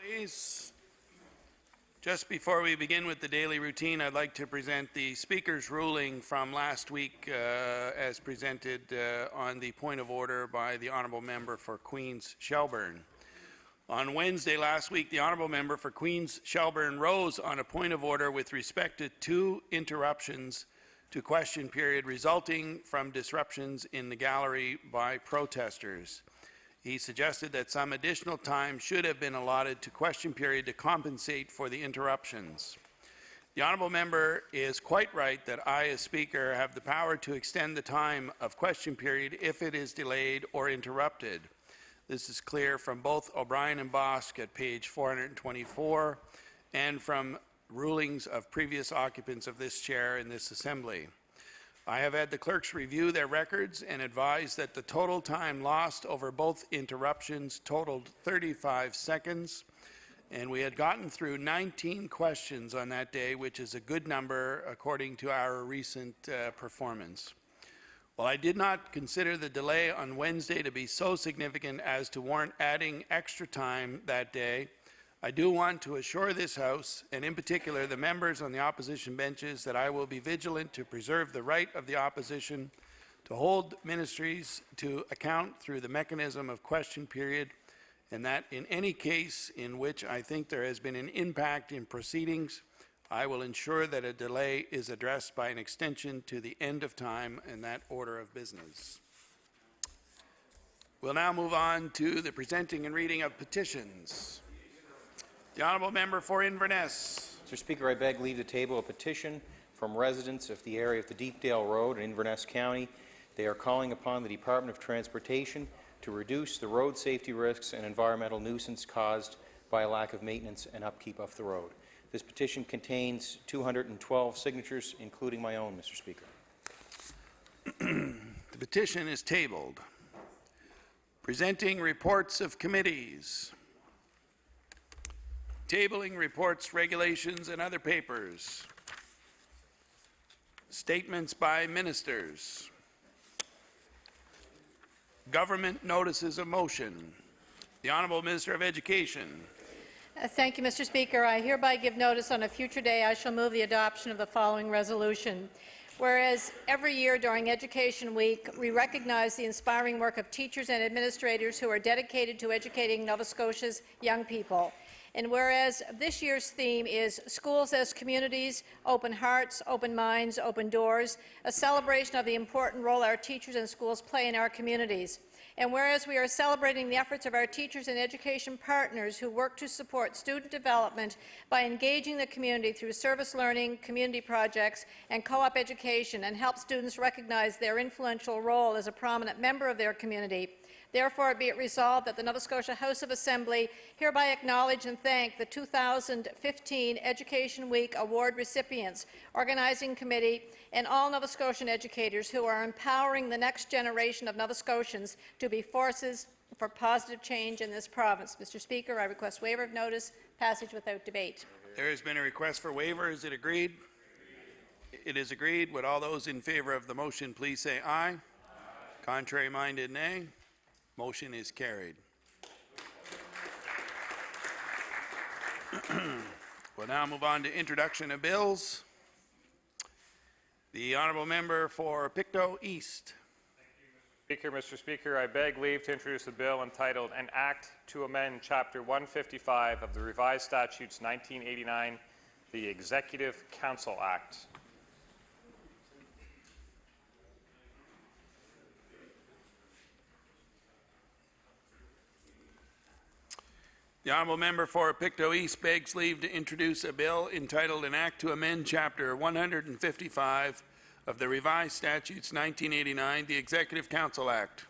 Please. Just before we begin with the daily routine, I'd like to present the Speaker's ruling from last week as presented on the point of order by the Honourable Member for Queens Shelburne. On Wednesday last week, the Honourable Member for Queens Shelburne rose on a point of order with respect to 2 interruptions to question period resulting from disruptions in the gallery by protesters. He suggested that some additional time should have been allotted to question period to compensate for the interruptions. The Honourable Member is quite right that I, as Speaker, have the power to extend the time of question period if it is delayed or interrupted. This is clear from both O'Brien and Bosk at page 424 and from rulings of previous occupants of this chair in this Assembly. I have had the clerks review their records and advise that the total time lost over both interruptions totaled 35 seconds, and we had gotten through 19 questions on that day, which is a good number according to our recent performance. While I did not consider the delay on Wednesday to be so significant as to warrant adding extra time that day, I do want to assure this House, and in particular the members on the opposition benches, that I will be vigilant to preserve the right of the opposition to hold ministries to account through the mechanism of question period, and that in any case in which I think there has been an impact in proceedings, I will ensure that a delay is addressed by an extension to the end of time in that order of business. We'll now move on to the presenting and reading of petitions. The Honourable Member for Inverness. Mr. Speaker, I beg leave to table a petition from residents of the area of the Deepdale Road in Inverness County. They are calling upon the Department of Transportation to reduce the road safety risks and environmental nuisance caused by a lack of maintenance and upkeep of the road. This petition contains 212 signatures, including my own, Mr. Speaker. The petition is tabled. Presenting reports of committees. Tabling reports, regulations, and other papers. Statements by ministers. Government notices of motion. The Honourable Minister of Education. Thank you, Mr. Speaker. I hereby give notice on a future day I shall move the adoption of the following resolution. Whereas every year during Education Week, we recognize the inspiring work of teachers and administrators who are dedicated to educating Nova Scotia's young people. And whereas this year's theme is Schools as Communities, Open Hearts, Open Minds, Open Doors, a celebration of the important role our teachers and schools play in our communities. And whereas we are celebrating the efforts of our teachers and education partners who work to support student development by engaging the community through service learning, community projects, and co-op education, and help students recognize their influential role as a prominent member of their community. Therefore, be it resolved that the Nova Scotia House of Assembly hereby acknowledge and thank the 2015 Education Week Award recipients, Organizing Committee, and all Nova Scotian educators who are empowering the next generation of Nova Scotians to be forces for positive change in this province. Mr. Speaker, I request waiver of notice, passage without debate. There has been a request for waiver. Is it agreed? It is agreed. Would all those in favour of the motion please say aye? Aye. Contrary-minded, nay. Motion is carried. We'll now move on to introduction of bills. The Honourable Member for Pictou East. Mr. Speaker, I beg leave to introduce a bill entitled An Act to Amend Chapter 155 of the Revised Statutes 1989, the Executive Council Act. The Honourable Member for Pictou East begs leave to introduce a bill entitled An Act to Amend Chapter 155 of the Revised Statutes 1989, the Executive Council Act.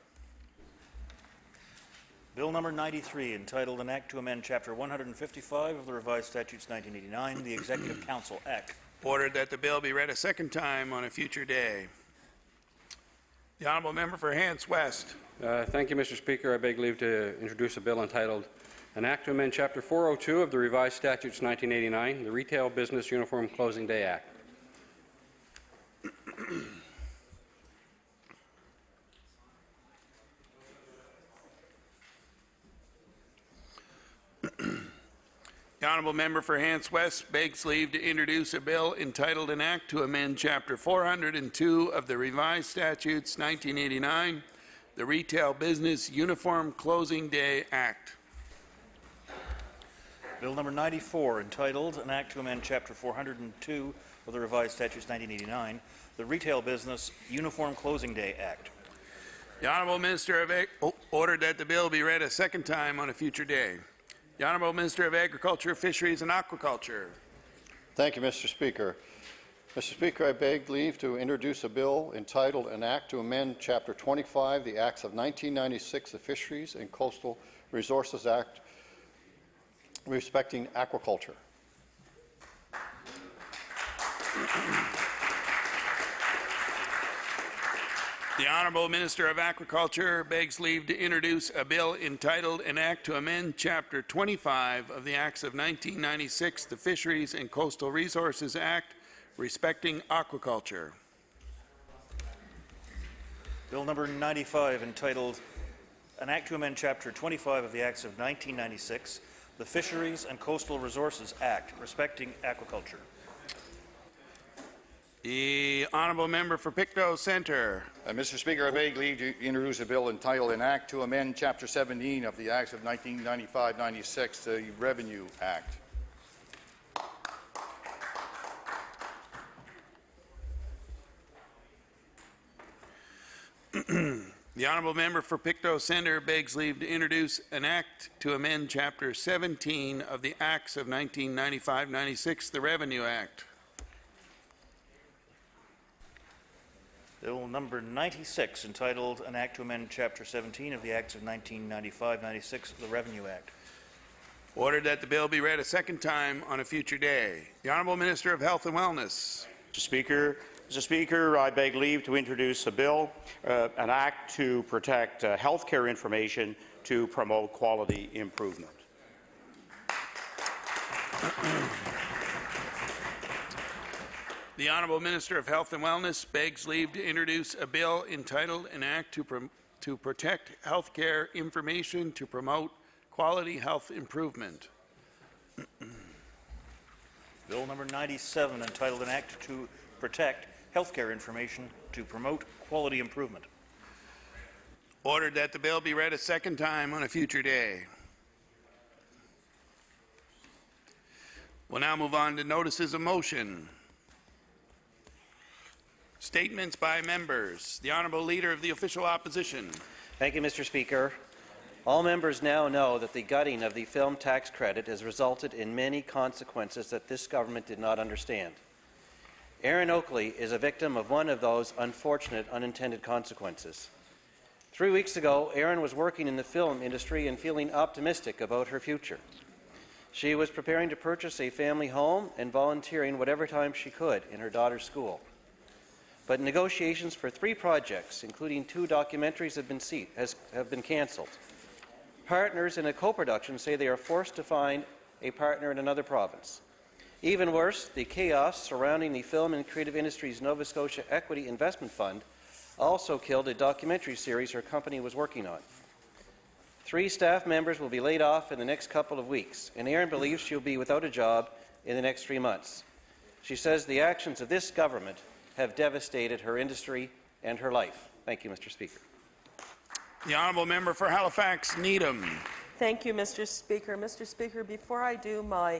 Bill number 93, entitled An Act to Amend Chapter 155 of the Revised Statutes 1989, the Executive Council Act. Ordered that the bill be read a second time on a future day. The Honourable Member for Hants West. Thank you, Mr. Speaker. I beg leave to introduce a bill entitled An Act to Amend Chapter 402 of the Revised Statutes 1989, the Retail Business Uniform Closing Day Act. The honourable member for Hants West begs leave to introduce a bill entitled An Act to Amend Chapter 402 of the Revised Statutes 1989, the Retail Business Uniform Closing Day Act. Bill number 94, entitled An Act to Amend Chapter 402 of the Revised Statutes 1989, the Retail Business Uniform Closing Day Act. The Honourable Minister of ordered that the bill be read a second time on a future day. The Honourable Minister of Agriculture, Fisheries and Aquaculture. Thank you, Mr. Speaker. Mr. Speaker, I beg leave to introduce a bill entitled An Act to Amend Chapter 25, the Acts of 1996, the Fisheries and Coastal Resources Act, respecting aquaculture. The Honourable Minister of Agriculture begs leave to introduce a bill entitled An Act to Amend Chapter 25 of the Acts of 1996, the Fisheries and Coastal Resources Act, respecting aquaculture. Bill number 95, entitled An Act to Amend Chapter 25 of the Acts of 1996, the Fisheries and Coastal Resources Act, respecting aquaculture. The Honourable Member for Pictou Centre. Mr. Speaker, I beg leave to introduce a bill entitled An Act to Amend Chapter 17 of the Acts of 1995-96, the Revenue Act. The Honourable Member for Pictou Centre begs leave to introduce an Act to amend Chapter 17 of the Acts of 1995-96, the Revenue Act. Bill number 96, entitled An Act to Amend Chapter 17 of the Acts of 1995-96, the Revenue Act. Ordered that the bill be read a second time on a future day. The Honourable Minister of Health and Wellness. Mr. Speaker, I beg leave to introduce a bill, an act to protect health care information to promote quality improvement. The Honourable Minister of Health and Wellness begs leave to introduce a bill entitled An Act to protect health care information to promote quality health improvement. Bill number 97, entitled An Act to Protect Healthcare Information to Promote Quality Improvement. Ordered that the bill be read a second time on a future day. We'll now move on to notices of motion. Statements by members. The Honourable Leader of the Official Opposition. Thank you, Mr. Speaker. All members now know that the gutting of the film tax credit has resulted in many consequences that this government did not understand. Erin Oakley is a victim of one of those unfortunate unintended consequences. 3 weeks ago, Erin was working in the film industry and feeling optimistic about her future. She was preparing to purchase a family home and volunteering whatever time she could in her daughter's school. But negotiations for 3 projects, including 2 documentaries, have been cancelled. Partners in a co-production say they are forced to find a partner in another province. Even worse, the chaos surrounding the Film and Creative Industries Nova Scotia Equity Investment Fund also killed a documentary series her company was working on. 3 staff members will be laid off in the next couple of weeks, and Erin believes she'll be without a job in the next 3 months. She says the actions of this government have devastated her industry and her life. Thank you, Mr. Speaker. The Honourable Member for Halifax Needham. Thank you, Mr. Speaker. Mr. Speaker, before I do my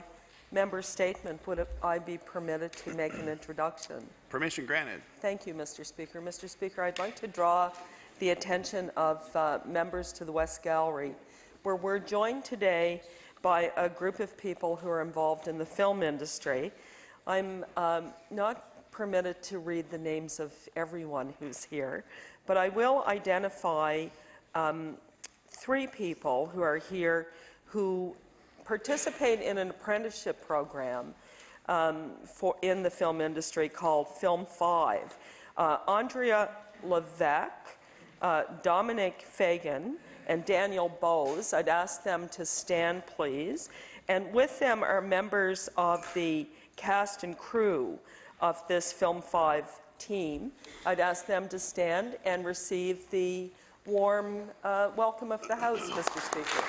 member statement, would I be permitted to make an introduction? Permission granted. Thank you, Mr. Speaker. Mr. Speaker, I'd like to draw the attention of members to the West Gallery, where we're joined today by a group of people who are involved in the film industry. I'm not permitted to read the names of everyone who's here, but I will identify 3 people who are here who participate in an apprenticeship program in the film industry called Film 5. Andrea Levesque, Dominic Fagan, and Daniel Bose. I'd ask them to stand, please. And with them are members of the cast and crew of this Film 5 team. I'd ask them to stand and receive the warm welcome of the House, Mr. Speaker.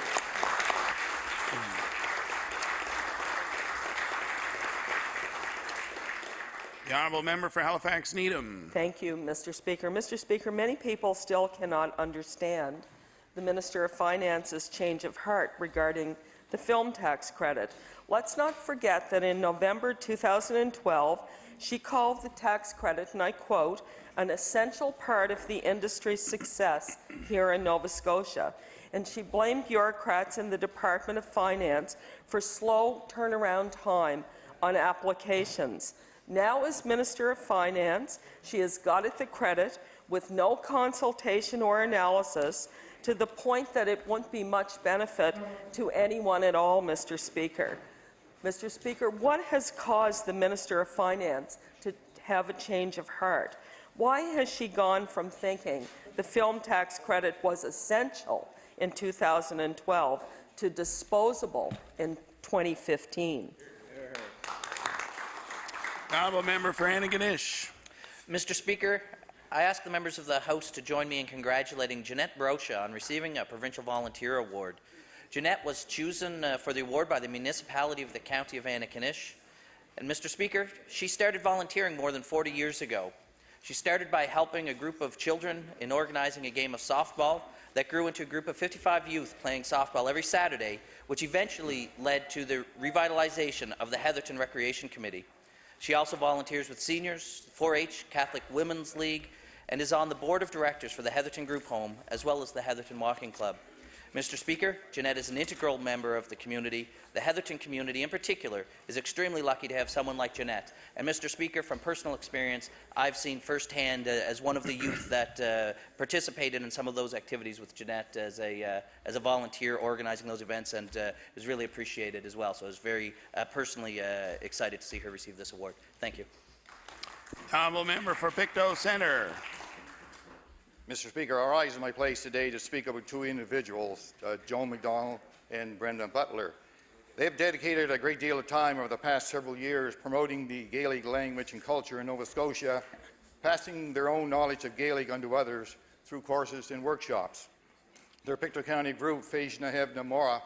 The honourable member for Halifax Needham. Thank you, Mr. Speaker. Mr. Speaker, many people still cannot understand the Minister of Finance's change of heart regarding the film tax credit. Let's not forget that in November 2012, she called the tax credit, and I quote, an essential part of the industry's success here in Nova Scotia. And she blamed bureaucrats in the Department of Finance for slow turnaround time on applications. Now, as Minister of Finance, she has got at the credit with no consultation or analysis, to the point that it won't be much benefit to anyone at all, Mr. Speaker. Mr. Speaker, what has caused the Minister of Finance to have a change of heart? Why has she gone from thinking the film tax credit was essential in 2012 to disposable in 2015? The honourable member for Antigonish. Mr. Speaker, I ask the members of the House to join me in congratulating Jeanette Brocha on receiving a Provincial Volunteer Award. Jeanette was chosen for the award by the municipality of the County of Antigonish. And Mr. Speaker, she started volunteering more than 40 years ago. She started by helping a group of children in organizing a game of softball that grew into a group of 55 youth playing softball every Saturday, which eventually led to the revitalization of the Heatherton Recreation Committee. She also volunteers with seniors, 4-H, Catholic Women's League, and is on the board of directors for the Heatherton Group Home, as well as the Heatherton Walking Club. Mr. Speaker, Jeanette is an integral member of the community. The Heatherton community, in particular, is extremely lucky to have someone like Jeanette. And Mr. Speaker, from personal experience, I've seen firsthand, as one of the youth that participated in some of those activities with Jeanette as a volunteer organizing those events, and was really appreciated as well. So I was very personally excited to see her receive this award. Thank you. Honourable member for Pictou Centre. Mr. Speaker, I rise in my place today to speak about two individuals, Joan McDonald and Brenda Butler. They have dedicated a great deal of time over the past several years promoting the Gaelic language and culture in Nova Scotia, passing their own knowledge of Gaelic onto others through courses and workshops. Their Pictou County group, Féisna Heb na Mora,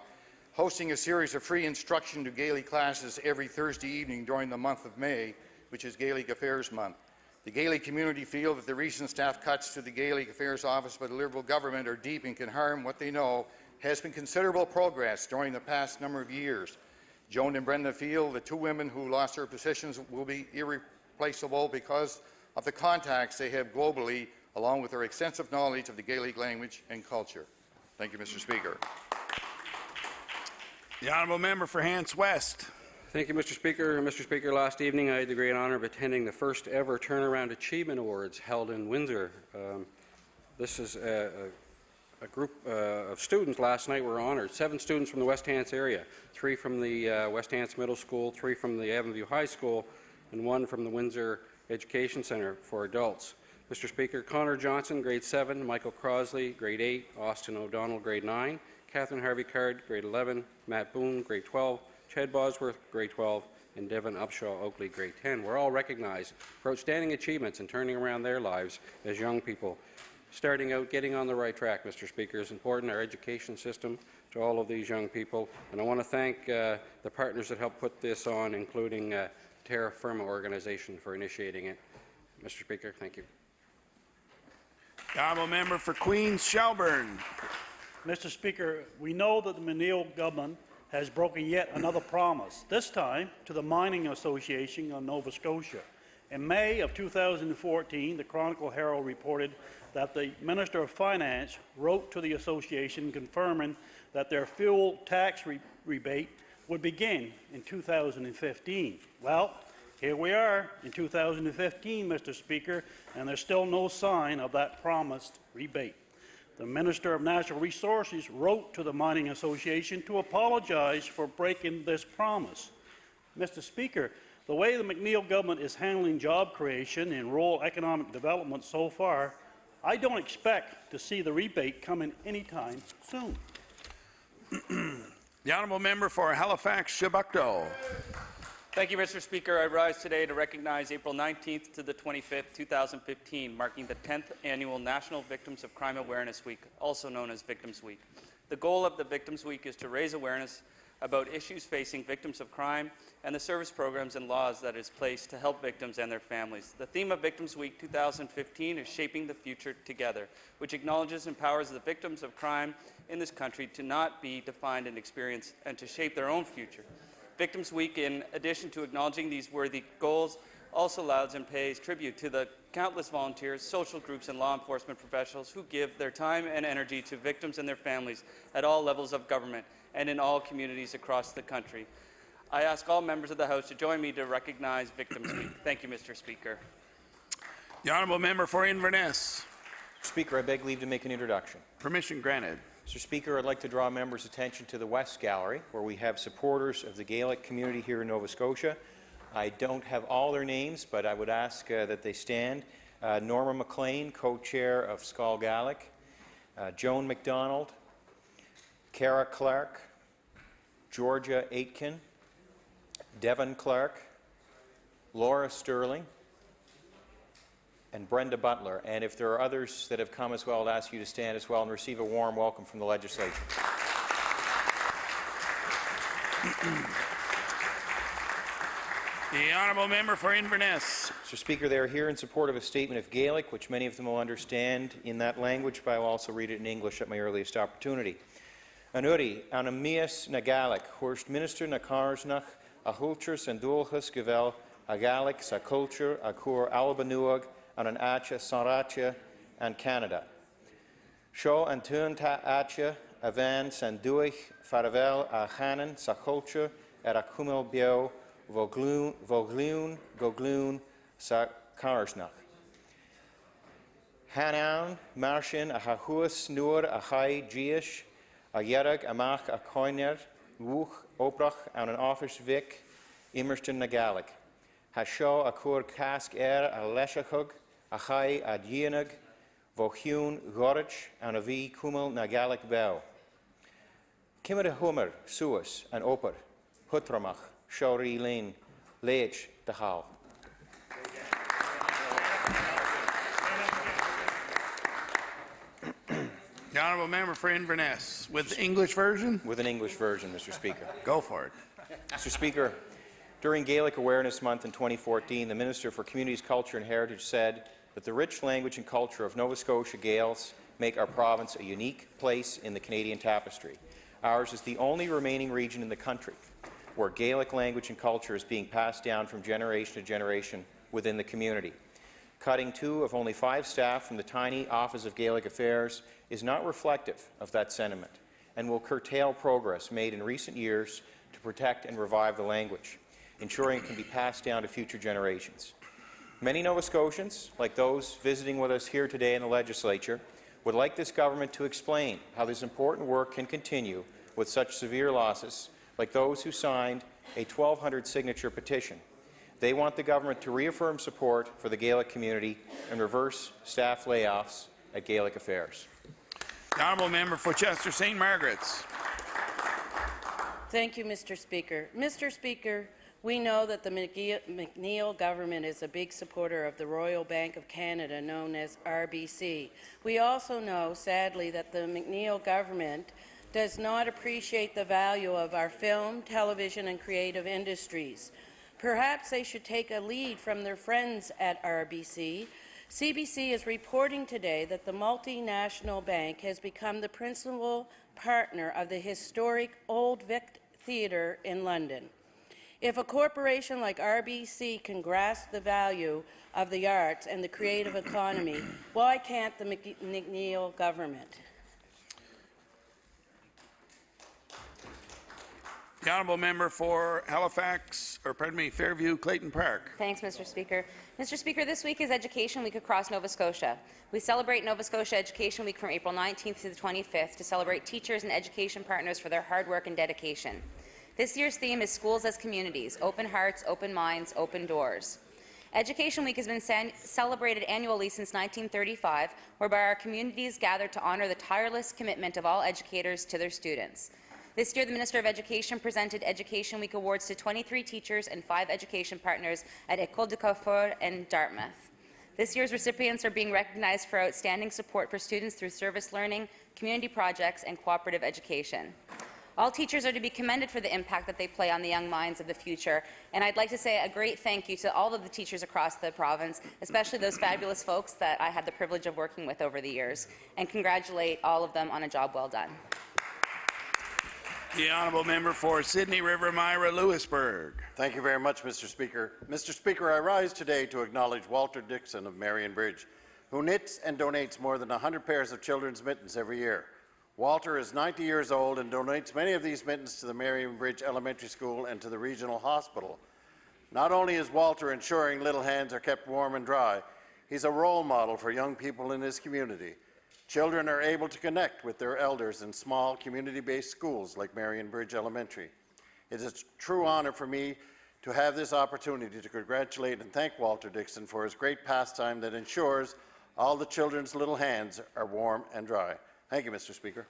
hosting a series of free instruction to Gaelic classes every Thursday evening during the month of May, which is Gaelic Affairs Month. The Gaelic community feel that the recent staff cuts to the Gaelic Affairs Office by the Liberal government are deep and can harm what they know has been considerable progress during the past number of years. Joan and Brenda feel the two women who lost their positions will be irreplaceable because of the contacts they have globally, along with their extensive knowledge of the Gaelic language and culture. Thank you, Mr. Speaker. The honourable member for Hants West. Thank you, Mr. Speaker. Mr. Speaker, last evening I had the great honour of attending the first ever Turnaround Achievement Awards held in Windsor. This is a group of students last night were honoured. 7 students from the West Hants area, 3 from the West Hants Middle School, 3 from the Evanview High School, and 1 from the Windsor Education Centre for Adults. Mr. Speaker, Connor Johnson, grade 7, Michael Crosley, grade 8, Austin O'Donnell, grade 9, Catherine Harvey Card, grade 11, Matt Boone, grade 12, Chad Bosworth, grade 12, and Devin Upshaw Oakley, grade 10, were all recognized for outstanding achievements in turning around their lives as young people. Starting out, getting on the right track, Mr. Speaker, is important, our education system, to all of these young people. And I want to thank the partners that helped put this on, including Terra Firma organization, for initiating it. Mr. Speaker, thank you. The honourable member for Queens Shelburne. Mr. Speaker, we know that the McNeil government has broken yet another promise, this time to the Mining Association of Nova Scotia. In May of 2014, the Chronicle Herald reported that the Minister of Finance wrote to the association confirming that their fuel tax rebate would begin in 2015. Well, here we are in 2015, Mr. Speaker, and there's still no sign of that promised rebate. The Minister of Natural Resources wrote to the Mining Association to apologize for breaking this promise. Mr. Speaker, the way the McNeil government is handling job creation and rural economic development so far, I don't expect to see the rebate coming anytime soon. The honourable member for Halifax Chebucto. Thank you, Mr. Speaker. I rise today to recognize April 19th to the 25th, 2015, marking the 10th annual National Victims of Crime Awareness Week, also known as Victims Week. The goal of the Victims Week is to raise awareness about issues facing victims of crime and the service programs and laws that is placed to help victims and their families. The theme of Victims Week 2015 is Shaping the Future Together, which acknowledges and empowers the victims of crime in this country to not be defined in experience and to shape their own future. Victims Week, in addition to acknowledging these worthy goals, also allows and pays tribute to the countless volunteers, social groups, and law enforcement professionals who give their time and energy to victims and their families at all levels of government and in all communities across the country. I ask all members of the House to join me to recognize Victims Week. Thank you, Mr. Speaker. The honourable member for Inverness. Speaker, I beg leave to make an introduction. Permission granted. Mr. Speaker, I'd like to draw members' attention to the West Gallery, where we have supporters of the Gaelic community here in Nova Scotia. I don't have all their names, but I would ask that they stand. Norma McLean, co-chair of Skull Gaelic, Joan MacDonald, Cara Clark, Georgia Aitken, Devon Clark, Laura Sterling, and Brenda Butler. And if there are others that have come as well, I'd ask you to stand as well and receive a warm welcome from the legislature. The honourable member for Inverness. Mr. Speaker, they are here in support of a statement of Gaelic, which many of them will understand in that language, but I will also read it in English at my earliest opportunity. Anuri, anamias na Gaelic, horst minister na Carsnach, a hulters and dulchus gevel, a Gaelic sa culture, a cur albanuag, and an acha saracha and Canada. Sho and tun ta acha, a van san duich, faravel a hanan sa culture, at a kumel bio, Vogloon, Gogloon, sa Carsnach. Hanaun, Marshin, a Hahuas, Nur, a Hai, Giish, a Yerag, a Mach, a Koiner, Wuch, Oprach, and an Office Vic, Immerston na Gaelic. Hasho, a Kur Cask a Leshachug, a Hai, a Dienag, Vochun, Gorich, and a V. Kumel na Gaelic Bell. Kimmer Hummer, Suis, and Oper, Hutramach. Shauri Lane, Leitch, the Hall. The honourable member for Inverness. With English version? With an English version, Mr. Speaker. Go for it. Mr. Speaker, during Gaelic Awareness Month in 2014, the Minister for Communities, Culture and Heritage said that the rich language and culture of Nova Scotia Gaels make our province a unique place in the Canadian tapestry. Ours is the only remaining region in the country where Gaelic language and culture is being passed down from generation to generation within the community. Cutting 2 of only 5 staff from the tiny Office of Gaelic Affairs is not reflective of that sentiment and will curtail progress made in recent years to protect and revive the language, ensuring it can be passed down to future generations. Many Nova Scotians, like those visiting with us here today in the legislature, would like this government to explain how this important work can continue with such severe losses, like those who signed a 1,200 signature petition. They want the government to reaffirm support for the Gaelic community and reverse staff layoffs at Gaelic Affairs. The honourable member for Chester St. Margaret's. Thank you, Mr. Speaker. Mr. Speaker, we know that the McNeil government is a big supporter of the Royal Bank of Canada, known as RBC. We also know, sadly, that the McNeil government does not appreciate the value of our film, television, and creative industries. Perhaps they should take a lead from their friends at RBC. CBC is reporting today that the multinational bank has become the principal partner of the historic Old Vic Theatre in London. If a corporation like RBC can grasp the value of the arts and the creative economy, why can't the McNeil government? The honourable member for Halifax, or pardon me, Fairview, Clayton Park. Thanks, Mr. Speaker. Mr. Speaker, this week is Education Week across Nova Scotia. We celebrate Nova Scotia Education Week from April 19th to the 25th to celebrate teachers and education partners for their hard work and dedication. This year's theme is Schools as Communities, Open Hearts, Open Minds, Open Doors. Education Week has been celebrated annually since 1935, whereby our communities gather to honour the tireless commitment of all educators to their students. This year, the Minister of Education presented Education Week awards to 23 teachers and 5 education partners at École de Carrefour in Dartmouth. This year's recipients are being recognized for outstanding support for students through service learning, community projects, and cooperative education. All teachers are to be commended for the impact that they play on the young minds of the future, and I'd like to say a great thank you to all of the teachers across the province, especially those fabulous folks that I had the privilege of working with over the years, and congratulate all of them on a job well done. The honourable member for Sydney River Myra Lewisburg. Thank you very much, Mr. Speaker. Mr. Speaker, I rise today to acknowledge Walter Dixon of Marion Bridge, who knits and donates more than 100 pairs of children's mittens every year. Walter is 90 years old and donates many of these mittens to the Marion Bridge Elementary School and to the regional hospital. Not only is Walter ensuring little hands are kept warm and dry, he's a role model for young people in his community. Children are able to connect with their elders in small community-based schools like Marion Bridge Elementary. It is a true honor for me to have this opportunity to congratulate and thank Walter Dixon for his great pastime that ensures all the children's little hands are warm and dry. Thank you, Mr. Speaker.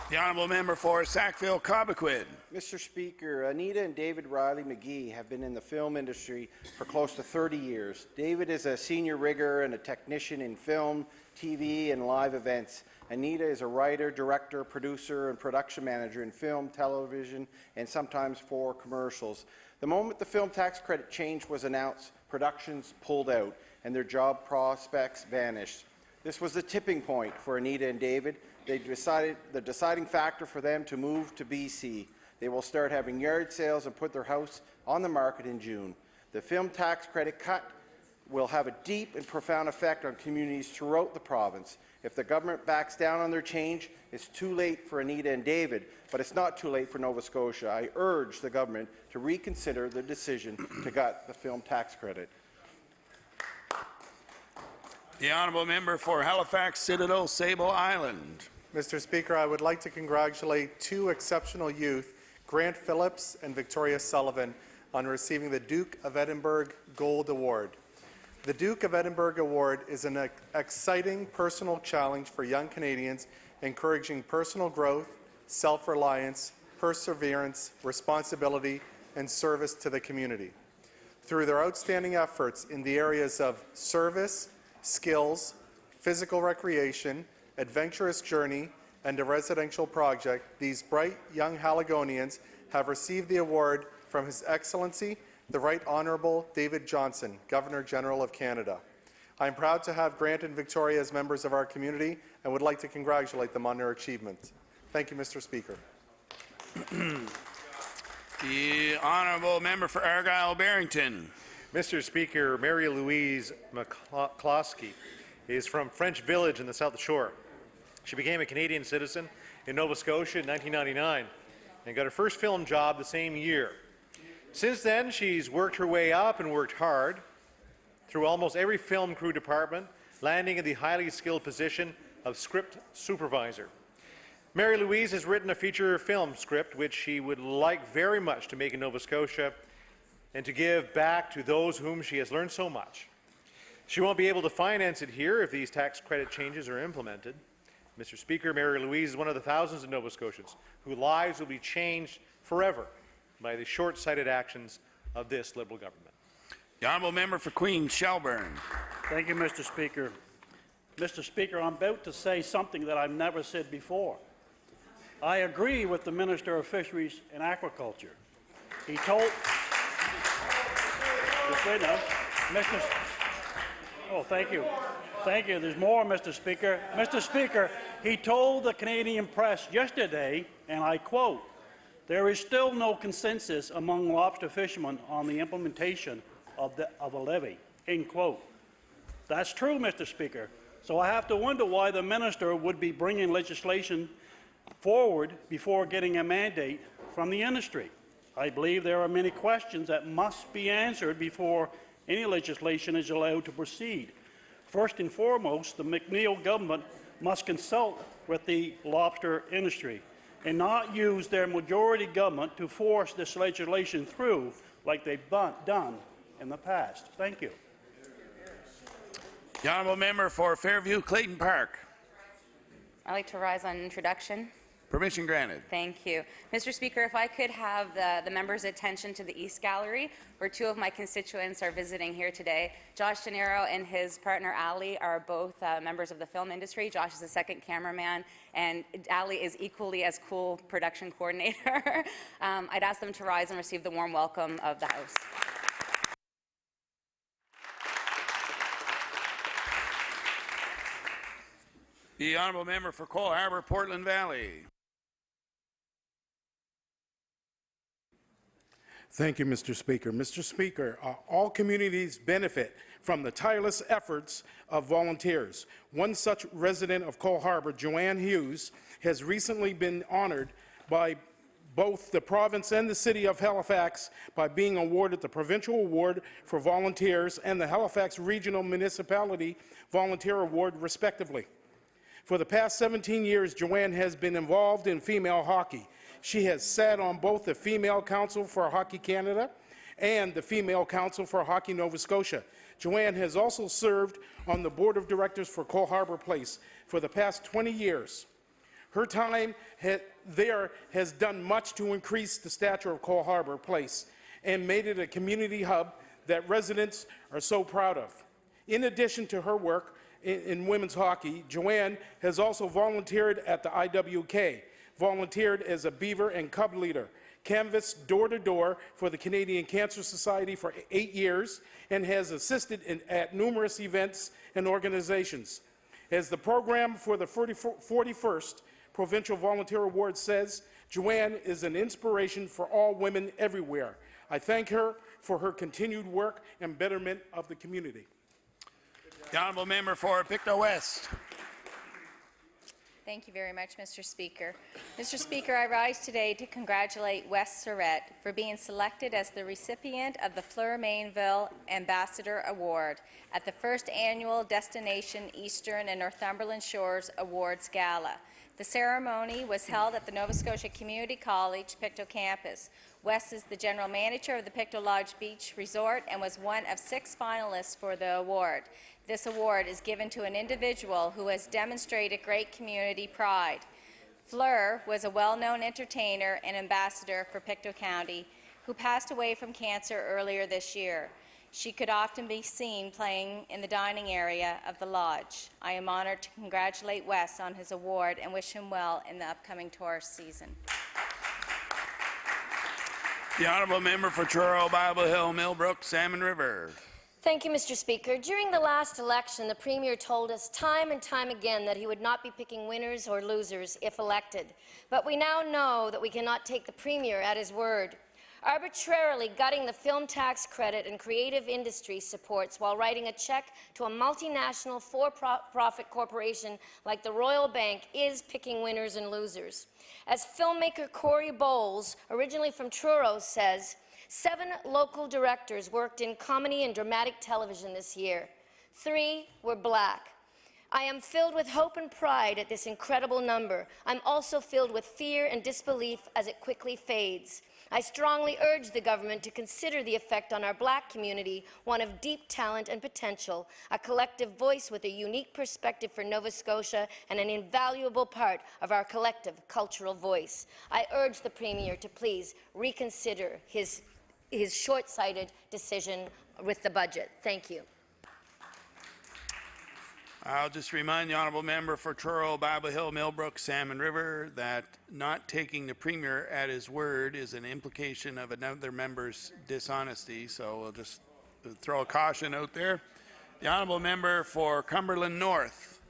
The honourable member for Sackville-Cobequid. Mr. Speaker, Anita and David Riley McGee have been in the film industry for close to 30 years. David is a senior rigger and a technician in film, TV, and live events. Anita is a writer, director, producer, and production manager in film, television, and sometimes for commercials. The moment the film tax credit change was announced, productions pulled out and their job prospects vanished. This was the tipping point for Anita and David. The deciding factor for them to move to BC. They will start having yard sales and put their house on the market in June. The film tax credit cut will have a deep and profound effect on communities throughout the province. If the government backs down on their change, it's too late for Anita and David, but it's not too late for Nova Scotia. I urge the government to reconsider the decision to cut the film tax credit. The honourable member for Halifax Citadel Sable Island. Mr. Speaker, I would like to congratulate two exceptional youth, Grant Phillips and Victoria Sullivan, on receiving the Duke of Edinburgh Gold Award. The Duke of Edinburgh Award is an exciting personal challenge for young Canadians, encouraging personal growth, self-reliance, perseverance, responsibility, and service to the community. Through their outstanding efforts in the areas of service, skills, physical recreation, adventurous journey, and a residential project, these bright young Haligonians have received the award from His Excellency, the Right Honourable David Johnston, Governor-General of Canada. I am proud to have Grant and Victoria as members of our community and would like to congratulate them on their achievements. Thank you, Mr. Speaker. The honourable member for Argyll-Barrington. Mr. Speaker, Mary Louise McCloskey is from French Village in the South Shore. She became a Canadian citizen in Nova Scotia in 1999 and got her first film job the same year. Since then, she's worked her way up and worked hard through almost every film crew department, landing in the highly skilled position of script supervisor. Mary Louise has written a feature film script which she would like very much to make in Nova Scotia and to give back to those whom she has learned so much. She won't be able to finance it here if these tax credit changes are implemented. Mr. Speaker, Mary Louise is one of the thousands of Nova Scotians whose lives will be changed forever by the short-sighted actions of this Liberal government. The honourable member for Queen Shelburne. Thank you, Mr. Speaker. Mr. Speaker, I'm about to say something that I've never said before. I agree with the Minister of Fisheries and Aquaculture. He told... Just wait now. Mr. Oh, thank you. Thank you. There's more, Mr. Speaker. Mr. Speaker, he told the Canadian press yesterday, and I quote, "There is still no consensus among lobster fishermen on the implementation of a levy," end quote. That's true, Mr. Speaker. So I have to wonder why the minister would be bringing legislation forward before getting a mandate from the industry. I believe there are many questions that must be answered before any legislation is allowed to proceed. First and foremost, the McNeil government must consult with the lobster industry and not use their majority government to force this legislation through like they've done in the past. Thank you. The honourable member for Fairview Clayton Park. I'd like to rise on introduction. Permission granted. Thank you. Mr. Speaker, if I could have the members' attention to the East Gallery, where two of my constituents are visiting here today. Josh De Niro and his partner Ali are both members of the film industry. Josh is the second cameraman, and Ali is equally as cool production coordinator. I'd ask them to rise and receive the warm welcome of the House. The honourable member for Cole Harbour, Portland Valley. Thank you, Mr. Speaker. Mr. Speaker, all communities benefit from the tireless efforts of volunteers. One such resident of Cole Harbour, Joanne Hughes, has recently been honored by both the province and the city of Halifax by being awarded the Provincial Award for Volunteers and the Halifax Regional Municipality Volunteer Award, respectively. For the past 17 years, Joanne has been involved in female hockey. She has sat on both the Female Council for Hockey Canada and the Female Council for Hockey Nova Scotia. Joanne has also served on the Board of Directors for Cole Harbour Place for the past 20 years. Her time there has done much to increase the stature of Cole Harbour Place and made it a community hub that residents are so proud of. In addition to her work in women's hockey, Joanne has also volunteered at the IWK, volunteered as a beaver and cub leader, canvassed door-to-door for the Canadian Cancer Society for 8 years, and has assisted at numerous events and organizations. As the program for the 41st Provincial Volunteer Award says, Joanne is an inspiration for all women everywhere. I thank her for her continued work and betterment of the community. The honourable member for Pictou West. Thank you very much, Mr. Speaker. Mr. Speaker, I rise today to congratulate Wes Surrett for being selected as the recipient of the Fleur Mainville Ambassador Award at the first annual Destination Eastern and Northumberland Shores Awards Gala. The ceremony was held at the Nova Scotia Community College Pictou campus. Wes is the general manager of the Pictou Lodge Beach Resort and was one of 6 finalists for the award. This award is given to an individual who has demonstrated great community pride. Fleur was a well-known entertainer and ambassador for Pictou County who passed away from cancer earlier this year. She could often be seen playing in the dining area of the lodge. I am honored to congratulate Wes on his award and wish him well in the upcoming tourist season. The honourable member for Truro, Bible Hill, Millbrook, Salmon River. Thank you, Mr. Speaker. During the last election, the Premier told us time and time again that he would not be picking winners or losers if elected. But we now know that we cannot take the Premier at his word. Arbitrarily gutting the film tax credit and creative industry supports while writing a check to a multinational for-profit corporation like the Royal Bank is picking winners and losers. As filmmaker Corey Bowles, originally from Truro, says, 7 local directors worked in comedy and dramatic television this year. 3 were black. I am filled with hope and pride at this incredible number. I'm also filled with fear and disbelief as it quickly fades. I strongly urge the government to consider the effect on our black community, one of deep talent and potential, a collective voice with a unique perspective for Nova Scotia and an invaluable part of our collective cultural voice. I urge the Premier to please reconsider his short-sighted decision with the budget. Thank you. I'll just remind the honourable member for Truro, Bible Hill, Millbrook, Salmon River that not taking the Premier at his word is an implication of another member's dishonesty, so we'll just throw a caution out there. The honourable member for Cumberland North.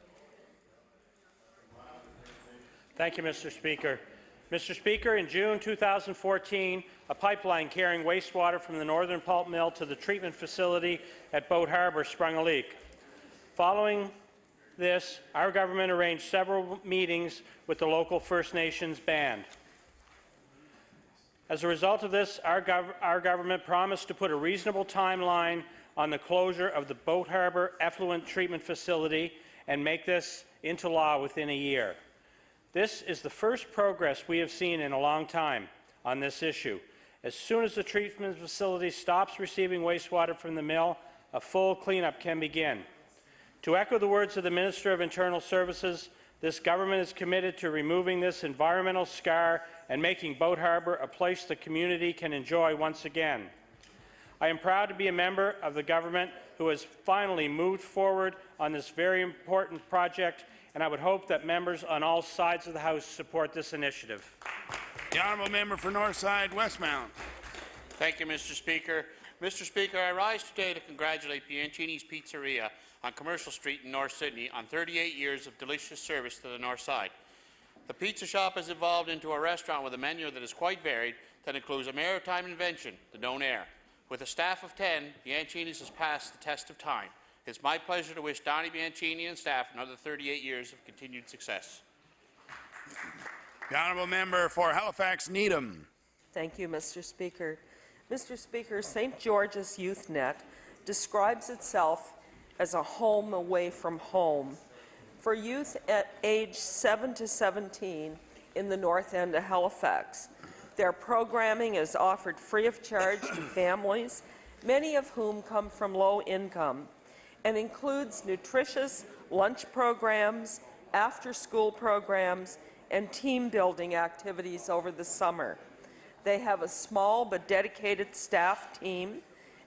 Thank you, Mr. Speaker. Mr. Speaker, in June 2014, a pipeline carrying wastewater from the Northern Pulp Mill to the treatment facility at Boat Harbour sprung a leak. Following this, our government arranged several meetings with the local First Nations band. As a result of this, our government promised to put a reasonable timeline on the closure of the Boat Harbour Effluent Treatment Facility and make this into law within a year. This is the first progress we have seen in a long time on this issue. As soon as the treatment facility stops receiving wastewater from the mill, a full cleanup can begin. To echo the words of the Minister of Internal Services, This government is committed to removing this environmental scar and making Boat Harbour a place the community can enjoy once again. I am proud to be a member of the government who has finally moved forward on this very important project, and I would hope that members on all sides of the House support this initiative. The honourable member for Northside Westmount. Thank you, Mr. Speaker. Mr. Speaker, I rise today to congratulate Bianchini's Pizzeria on Commercial Street in North Sydney on 38 years of delicious service to the North Side. The pizza shop has evolved into a restaurant with a menu that is quite varied, that includes a maritime invention, the Donair. With a staff of 10, Bianchini's has passed the test of time. It's my pleasure to wish Donnie Bianchini and staff another 38 years of continued success. The honourable member for Halifax Needham. Thank you, Mr. Speaker. Mr. Speaker, St. George's YouthNet describes itself as a home away from home for youth at age 7 to 17 in the north end of Halifax. Their programming is offered free of charge to families, many of whom come from low income, and includes nutritious lunch programs, after-school programs, and team-building activities over the summer. They have a small but dedicated staff team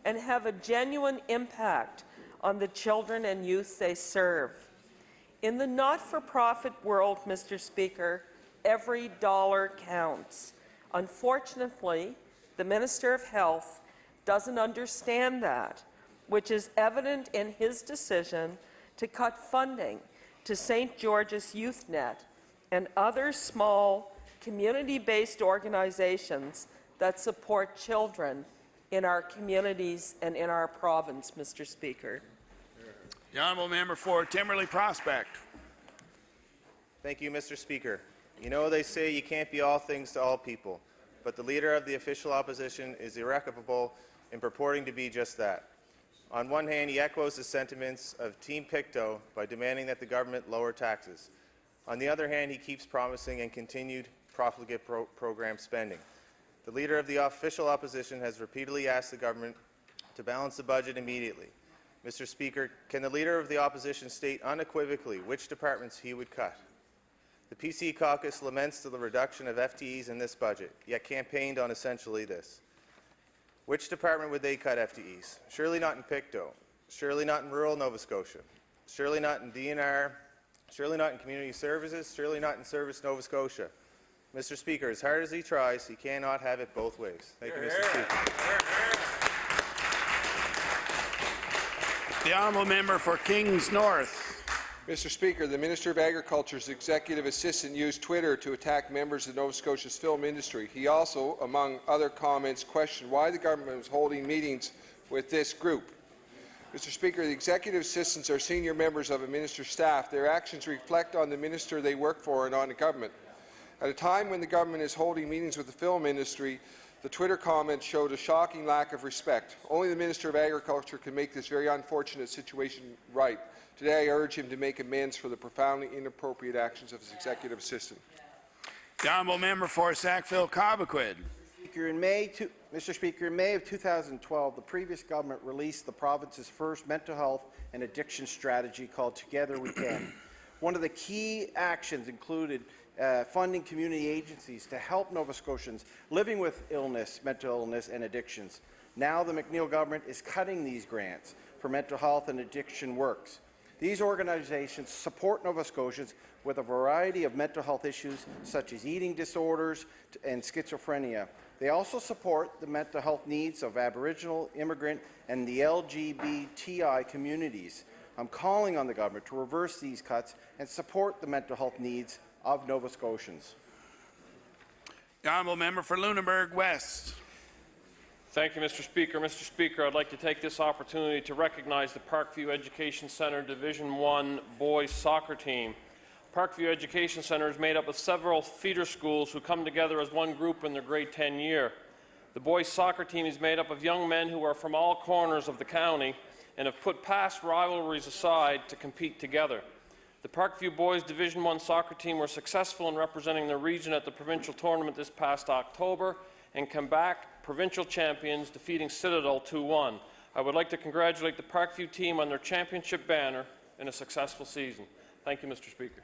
and have a genuine impact on the children and youth they serve. In the not-for-profit world, Mr. Speaker, every dollar counts. Unfortunately, the Minister of Health doesn't understand that, which is evident in his decision to cut funding to St. George's YouthNet and other small community-based organizations that support children in our communities and in our province, Mr. Speaker. The honourable member for Timberley Prospect. Thank you, Mr. Speaker. You know, they say you can't be all things to all people, but the leader of the official opposition is irrecoverable in purporting to be just that. On one hand, he echoes the sentiments of Team Pictou by demanding that the government lower taxes. On the other hand, he keeps promising and continued profligate program spending. The leader of the official opposition has repeatedly asked the government to balance the budget immediately. Mr. Speaker, can the leader of the opposition state unequivocally which departments he would cut? The PC caucus laments the reduction of FTEs in this budget, yet campaigned on essentially this. Which department would they cut FTEs? Surely not in Pictou, surely not in rural Nova Scotia, surely not in DNR, surely not in community services, surely not in Service Nova Scotia. Mr. Speaker, as hard as he tries, he cannot have it both ways. Thank you, Mr. Speaker. The honourable member for Kings North. Mr. Speaker, the Minister of Agriculture's executive assistant used Twitter to attack members of Nova Scotia's film industry. He also, among other comments, questioned why the government was holding meetings with this group. Mr. Speaker, the executive assistants are senior members of a minister's staff. Their actions reflect on the minister they work for and on the government. At a time when the government is holding meetings with the film industry, the Twitter comments showed a shocking lack of respect. Only the Minister of Agriculture can make this very unfortunate situation right. Today, I urge him to make amends for the profoundly inappropriate actions of his executive assistant. The honourable member for Sackville-Cobequid. Mr. Speaker, in May of 2012, the previous government released the province's first mental health and addiction strategy called Together We Can. One of the key actions included funding community agencies to help Nova Scotians living with illness, mental illness and addictions. Now the McNeil government is cutting these grants for mental health and addiction works. These organizations support Nova Scotians with a variety of mental health issues such as eating disorders and schizophrenia. They also support the mental health needs of Aboriginal, immigrant and the LGBTI communities. I'm calling on the government to reverse these cuts and support the mental health needs of Nova Scotians. The honourable member for Lunenburg West. Thank you, Mr. Speaker. Mr. Speaker, I'd like to take this opportunity to recognize the Parkview Education Centre Division I boys soccer team. Parkview Education Centre is made up of several feeder schools who come together as one group in their grade 10 year. The boys soccer team is made up of young men who are from all corners of the county and have put past rivalries aside to compete together. The Parkview Boys Division I soccer team were successful in representing their region at the provincial tournament this past October and come back provincial champions, defeating Citadel 2-1. I would like to congratulate the Parkview team on their championship banner in a successful season. Thank you, Mr. Speaker.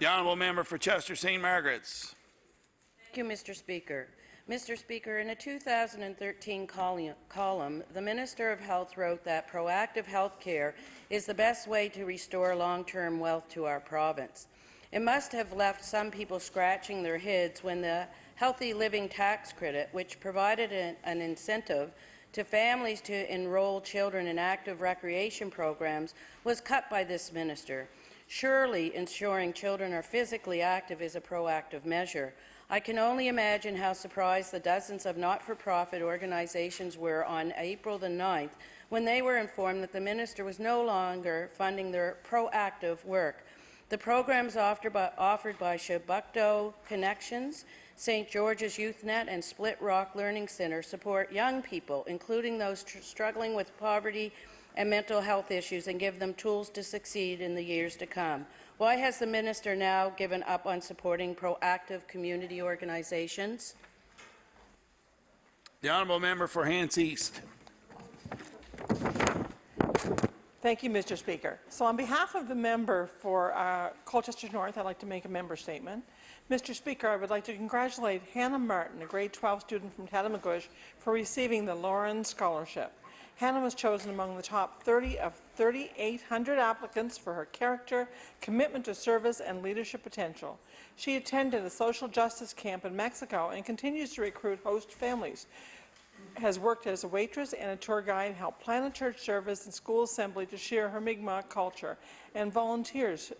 The honourable member for Chester St. Margaret's. Thank you, Mr. Speaker. Mr. Speaker, in a 2013 column, the Minister of Health wrote that proactive health care is the best way to restore long-term wealth to our province. It must have left some people scratching their heads when the Healthy Living Tax Credit, which provided an incentive to families to enroll children in active recreation programs, was cut by this minister. Surely ensuring children are physically active is a proactive measure. I can only imagine how surprised the dozens of not-for-profit organizations were on April the 9th when they were informed that the minister was no longer funding their proactive work. The programs offered by Shabukdo Connections, St. George's YouthNet, and Split Rock Learning Center support young people, including those struggling with poverty and mental health issues, and give them tools to succeed in the years to come. Why has the minister now given up on supporting proactive community organizations? The honourable member for Hants East. Thank you, Mr. Speaker. So on behalf of the member for Colchester North, I'd like to make a member statement. Mr. Speaker, I would like to congratulate Hannah Martin, a grade 12 student from Tatamagouche, for receiving the Lauren Scholarship. Hannah was chosen among the top 30 of 3,800 applicants for her character, commitment to service, and leadership potential. She attended a social justice camp in Mexico and continues to recruit host families. Has worked as a waitress and a tour guide, helped plan a church service and school assembly to share her Mi'kmaq culture, and volunteers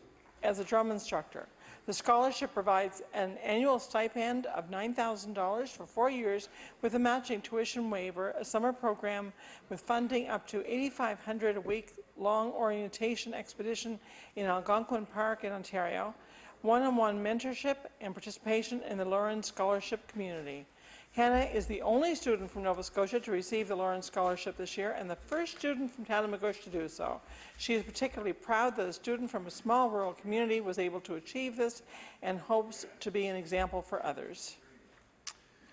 as a drum instructor. The scholarship provides an annual stipend of $9,000 for 4 years with a matching tuition waiver, a summer program with funding up to $8,500 a week-long orientation expedition in Algonquin Park in Ontario, one-on-one mentorship and participation in the Lauren Scholarship community. Hannah is the only student from Nova Scotia to receive the Lauren Scholarship this year and the first student from Tatamagouche to do so. She is particularly proud that a student from a small rural community was able to achieve this and hopes to be an example for others.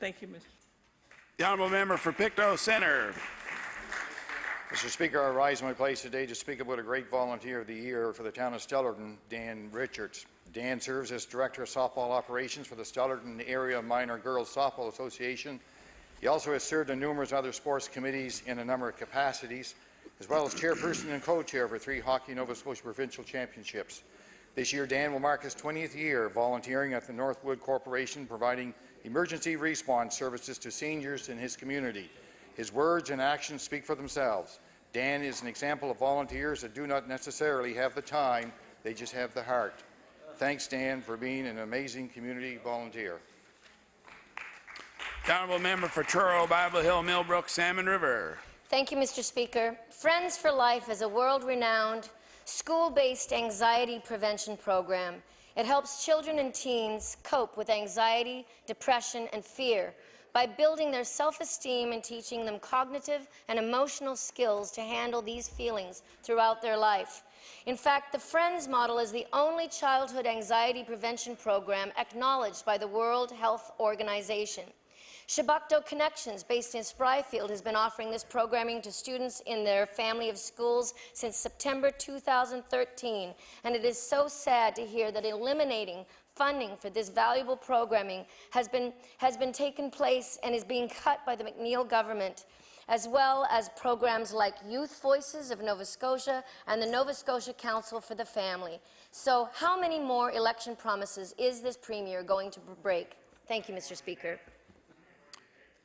Thank you, Mr. The honourable member for Pictou Centre. Mr. Speaker, I rise in my place today to speak about a great volunteer of the year for the town of Stellarton, Dan Richards. Dan serves as Director of Softball Operations for the Stellarton Area Minor Girls Softball Association. He also has served on numerous other sports committees in a number of capacities, as well as chairperson and co-chair for 3 Hockey Nova Scotia Provincial Championships. This year, Dan will mark his 20th year volunteering at the Northwood Corporation, providing emergency response services to seniors in his community. His words and actions speak for themselves. Dan is an example of volunteers that do not necessarily have the time, they just have the heart. Thanks, Dan, for being an amazing community volunteer. The honourable member for Truro, Bible Hill, Millbrook, Salmon River. Thank you, Mr. Speaker. Friends for Life is a world-renowned, school-based anxiety prevention program. It helps children and teens cope with anxiety, depression, and fear by building their self-esteem and teaching them cognitive and emotional skills to handle these feelings throughout their life. In fact, the Friends model is the only childhood anxiety prevention program acknowledged by the World Health Organization. Shabukdo Connections, based in Spryfield, has been offering this programming to students in their family of schools since September 2013, and it is so sad to hear that eliminating funding for this valuable programming has been taken place and is being cut by the McNeil government, as well as programs like Youth Voices of Nova Scotia and the Nova Scotia Council for the Family. So how many more election promises is this Premier going to break? Thank you, Mr. Speaker.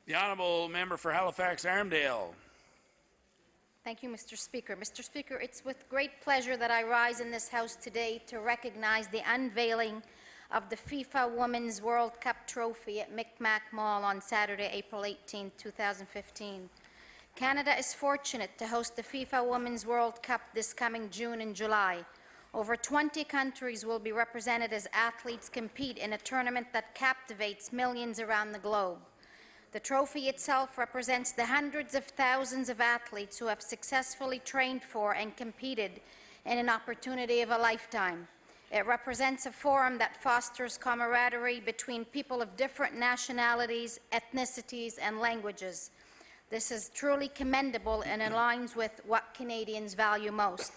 The honourable member for Halifax-Armdale. Thank you, Mr. Speaker. Mr. Speaker, it's with great pleasure that I rise in this House today to recognize the unveiling of the FIFA Women's World Cup trophy at Micmac Mall on Saturday, April 18, 2015. Canada is fortunate to host the FIFA Women's World Cup this coming June and July. Over 20 countries will be represented as athletes compete in a tournament that captivates millions around the globe. The trophy itself represents the hundreds of thousands of athletes who have successfully trained for and competed in an opportunity of a lifetime. It represents a forum that fosters camaraderie between people of different nationalities, ethnicities, and languages. This is truly commendable and aligns with what Canadians value most.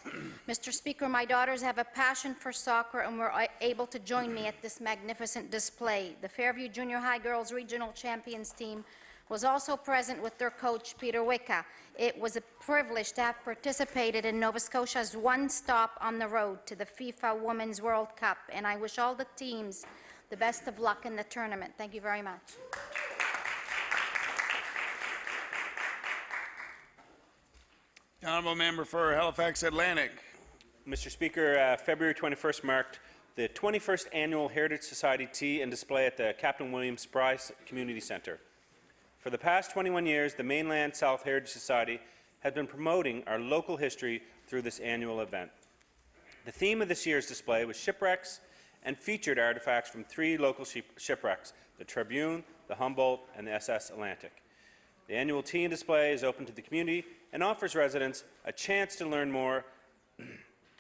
Mr. Speaker, my daughters have a passion for soccer and were able to join me at this magnificent display. The Fairview Junior High Girls Regional Champions team was also present with their coach, Peter Wicca. It was a privilege to have participated in Nova Scotia's one stop on the road to the FIFA Women's World Cup, and I wish all the teams the best of luck in the tournament. Thank you very much. The honourable member for Halifax Atlantic. Mr. Speaker, February 21st marked the 21st Annual Heritage Society Tea and Display at the Captain William Spry Community Centre. For the past 21 years, the Mainland South Heritage Society has been promoting our local history through this annual event. The theme of this year's display was shipwrecks and featured artifacts from 3 local shipwrecks, the Tribune, the Humboldt, and the SS Atlantic. The annual tea and display is open to the community and offers residents a chance to learn more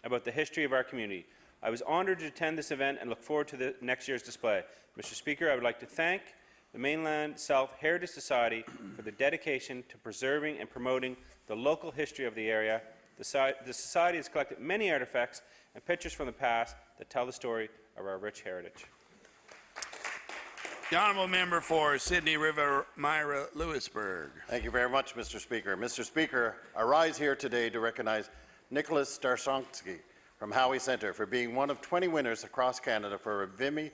about the history of our community. I was honoured to attend this event and look forward to the next year's display. Mr. Speaker, I would like to thank the Mainland South Heritage Society for the dedication to preserving and promoting the local history of the area. The Society has collected many artifacts and pictures from the past that tell the story of our rich heritage. The honourable member for Sydney River Myra Lewisburg. Thank you very much, Mr. Speaker. Mr. Speaker, I rise here today to recognize Nicholas Starsonsky from Howie Centre for being one of 20 winners across Canada for a Vimy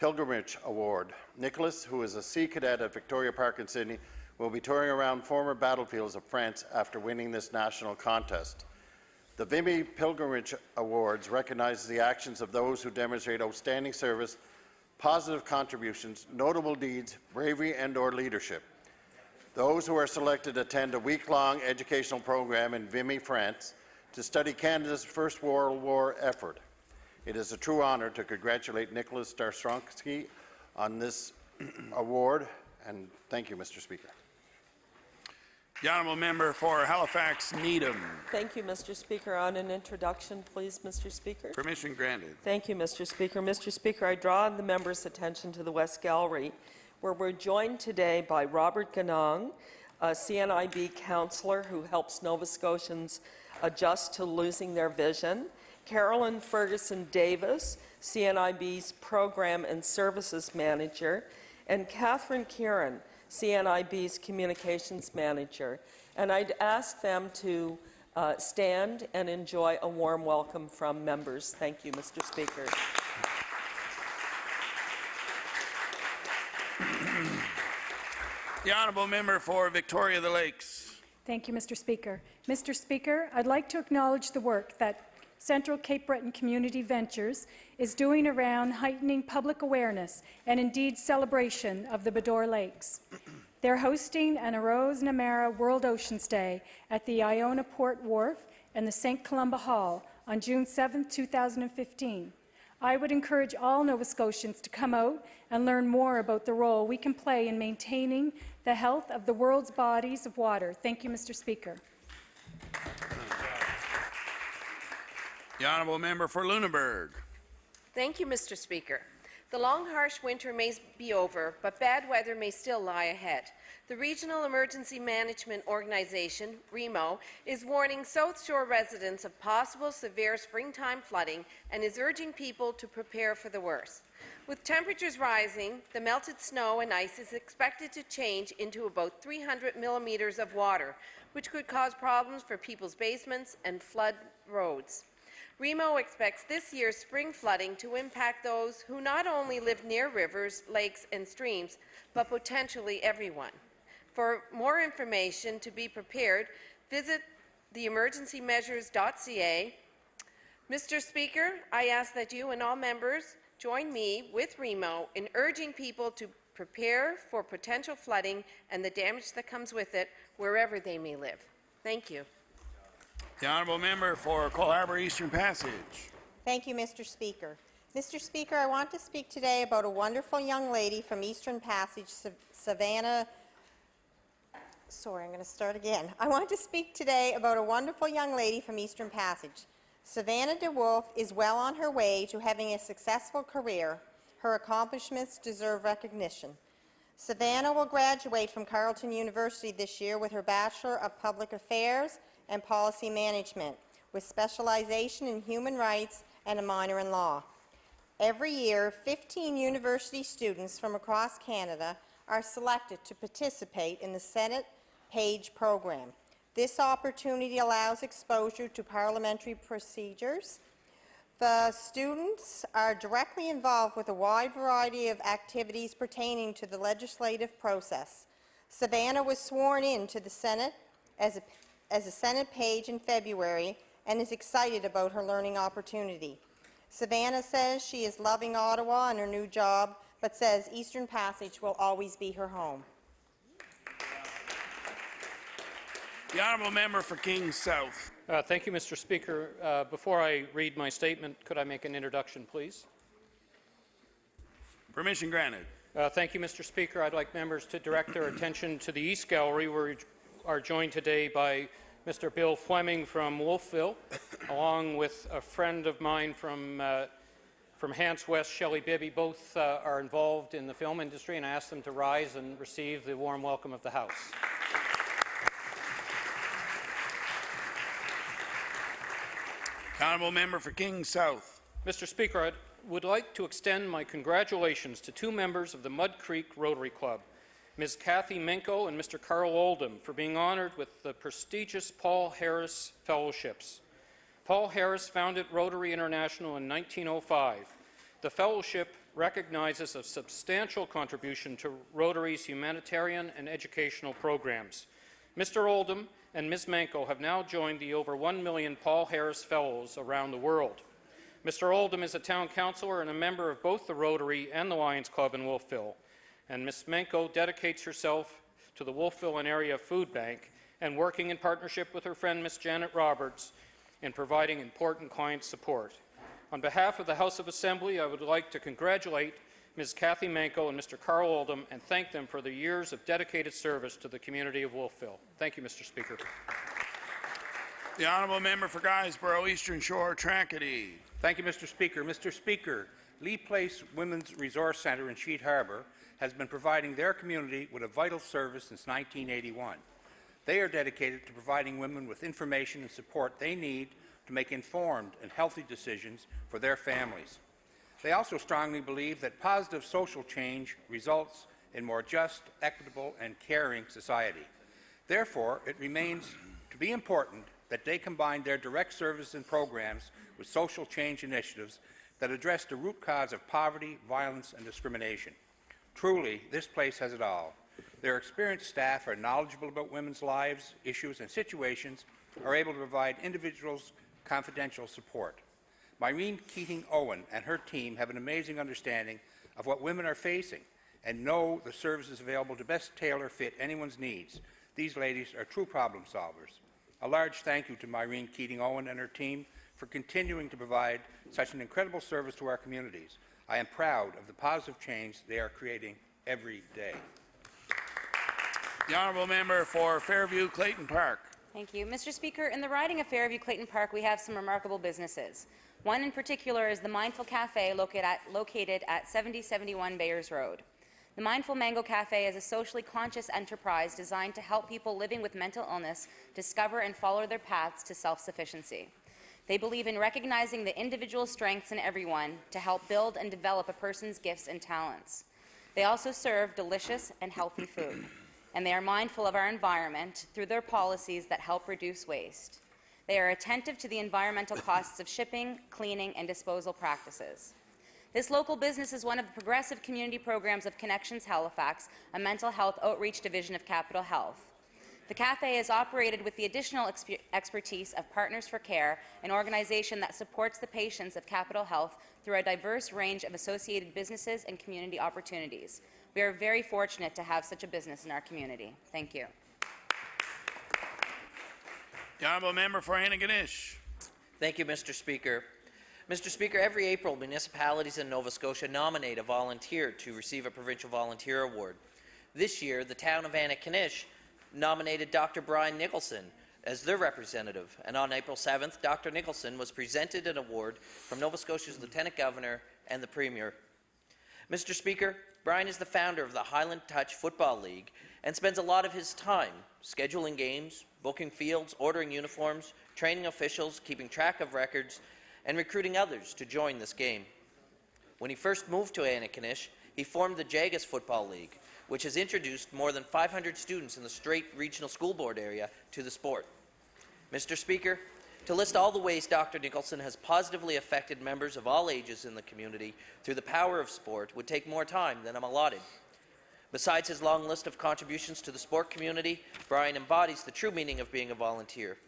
Pilgrimage Award. Nicholas, who is a Sea Cadet at Victoria Park in Sydney, will be touring around former battlefields of France after winning this national contest. The Vimy Pilgrimage Awards recognize the actions of those who demonstrate outstanding service, positive contributions, notable deeds, bravery and/or leadership. Those who are selected attend a week-long educational program in Vimy, France, to study Canada's First World War effort. It is a true honour to congratulate Nicholas Starsonsky on this award, and thank you, Mr. Speaker. The honourable member for Halifax Needham. Thank you, Mr. Speaker. On an introduction, please, Mr. Speaker. Permission granted. Thank you, Mr. Speaker. Mr. Speaker, I draw the members' attention to the West Gallery, where we're joined today by Robert Ganong, a CNIB councillor who helps Nova Scotians adjust to losing their vision, Carolyn Ferguson Davis, CNIB's Program and Services Manager, and Catherine Kieran, CNIB's Communications Manager. And I'd ask them to stand and enjoy a warm welcome from members. Thank you, Mr. Speaker. The honourable member for Victoria the Lakes. Thank you, Mr. Speaker. Mr. Speaker, I'd like to acknowledge the work that Central Cape Breton Community Ventures is doing around heightening public awareness and indeed celebration of the Badore Lakes. They're hosting an Arose Namara World Oceans Day at the Iona Port Wharf and the St. Columba Hall on June 7, 2015. I would encourage all Nova Scotians to come out and learn more about the role we can play in maintaining the health of the world's bodies of water. Thank you, Mr. Speaker. The honourable member for Lunenburg. Thank you, Mr. Speaker. The long, harsh winter may be over, but bad weather may still lie ahead. The Regional Emergency Management Organization, REMO, is warning South Shore residents of possible severe springtime flooding and is urging people to prepare for the worst. With temperatures rising, the melted snow and ice is expected to change into about 300 millimeters of water, which could cause problems for people's basements and flood roads. REMO expects this year's spring flooding to impact those who not only live near rivers, lakes and streams, but potentially everyone. For more information to be prepared, visit theemergencymeasures.ca. Mr. Speaker, I ask that you and all members join me with REMO in urging people to prepare for potential flooding and the damage that comes with it wherever they may live. Thank you. The honourable member for Cole Harbour Eastern Passage. Thank you, Mr. Speaker. Mr. Speaker, I want to speak today about a wonderful young lady from Eastern Passage, Savannah. Sorry, I'm going to start again. I want to speak today about a wonderful young lady from Eastern Passage. Savannah DeWolf is well on her way to having a successful career. Her accomplishments deserve recognition. Savannah will graduate from Carleton University this year with her Bachelor of Public Affairs and Policy Management, with specialization in human rights and a minor in law. Every year, 15 university students from across Canada are selected to participate in the Senate Page program. This opportunity allows exposure to parliamentary procedures. The students are directly involved with a wide variety of activities pertaining to the legislative process. Savannah was sworn in to the Senate as a Senate Page in February and is excited about her learning opportunity. Savannah says she is loving Ottawa and her new job, but says Eastern Passage will always be her home. The honourable member for Kings South. Thank you, Mr. Speaker. Before I read my statement, could I make an introduction, please? Permission granted. Thank you, Mr. Speaker. I'd like members to direct their attention to the East Gallery, where we are joined today by Mr. Bill Fleming from Wolfville, along with a friend of mine from Hants West, Shelley Bibby. Both are involved in the film industry, and I ask them to rise and receive the warm welcome of the House. Honourable member for Kings South. Mr. Speaker, I would like to extend my congratulations to two members of the Mud Creek Rotary Club, Ms. Kathy Minko and Mr. Carl Oldham, for being honored with the prestigious Paul Harris Fellowships. Paul Harris founded Rotary International in 1905. The fellowship recognizes a substantial contribution to Rotary's humanitarian and educational programs. Mr. Oldham and Ms. Manko have now joined the over 1 million Paul Harris Fellows around the world. Mr. Oldham is a town councillor and a member of both the Rotary and the Lions Club in Wolfville, and Ms. Manko dedicates herself to the Wolfville and Area Food Bank and working in partnership with her friend Ms. Janet Roberts in providing important client support. On behalf of the House of Assembly, I would like to congratulate Ms. Kathy Manko and Mr. Carl Oldham and thank them for their years of dedicated service to the community of Wolfville. Thank you, Mr. Speaker. The honourable member for Guysborough, Eastern Shore, Tracadie. Thank you, Mr. Speaker. Mr. Speaker, Lee Place Women's Resource Centre in Sheet Harbour has been providing their community with a vital service since 1981. They are dedicated to providing women with information and support they need to make informed and healthy decisions for their families. They also strongly believe that positive social change results in more just, equitable, and caring society. Therefore, it remains to be important that they combine their direct service and programs with social change initiatives that address the root cause of poverty, violence, and discrimination. Truly, this place has it all. Their experienced staff are knowledgeable about women's lives, issues, and situations, are able to provide individuals confidential support. Myrene Keating-Owen and her team have an amazing understanding of what women are facing and know the services available to best tailor fit anyone's needs. These ladies are true problem solvers. A large thank you to Myrene Keating-Owen and her team for continuing to provide such an incredible service to our communities. I am proud of the positive change they are creating every day. The honourable member for Fairview, Clayton Park. Thank you. Mr. Speaker, in the riding of Fairview, Clayton Park, we have some remarkable businesses. One in particular is the Mindful Cafe located at 7071 Bayers Road. The Mindful Mango Cafe is a socially conscious enterprise designed to help people living with mental illness discover and follow their paths to self-sufficiency. They believe in recognizing the individual strengths in everyone to help build and develop a person's gifts and talents. They also serve delicious and healthy food, and they are mindful of our environment through their policies that help reduce waste. They are attentive to the environmental costs of shipping, cleaning, and disposal practices. This local business is one of the progressive community programs of Connections Halifax, a mental health outreach division of Capital Health. The cafe is operated with the additional expertise of Partners for Care, an organization that supports the patients of Capital Health through a diverse range of associated businesses and community opportunities. We are very fortunate to have such a business in our community. Thank you. The honourable member for Antigonish. Thank you, Mr. Speaker. Mr. Speaker, every April, municipalities in Nova Scotia nominate a volunteer to receive a Provincial Volunteer Award. This year, the town of Antigonish nominated Dr. Brian Nicholson as their representative, and on April 7th, Dr. Nicholson was presented an award from Nova Scotia's Lieutenant Governor and the Premier. Mr. Speaker, Brian is the founder of the Highland Touch Football League and spends a lot of his time scheduling games, booking fields, ordering uniforms, training officials, keeping track of records, and recruiting others to join this game. When he first moved to Antigonish, he formed the Jagus Football League, which has introduced more than 500 students in the Strait Regional School Board area to the sport. Mr. Speaker, to list all the ways Dr. Nicholson has positively affected members of all ages in the community through the power of sport would take more time than I'm allotted. Besides his long list of contributions to the sport community, Brian embodies the true meaning of being a volunteer.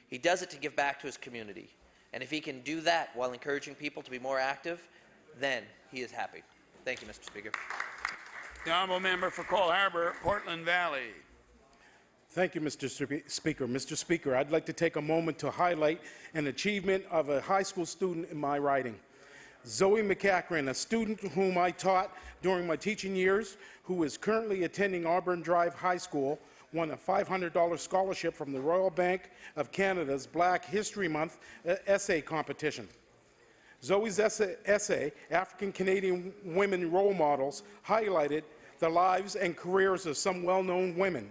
He does it to give back to his community, and if he can do that while encouraging people to be more active, then he is happy. Thank you, Mr. Speaker. The honourable member for Cole Harbour, Portland Valley. Thank you, Mr. Speaker. Mr. Speaker, I'd like to take a moment to highlight an achievement of a high school student in my riding. Zoe McCachran, a student whom I taught during my teaching years, who is currently attending Auburn Drive High School, won a $500 scholarship from the Royal Bank of Canada's Black History Month essay competition. Zoe's essay, African Canadian Women Role Models, highlighted the lives and careers of some well-known women.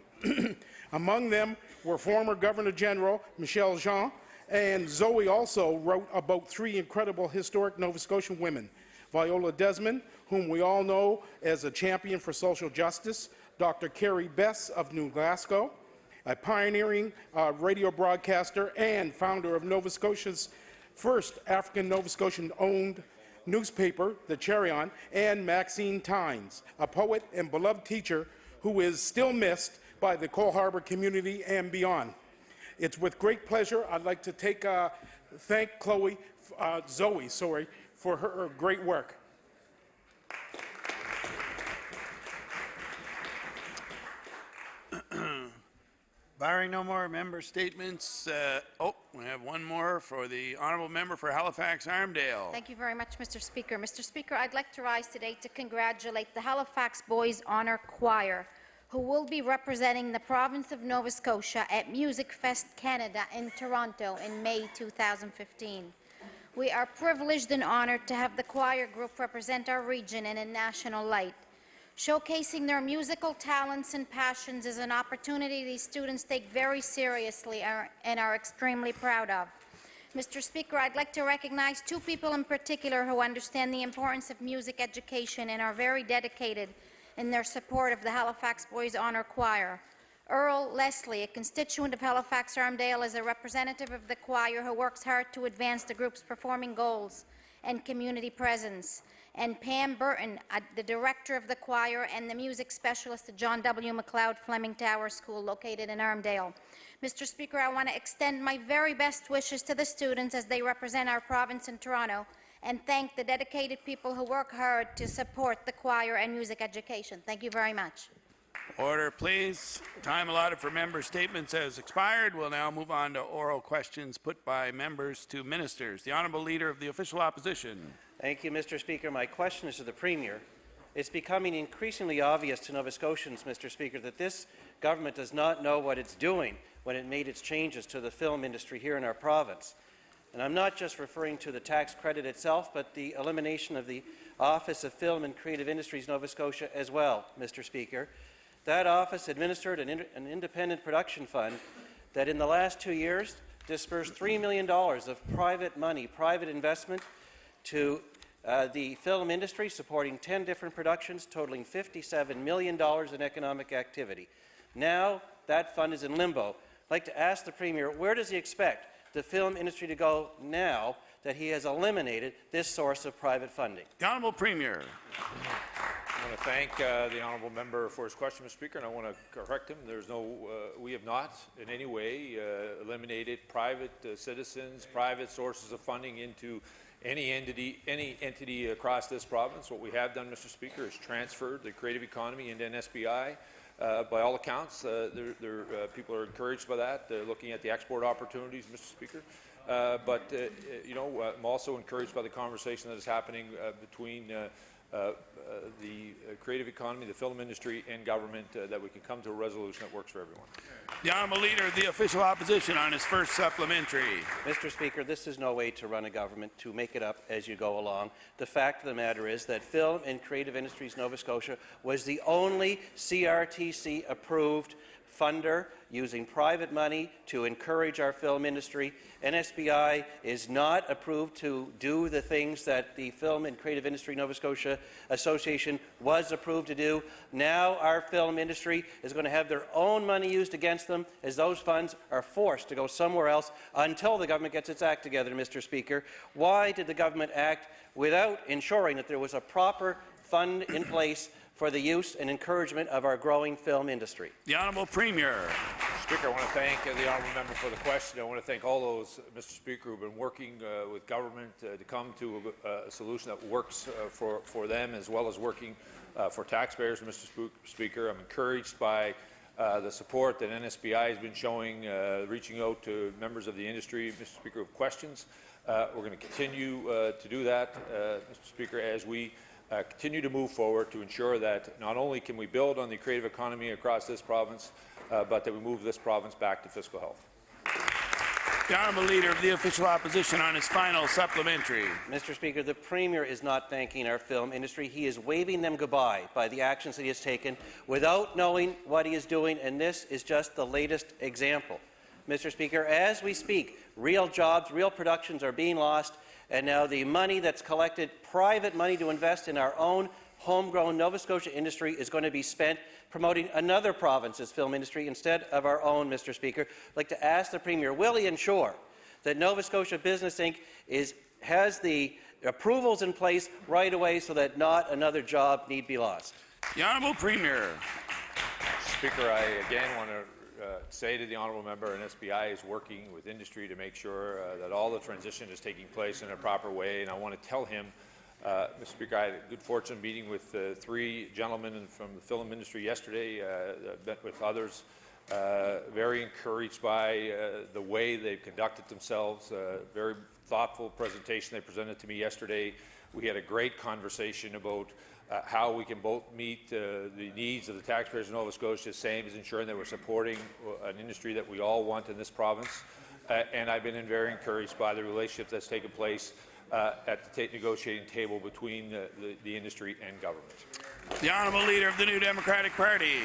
Among them were former Governor General Michelle Jean, and Zoe also wrote about three incredible historic Nova Scotian women: Viola Desmond, whom we all know as a champion for social justice; Dr. Carrie Bess of New Glasgow, a pioneering radio broadcaster and founder of Nova Scotia's first African Nova Scotian-owned newspaper, The Charion; and Maxine Tynes, a poet and beloved teacher who is still missed by the Cole Harbour community and beyond. It's with great pleasure I'd like to thank Zoe, for her great work. Barring no more member statements, we have one more for the honourable member for Halifax-Armdale. Thank you very much, Mr. Speaker. Mr. Speaker, I'd like to rise today to congratulate the Halifax Boys Honour Choir, who will be representing the province of Nova Scotia at Music Fest Canada in Toronto in May 2015. We are privileged and honoured to have the choir group represent our region in a national light. Showcasing their musical talents and passions is an opportunity these students take very seriously and are extremely proud of. Mr. Speaker, I'd like to recognize two people in particular who understand the importance of music education and are very dedicated in their support of the Halifax Boys Honour Choir. Earl Leslie, a constituent of Halifax-Armdale, is a representative of the choir who works hard to advance the group's performing goals and community presence. And Pam Burton, the director of the choir and the music specialist at John W. MacLeod Fleming Tower School, located in Armdale. Mr. Speaker, I want to extend my very best wishes to the students as they represent our province in Toronto, and thank the dedicated people who work hard to support the choir and music education. Thank you very much. Order, please. Time allotted for member statements has expired. We'll now move on to oral questions put by members to ministers. The Honourable Leader of the Official Opposition. Thank you, Mr. Speaker. My question is to the Premier. It's becoming increasingly obvious to Nova Scotians, Mr. Speaker, that this government does not know what it's doing when it made its changes to the film industry here in our province. And I'm not just referring to the tax credit itself, but the elimination of the Office of Film and Creative Industries Nova Scotia as well, Mr. Speaker. That office administered an independent production fund that in the last 2 years dispersed $3 million of private money, private investment to the film industry, supporting 10 different productions, totaling $57 million in economic activity. Now that fund is in limbo. I'd like to ask the Premier, where does he expect the film industry to go now that he has eliminated this source of private funding? The Honourable Premier. I want to thank the honourable member for his question, Mr. Speaker, and I want to correct him. There's no, we have not in any way eliminated private citizens, private sources of funding into any entity across this province. What we have done, Mr. Speaker, is transferred the creative economy into NSBI. By all accounts, people are encouraged by that. They're looking at the export opportunities, Mr. Speaker. You know, I'm also encouraged by the conversation that is happening between the creative economy, the film industry, and government, that we can come to a resolution that works for everyone. The Honourable Leader of the Official Opposition on his first supplementary. Mr. Speaker, this is no way to run a government, to make it up as you go along. The fact of the matter is that Film and Creative Industries Nova Scotia was the only CRTC-approved funder using private money to encourage our film industry. NSBI is not approved to do the things that the Film and Creative Industry Nova Scotia Association was approved to do. Now our film industry is going to have their own money used against them, as those funds are forced to go somewhere else until the government gets its act together, Mr. Speaker. Why did the government act without ensuring that there was a proper fund in place for the use and encouragement of our growing film industry? The Honourable Premier. Speaker, I want to thank the honourable member for the question. I want to thank all those, Mr. Speaker, who have been working with government to come to a solution that works for them, as well as working for taxpayers. Mr. Speaker, I'm encouraged by the support that NSBI has been showing, reaching out to members of the industry, Mr. Speaker, with questions. We're going to continue to do that, Mr. Speaker, as we continue to move forward to ensure that not only can we build on the creative economy across this province, but that we move this province back to fiscal health. The Honourable Leader of the Official Opposition on his final supplementary. Mr. Speaker, the Premier is not thanking our film industry. He is waving them goodbye by the actions that he has taken without knowing what he is doing, and this is just the latest example. Mr. Speaker, as we speak, real jobs, real productions are being lost, and now the money that's collected, private money to invest in our own homegrown Nova Scotia industry, is going to be spent promoting another province's film industry instead of our own, Mr. Speaker. I'd like to ask the Premier, will he ensure that Nova Scotia Business Inc. has the approvals in place right away so that not another job need be lost? The Honourable Premier. Speaker, I again want to say to the honourable member, NSBI is working with industry to make sure that all the transition is taking place in a proper way, and I want to tell him, Mr. Speaker, I had a good fortune meeting with three gentlemen from the film industry yesterday, met with others, very encouraged by the way they've conducted themselves, very thoughtful presentation they presented to me yesterday. We had a great conversation about how we can both meet the needs of the taxpayers of Nova Scotia, same as ensuring that we're supporting an industry that we all want in this province. And I've been very encouraged by the relationship that's taken place at the negotiating table between the industry and government. The Honourable Leader of the New Democratic Party.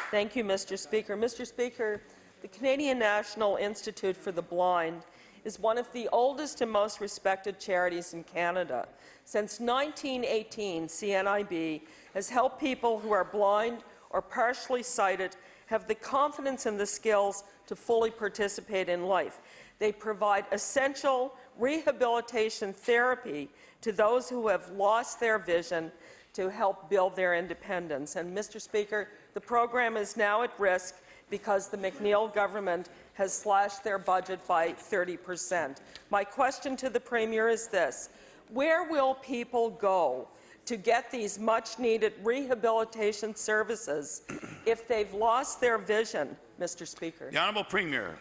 Thank you, Mr. Speaker. Mr. Speaker, the Canadian National Institute for the Blind is one of the oldest and most respected charities in Canada. Since 1918, CNIB has helped people who are blind or partially sighted have the confidence and the skills to fully participate in life. They provide essential rehabilitation therapy to those who have lost their vision to help build their independence. And, Mr. Speaker, the program is now at risk because the McNeil government has slashed their budget by 30%. My question to the Premier is this: where will people go to get these much-needed rehabilitation services if they've lost their vision, Mr. Speaker? The Honourable Premier.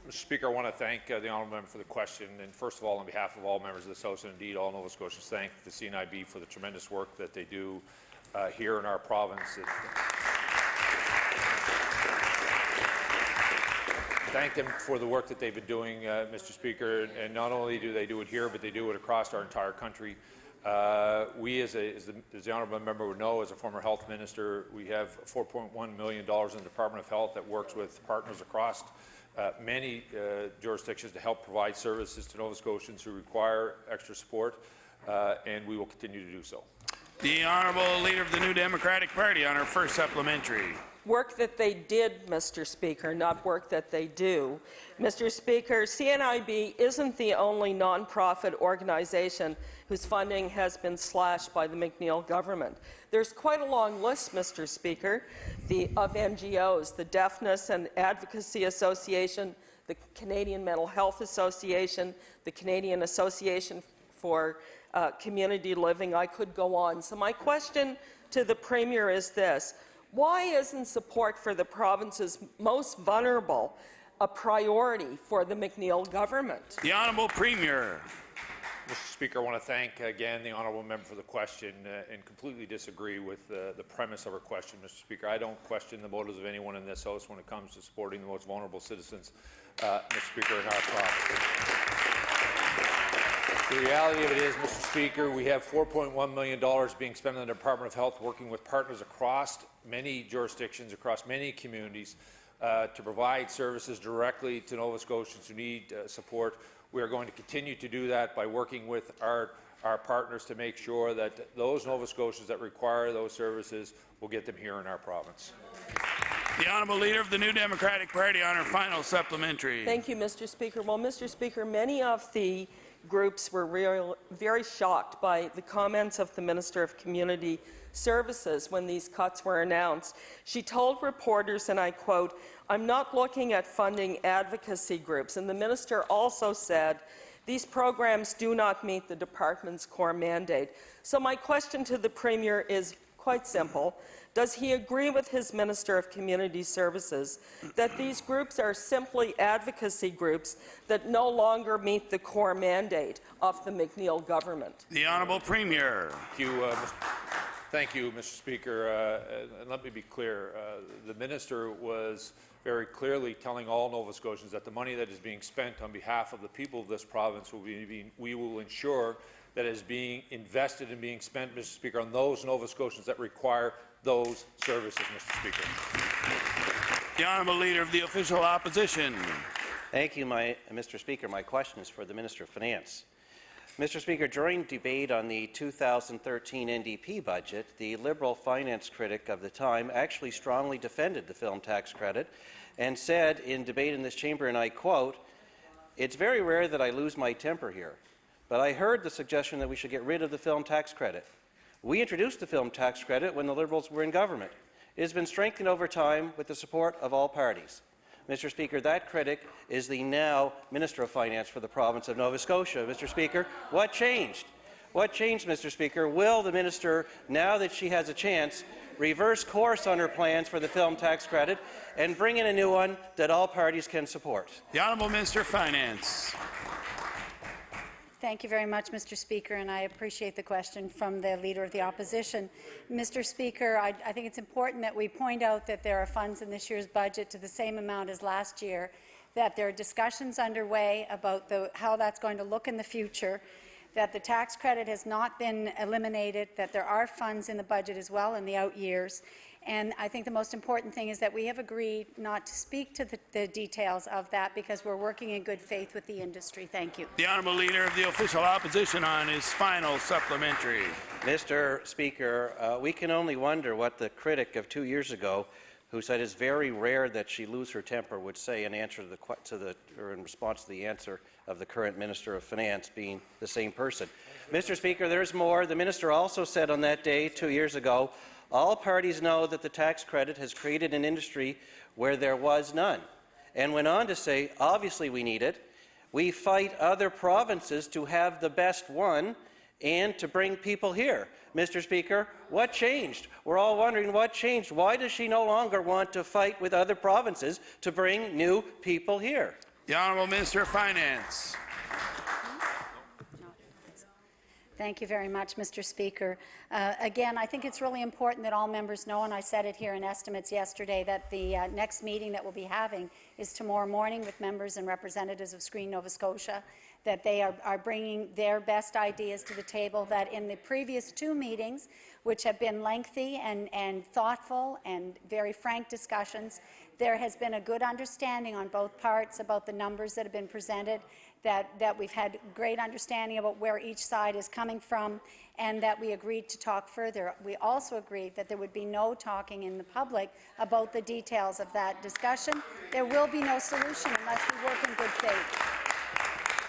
Mr. Speaker, I want to thank the honourable member for the question. And first of all, on behalf of all members of this House and indeed all Nova Scotians, thank the CNIB for the tremendous work that they do here in our province. Thank them for the work that they've been doing, Mr. Speaker, and not only do they do it here, but they do it across our entire country. We, as the honourable member would know, as a former health minister, we have $4.1 million in the Department of Health that works with partners across many jurisdictions to help provide services to Nova Scotians who require extra support, and we will continue to do so. The Honourable Leader of the New Democratic Party on her first supplementary. Work that they did, Mr. Speaker, not work that they do. Mr. Speaker, CNIB isn't the only nonprofit organization whose funding has been slashed by the McNeil government. There's quite a long list, Mr. Speaker, of NGOs, the Deafness and Advocacy Association, the Canadian Mental Health Association, the Canadian Association for Community Living. I could go on. So my question to the Premier is this: why isn't support for the province's most vulnerable a priority for the McNeil government? The Honourable Premier. Mr. Speaker, I want to thank again the honourable member for the question and completely disagree with the premise of her question, Mr. Speaker. I don't question the motives of anyone in this House when it comes to supporting the most vulnerable citizens, Mr. Speaker, in our province. The reality of it is, Mr. Speaker, we have $4.1 million being spent on the Department of Health, working with partners across many jurisdictions, across many communities, to provide services directly to Nova Scotians who need support. We are going to continue to do that by working with our partners to make sure that those Nova Scotians that require those services will get them here in our province. The Honourable Leader of the New Democratic Party on her final supplementary. Thank you, Mr. Speaker. Well, Mr. Speaker, many of the groups were very shocked by the comments of the Minister of Community Services when these cuts were announced. She told reporters, and I quote, "I'm not looking at funding advocacy groups." And the minister also said, "These programs do not meet the department's core mandate." So my question to the Premier is quite simple. Does he agree with his Minister of Community Services that these groups are simply advocacy groups that no longer meet the core mandate of the McNeil government? The Honourable Premier. Thank you, Mr. Speaker. And let me be clear. The minister was very clearly telling all Nova Scotians that the money that is being spent on behalf of the people of this province we will ensure that is being invested and being spent, Mr. Speaker, on those Nova Scotians that require those services, Mr. Speaker. The Honourable Leader of the Official Opposition. Thank you, Mr. Speaker. My question is for the Minister of Finance. Mr. Speaker, during debate on the 2013 NDP budget, the Liberal finance critic of the time actually strongly defended the film tax credit and said in debate in this chamber, and I quote, "It's very rare that I lose my temper here, but I heard the suggestion that we should get rid of the film tax credit. We introduced the film tax credit when the Liberals were in government. It has been strengthened over time with the support of all parties." Mr. Speaker, that critic is the now Minister of Finance for the province of Nova Scotia. Mr. Speaker, what changed? What changed, Mr. Speaker? Will the minister, now that she has a chance, reverse course on her plans for the film tax credit and bring in a new one that all parties can support? The Honourable Minister of Finance. Thank you very much, Mr. Speaker, and I appreciate the question from the Leader of the Opposition. Mr. Speaker, I think it's important that we point out that there are funds in this year's budget to the same amount as last year, that there are discussions underway about how that's going to look in the future, that the tax credit has not been eliminated, that there are funds in the budget as well in the out years. And I think the most important thing is that we have agreed not to speak to the details of that because we're working in good faith with the industry. Thank you. The Honourable Leader of the Official Opposition on his final supplementary. Mr. Speaker, we can only wonder what the critic of 2 years ago, who said it's very rare that she lose her temper, would say in answer or in response to the answer of the current Minister of Finance being the same person. Mr. Speaker, there's more. The minister also said on that day 2 years ago, "All parties know that the tax credit has created an industry where there was none," and went on to say, "Obviously we need it. We fight other provinces to have the best one and to bring people here." Mr. Speaker, what changed? We're all wondering what changed. Why does she no longer want to fight with other provinces to bring new people here? The Honourable Minister of Finance. Thank you very much, Mr. Speaker. Again, I think it's really important that all members know, and I said it here in estimates yesterday, that the next meeting that we'll be having is tomorrow morning with members and representatives of Screen Nova Scotia, that they are bringing their best ideas to the table, that in the previous 2 meetings, which have been lengthy and thoughtful and very frank discussions, there has been a good understanding on both parts about the numbers that have been presented, that we've had great understanding about where each side is coming from, and that we agreed to talk further. We also agreed that there would be no talking in the public about the details of that discussion. There will be no solution unless we work in good faith.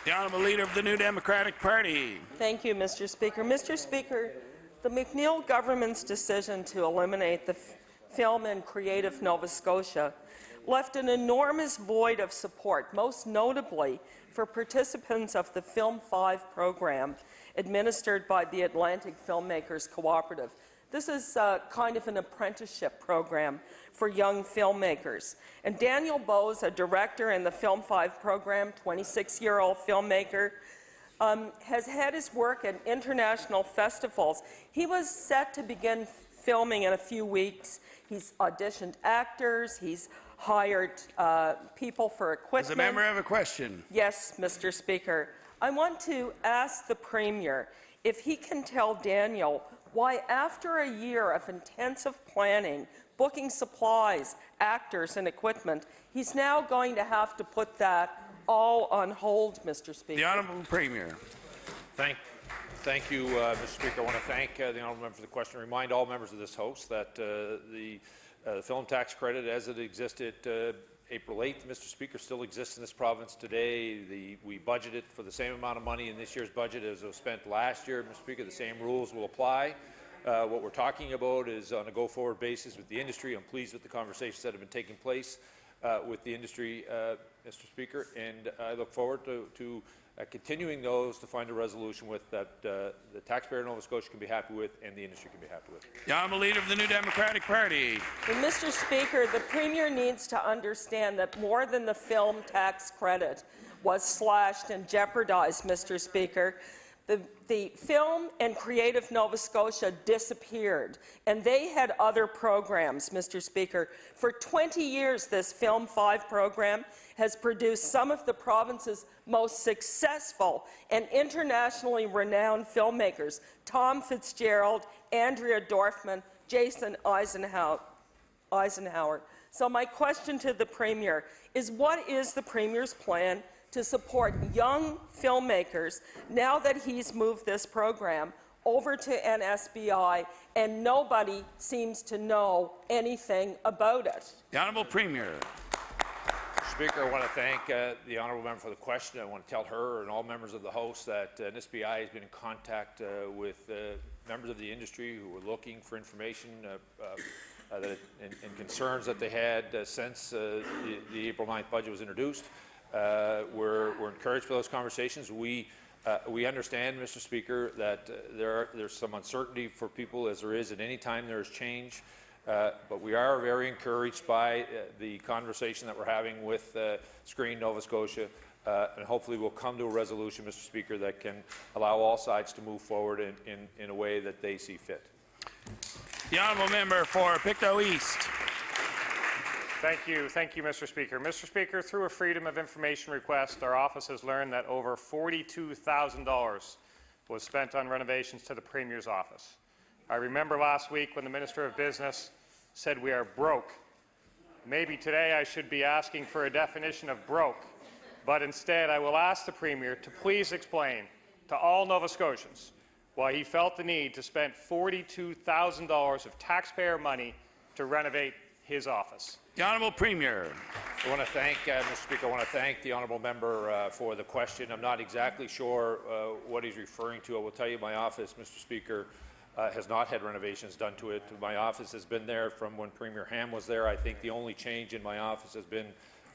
The Honourable Leader of the New Democratic Party. Thank you, Mr. Speaker. Mr. Speaker, the McNeil government's decision to eliminate the Film and Creative Nova Scotia left an enormous void of support, most notably for participants of the Film 5 program administered by the Atlantic Filmmakers Cooperative. This is kind of an apprenticeship program for young filmmakers. And Daniel Bowes, a director in the Film 5 program, 26-year-old filmmaker, has had his work at international festivals. He was set to begin filming in a few weeks. He's auditioned actors. He's hired people for equipment. Does the member have a question? Yes, Mr. Speaker. I want to ask the Premier if he can tell Daniel why, after a year of intensive planning, booking supplies, actors, and equipment, he's now going to have to put that all on hold, Mr. Speaker. The Honourable Premier. Thank you, Mr. Speaker. I want to thank the honourable member for the question. Remind all members of this House that the film tax credit, as it existed April 8th, Mr. Speaker, still exists in this province today. We budgeted for the same amount of money in this year's budget as was spent last year, Mr. Speaker. The same rules will apply. What we're talking about is on a go-forward basis with the industry. I'm pleased with the conversations that have been taking place with the industry, Mr. Speaker, and I look forward to continuing those to find a resolution with that the taxpayer of Nova Scotia can be happy with and the industry can be happy with. The Honourable Leader of the New Democratic Party. Well, Mr. Speaker, the Premier needs to understand that more than the film tax credit was slashed and jeopardized, Mr. Speaker. The Film and Creative Nova Scotia disappeared, and they had other programs, Mr. Speaker. For 20 years, this Film 5 program has produced some of the province's most successful and internationally renowned filmmakers: Tom Fitzgerald, Andrea Dorfman, Jason Eisenhower. So my question to the Premier is, what is the Premier's plan to support young filmmakers now that he's moved this program over to NSBI and nobody seems to know anything about it? The Honourable Premier. Speaker, I want to thank the honourable member for the question. I want to tell her and all members of the House that NSBI has been in contact with members of the industry who were looking for information and concerns that they had since the April 9th budget was introduced. We're encouraged by those conversations. We understand, Mr. Speaker, that there's some uncertainty for people, as there is at any time there is change. But we are very encouraged by the conversation that we're having with Screen Nova Scotia, and hopefully we'll come to a resolution, Mr. Speaker, that can allow all sides to move forward in a way that they see fit. The honourable member for Pictou East. Thank you, Mr. Speaker. Mr. Speaker, through a Freedom of Information request, our office has learned that over $42,000 was spent on renovations to the Premier's office. I remember last week when the Minister of Business said we are broke. Maybe today I should be asking for a definition of broke, but instead I will ask the Premier to please explain to all Nova Scotians why he felt the need to spend $42,000 of taxpayer money to renovate his office. The Honourable Premier. I want to thank, Mr. Speaker, I want to thank the honourable member for the question. I'm not exactly sure what he's referring to. I will tell you my office, Mr. Speaker, has not had renovations done to it. My office has been there from when Premier Ham was there. I think the only change in my office has been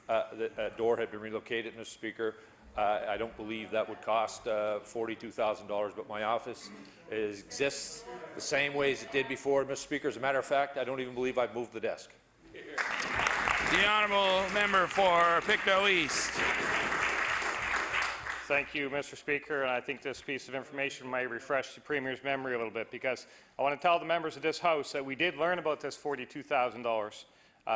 that a door had been relocated, Mr. Speaker. I don't believe that would cost $42,000, but my office exists the same way as it did before, Mr. Speaker. As a matter of fact, I don't even believe I've moved the desk. The honourable member for Pictou East. Thank you, Mr. Speaker, and I think this piece of information might refresh the Premier's memory a little bit, because I want to tell the members of this House that we did learn about this $42,000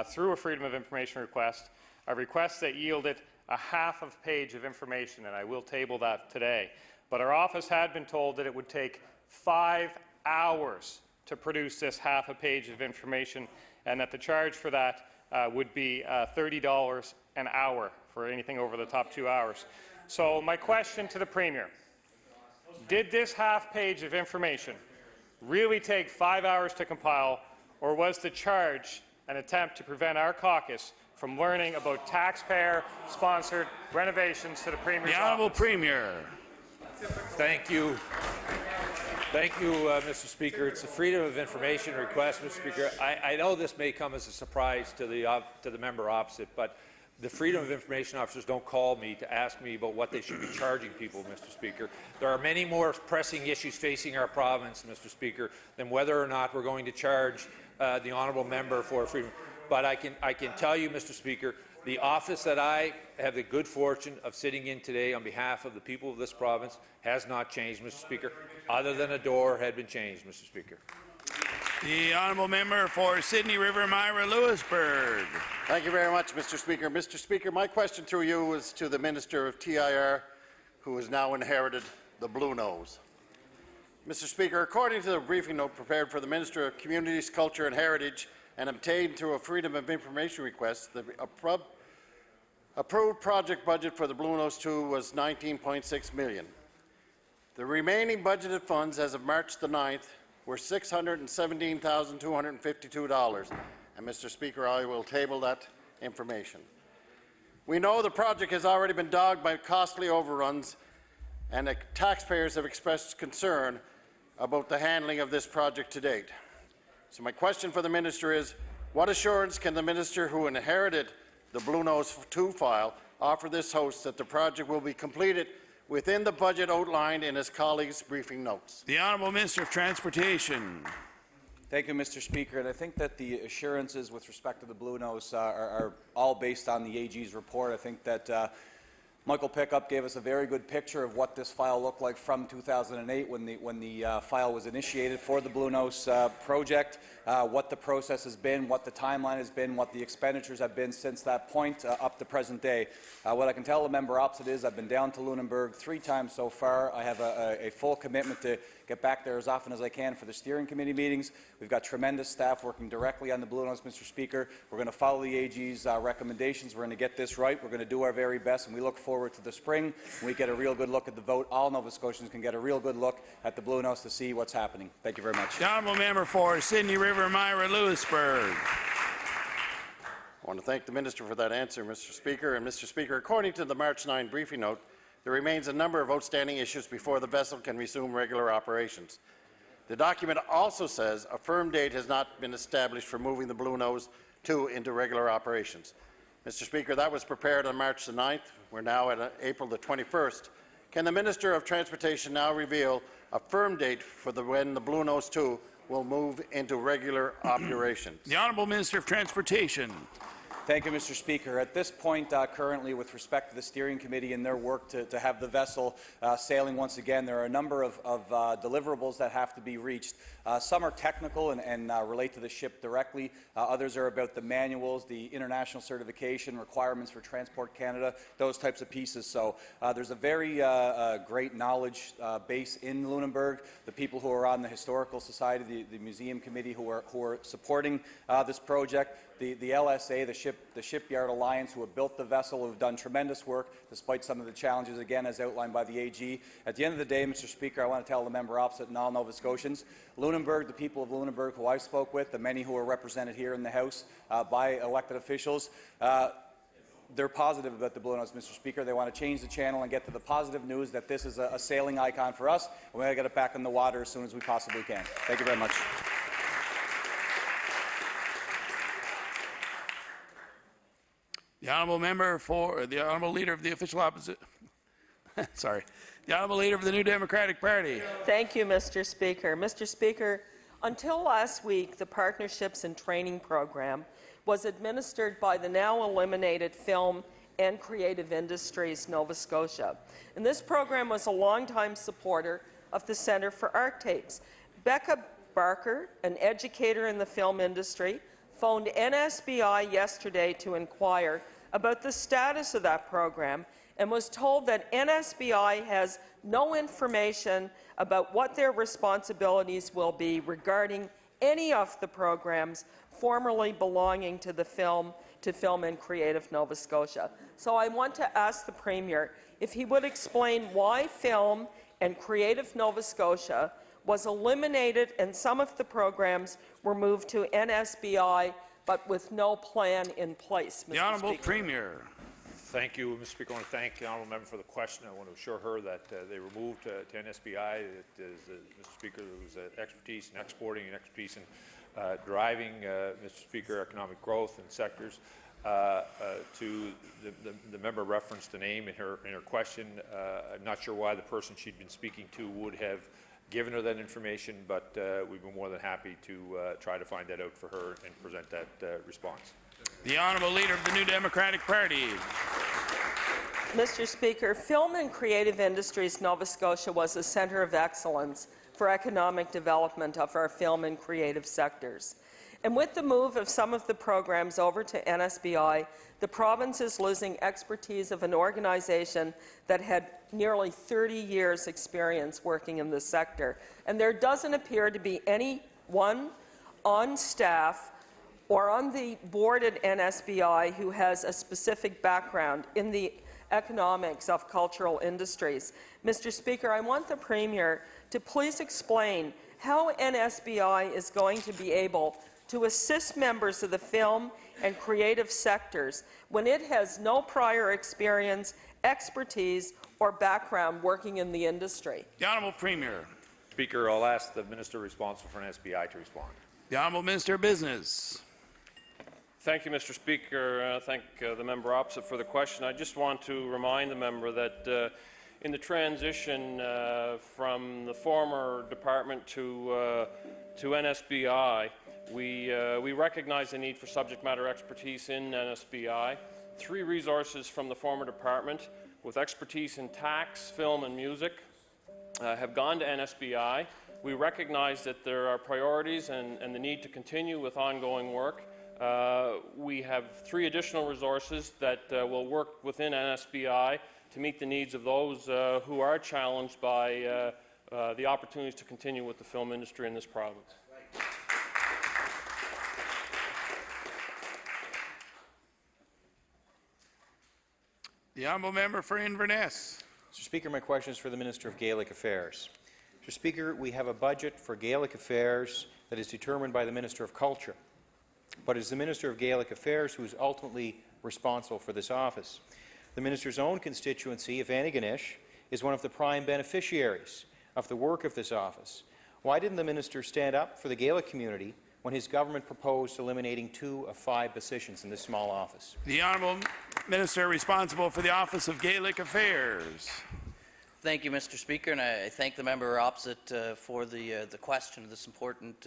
through a Freedom of Information request, a request that yielded a half of page of information, and I will table that today. But our office had been told that it would take 5 hours to produce this half a page of information, and that the charge for that would be $30 an hour for anything over the top 2 hours. So my question to the Premier, did this half page of information really take 5 hours to compile, or was the charge an attempt to prevent our caucus from learning about taxpayer-sponsored renovations to the Premier's office? The Honourable Premier. Thank you. Thank you, Mr. Speaker. It's a Freedom of Information request, Mr. Speaker. I know this may come as a surprise to the member opposite, but the Freedom of Information officers don't call me to ask me about what they should be charging people, Mr. Speaker. There are many more pressing issues facing our province, Mr. Speaker, than whether or not we're going to charge the honourable member for freedom. But I can tell you, Mr. Speaker, The office that I have the good fortune of sitting in today on behalf of the people of this province has not changed, Mr. Speaker, other than a door had been changed, Mr. Speaker. The honourable member for Sydney River Myra Lewisburg. Thank you very much, Mr. Speaker. Mr. Speaker, my question through you is to the Minister of TIR, who has now inherited the blue nose. Mr. Speaker, according to the briefing note prepared for the Minister of Communities, Culture and Heritage and obtained through a Freedom of Information request, the approved project budget for the Blue Nose 2 was $19.6 million. The remaining budgeted funds as of March the 9th were $617,252, and Mr. Speaker, I will table that information. We know the project has already been dogged by costly overruns, and the taxpayers have expressed concern about the handling of this project to date. So my question for the Minister is, what assurance can the Minister who inherited the Blue Nose 2 file offer this House that the project will be completed within the budget outlined in his colleagues' briefing notes? The Honourable Minister of Transportation. Thank you, Mr. Speaker. And I think that the assurances with respect to the Blue Nose are all based on the AG's report. I think that Michael Pickup gave us a very good picture of what this file looked like from 2008 when the file was initiated for the Blue Nose project, what the process has been, what the timeline has been, what the expenditures have been since that point up to present day. What I can tell the member opposite is I've been down to Lunenburg 3 times so far. I have a full commitment to get back there as often as I can for the steering committee meetings. We've got tremendous staff working directly on the Blue Nose, Mr. Speaker. We're going to follow the AG's recommendations. We're going to get this right. We're going to do our very best, and we look forward to the spring when we get a real good look at the vote. All Nova Scotians can get a real good look at the Blue Nose to see what's happening. Thank you very much. The honourable member for Sydney River Myra Lewisburg. I want to thank the Minister for that answer, Mr. Speaker. And Mr. Speaker, according to the March 9 briefing note, there remains a number of outstanding issues before the vessel can resume regular operations. The document also says a firm date has not been established for moving the Blue Nose 2 into regular operations. Mr. Speaker, that was prepared on March the 9th. We're now at April the 21st. Can the Minister of Transportation now reveal a firm date for when the Blue Nose 2 will move into regular operations? The Honourable Minister of Transportation. Thank you, Mr. Speaker. At this point, currently, with respect to the steering committee and their work to have the vessel sailing once again, there are a number of deliverables that have to be reached. Some are technical and relate to the ship directly. Others are about the manuals, the international certification requirements for Transport Canada, those types of pieces. So there's a very great knowledge base in Lunenburg. The people who are on the Historical Society, the Museum Committee who are supporting this project, the LSA, the Shipyard Alliance, who have built the vessel, who have done tremendous work despite some of the challenges, again, as outlined by the AG. At the end of the day, Mr. Speaker, I want to tell the member opposite and all Nova Scotians, Lunenburg, the people of Lunenburg who I spoke with, the many who are represented here in the House by elected officials, they're positive about the Blue Nose, Mr. Speaker. They want to change the channel and get to the positive news that this is a sailing icon for us, and we're going to get it back in the water as soon as we possibly can. Thank you very much. The honourable member for the honourable leader of the official opposition. Sorry. The honourable leader of the New Democratic Party. Thank you, Mr. Speaker. Mr. Speaker, until last week, the Partnerships and Training Program was administered by the now eliminated Film and Creative Industries Nova Scotia. And this program was a longtime supporter of the Centre for Art Tapes. Becca Barker, an educator in the film industry, phoned NSBI yesterday to inquire about the status of that program and was told that NSBI has no information about what their responsibilities will be regarding any of the programs formerly belonging to the Film and Creative Nova Scotia. So I want to ask the Premier if he would explain why Film and Creative Nova Scotia was eliminated and some of the programs were moved to NSBI, but with no plan in place, Mr. The Honourable Speaker. Premier. Thank you, Mr. Speaker. I want to thank the honourable member for the question. I want to assure her that they were moved to NSBI. It is, Mr. Speaker, whose expertise in exporting and expertise in driving, Mr. Speaker, economic growth in sectors. To the member referenced a name in her question. I'm not sure why the person she'd been speaking to would have given her that information, but we've been more than happy to try to find that out for her and present that response. The Honourable Leader of the New Democratic Party. Mr. Speaker, Film and Creative Industries Nova Scotia was a centre of excellence for economic development of our film and creative sectors. And with the move of some of the programs over to NSBI, the province is losing expertise of an organization that had nearly 30 years' experience working in this sector. And there doesn't appear to be anyone on staff or on the board at NSBI who has a specific background in the economics of cultural industries. Mr. Speaker, I want the Premier to please explain how NSBI is going to be able to assist members of the film and creative sectors when it has no prior experience, expertise, or background working in the industry. The Honourable Premier. Speaker, I'll ask the Minister responsible for NSBI to respond. The Honourable Minister of Business. Thank you, Mr. Speaker. Thank the member opposite for the question. I just want to remind the member that in the transition from the former department to NSBI, we recognize the need for subject matter expertise in NSBI. 3 resources from the former department with expertise in tax, film and music have gone to NSBI. We recognize that there are priorities and the need to continue with ongoing work. We have 3 additional resources that will work within NSBI to meet the needs of those who are challenged by the opportunities to continue with the film industry in this province. The Honourable Member for Inverness. Mr. Speaker, my question is for the Minister of Gaelic Affairs. Mr. Speaker, we have a budget for Gaelic Affairs that is determined by the Minister of Culture, but it is the Minister of Gaelic Affairs who is ultimately responsible for this office. The Minister's own constituency of Antigonish is one of the prime beneficiaries of the work of this office. Why didn't the Minister stand up for the Gaelic community when his government proposed eliminating 2 of 5 positions in this small office? The Honourable Minister responsible for the Office of Gaelic Affairs. Thank you, Mr. Speaker, and I thank the member opposite for the question of this important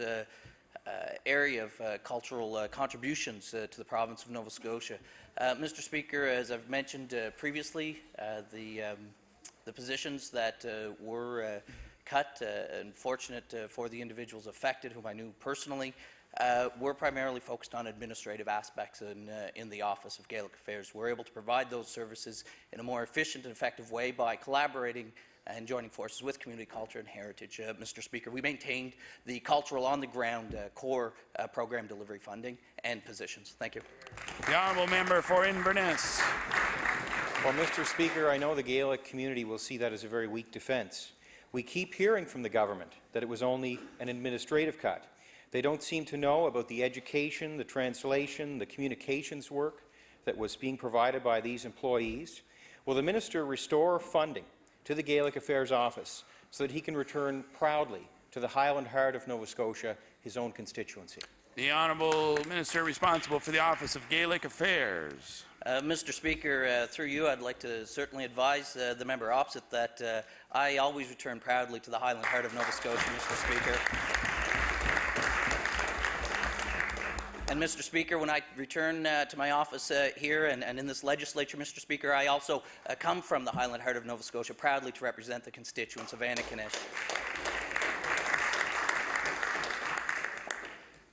area of cultural contributions to the province of Nova Scotia. Mr. Speaker, as I've mentioned previously, the positions that were cut, unfortunate for the individuals affected, whom I knew personally, were primarily focused on administrative aspects in the Office of Gaelic Affairs. We're able to provide those services in a more efficient and effective way by collaborating and joining forces with community culture and heritage. Mr. Speaker, we maintained the cultural on-the-ground core program delivery funding and positions. Thank you. The Honourable Member for Inverness. Well, Mr. Speaker, I know the Gaelic community will see that as a very weak defence. We keep hearing from the government that it was only an administrative cut. They don't seem to know about the education, the translation, the communications work that was being provided by these employees. Will the Minister restore funding to the Gaelic Affairs Office so that he can return proudly to the Highland heart of Nova Scotia, his own constituency? The Honourable Minister responsible for the Office of Gaelic Affairs. Mr. Speaker, through you, I'd like to certainly advise the member opposite that I always return proudly to the Highland heart of Nova Scotia, Mr. Speaker. And Mr. Speaker, when I return to my office here and in this legislature, Mr. Speaker, I also come from the Highland heart of Nova Scotia, proudly to represent the constituents of Antigonish.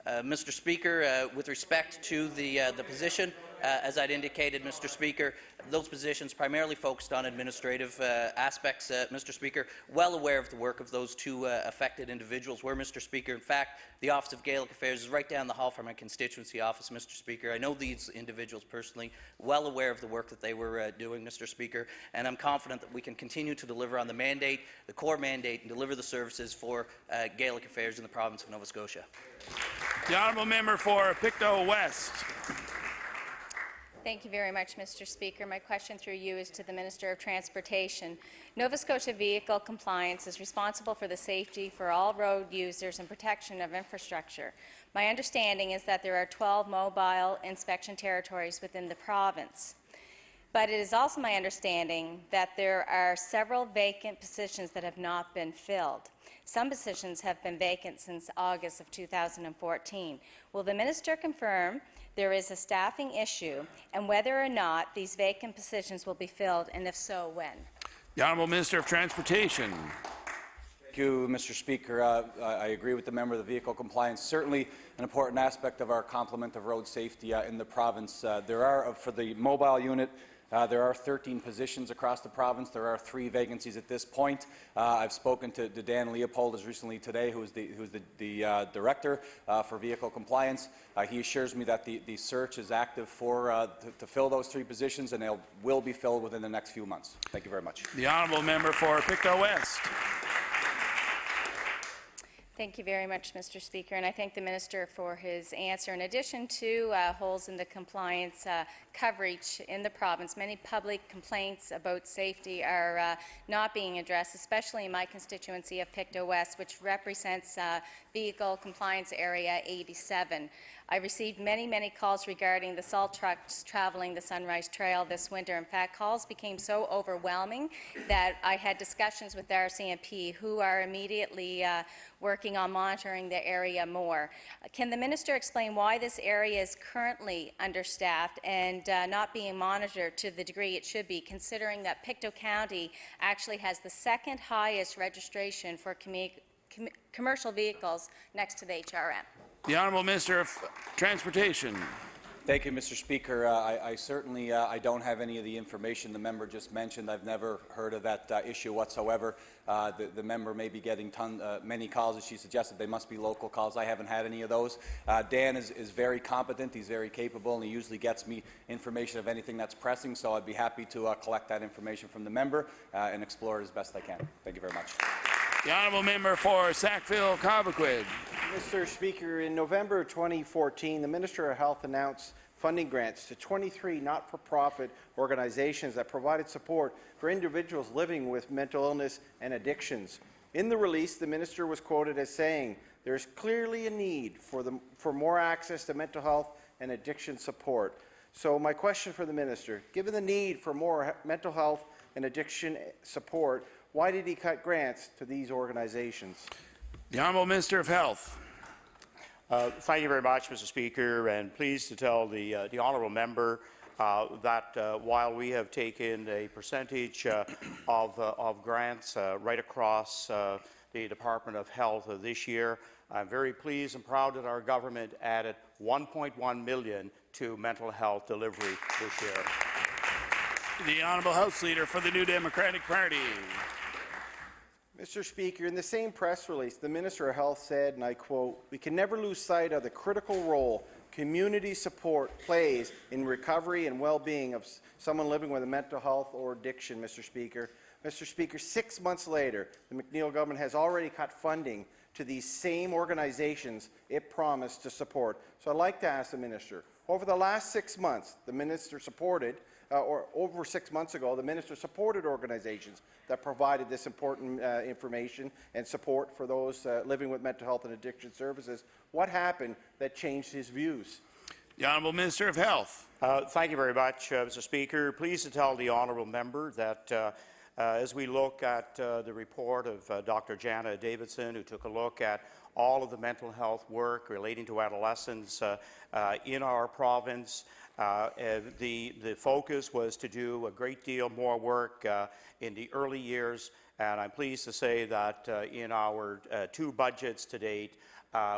Mr. Speaker, with respect to the position, as I'd indicated, Mr. Speaker, those positions primarily focused on administrative aspects, Mr. Speaker, well aware of the work of those 2 affected individuals were, Mr. Speaker. In fact, the Office of Gaelic Affairs is right down the hall from my constituency office, Mr. Speaker. I know these individuals personally, well aware of the work that they were doing, Mr. Speaker, and I'm confident that we can continue to deliver on the mandate, the core mandate, and deliver the services for Gaelic Affairs in the province of Nova Scotia. The Honourable Member for Pictou West. Thank you very much, Mr. Speaker. My question through you is to the Minister of Transportation. Nova Scotia Vehicle Compliance is responsible for the safety for all road users and protection of infrastructure. My understanding is that there are 12 mobile inspection territories within the province. But it is also my understanding that there are several vacant positions that have not been filled. Some positions have been vacant since August of 2014. Will the minister confirm there is a staffing issue and whether or not these vacant positions will be filled, and if so, when? The Honourable Minister of Transportation. Thank you, Mr. Speaker. I agree with the member. The vehicle compliance certainly an important aspect of our complement of road safety in the province. There are, for the mobile unit, there are 13 positions across the province. There are 3 vacancies at this point. I've spoken to Dan Leopold as recently today, who's the director for vehicle compliance. He assures me that the search is active for to fill those 3 positions, and they will be filled within the next few months. Thank you very much. The honourable member for Pictou West. Thank you very much, Mr. Speaker, and I thank the Minister for his answer. In addition to holes in the compliance coverage in the province, many public complaints about safety are not being addressed, especially in my constituency of Pictou West, which represents vehicle compliance area 87. I received many calls regarding the salt trucks traveling the Sunrise Trail this winter. In fact, calls became so overwhelming that I had discussions with RCMP, who are immediately working on monitoring the area more. Can the minister explain why this area is currently understaffed and not being monitored to the degree it should be, considering that Pictou County actually has the 2nd highest registration for commercial vehicles next to the HRM? The Honourable Minister of Transportation. Thank you, Mr. Speaker. I certainly don't have any of the information the member just mentioned. I've never heard of that issue whatsoever. The member may be getting many calls, as she suggested. They must be local calls. I haven't had any of those. Dan is very competent. He's very capable, and he usually gets me information of anything that's pressing, so I'd be happy to collect that information from the member and explore it as best I can. Thank you very much. The honourable member for Sackville-Cobequid. Mr. Speaker, in November 2014, the Minister of Health announced funding grants to 23 not-for-profit organizations that provided support for individuals living with mental illness and addictions. In the release, the minister was quoted as saying, "There is clearly a need for more access to mental health and addiction support." So my question for the minister, given the need for more mental health and addiction support, why did he cut grants to these organizations? The Honourable Minister of Health. Thank you very much, Mr. Speaker, and pleased to tell the honourable member that while we have taken a percentage of grants right across the Department of Health this year, I'm very pleased and proud that our government added $1.1 million to mental health delivery this year. The Honourable House Leader for the New Democratic Party. Mr. Speaker, in the same press release, the Minister of Health said, and I quote, "We can never lose sight of the critical role community support plays in recovery and well-being of someone living with a mental health or addiction," Mr. Speaker. Mr. Speaker, 6 months later, the McNeil government has already cut funding to these same organizations it promised to support. So I'd like to ask the Minister, over the last 6 months, the Minister supported or over 6 months ago, the minister supported organizations that provided this important information and support for those living with mental health and addiction services. What happened that changed his views? The Honourable Minister of Health. Thank you very much, Mr. Speaker. Pleased to tell the honourable member that as we look at the report of Dr. Jana Davidson, who took a look at all of the mental health work relating to adolescents in our province, the focus was to do a great deal more work in the early years, and I'm pleased to say that in our 2 budgets to date,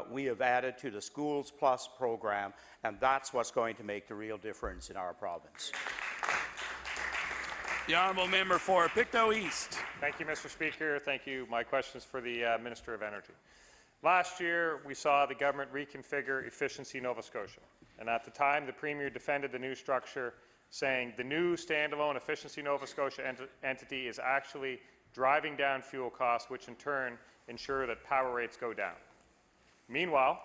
we have added to the Schools Plus program, and that's what's going to make the real difference in our province. The honourable member for Pictou East. Thank you, Mr. Speaker. Thank you. My question is for the Minister of Energy. Last year, we saw the government reconfigure Efficiency Nova Scotia, and at the time, the Premier defended the new structure, saying the new standalone Efficiency Nova Scotia entity is actually driving down fuel costs, which in turn ensure that power rates go down. Meanwhile,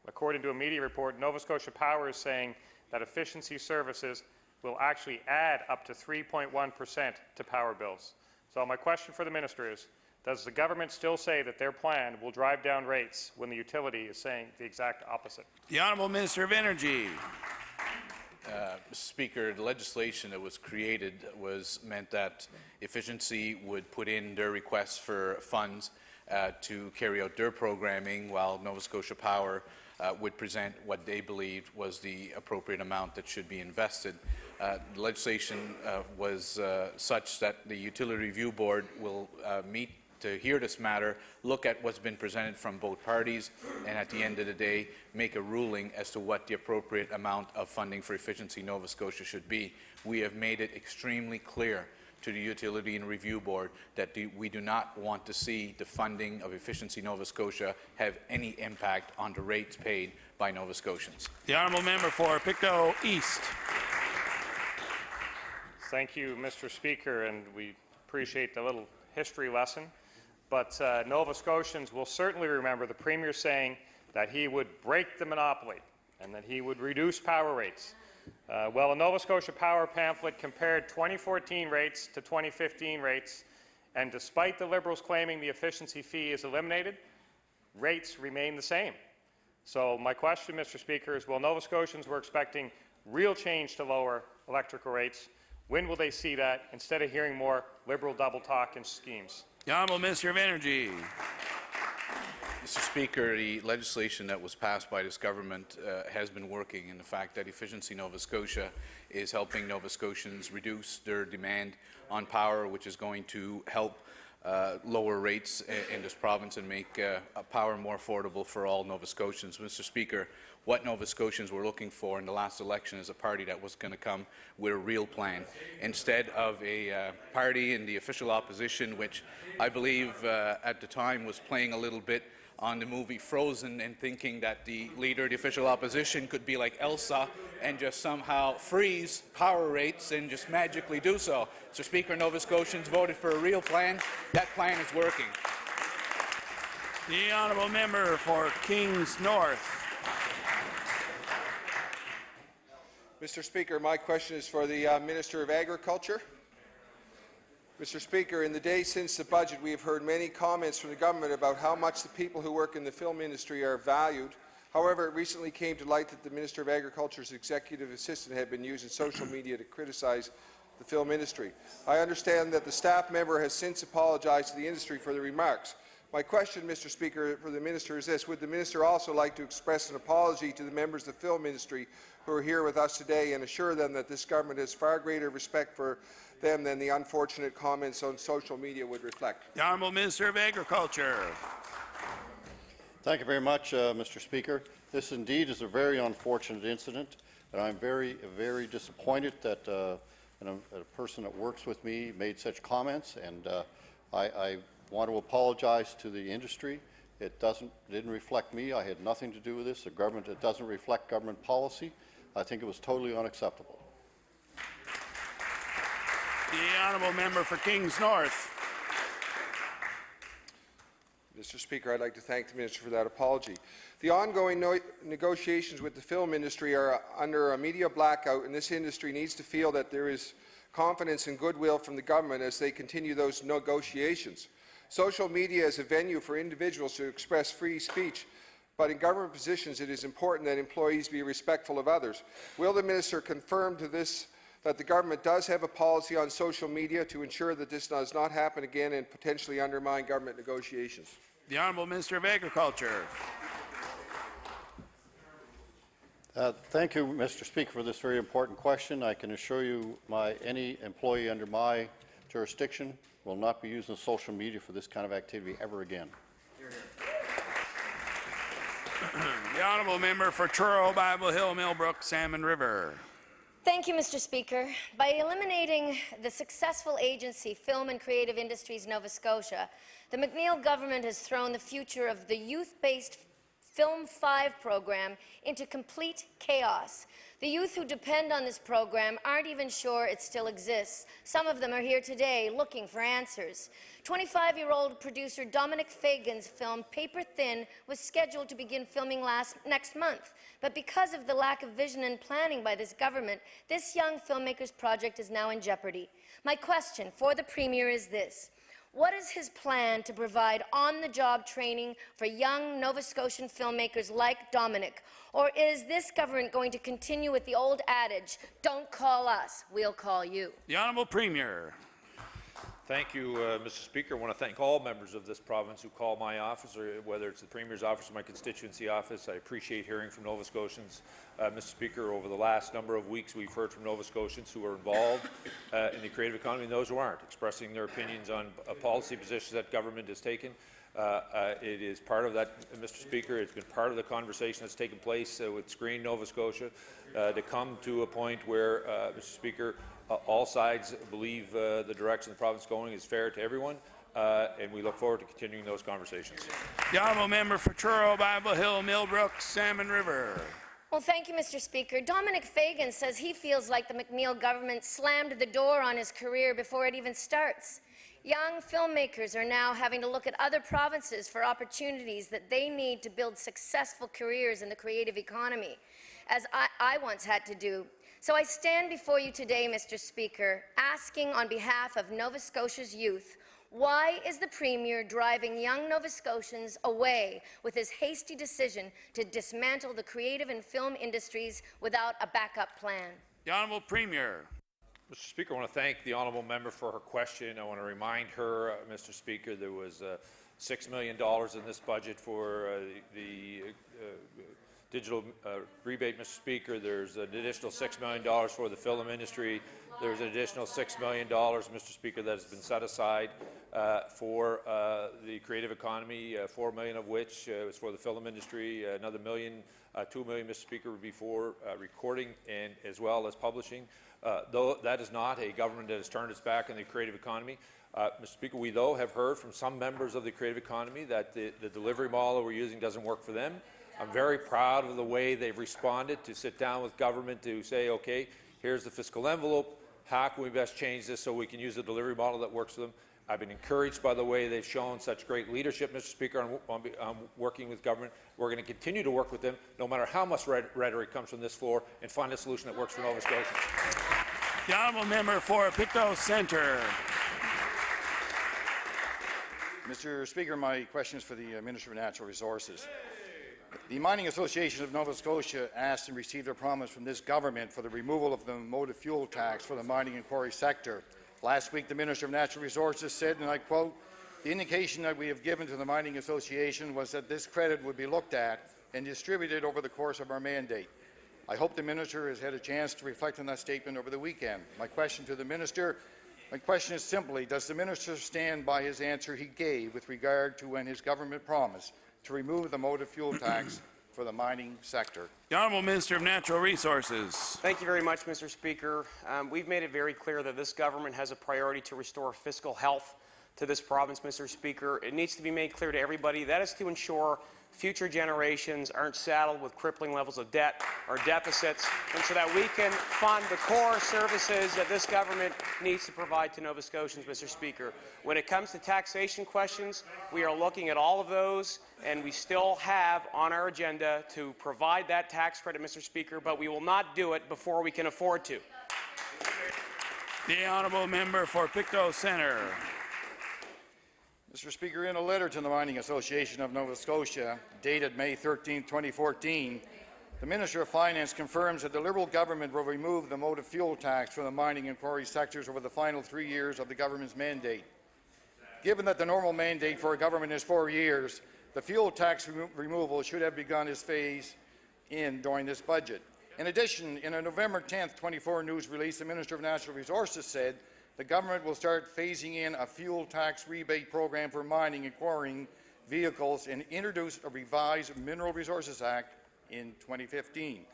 according to a media report, Nova Scotia Power is saying that efficiency services will actually add up to 3.1% to power bills. So my question for the minister is, does the government still say that their plan will drive down rates when the utility is saying the exact opposite? The Honourable Minister of Energy. Speaker, the legislation that was created meant that efficiency would put in their requests for funds to carry out their programming, while Nova Scotia Power would present what they believed was the appropriate amount that should be invested. The legislation was such that the Utility Review Board will meet to hear this matter, look at what's been presented from both parties, and at the end of the day, make a ruling as to what the appropriate amount of funding for Efficiency Nova Scotia should be. We have made it extremely clear to the Utility and Review Board that we do not want to see the funding of Efficiency Nova Scotia have any impact on the rates paid by Nova Scotians. The honourable member for Pictou East. Thank you, Mr. Speaker, and we appreciate the little history lesson. But Nova Scotians will certainly remember the Premier saying that he would break the monopoly and that he would reduce power rates. Well, a Nova Scotia Power pamphlet compared 2014 rates to 2015 rates, and despite the Liberals claiming the efficiency fee is eliminated, rates remain the same. So my question, Mr. Speaker, is while Nova Scotians were expecting real change to lower electrical rates, when will they see that instead of hearing more Liberal double talk and schemes? The Honourable Minister of Energy. Mr. Speaker, the legislation that was passed by this government has been working, in the fact that Efficiency Nova Scotia is helping Nova Scotians reduce their demand on power, which is going to help lower rates in this province and make power more affordable for all Nova Scotians. Mr. Speaker, what Nova Scotians were looking for in the last election is a party that was going to come with a real plan, instead of a party in the official opposition, which I believe at the time was playing a little bit on the movie Frozen and thinking that the leader of the official opposition could be like Elsa and just somehow freeze power rates and just magically do so. Mr. Speaker, Nova Scotians voted for a real plan. That plan is working. The honourable member for Kings North. Mr. Speaker, my question is for the Minister of Agriculture. Mr. Speaker, in the days since the budget, we have heard many comments from the government about how much the people who work in the film industry are valued. However, it recently came to light that the Minister of Agriculture's executive assistant had been using social media to criticize the film industry. I understand that the staff member has since apologized to the industry for the remarks. My question, Mr. Speaker, for the Minister is this. Would the Minister also like to express an apology to the members of the film industry who are here with us today and assure them that this government has far greater respect for them than the unfortunate comments on social media would reflect? The Honourable Minister of Agriculture. Thank you very much, Mr. Speaker. This indeed is a very unfortunate incident, and I'm very, very disappointed that a person that works with me made such comments, and I want to apologize to the industry. It didn't reflect me. I had nothing to do with this. It doesn't reflect government policy. I think it was totally unacceptable. The honourable member for Kings North. Mr. Speaker, I'd like to thank the Minister for that apology. The ongoing negotiations with the film industry are under a media blackout, and this industry needs to feel that there is confidence and goodwill from the government as they continue those negotiations. Social media is a venue for individuals to express free speech, but in government positions it is important that employees be respectful of others. Will the Minister confirm to this that the government does have a policy on social media to ensure that this does not happen again and potentially undermine government negotiations? The Honourable Minister of Agriculture. Thank you, Mr. Speaker, for this very important question. I can assure you any employee under my jurisdiction will not be using social media for this kind of activity ever again. The Honourable Member for Truro, Bible Hill, Millbrook, Salmon River. Thank you, Mr. Speaker. By eliminating the successful agency Film and Creative Industries Nova Scotia, the McNeil government has thrown the future of the youth-based Film 5 program into complete chaos. The youth who depend on this program aren't even sure it still exists. Some of them are here today looking for answers. 25-year-old producer Dominic Fagan's film Paper Thin was scheduled to begin filming next month. But because of the lack of vision and planning by this government, this young filmmaker's project is now in jeopardy. My question for the Premier is this. What is his plan to provide on-the-job training for young Nova Scotian filmmakers like Dominic? Or is this government going to continue with the old adage, don't call us, we'll call you? The Honourable Premier. Thank you, Mr. Speaker. I want to thank all members of this province who call my office, or whether it's the Premier's office or my constituency office. I appreciate hearing from Nova Scotians. Mr. Speaker, over the last number of weeks, we've heard from Nova Scotians who are involved in the creative economy and those who aren't, expressing their opinions on policy positions that government has taken. It is part of that, Mr. Speaker. It's been part of the conversation that's taken place with Screen Nova Scotia to come to a point where, Mr. Speaker, all sides believe the direction the province is going is fair to everyone, and we look forward to continuing those conversations. The Honourable Member for Truro, Bible Hill, Millbrook, Salmon River. Well, thank you, Mr. Speaker. Dominic Fagan says he feels like the McNeil government slammed the door on his career before it even starts. Young filmmakers are now having to look at other provinces for opportunities that they need to build successful careers in the creative economy, as I once had to do. So I stand before you today, Mr. Speaker, asking on behalf of Nova Scotia's youth, why is the Premier driving young Nova Scotians away with his hasty decision to dismantle the creative and film industries without a backup plan? The Honourable Premier. Mr. Speaker, I want to thank the honourable member for her question. I want to remind her, Mr. Speaker, there was $6 million in this budget for the digital rebate, Mr. Speaker. There's an additional $6 million for the film industry. There's an additional $6 million, Mr. Speaker, that has been set aside for the creative economy, $4 million of which is for the film industry, another $2 million, Mr. Speaker, would be for recording and as well as publishing. Though that is not a government that has turned its back on the creative economy. Mr. Speaker, we, though, have heard from some members of the creative economy that the delivery model we're using doesn't work for them. I'm very proud of the way they've responded to sit down with government to say, okay, here's the fiscal envelope. How can we best change this so we can use a delivery model that works for them? I've been encouraged by the way they've shown such great leadership, Mr. Speaker, on working with government. We're going to continue to work with them, no matter how much rhetoric comes from this floor, and find a solution that works for Nova Scotia. The Honourable Member for Pictou Centre. Mr. Speaker, my question is for the Minister of Natural Resources. The Mining Association of Nova Scotia asked and received a promise from this government for the removal of the motor fuel tax for the mining and quarry sector. Last week, the Minister of Natural Resources said, and I quote, "The indication that we have given to the Mining Association was that this credit would be looked at and distributed over the course of our mandate." I hope the Minister has had a chance to reflect on that statement over the weekend. My question to the Minister, is simply, does the Minister stand by his answer he gave with regard to when his government promised to remove the motor fuel tax for the mining sector? The Honourable Minister of Natural Resources. Thank you very much, Mr. Speaker. We've made it very clear that this government has a priority to restore fiscal health to this province, Mr. Speaker. It needs to be made clear to everybody that is to ensure future generations aren't saddled with crippling levels of debt or deficits, and so that we can fund the core services that this government needs to provide to Nova Scotians, Mr. Speaker. When it comes to taxation questions, we are looking at all of those, and we still have on our agenda to provide that tax credit, Mr. Speaker, but we will not do it before we can afford to. The Honourable Member for Pictou Centre. Mr. Speaker, in a letter to the Mining Association of Nova Scotia, dated May 13, 2014, the Minister of Finance confirms that the Liberal government will remove the motor fuel tax from the mining and quarry sectors over the final 3 years of the government's mandate. Given that the normal mandate for a government is 4 years, the fuel tax removal should have begun its phase in during this budget. In addition, in a November 10, 24 news release, the Minister of Natural Resources said the government will start phasing in a fuel tax rebate program for mining and quarrying vehicles and introduce a revised Mineral Resources Act in 2015.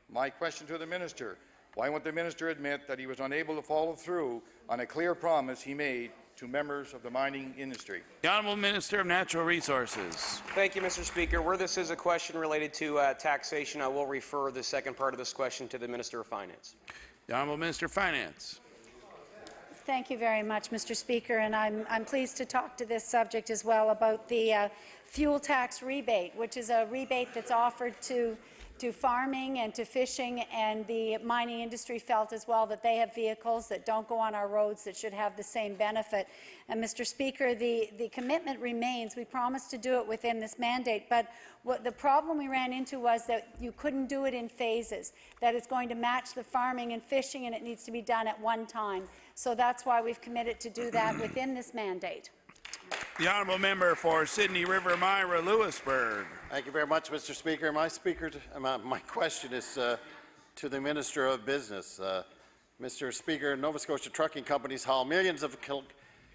My question to the Minister, why won't the Minister admit that he was unable to follow through on a clear promise he made to members of the mining industry? The Honourable Minister of Natural Resources. Thank you, Mr. Speaker. Where this is a question related to taxation, I will refer the second part of this question to the Minister of Finance. The Honourable Minister of Finance. Thank you very much, Mr. Speaker, and I'm pleased to talk to this subject as well about the fuel tax rebate, which is a rebate that's offered to farming and to fishing, and the mining industry felt as well that they have vehicles that don't go on our roads that should have the same benefit. And Mr. Speaker, the commitment remains. We promised to do it within this mandate, but what the problem we ran into was that you couldn't do it in phases, that it's going to match the farming and fishing, and it needs to be done at one time. So that's why we've committed to do that within this mandate. The honourable member for Sydney River Myra Lewisburg. Thank you very much, Mr. Speaker. My question is to the Minister of Business. Mr. Speaker, Nova Scotia trucking companies haul millions of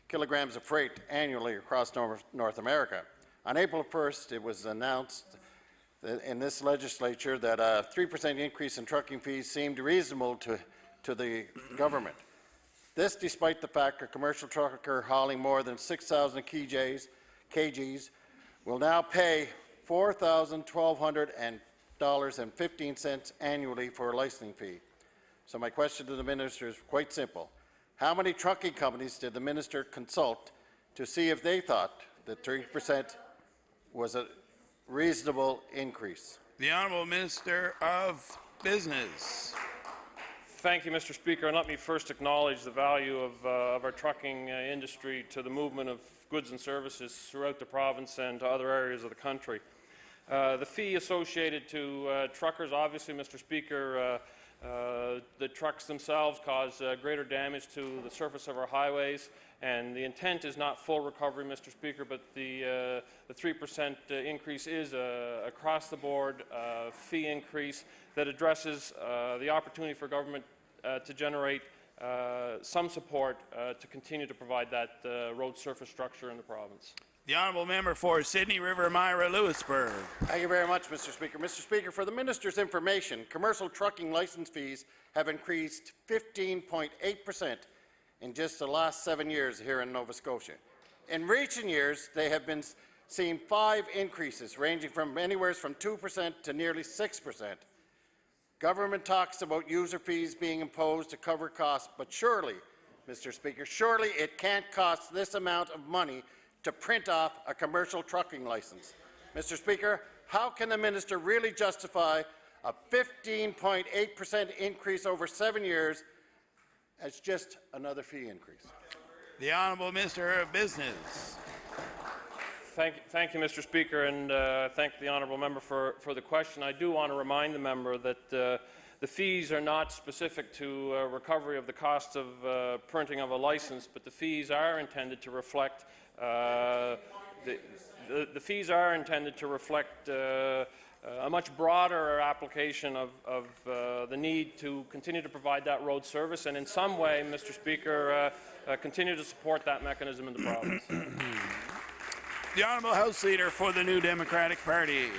kilograms of freight annually across North America. On April 1st, it was announced in this legislature that a 3% increase in trucking fees seemed reasonable to the government. This despite the fact a commercial trucker hauling more than 6,000 kgs will now pay $4,112.15 annually for a licensing fee. So my question to the minister is quite simple. How many trucking companies did the minister consult to see if they thought that 3% was a reasonable increase? The Honourable Minister of Business. Thank you, Mr. Speaker. And let me first acknowledge the value of our trucking industry to the movement of goods and services throughout the province and to other areas of the country. The fee associated to truckers, obviously, Mr. Speaker, the trucks themselves cause greater damage to the surface of our highways, and the intent is not full recovery, Mr. Speaker, but the 3% increase is across the board fee increase that addresses the opportunity for government to generate some support to continue to provide that road surface structure in the province. The honourable member for Sydney River Myra Lewisburg. Thank you very much, Mr. Speaker. Mr. Speaker, for the minister's information, commercial trucking license fees have increased 15.8% in just the last 7 years here in Nova Scotia. In recent years, they have been seen 5 increases, ranging from anywhere from 2% to nearly 6%. Government talks about user fees being imposed to cover costs, but surely, Mr. Speaker, surely it can't cost this amount of money to print off a commercial trucking license. Mr. Speaker, how can the minister really justify a 15.8% increase over 7 years as just another fee increase? The Honourable Minister of Business. Thank you, Mr. Speaker, and thank the honourable member for the question. I do want to remind the member that the fees are not specific to recovery of the cost of printing of a license, but the fees are intended to reflect a much broader application of the need to continue to provide that road service, and in some way, Mr. Speaker, continue to support that mechanism in the province. The Honourable House Leader for the New Democratic Party.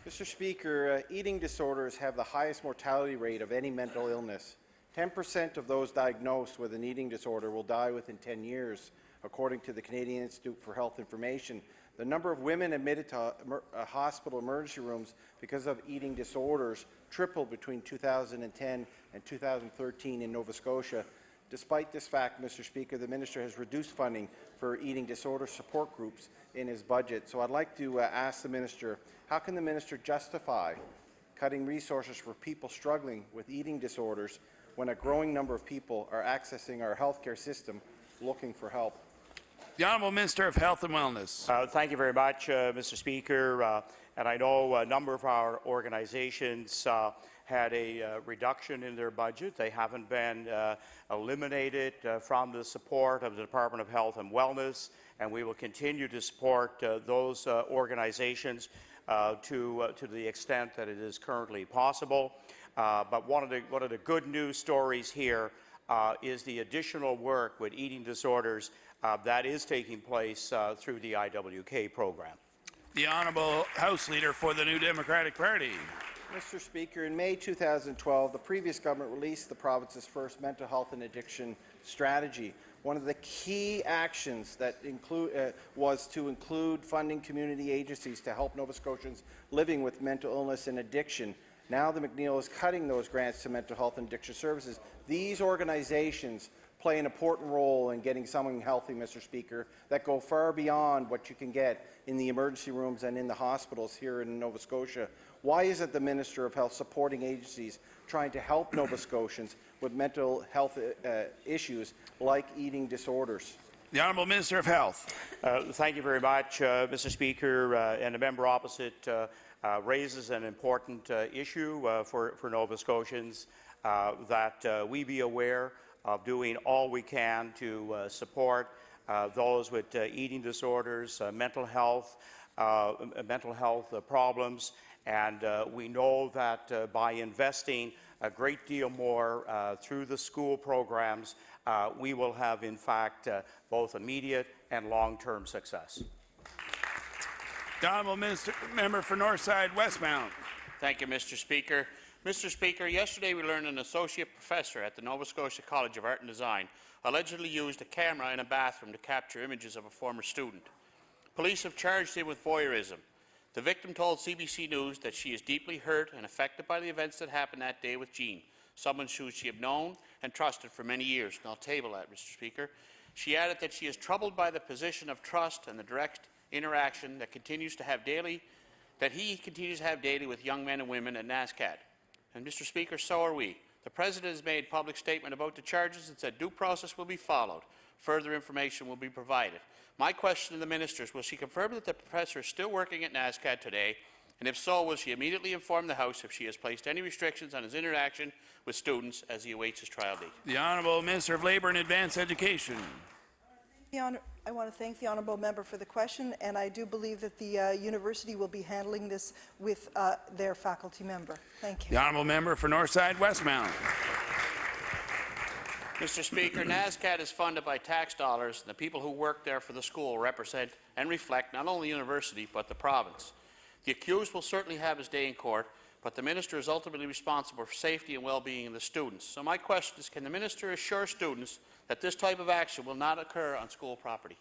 Mr. Speaker, eating disorders have the highest mortality rate of any mental illness. 10% of those diagnosed with an eating disorder will die within 10 years, according to the Canadian Institute for Health Information. The number of women admitted to hospital emergency rooms because of eating disorders tripled between 2010 and 2013 in Nova Scotia. Despite this fact, Mr. Speaker, the minister has reduced funding for eating disorder support groups in his budget. So I'd like to ask the minister, how can the minister justify cutting resources for people struggling with eating disorders when a growing number of people are accessing our healthcare system looking for help? The Honourable Minister of Health and Wellness. Thank you very much, Mr. Speaker. And I know a number of our organizations had a reduction in their budget. They haven't been eliminated from the support of the Department of Health and Wellness, and we will continue to support those organizations to the extent that it is currently possible. But one of the good news stories here is the additional work with eating disorders that is taking place through the IWK program. The Honourable House Leader for the New Democratic Party. Mr. Speaker, in May 2012, the previous government released the province's first mental health and addiction strategy. One of the key actions that was to include funding community agencies to help Nova Scotians living with mental illness and addiction. Now the McNeil is cutting those grants to mental health and addiction services. These organizations play an important role in getting someone healthy, Mr. Speaker, that go far beyond what you can get in the emergency rooms and in the hospitals here in Nova Scotia. Why isn't the Minister of Health supporting agencies trying to help Nova Scotians with mental health issues like eating disorders? The Honourable Minister of Health. Thank you very much, Mr. Speaker. And the member opposite raises an important issue for Nova Scotians, that we be aware of doing all we can to support those with eating disorders, mental health problems, and we know that by investing a great deal more through the school programs, we will have, in fact, both immediate and long-term success. The Honourable Member for Northside Westmount. Thank you, Mr. Speaker. Mr. Speaker, yesterday we learned an associate professor at the Nova Scotia College of Art and Design allegedly used a camera in a bathroom to capture images of a former student. Police have charged him with voyeurism. The victim told CBC News that she is deeply hurt and affected by the events that happened that day with Jean, someone who she had known and trusted for many years. And I'll table that, Mr. Speaker. She added that she is troubled by the position of trust and the direct interaction that he continues to have daily with young men and women at NASCAD. And Mr. Speaker, so are we. The President has made a public statement about the charges and said due process will be followed. Further information will be provided. My question to the Minister is, will she confirm that the professor is still working at NASCAD today? And if so, will she immediately inform the House if she has placed any restrictions on his interaction with students as he awaits his trial date? The Honourable Minister of Labour and Advanced Education. I want to thank the honourable member for the question, and I do believe that the university will be handling this with their faculty member. Thank you. The Honourable Member for Northside Westmount. Mr. Speaker, NASCAD is funded by tax dollars, and the people who work there for the school represent and reflect not only the university but the province. The accused will certainly have his day in court, but the Minister is ultimately responsible for safety and well-being of the students. So my question is, can the Minister assure students that this type of action will not occur on school property?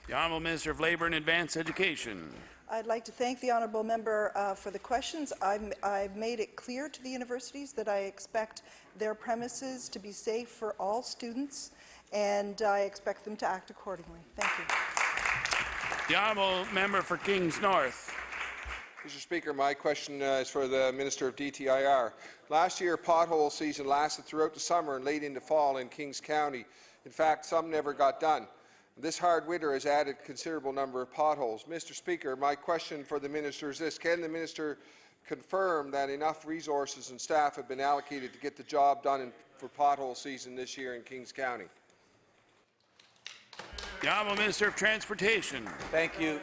The Honourable Minister of Labour and Advanced Education. I'd like to thank the honourable member for the questions. I've made it clear to the universities that I expect their premises to be safe for all students, and I expect them to act accordingly. Thank you. The Honourable Member for Kings North. Mr. Speaker, my question is for the Minister of DTIR. Last year, pothole season lasted throughout the summer and late into fall in Kings County. In fact, some never got done. This hard winter has added a considerable number of potholes. Mr. Speaker, my question for the Minister is this. Can the Minister confirm that enough resources and staff have been allocated to get the job done for pothole season this year in Kings County? The Honourable Minister of Transportation. Thank you.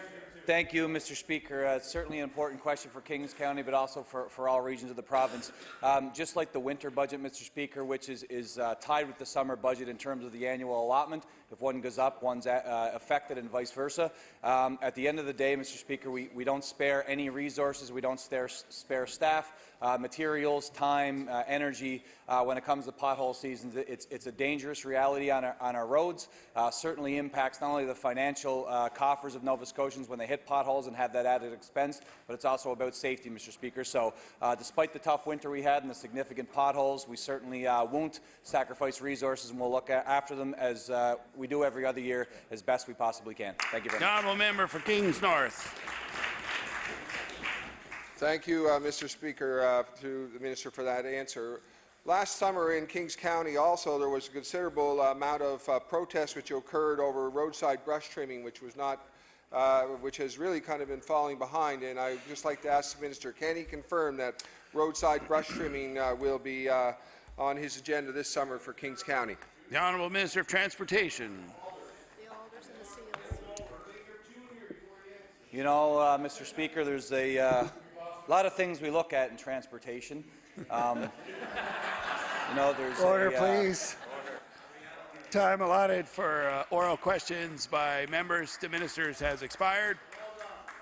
Thank you, Mr. Speaker. It's certainly an important question for Kings County, but also for all regions of the province. Just like the winter budget, Mr. Speaker, which is tied with the summer budget in terms of the annual allotment. If one goes up, one's affected and vice versa. At the end of the day, Mr. Speaker, we don't spare any resources. We don't spare staff, materials, time, energy. When it comes to pothole seasons, it's a dangerous reality on our roads. Certainly impacts not only the financial coffers of Nova Scotians when they hit potholes and have that added expense, but it's also about safety, Mr. Speaker. So despite the tough winter we had and the significant potholes, we certainly won't sacrifice resources, and we'll look after them as we do every other year as best we possibly can. Thank you very much. Honourable Member for Kings North. Thank you, Mr. Speaker, to the Minister for that answer. Last summer in Kings County also there was a considerable amount of protests which occurred over roadside brush trimming, which has really kind of been falling behind. And I'd just like to ask the Minister, can he confirm that roadside brush trimming will be on his agenda this summer for Kings County? The Honourable Minister of Transportation. You know, Mr. Speaker, there's a lot of things we look at in transportation. You know, there's Order, please. Time allotted for oral questions by members to ministers has expired.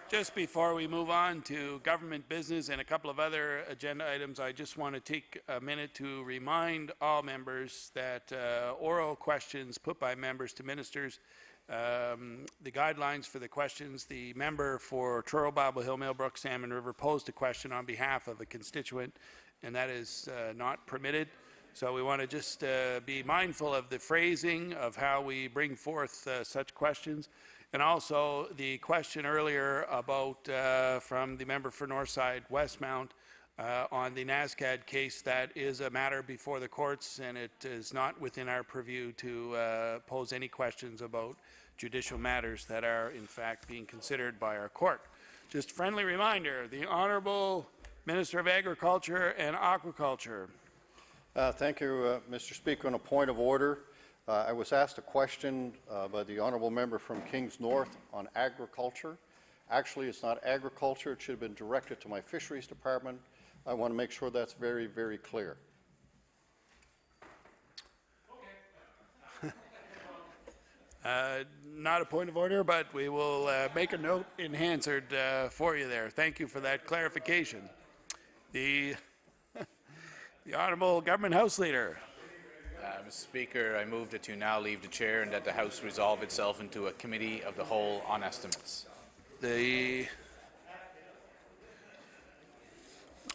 Just before we move on to government business and a couple of other agenda items, I just want to take a minute to remind all members that oral questions put by members to ministers, the guidelines for the questions, the member for Truro, Bible Hill, Millbrook, Salmon River posed a question on behalf of a constituent, and that is not permitted. So we want to just be mindful of the phrasing of how we bring forth such questions. And also the question earlier about, from the member for Northside Westmount, on the NASCAD case, that is a matter before the courts, and it is not within our purview to pose any questions about judicial matters that are in fact being considered by our court. Just a friendly reminder, the Honourable Minister of Agriculture and Aquaculture. Thank you, Mr. Speaker. On a point of order, I was asked a question by the Honourable Member from Kings North on agriculture. Actually, it's not agriculture. It should have been directed to my Fisheries Department. I want to make sure that's very, very clear. Not a point of order, but we will make a note in Hansard for you there. Thank you for that clarification. The Honourable Government House Leader. Mr. Speaker, I move that you now leave the chair and that the House resolve itself into a committee of the whole on estimates. The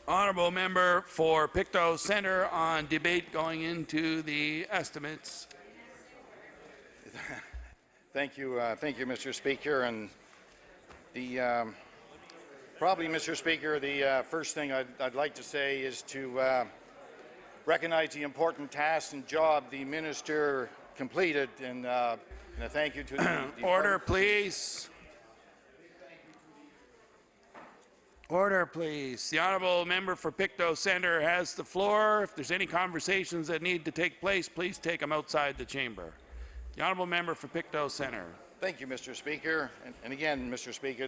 Honourable Member for Pictou Centre on debate going into the estimates. Thank you, Mr. Speaker. And the probably, Mr. Speaker, the first thing I'd like to say is to recognize the important task and job the minister completed, and a thank you to the Order, please. Order, please. The Honourable Member for Pictou Centre has the floor. If there's any conversations that need to take place, please take them outside the chamber. The Honourable Member for Pictou Centre. Thank you, Mr. Speaker. And again, Mr. Speaker,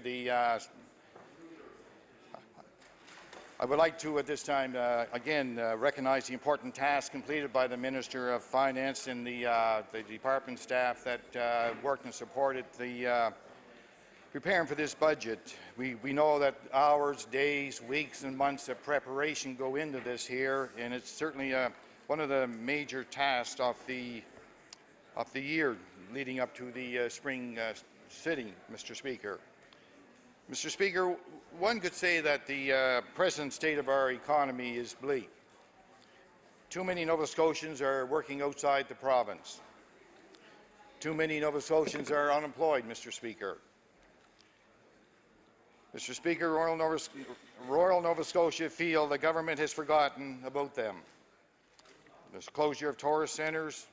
I would like to, at this time, again, recognize the important task completed by the Minister of Finance and the department staff that worked and supported the preparing for this budget. We know that hours, days, weeks, and months of preparation go into this here, and it's certainly one of the major tasks of the year leading up to the spring sitting, Mr. Speaker. Mr. Speaker, one could say that the present state of our economy is bleak. Too many Nova Scotians are working outside the province. Too many Nova Scotians are unemployed, Mr. Speaker. Mr. Speaker, Royal Nova Scotia feel the government has forgotten about them. There's closure of tourist centres,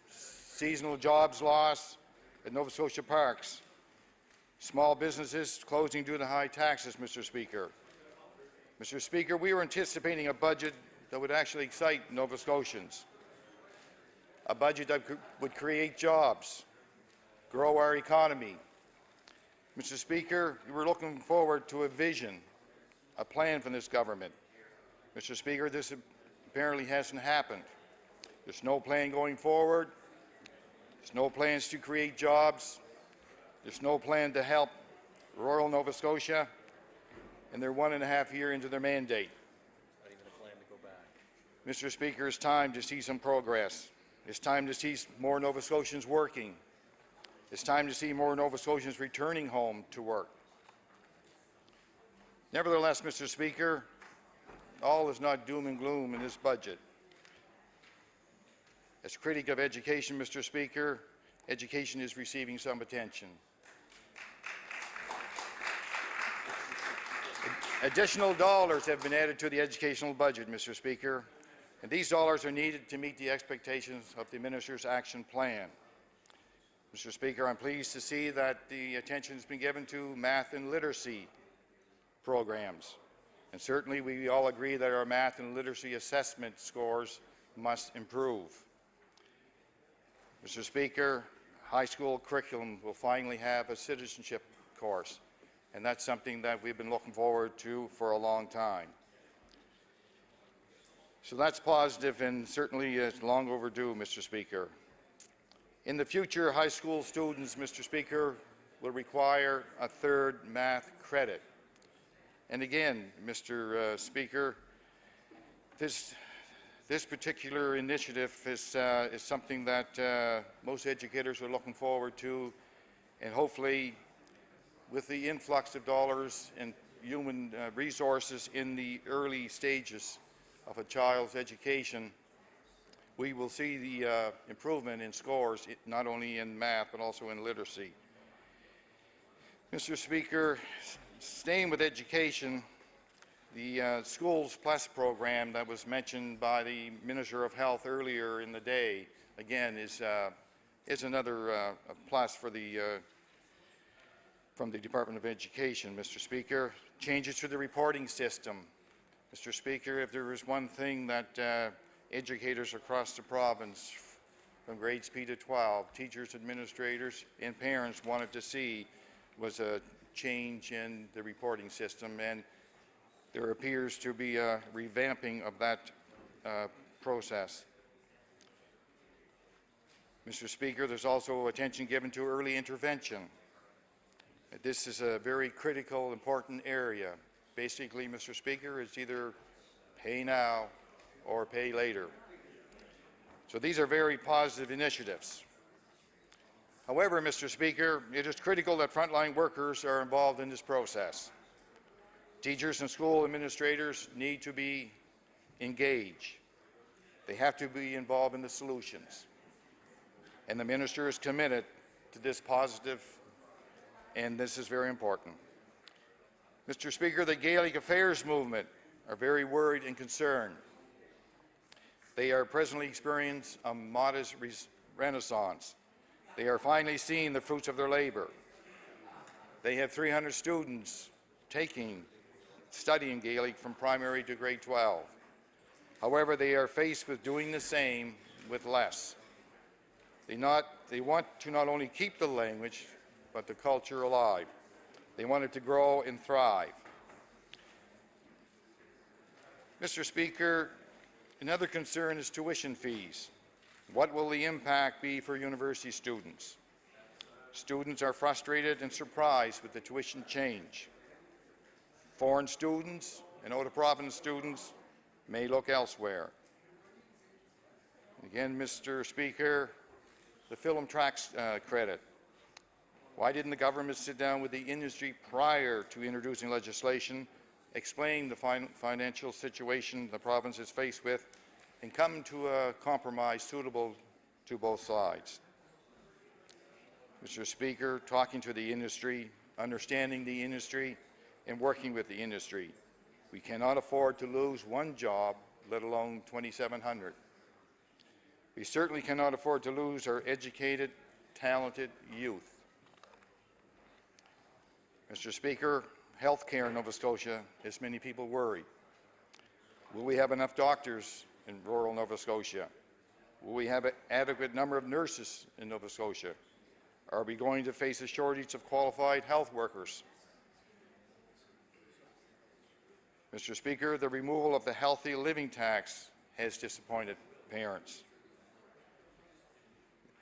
seasonal jobs lost at Nova Scotia parks, small businesses closing due to high taxes, Mr. Speaker. Mr. Speaker, we were anticipating a budget that would actually excite Nova Scotians, a budget that would create jobs, grow our economy. Mr. Speaker, we were looking forward to a vision, a plan from this government. Mr. Speaker, this apparently hasn't happened. There's no plan going forward. There's no plans to create jobs. There's no plan to help rural Nova Scotia, and they're 1.5 years into their mandate. Not even a plan to go back. Mr. Speaker, it's time to see some progress. It's time to see more Nova Scotians working. It's time to see more Nova Scotians returning home to work. Nevertheless, Mr. Speaker, all is not doom and gloom in this budget. As critic of education, Mr. Speaker, education is receiving some attention. Additional dollars have been added to the educational budget, Mr. Speaker, and these dollars are needed to meet the expectations of the Minister's action plan. Mr. Speaker, I'm pleased to see that the attention has been given to math and literacy programs. And certainly we all agree that our math and literacy assessment scores must improve. Mr. Speaker, high school curriculum will finally have a citizenship course, and that's something that we've been looking forward to for a long time. So that's positive and certainly is long overdue, Mr. Speaker. In the future, high school students, Mr. Speaker, will require a third math credit. And again, Mr. Speaker, this particular initiative is something that most educators are looking forward to, and hopefully with the influx of dollars and human resources in the early stages of a child's education, we will see the improvement in scores, not only in math, but also in literacy. Mr. Speaker, staying with education, the Schools Plus program that was mentioned by the Minister of Health earlier in the day, again, is another plus for from the Department of Education, Mr. Speaker. Changes to the reporting system. Mr. Speaker, if there is one thing that educators across the province, from grades P to 12, teachers, administrators, and parents wanted to see was a change in the reporting system, and there appears to be a revamping of that process. Mr. Speaker, there's also attention given to early intervention. This is a very critical, important area. Basically, Mr. Speaker, it's either pay now or pay later. So these are very positive initiatives. However, Mr. Speaker, it is critical that frontline workers are involved in this process. Teachers and school administrators need to be engaged. They have to be involved in the solutions. And the minister is committed to this positive, and this is very important. Mr. Speaker, the Gaelic Affairs movement are very worried and concerned. They are presently experiencing a modest renaissance. They are finally seeing the fruits of their labor. They have 300 students studying Gaelic from primary to grade 12. However, they are faced with doing the same with less. They want to not only keep the language, but the culture alive. They want it to grow and thrive. Mr. Speaker, another concern is tuition fees. What will the impact be for university students? Students are frustrated and surprised with the tuition change. Foreign students and out-of-province students may look elsewhere. Again, Mr. Speaker, the film tax credit. Why didn't the government sit down with the industry prior to introducing legislation, explain the financial situation the province is faced with, and come to a compromise suitable to both sides? Mr. Speaker, talking to the industry, understanding the industry, and working with the industry. We cannot afford to lose one job, let alone 2,700. We certainly cannot afford to lose our educated, talented youth. Mr. Speaker, health care in Nova Scotia has many people worried. Will we have enough doctors in rural Nova Scotia? Will we have an adequate number of nurses in Nova Scotia? Are we going to face a shortage of qualified health workers? Mr. Speaker, the removal of the healthy living tax has disappointed parents.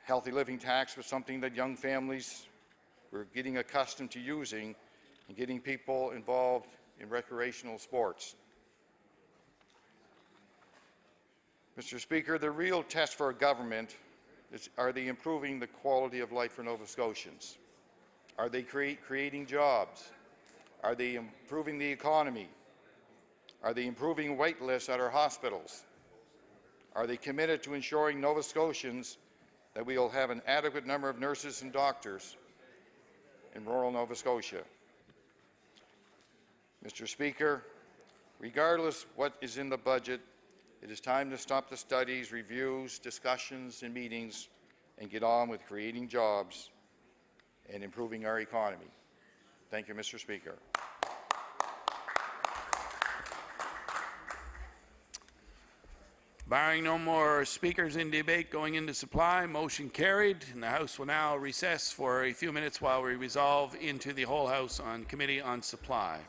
Healthy living tax was something that young families were getting accustomed to using and getting people involved in recreational sports. Mr. Speaker, the real test for a government is, are they improving the quality of life for Nova Scotians? Are they creating jobs? Are they improving the economy? Are they improving wait lists at our hospitals? Are they committed to ensuring Nova Scotians that we will have an adequate number of nurses and doctors in rural Nova Scotia? Mr. Speaker, regardless what is in the budget, it is time to stop the studies, reviews, discussions, and meetings and get on with creating jobs and improving our economy. Thank you, Mr. Speaker. Barring no more speakers in debate going into supply, motion carried, and the House will now recess for a few minutes while we resolve into the whole House on Committee on Supply.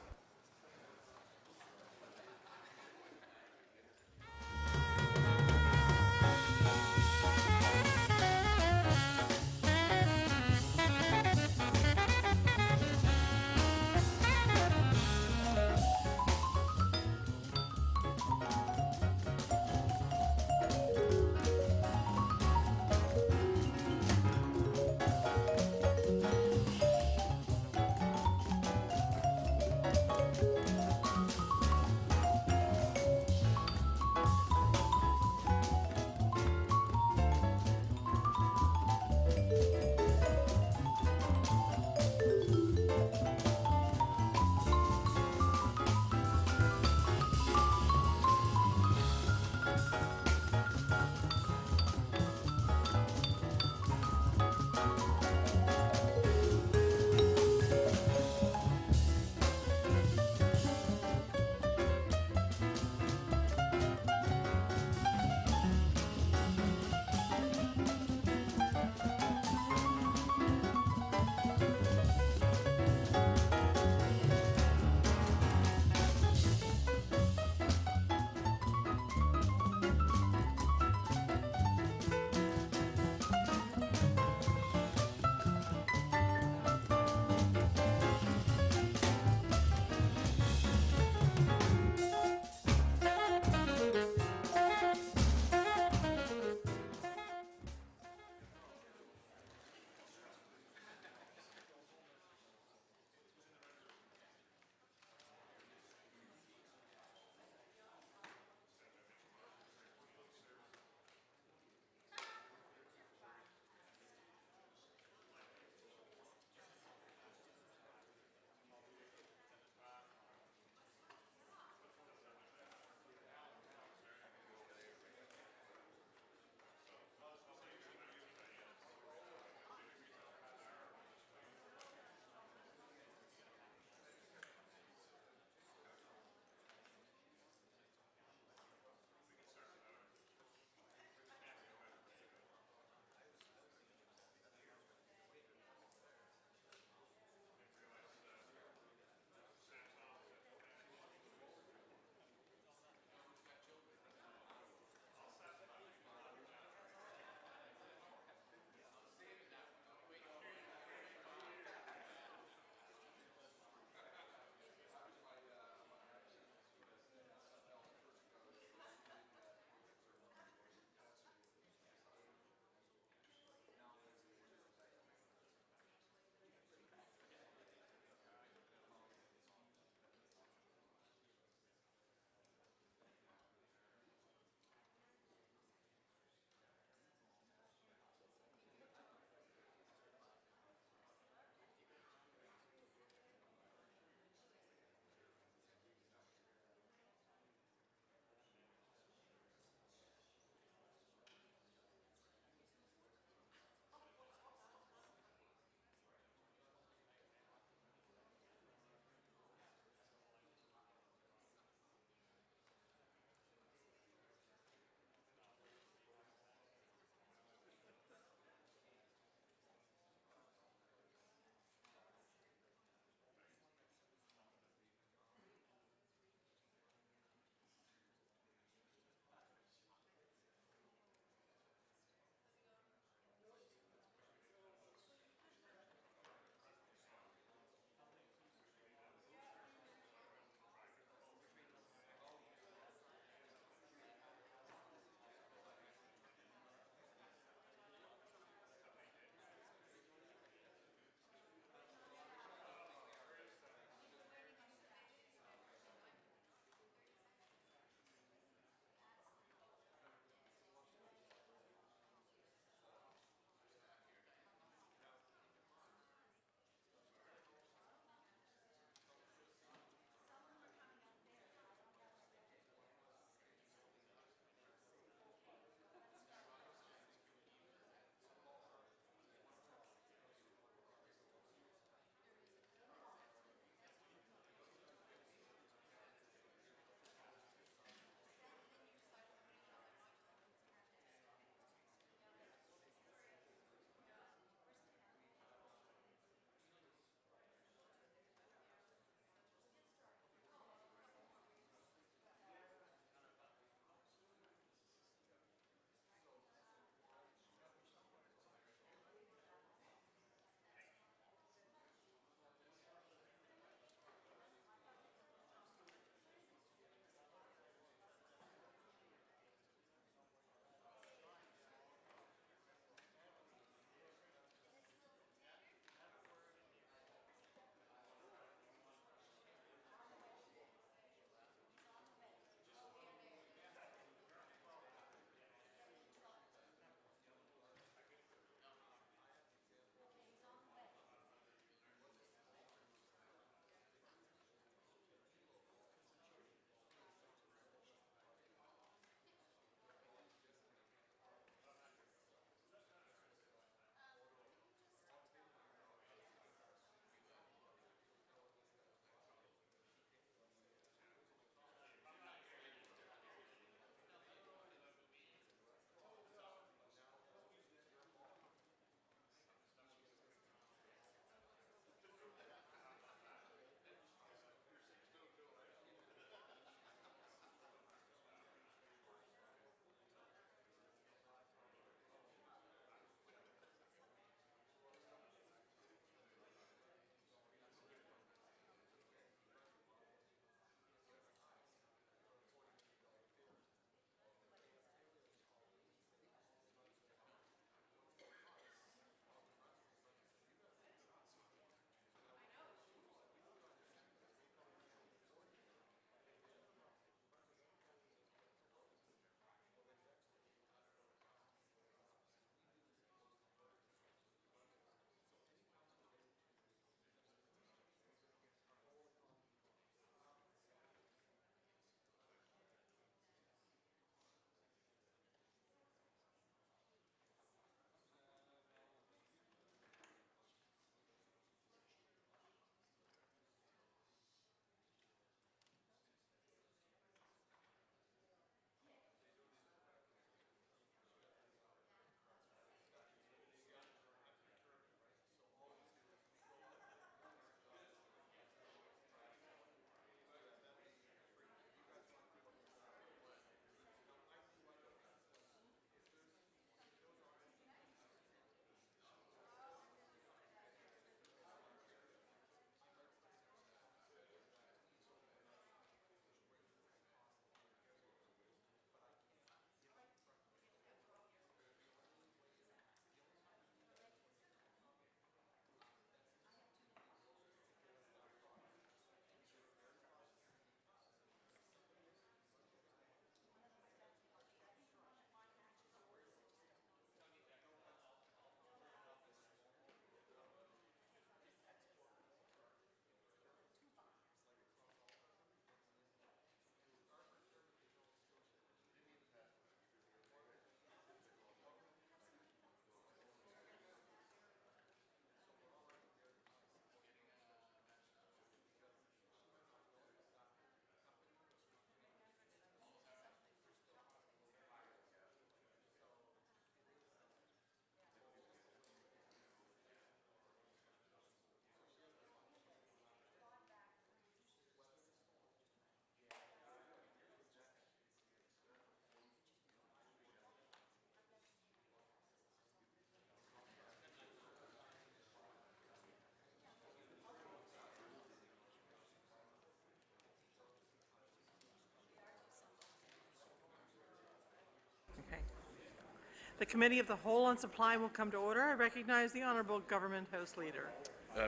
The Committee of the Whole on Supply will come to order. I recognize the Honourable Government House Leader.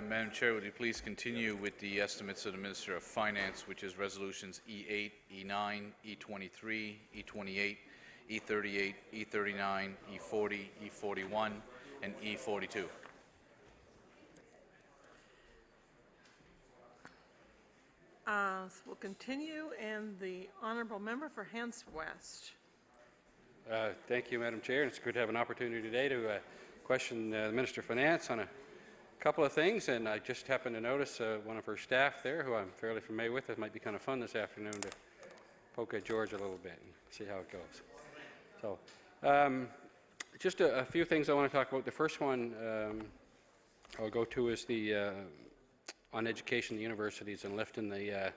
Madam Chair, would you please continue with the estimates of the Minister of Finance, which is resolutions E8, E9, E23, E28, E38, E39, E40, E41, and E42. So we'll continue, and the Honourable Member for Hants West. Thank you, Madam Chair. It's good to have an opportunity today to question the Minister of Finance on a couple of things, and I just happened to notice one of her staff there, who I'm fairly familiar with. It might be kind of fun this afternoon to poke at George a little bit and see how it goes. So, just a few things I want to talk about. The first one I'll go to is the on education, the universities, and lifting the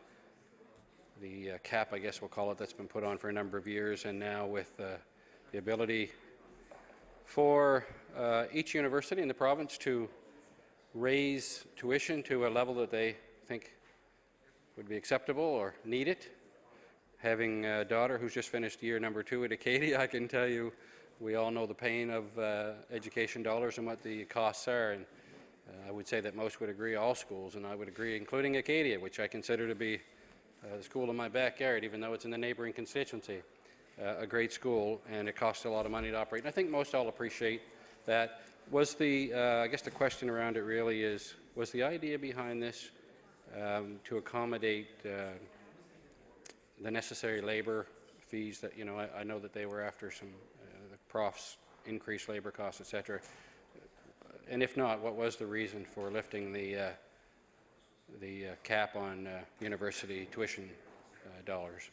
cap, I guess we'll call it, that's been put on for a number of years, and now with the ability for each university in the province to raise tuition to a level that they think would be acceptable or need it. Having a daughter who's just finished year number 2 at Acadia, I can tell you we all know the pain of education dollars and what the costs are, and I would say that most would agree, all schools, and I would agree, including Acadia, which I consider to be the school in my backyard, even though it's in the neighboring constituency. A great school, and it costs a lot of money to operate. And I think most all appreciate that. Was the, I guess the question around it really is, was the idea behind this to accommodate the necessary labor fees that, you know, I know that they were after some, the profs increased labor costs, etc. And if not, what was the reason for lifting the cap on university tuition dollars?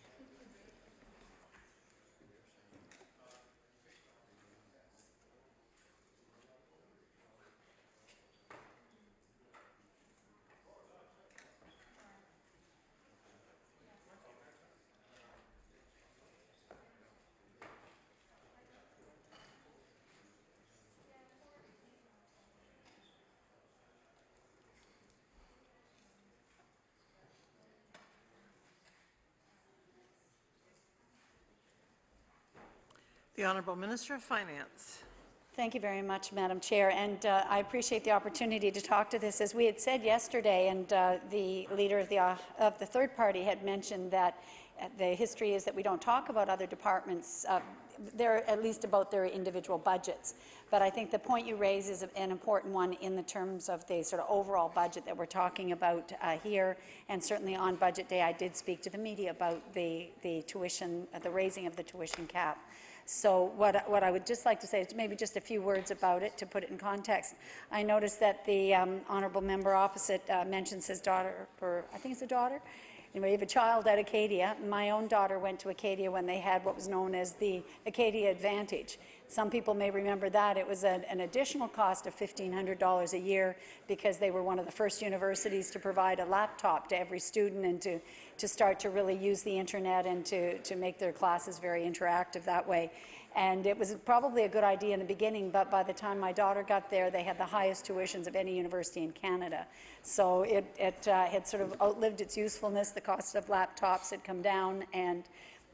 The Honourable Minister of Finance. Thank you very much, Madam Chair, and I appreciate the opportunity to talk to this. As we had said yesterday, and the leader of the third party had mentioned that the history is that we don't talk about other departments, at least about their individual budgets. But I think the point you raise is an important one in the terms of the sort of overall budget that we're talking about here, and certainly on Budget Day I did speak to the media about the tuition, the raising of the tuition cap. So what I would just like to say is maybe just a few words about it to put it in context. I noticed that the honourable member opposite mentions his daughter, or I think it's a daughter. Anyway, you have a child at Acadia. My own daughter went to Acadia when they had what was known as the Acadia Advantage. Some people may remember that. It was an additional cost of $1,500 a year because they were one of the first universities to provide a laptop to every student and to start to really use the internet and to make their classes very interactive that way. And it was probably a good idea in the beginning, but by the time my daughter got there, they had the highest tuitions of any university in Canada. So it had sort of outlived its usefulness. The cost of laptops had come down, and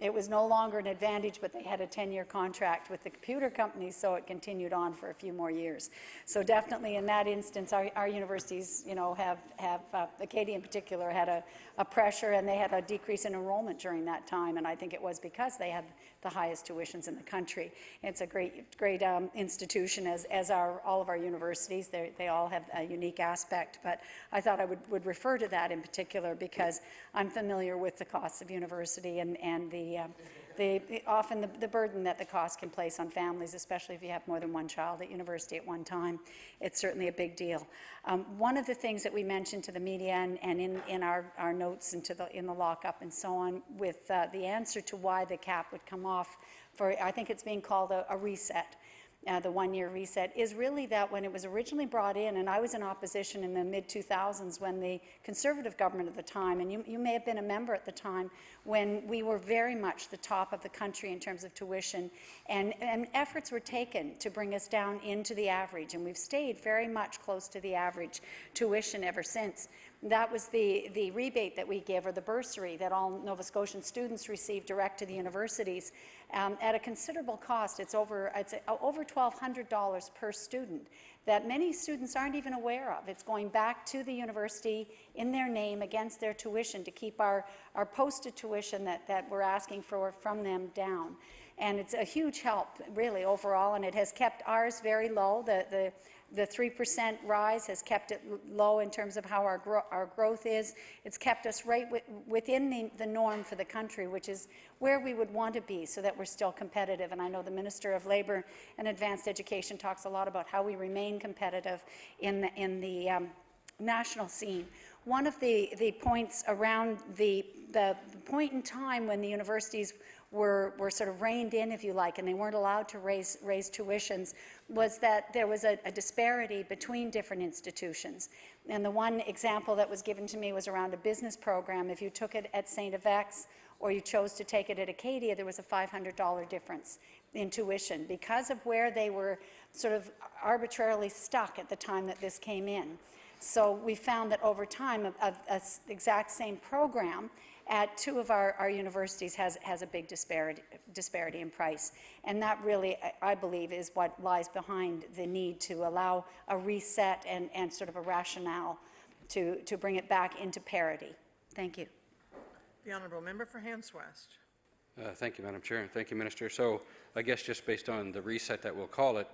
it was no longer an advantage, but they had a 10-year contract with the computer company, so it continued on for a few more years. So definitely in that instance, our universities, you know, have Acadia in particular, had a pressure, and they had a decrease in enrollment during that time, and I think it was because they had the highest tuitions in the country. It's a great institution, as are all of our universities. They all have a unique aspect, but I thought I would refer to that in particular because I'm familiar with the costs of university and often the burden that the cost can place on families, especially if you have more than one child at university at one time. It's certainly a big deal. One of the things that we mentioned to the media and in our notes and in the lockup and so on, with the answer to why the cap would come off for, I think it's being called a reset. The one-year reset is really that when it was originally brought in, and I was in opposition in the mid-2000s when the Conservative government at the time, and you may have been a member at the time, when we were very much the top of the country in terms of tuition, and efforts were taken to bring us down into the average, and we've stayed very much close to the average tuition ever since. That was the rebate that we give, or the bursary that all Nova Scotian students receive direct to the universities at a considerable cost. It's over $1,200 per student that many students aren't even aware of. It's going back to the university in their name against their tuition to keep our posted tuition that we're asking for from them down. And it's a huge help, really, overall, and it has kept ours very low. The 3% rise has kept it low in terms of how our growth is. It's kept us right within the norm for the country, which is where we would want to be so that we're still competitive. And I know the Minister of Labour and Advanced Education talks a lot about how we remain competitive in the national scene. One of the points around the point in time when the universities were sort of reined in, if you like, and they weren't allowed to raise tuitions, was that there was a disparity between different institutions. And the one example that was given to me was around a business program. If you took it at St. FX or you chose to take it at Acadia, there was a $500 difference in tuition because of where they were sort of arbitrarily stuck at the time that this came in. So we found that over time, a exact same program at two of our universities has a big disparity in price. And that really, I believe, is what lies behind the need to allow a reset and sort of a rationale to bring it back into parity. Thank you. The honourable member for Hants West. Thank you, Madam Chair, and thank you, Minister. So I guess just based on the reset that we'll call it,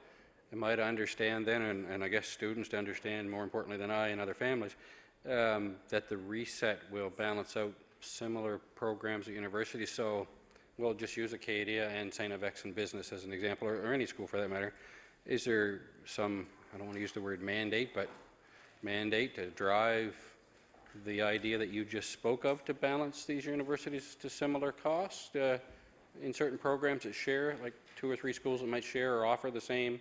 am I to understand then, and I guess students to understand more importantly than I and other families, that the reset will balance out similar programs at universities? So we'll just use Acadia and St. FX in business as an example, or any school for that matter. Is there some, I don't want to use the word mandate, but mandate to drive the idea that you just spoke of to balance these universities to similar costs in certain programs that share, like 2 or 3 schools that might share or offer the same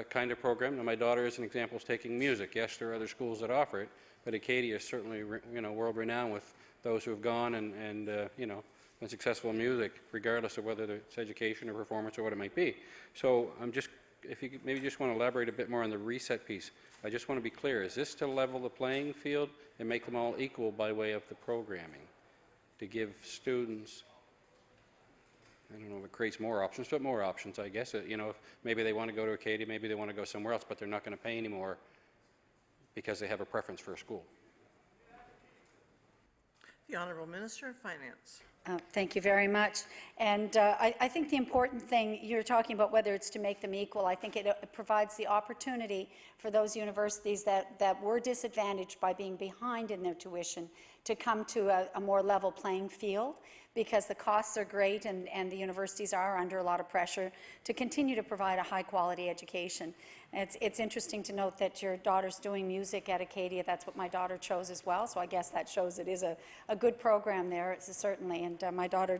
kind of program? Now, my daughter, as an example, is taking music. Yes, there are other schools that offer it, but Acadia is certainly, world-renowned with those who have gone and been successful in music, regardless of whether it's education or performance or what it might be. So I'm just, if you could maybe just want to elaborate a bit more on the reset piece. I just want to be clear, is this to level the playing field and make them all equal by way of the programming? To give students, I don't know if it creates more options, but more options, I guess. If maybe they want to go to Acadia, maybe they want to go somewhere else, but they're not going to pay anymore because they have a preference for a school. The Honourable Minister of Finance. Thank you very much. And I think the important thing, you're talking about whether it's to make them equal, I think it provides the opportunity for those universities that were disadvantaged by being behind in their tuition to come to a more level playing field, because the costs are great and the universities are under a lot of pressure to continue to provide a high-quality education. It's interesting to note that your daughter's doing music at Acadia. That's what my daughter chose as well, so I guess that shows it is a good program there, certainly. And my daughter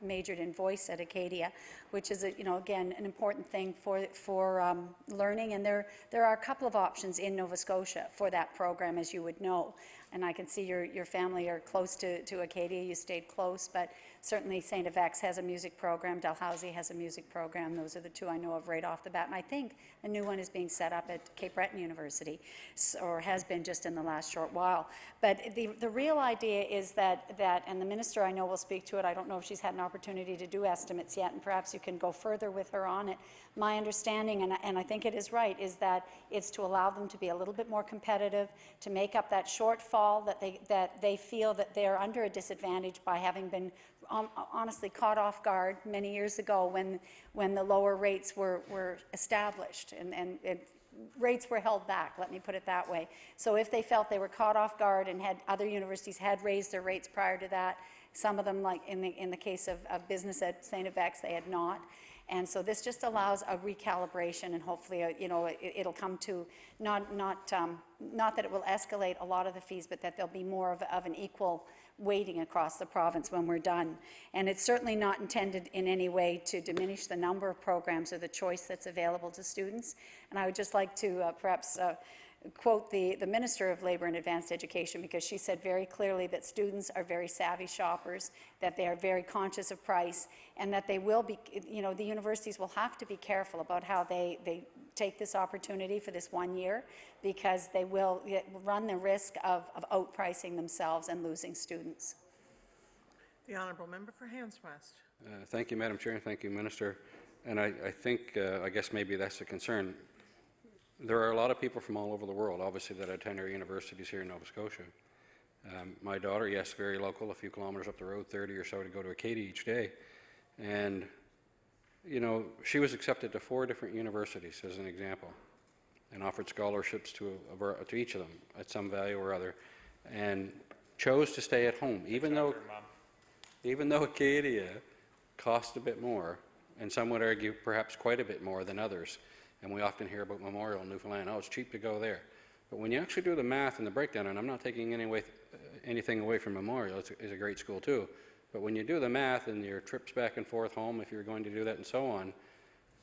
majored in voice at Acadia, which is, again, an important thing for learning. And there are a couple of options in Nova Scotia for that program, as you would know. And I can see your family are close to Acadia. You stayed close, but certainly St. FX has a music program. Dalhousie has a music program. Those are the two I know of right off the bat. And I think a new one is being set up at Cape Breton University, or has been just in the last short while. But the real idea is that, and the Minister I know will speak to it. I don't know if she's had an opportunity to do estimates yet, and perhaps you can go further with her on it. My understanding, and I think it is right, is that it's to allow them to be a little bit more competitive, to make up that shortfall that they feel that they're under a disadvantage by having been honestly caught off guard many years ago when the lower rates were established and rates were held back, let me put it that way. So if they felt they were caught off guard and other universities had raised their rates prior to that, some of them, like in the case of business at St. FX, they had not. And so this just allows a recalibration, and hopefully, it'll come to not that it will escalate a lot of the fees, but that there'll be more of an equal weighting across the province when we're done. And it's certainly not intended in any way to diminish the number of programs or the choice that's available to students. And I would just like to perhaps quote the Minister of Labour and Advanced Education, because she said very clearly that students are very savvy shoppers, that they are very conscious of price, and that they will be, the universities will have to be careful about how they take this opportunity for this 1 year, because they will run the risk of outpricing themselves and losing students. The honourable member for Hands West. Thank you, Madam Chair, and thank you, Minister. And I think, I guess maybe that's a concern. There are a lot of people from all over the world, obviously, that attend our universities here in Nova Scotia. My daughter, yes, very local, a few kilometres up the road, 30 or so to go to Acadia each day. And, you know, she was accepted to 4 different universities, as an example, and offered scholarships to each of them at some value or other, and chose to stay at home, even though Acadia cost a bit more, and some would argue perhaps quite a bit more than others. And we often hear about Memorial in Newfoundland, oh, it's cheap to go there. But when you actually do the math and the breakdown, and I'm not taking anything away from Memorial, it's a great school too, but when you do the math and your trips back and forth home, if you're going to do that and so on,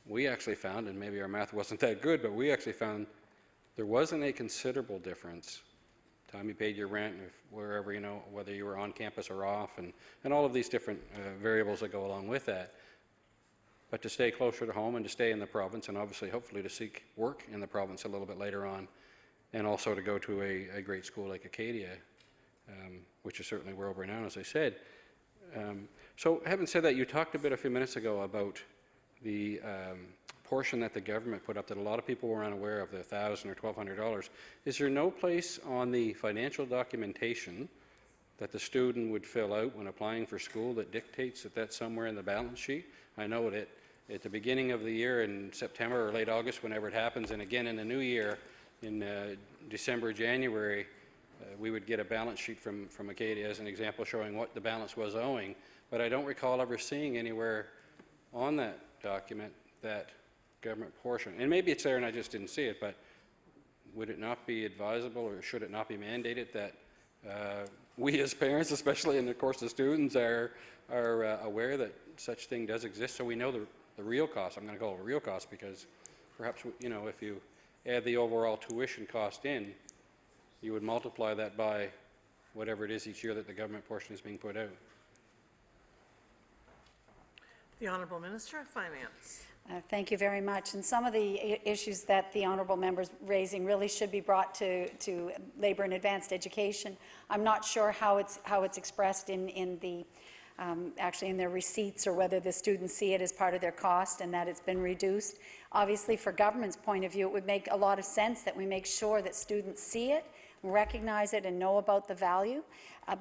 we actually found, and maybe our math wasn't that good, but we actually found there wasn't a considerable difference. Time you paid your rent, wherever, you know, whether you were on campus or off, and all of these different variables that go along with that. But to stay closer to home and to stay in the province, and obviously, hopefully, to seek work in the province a little bit later on, and also to go to a great school like Acadia, which is certainly world renowned, as I said. So having said that, you talked a few minutes ago about the portion that the government put up that a lot of people were unaware of, the $1,000 or $1,200. Is there no place on the financial documentation that the student would fill out when applying for school that dictates that that's somewhere in the balance sheet? I know that at the beginning of the year in September or late August, whenever it happens, and again in the new year in December, January, we would get a balance sheet from Acadia as an example showing what the balance was owing, but I don't recall ever seeing anywhere on that document that government portion. And maybe it's there and I just didn't see it, but would it not be advisable, or should it not be mandated that we as parents, especially, and of course the students, are aware that such thing does exist, so we know the real cost? I'm going to call it a real cost because perhaps, you know, if you add the overall tuition cost in, you would multiply that by whatever it is each year that the government portion is being put out. The Honourable Minister of Finance. Thank you very much. And some of the issues that the honourable member's raising really should be brought to Labour and Advanced Education. I'm not sure how it's expressed in the actually in their receipts, or whether the students see it as part of their cost and that it's been reduced. Obviously, for government's point of view, it would make a lot of sense that we make sure that students see it, recognize it, and know about the value,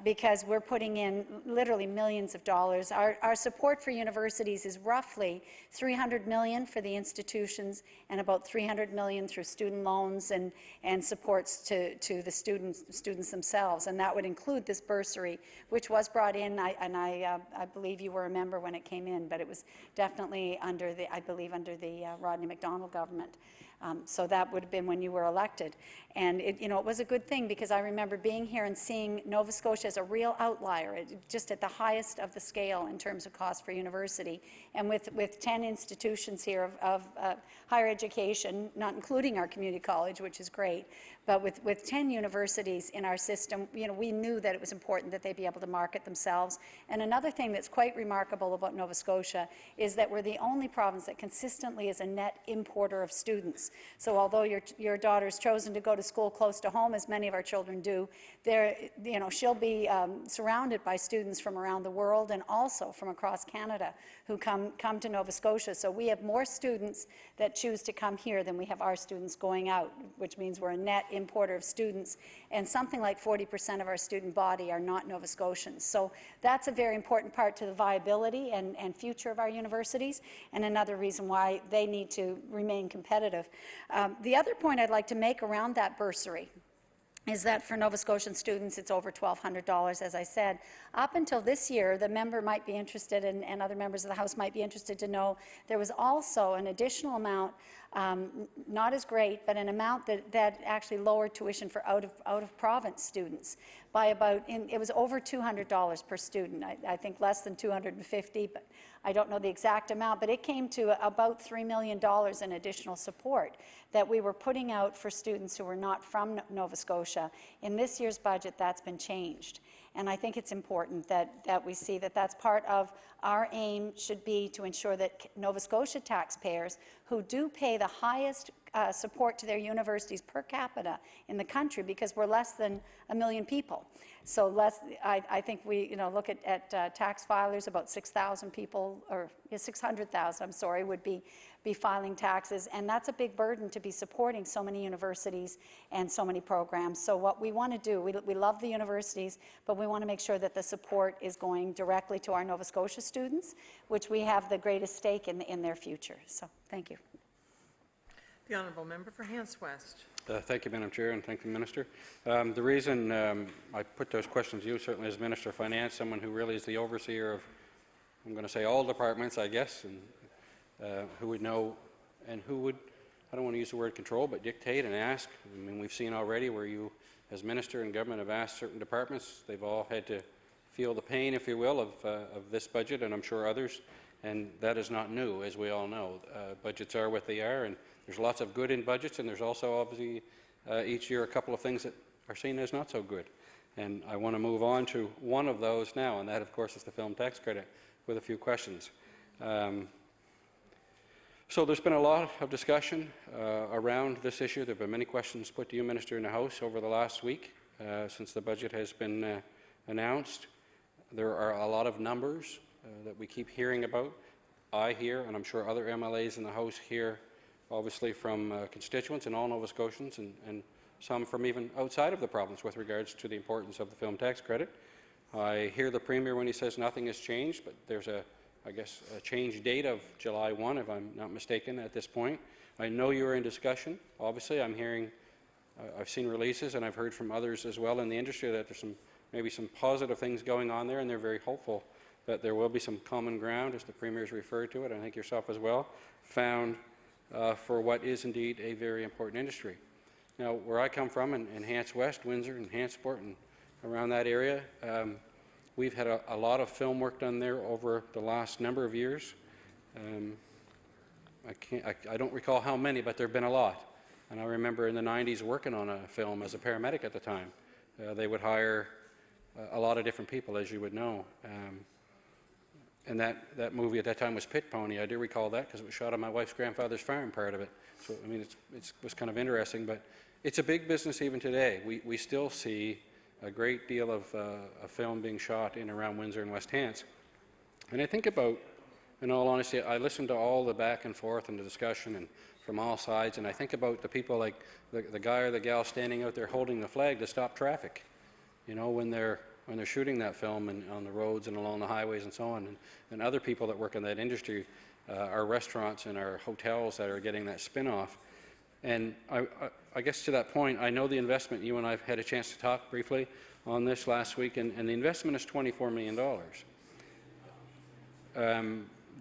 because we're putting in literally millions of dollars. Our support for universities is roughly $300 million for the institutions and about $300 million through student loans and supports to the students themselves, and that would include this bursary, which was brought in, I believe you were a member when it came in, but it was definitely under the, I believe, under the Rodney MacDonald government. So that would have been when you were elected. And it was a good thing, because I remember being here and seeing Nova Scotia as a real outlier, just at the highest of the scale in terms of cost for university. And with 10 institutions here of higher education, not including our community college, which is great, but with 10 universities in our system, we knew that it was important that they be able to market themselves. And another thing that's quite remarkable about Nova Scotia is that we're the only province that consistently is a net importer of students. So although your daughter's chosen to go to school close to home, as many of our children do, she'll be surrounded by students from around the world and also from across Canada who come to Nova Scotia. So we have more students that choose to come here than we have our students going out, which means we're a net importer of students, and something like 40% of our student body are not Nova Scotians. So that's a very important part to the viability and future of our universities, and another reason why they need to remain competitive. The other point I'd like to make around that bursary is that for Nova Scotian students, it's over $1,200, as I said. Up until this year, the member might be interested, and other members of the House might be interested to know, there was also an additional amount, not as great, but an amount that actually lowered tuition for out-of-province students by about, it was over $200 per student. I think less than $250, but I don't know the exact amount, but it came to about $3 million in additional support that we were putting out for students who were not from Nova Scotia. In this year's budget, that's been changed. And I think it's important that we see that that's part of our aim should be to ensure that Nova Scotia taxpayers who do pay the highest support to their universities per capita in the country, because we're less than 1 million people. So I think we look at tax filers, about 6,000 people, or 600,000, I'm sorry, would be filing taxes, and that's a big burden to be supporting so many universities and so many programs. So what we want to do, we love the universities, but we want to make sure that the support is going directly to our Nova Scotia students, which we have the greatest stake in their future. So thank you. The honourable member for Hants West. Thank you, Madam Chair, and thank the Minister. The reason I put those questions to you, certainly as Minister of Finance, someone who really is the overseer of, I'm going to say, all departments, I guess, and who would know and who would, I don't want to use the word control, but dictate and ask. I mean, we've seen already where you, as Minister and government, have asked certain departments. They've all had to feel the pain, if you will, of this budget, and I'm sure others, and that is not new, as we all know. Budgets are what they are, and there's lots of good in budgets, and there's also obviously each year a couple of things that are seen as not so good. And I want to move on to one of those now, and that, of course, is the film tax credit, with a few questions. So there's been a lot of discussion around this issue. There have been many questions put to you, Minister, in the House over the last week since the budget has been announced. There are a lot of numbers that we keep hearing about. I hear, and I'm sure other MLAs in the House hear, obviously from constituents and all Nova Scotians, and some from even outside of the province with regards to the importance of the film tax credit. I hear the Premier when he says nothing has changed, but there's I guess, a change date of July 1, if I'm not mistaken, at this point. I know you're in discussion. Obviously, I'm hearing, I've seen releases, and I've heard from others as well in the industry that there's maybe some positive things going on there, and they're very hopeful that there will be some common ground, as the Premier's referred to it, I think yourself as well, found for what is indeed a very important industry. Now, where I come from, in Hants West, Windsor, and Hantsport, and around that area, we've had a lot of film work done there over the last number of years. I don't recall how many, but there have been a lot. And I remember in the 90s working on a film as a paramedic at the time. They would hire a lot of different people, as you would know. And that movie at that time was Pit Pony. I do recall that because it was shot on my wife's grandfather's farm, part of it. So, I mean, it was kind of interesting, but it's a big business even today. We still see a great deal of film being shot in around Windsor and West Hants. And I think about, in all honesty, I listen to all the back and forth and the discussion and from all sides, and I think about the people like the guy or the gal standing out there holding the flag to stop traffic, you know, when they're shooting that film and on the roads and along the highways and so on, and other people that work in that industry, our restaurants and our hotels that are getting that spin-off. And I guess to that point, I know the investment, you and I have had a chance to talk briefly on this last week, and the investment is $24 million.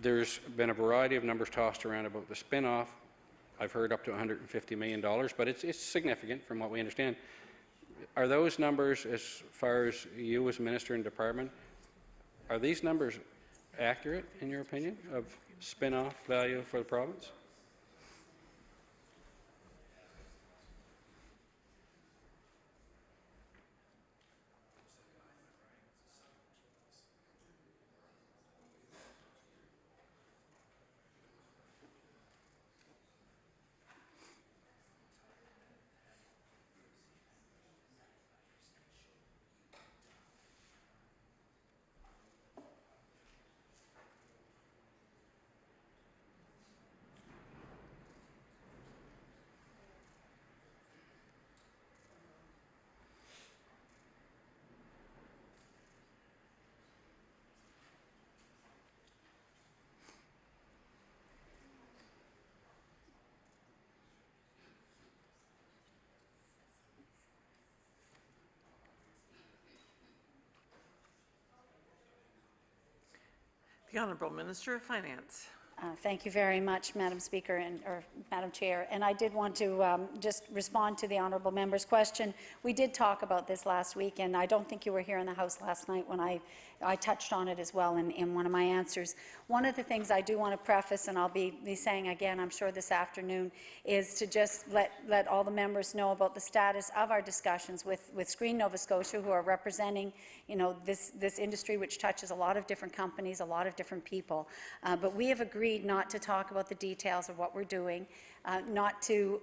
There's been a variety of numbers tossed around about the spin-off. I've heard up to $150 million, but it's significant from what we understand. Are those numbers, as far as you as Minister and Department, are these numbers accurate in your opinion of spin-off value for the province? The Honourable Minister of Finance. Thank you very much, Madam Speaker or Madam Chair. And I did want to just respond to the honourable member's question. We did talk about this last week, and I don't think you were here in the House last night when I I touched on it as well in one of my answers. One of the things I do want to preface, and I'll be saying again, I'm sure this afternoon, is to just let all the members know about the status of our discussions with Screen Nova Scotia, who are representing, this industry which touches a lot of different companies, a lot of different people. But we have agreed not to talk about the details of what we're doing, not to,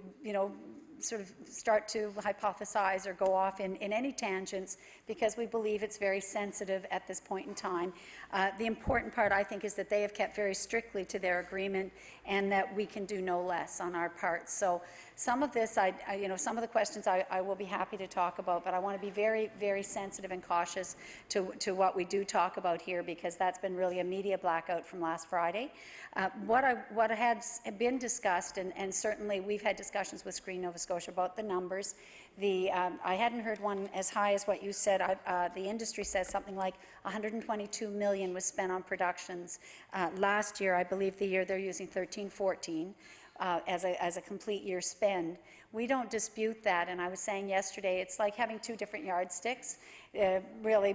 sort of start to hypothesize or go off in any tangents, because we believe it's very sensitive at this point in time. The important part, I think, is that they have kept very strictly to their agreement and that we can do no less on our part. So some of this, some of the questions I will be happy to talk about, but I want to be very, very sensitive and cautious to what we do talk about here, because that's been really a media blackout from last Friday. What has been discussed, and certainly we've had discussions with Screen Nova Scotia about the numbers. I hadn't heard one as high as what you said. The industry says something like $122 million was spent on productions. Last year, I believe the year they're using 13-14 as a complete year spend. We don't dispute that, and I was saying yesterday, it's like having two different yardsticks. Really,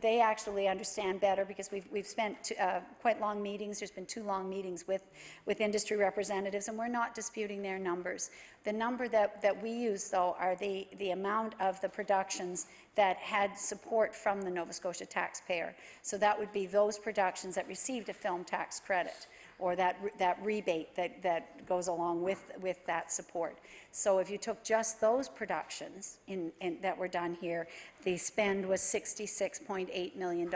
they actually understand better, because we've spent quite long meetings. There's been 2 long meetings with industry representatives, and we're not disputing their numbers. The number that we use, though, are the amount of the productions that had support from the Nova Scotia taxpayer. So that would be those productions that received a film tax credit, or that rebate that goes along with that support. So if you took just those productions that were done here, the spend was $66.8 million.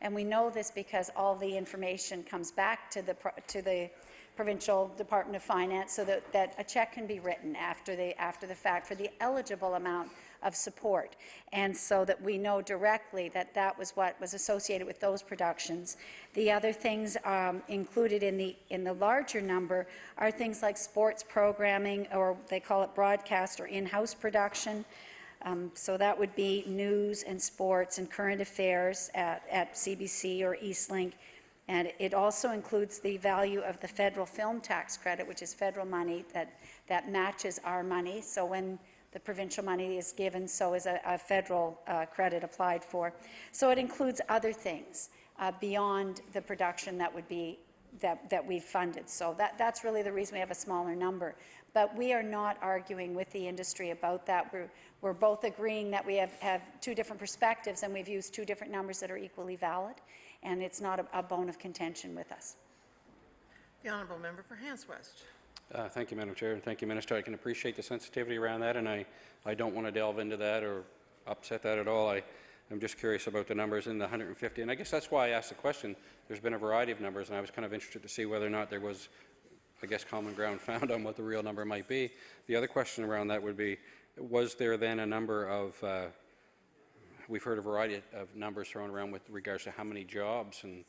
And we know this because all the information comes back to the Provincial Department of Finance, so that a check can be written after the fact for the eligible amount of support, and so that we know directly that was what was associated with those productions. The other things included in the larger number are things like sports programming, or they call it broadcast or in-house production. So that would be news and sports and current affairs at CBC or Eastlink. And it also includes the value of the federal film tax credit, which is federal money that matches our money. So when the provincial money is given, so is a federal credit applied for. So it includes other things beyond the production that would be that we've funded. So that's really the reason we have a smaller number. But we are not arguing with the industry about that. We're both agreeing that we have 2 different perspectives, and we've used 2 different numbers that are equally valid, and it's not a bone of contention with us. The honourable member for Hants West. Thank you, Madam Chair, and thank you, Minister. I can appreciate the sensitivity around that, and I don't want to delve into that or upset that at all. I'm just curious about the numbers in the 150, and I guess that's why I asked the question. There's been a variety of numbers, and I was kind of interested to see whether or not there was, I guess, common ground found on what the real number might be. The other question around that would be, was there then a number of, we've heard a variety of numbers thrown around with regards to how many jobs and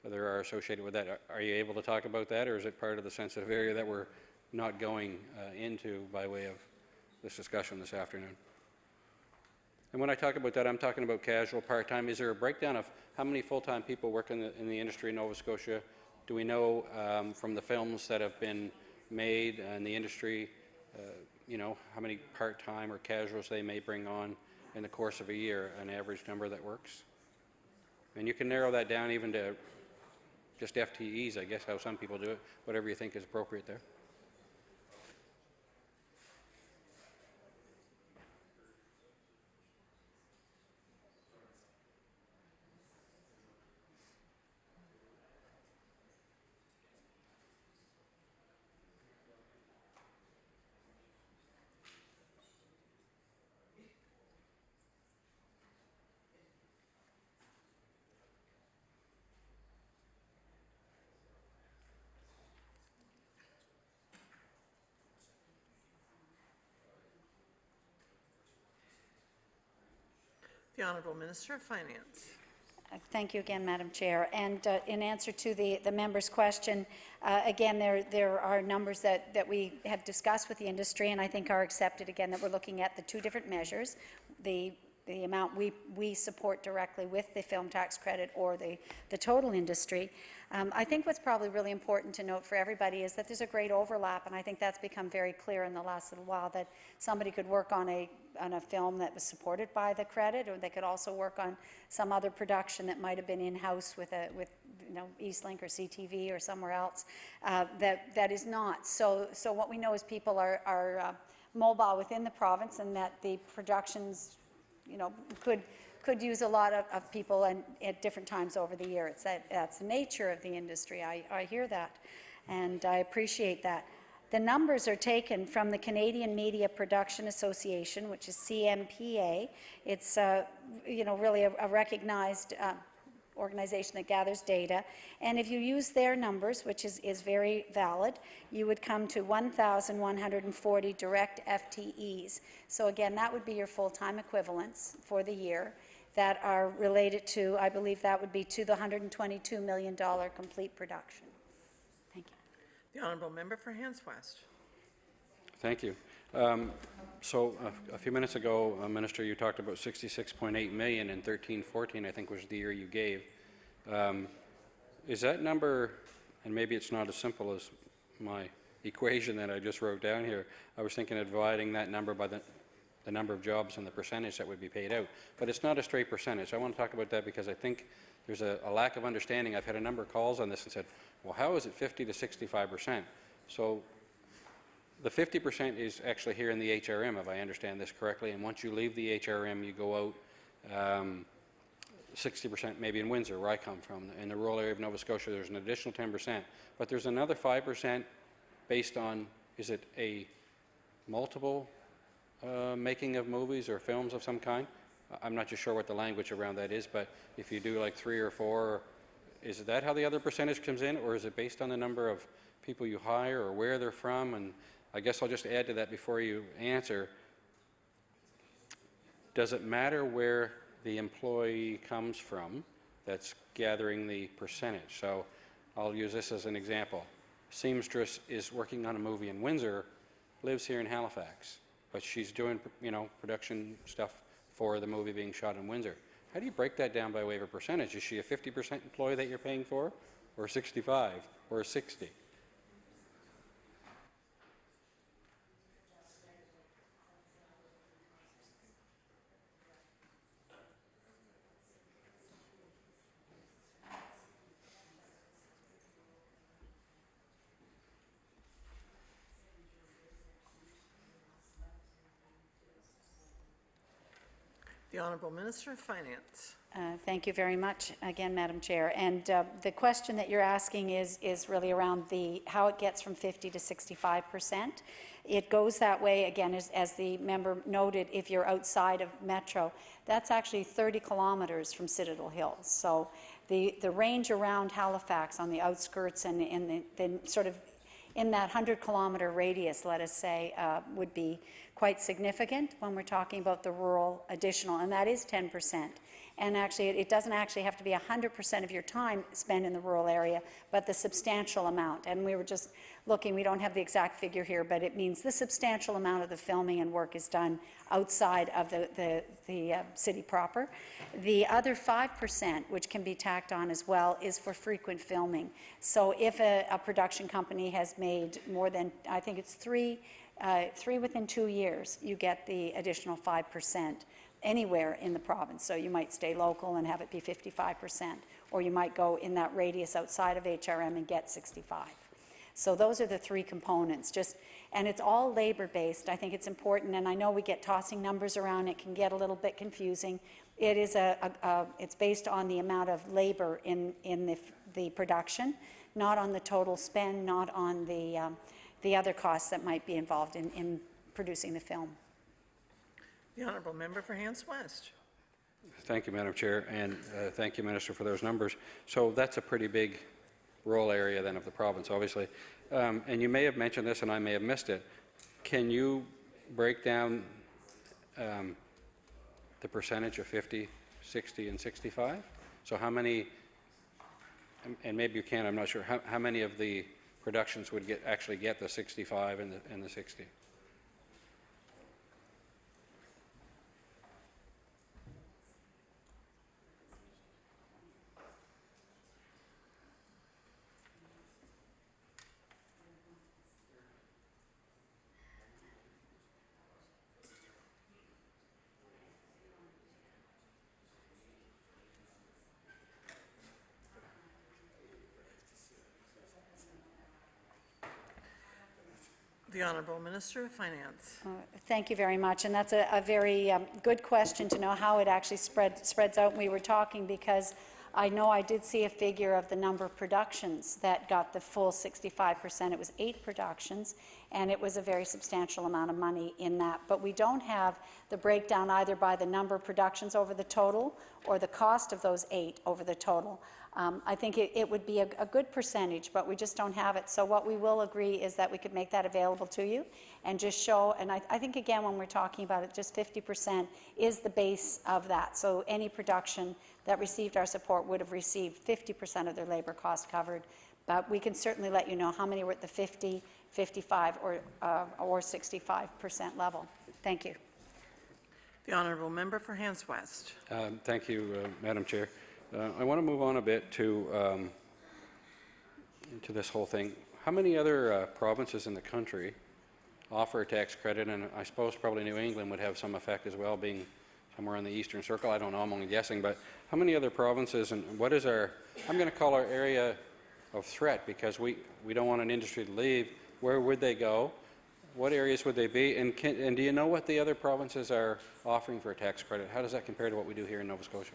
there are associated with that. Are you able to talk about that, or is it part of the sensitive area that we're not going into by way of this discussion this afternoon? And when I talk about that, I'm talking about casual, part-time. Is there a breakdown of how many full-time people work in the industry in Nova Scotia? Do we know from the films that have been made in the industry, how many part-time or casuals they may bring on in the course of a year, an average number that works? And you can narrow that down even to just FTEs, I guess, how some people do it, whatever you think is appropriate there. The Honourable Minister of Finance. Thank you again, Madam Chair. And in answer to the member's question, again, there are numbers that we have discussed with the industry and I think are accepted, again, that we're looking at the 2 different measures, the the amount we support directly with the film tax credit or the total industry. I think what's probably really important to note for everybody is that there's a great overlap, and I think that's become very clear in the last little while, that somebody could work on a film that was supported by the credit, or they could also work on some other production that might have been in-house with Eastlink or CTV or somewhere else that is not. So what we know is people are mobile within the province, and that the productions, could use a lot of people and at different times over the year. That's the nature of the industry. I hear that, and I appreciate that. The numbers are taken from the Canadian Media Production Association, which is CMPA. It's really a recognized organization that gathers data, and if you use their numbers, which is very valid, you would come to 1,140 direct FTEs. So again, that would be your full-time equivalents for the year that are related to, I believe that would be to the $122 million complete production. Thank you. The honourable member for Hants West. Thank you. So a few minutes ago, Minister, you talked about $66.8 million in 13-14, I think was the year you gave. Is that number, and maybe it's not as simple as my equation that I just wrote down here, I was thinking of dividing that number by the number of jobs and the percentage that would be paid out. But it's not a straight percentage. I want to talk about that because I think there's a lack of understanding. I've had a number of calls on this and said, well, how is it 50 to 65%? So the 50% is actually here in the HRM, if I understand this correctly, and once you leave the HRM, you go out 60% maybe in Windsor, where I come from. In the rural area of Nova Scotia, there's an additional 10%. But there's another 5% based on, is it a multiple making of movies or films of some kind? I'm not just sure what the language around that is, but if you do like 3 or 4, is that how the other percentage comes in, or is it based on the number of people you hire or where they're from? And I guess I'll just add to that before you answer. Does it matter where the employee comes from that's gathering the percentage? So I'll use this as an example. Seamstress is working on a movie in Windsor, lives here in Halifax, but she's doing, production stuff for the movie being shot in Windsor. How do you break that down by way of a percentage? Is she a 50% employee that you're paying for, or 65, or 60? The Honourable Minister of Finance. Thank you very much again, Madam Chair. And the question that you're asking is really around how it gets from 50 to 65%. It goes that way, again, as the member noted, if you're outside of Metro. That's actually 30 kilometres from Citadel Hills. So the range around Halifax on the outskirts and in the sort of in that 100-kilometre radius, let us say, would be quite significant when we're talking about the rural additional, and that is 10%. And actually, it doesn't actually have to be 100% of your time spent in the rural area, but the substantial amount. And we were just looking, we don't have the exact figure here, but it means the substantial amount of the filming and work is done outside of the city proper. The other 5%, which can be tacked on as well, is for frequent filming. So if a production company has made more than, I think it's three within 2 years, you get the additional 5% anywhere in the province. So you might stay local and have it be 55%, or you might go in that radius outside of HRM and get 65. So those are the three components, and it's all labor-based. I think it's important, and I know we get tossing numbers around. It can get a little bit confusing. It is it's based on the amount of labor in the production, not on the total spend, not on the other costs that might be involved in producing the film. The Honourable Member for Hants West. Thank you, Madam Chair, and thank you, Minister, for those numbers. So that's a pretty big rural area then of the province, obviously. And you may have mentioned this and I may have missed it. Can you break down the percentage of 50, 60, and 65? So how many, and maybe you can, I'm not sure, how many of the productions would actually get the 65 and the 60? The Honourable Minister of Finance. Thank you very much, and that's a very good question to know how it actually spreads out. We were talking because I know I did see a figure of the number of productions that got the full 65%. It was 8 productions, and it was a very substantial amount of money in that. But we don't have the breakdown either by the number of productions over the total or the cost of those 8 over the total. I think it would be a good percentage, but we just don't have it. So what we will agree is that we could make that available to you and just show, and I think again when we're talking about it, just 50% is the base of that. So any production that received our support would have received 50% of their labour cost covered. But we can certainly let you know how many were at the 50, 55 or 65% level. Thank you. The Honourable Member for Hants West. Thank you, Madam Chair. I want to move on a bit to this whole thing. How many other provinces in the country offer a tax credit? And I suppose probably New England would have some effect as well, being somewhere in the eastern circle. I don't know, I'm only guessing. But how many other provinces, and what is our, I'm going to call our area of threat, because we don't want an industry to leave. Where would they go? What areas would they be? And do you know what the other provinces are offering for a tax credit? How does that compare to what we do here in Nova Scotia?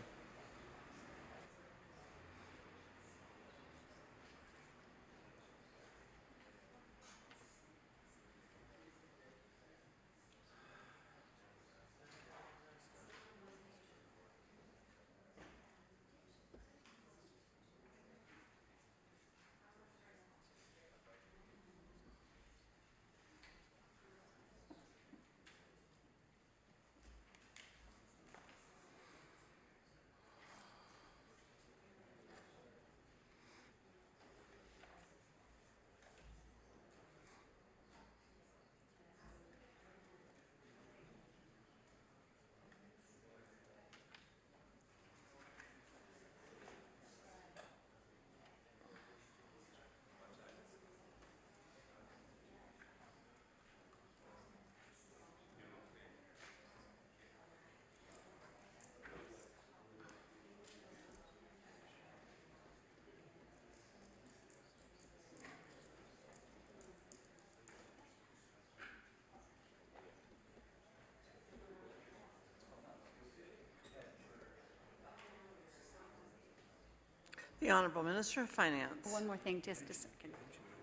The Honourable Minister of Finance. One more thing, just a second.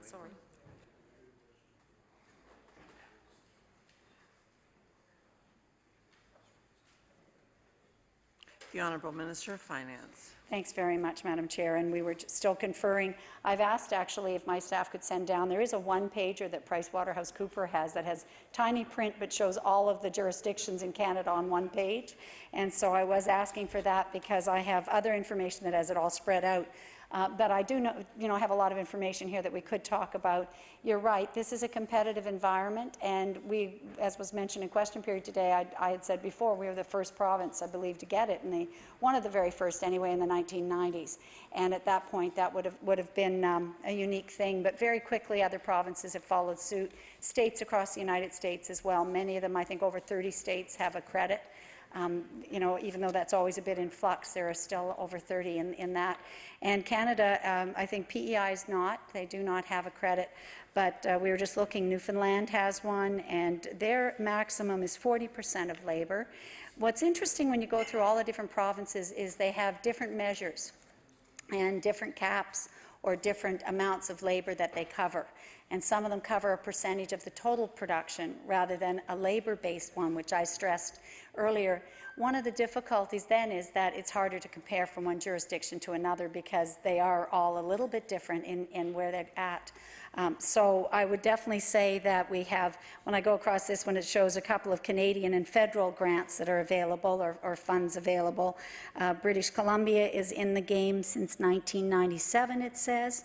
Sorry. The Honourable Minister of Finance. Thanks very much, Madam Chair, and we were still conferring. I've asked actually if my staff could send down, there is a one-pager that PricewaterhouseCoopers has that has tiny print but shows all of the jurisdictions in Canada on one page, and so I was asking for that because I have other information that has it all spread out. But I do know, have a lot of information here that we could talk about. You're right, this is a competitive environment, and we, as was mentioned in question period today, I had said before, we were the first province, I believe, to get it, and one of the very first anyway in the 1990s. And at that point, that would have been a unique thing. But very quickly, other provinces have followed suit. States across the United States as well. Many of them, I think over 30 states have a credit. Even though that's always a bit in flux, there are still over 30 in that. And Canada, I think PEI is not. They do not have a credit. But we were just looking, Newfoundland has one, and their maximum is 40% of labour. What's interesting when you go through all the different provinces is they have different measures and different caps or different amounts of labour that they cover. And some of them cover a percentage of the total production rather than a labour-based one, which I stressed earlier. One of the difficulties then is that it's harder to compare from one jurisdiction to another because they are all a little bit different in where they're at. So I would definitely say that we have, when I go across this one, it shows a couple of Canadian and federal grants that are available or funds available. British Columbia is in the game since 1997, it says.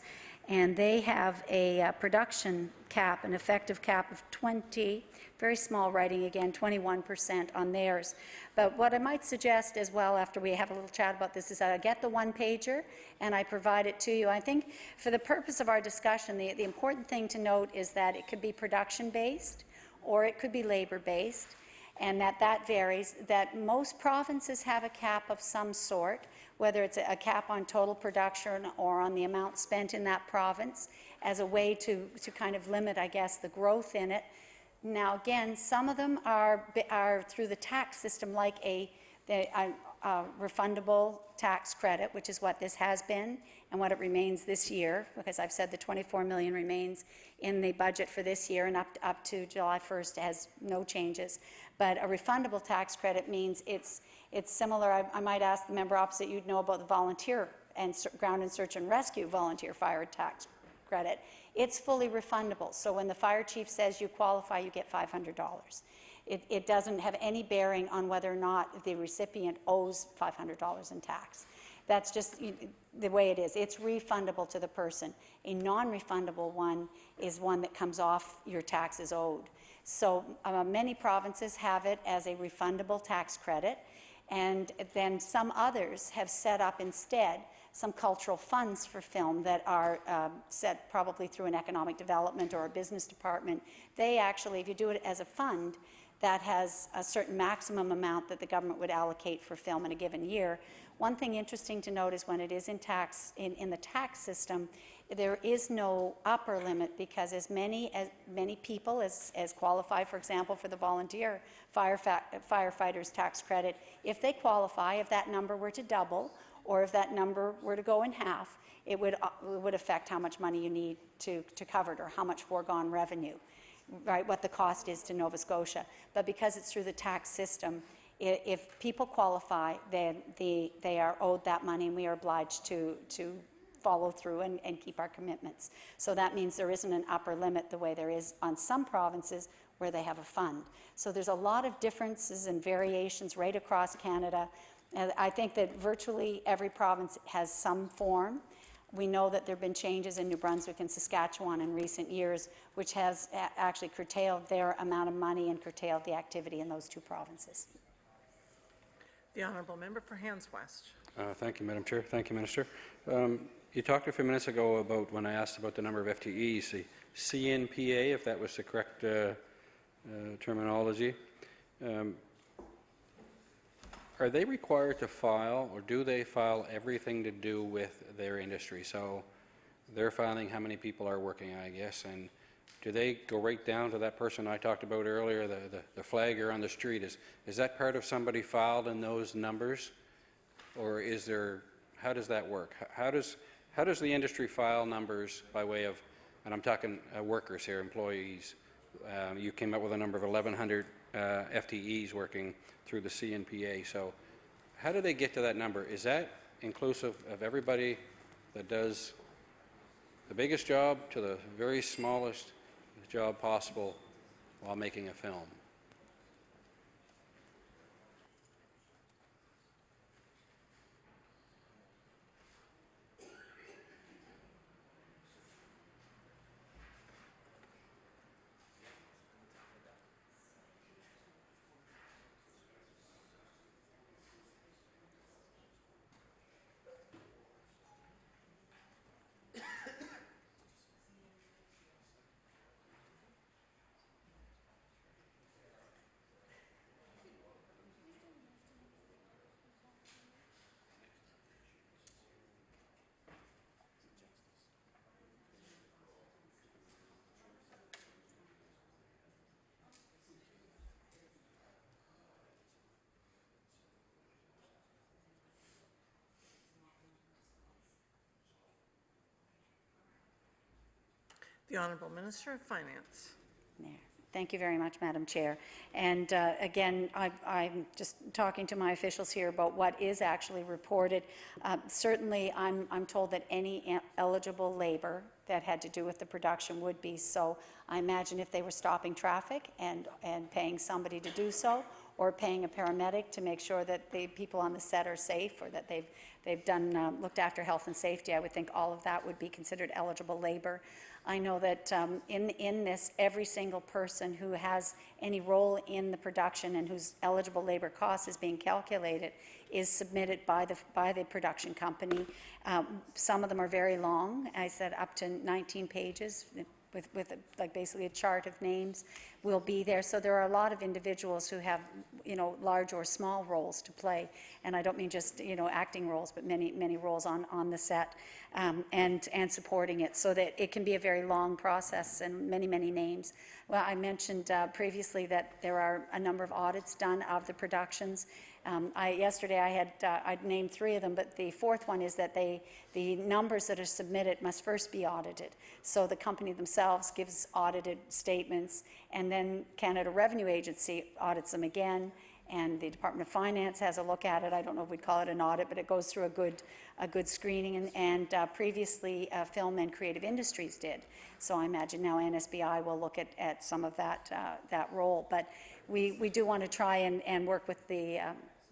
And they have a production cap, an effective cap of 20, very small writing again, 21% on theirs. But what I might suggest as well, after we have a little chat about this, is that I get the one-pager and I provide it to you. I think for the purpose of our discussion, the important thing to note is that it could be production-based or it could be labor-based, and that varies, that most provinces have a cap of some sort. whether it's a cap on total production or on the amount spent in that province, as a way to kind of limit, I guess, the growth in it. Now, again, some of them are through the tax system, like a refundable tax credit, which is what this has been and what it remains this year, because I've said the $24 million remains in the budget for this year, and up to July 1st has no changes. But a refundable tax credit means it's similar. I might ask the member opposite, you'd know about the volunteer and ground and search and rescue volunteer fire tax credit. It's fully refundable. So when the fire chief says you qualify, you get $500. It doesn't have any bearing on whether or not the recipient owes $500 in tax. That's just the way it is. It's refundable to the person. A non-refundable one is one that comes off your taxes owed. So many provinces have it as a refundable tax credit, and then some others have set up instead some cultural funds for film that are set probably through an economic development or a business department. They actually, if you do it as a fund, that has a certain maximum amount that the government would allocate for film in a given year. One thing interesting to note is when it is in the tax system, there is no upper limit, because as many people as qualify, for example, for the volunteer firefighters tax credit, if they qualify, if that number were to double, or if that number were to go in half, it would affect how much money you need to cover it, or how much foregone revenue, right, what the cost is to Nova Scotia. But because it's through the tax system, if people qualify, then they are owed that money, and we are obliged to follow through and keep our commitments. So that means there isn't an upper limit the way there is on some provinces where they have a fund. So there's a lot of differences and variations right across Canada. And I think that virtually every province has some form. We know that there have been changes in New Brunswick and Saskatchewan in recent years, which has actually curtailed their amount of money and curtailed the activity in those two provinces. The honourable member for Hands West. Thank you, Madam Chair. Thank you, Minister. You talked a few minutes ago about, when I asked about the number of FTEs, the CNPA, if that was the correct terminology. Are they required to file, or do they file everything to do with their industry? So they're filing how many people are working, I guess, and do they go right down to that person I talked about earlier, the flagger on the street? Is that part of somebody filed in those numbers, or is there? How does that work? How does the industry file numbers by way of, and I'm talking workers here, employees? You came up with a number of 1,100 FTEs working through the CNPA. So how do they get to that number? Is that inclusive of everybody that does the biggest job to the very smallest job possible while making a film? The Honourable Minister of Finance. There. Thank you very much, Madam Chair. And again, I'm just talking to my officials here about what is actually reported. Certainly, I'm told that any eligible labor that had to do with the production would be. So I imagine if they were stopping traffic and paying somebody to do so, or paying a paramedic to make sure that the people on the set are safe, or that they've done looked after health and safety, I would think all of that would be considered eligible labor. I know that in this, every single person who has any role in the production and whose eligible labor cost is being calculated is submitted by the production company. Some of them are very long. I said up to 19 pages. With like basically a chart of names will be there. So there are a lot of individuals who have large or small roles to play. And I don't mean just, acting roles, but many roles on the set, and supporting it, so that it can be a very long process and many names. Well, I mentioned previously that there are a number of audits done of the productions. Yesterday I'd named 3 of them, but the 4th one is that the numbers that are submitted must first be audited. So the company themselves gives audited statements, and then Canada Revenue Agency audits them again, and the Department of Finance has a look at it. I don't know if we'd call it an audit, but it goes through a good screening, and previously Film and Creative Industries did. So I imagine now NSBI will look at some of that role. But we do want to try and work with the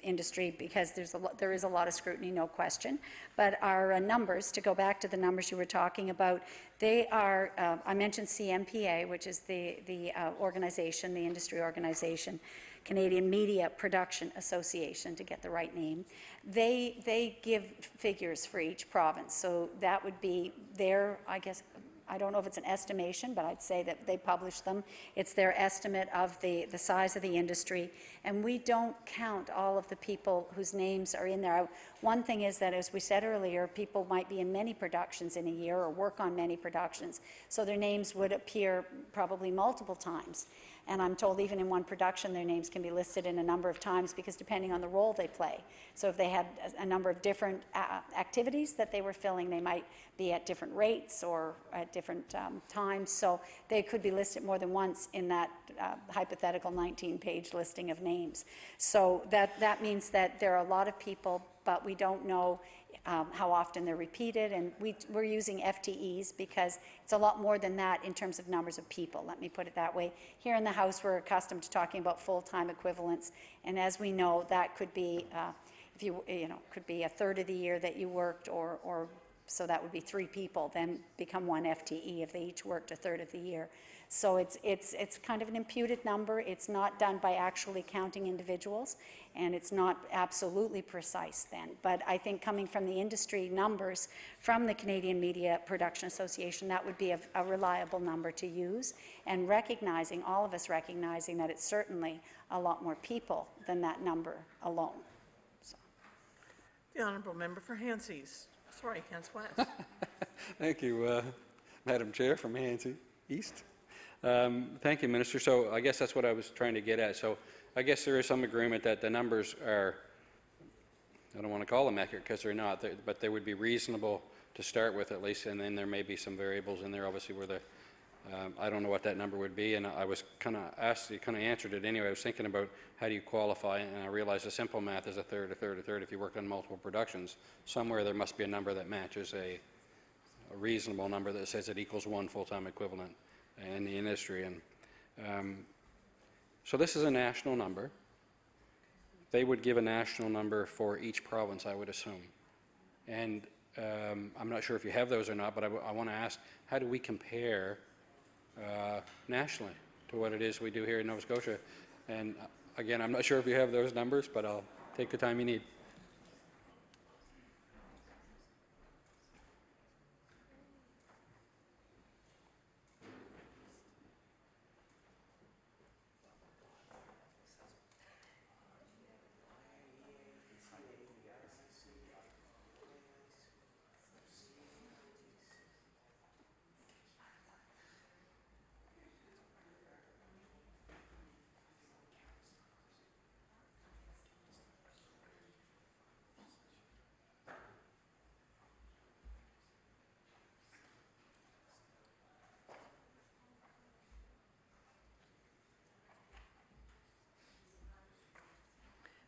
industry, because there is a lot of scrutiny, no question. But our numbers, to go back to the numbers you were talking about, they are, I mentioned CMPA, which is the organization, the industry organization, Canadian Media Production Association, to get the right name. They give figures for each province. So that would be their, I guess, I don't know if it's an estimation, but I'd say that they publish them. It's their estimate of the size of the industry, and we don't count all of the people whose names are in there. One thing is that, as we said earlier, people might be in many productions in a year or work on many productions, so their names would appear probably multiple times. And I'm told even in one production their names can be listed in a number of times, because depending on the role they play. So if they had a number of different activities that they were filling, they might be at different rates or at different times. So they could be listed more than once in that hypothetical 19-page listing of names. So that means that there are a lot of people, but we don't know how often they're repeated, and we're using FTEs because it's a lot more than that in terms of numbers of people, let me put it that way. Here in the House, we're accustomed to talking about full-time equivalents, and as we know, that could be, could be a third of the year that you worked, or so that would be 3 people, then become 1 FTE if they each worked a third of the year. So it's kind of an imputed number. It's not done by actually counting individuals, and it's not absolutely precise then. But I think coming from the industry numbers from the Canadian Media Production Association, that would be a reliable number to use, and recognizing, all of us recognizing, that it's certainly a lot more people than that number alone. So. The Honourable Member for Hants East. Sorry, Hants West. Thank you, Madam Chair, from Hants East. Thank you, Minister. So I guess that's what I was trying to get at. So I guess there is some agreement that the numbers are, I don't want to call them accurate because they're not, but they would be reasonable to start with at least, and then there may be some variables in there, obviously, where I don't know what that number would be, and I was kind of asked, you kind of answered it anyway. I was thinking about how do you qualify, and I realized the simple math is a third, a third, a third. If you work on multiple productions, somewhere there must be a number that matches a reasonable number that says it equals 1 full-time equivalent in the industry. And so this is a national number. They would give a national number for each province, I would assume. And I'm not sure if you have those or not, but I want to ask, how do we compare nationally to what it is we do here in Nova Scotia? And again, I'm not sure if you have those numbers, but I'll take the time you need.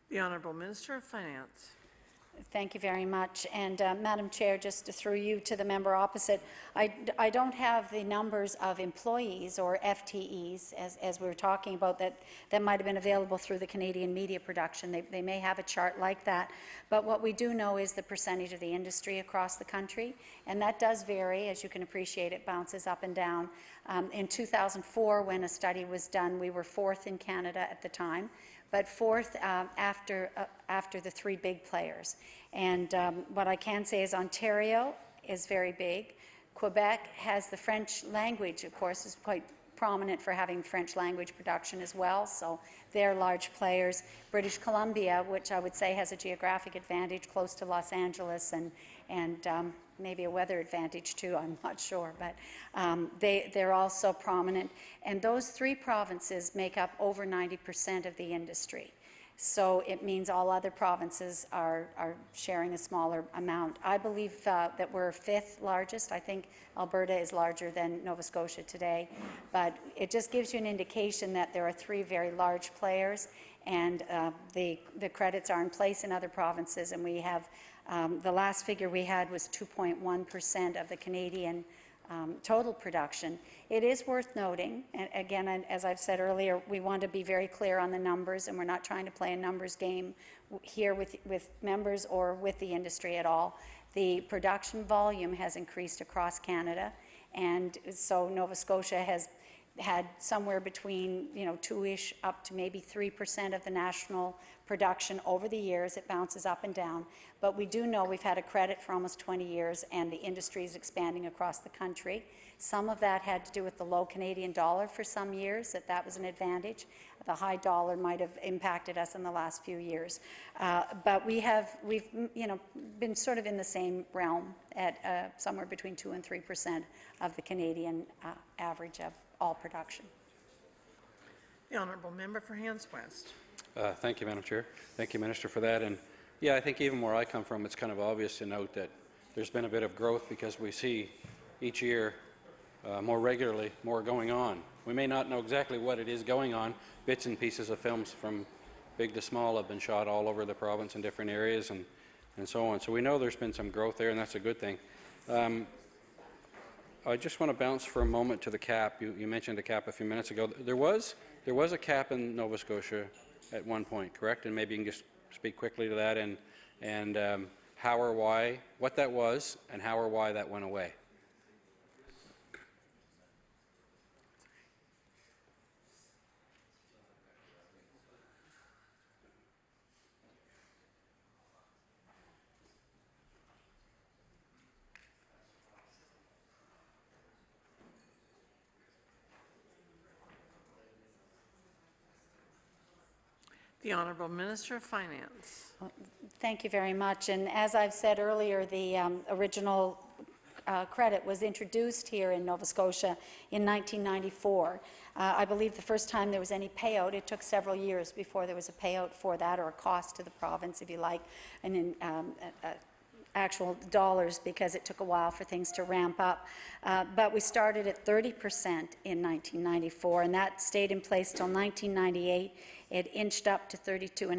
The Honourable Minister of Finance. Thank you very much. And Madam Chair, just through you to the member opposite, I don't have the numbers of employees or FTEs, as we were talking about, that might have been available through the Canadian Media Production. They may have a chart like that. But what we do know is the percentage of the industry across the country, and that does vary. As you can appreciate, it bounces up and down. In 2004, when a study was done, we were 4th in Canada at the time, but 4th after the 3 big players. And what I can say is Ontario is very big. Quebec has the French language, of course, is quite prominent for having French language production as well, so they're large players. British Columbia, which I would say has a geographic advantage close to Los Angeles and maybe a weather advantage too, I'm not sure, but they're also prominent. And those three provinces make up over 90% of the industry. So it means all other provinces are sharing a smaller amount. I believe that we're fifth largest. I think Alberta is larger than Nova Scotia today, but it just gives you an indication that there are three very large players, and the credits are in place in other provinces, and we have the last figure we had was 2.1% of the Canadian total production. It is worth noting, and again, as I've said earlier, we want to be very clear on the numbers, and we're not trying to play a numbers game here with members or with the industry at all. The production volume has increased across Canada, and so Nova Scotia has had somewhere between 2-ish up to maybe 3% of the national production over the years. It bounces up and down, but we do know we've had a credit for almost 20 years, and the industry is expanding across the country. Some of that had to do with the low Canadian dollar for some years, that was an advantage. The high dollar might have impacted us in the last few years, but we've been sort of in the same realm at somewhere between 2 and 3% of the Canadian average of all production. The honourable member for Hants West. Thank you, Madam Chair. Thank you, Minister, for that. And yeah, I think even where I come from, it's kind of obvious to note that there's been a bit of growth because we see each year more regularly more going on. We may not know exactly what it is going on. Bits and pieces of films from big to small have been shot all over the province in different areas and so on. So we know there's been some growth there, and that's a good thing. I just want to bounce for a moment to the cap. You mentioned the cap a few minutes ago. There was a cap in Nova Scotia at one point, correct? And maybe you can just speak quickly to that and how or why, what that was, and how or why that went away. The Honourable Minister of Finance. Thank you very much. And as I've said earlier, the original credit was introduced here in Nova Scotia in 1994. I believe the first time there was any payout, it took several years before there was a payout for that, or a cost to the province, if you like, and in actual dollars, because it took a while for things to ramp up. But we started at 30% in 1994, and that stayed in place till 1998. It inched up to 32.5%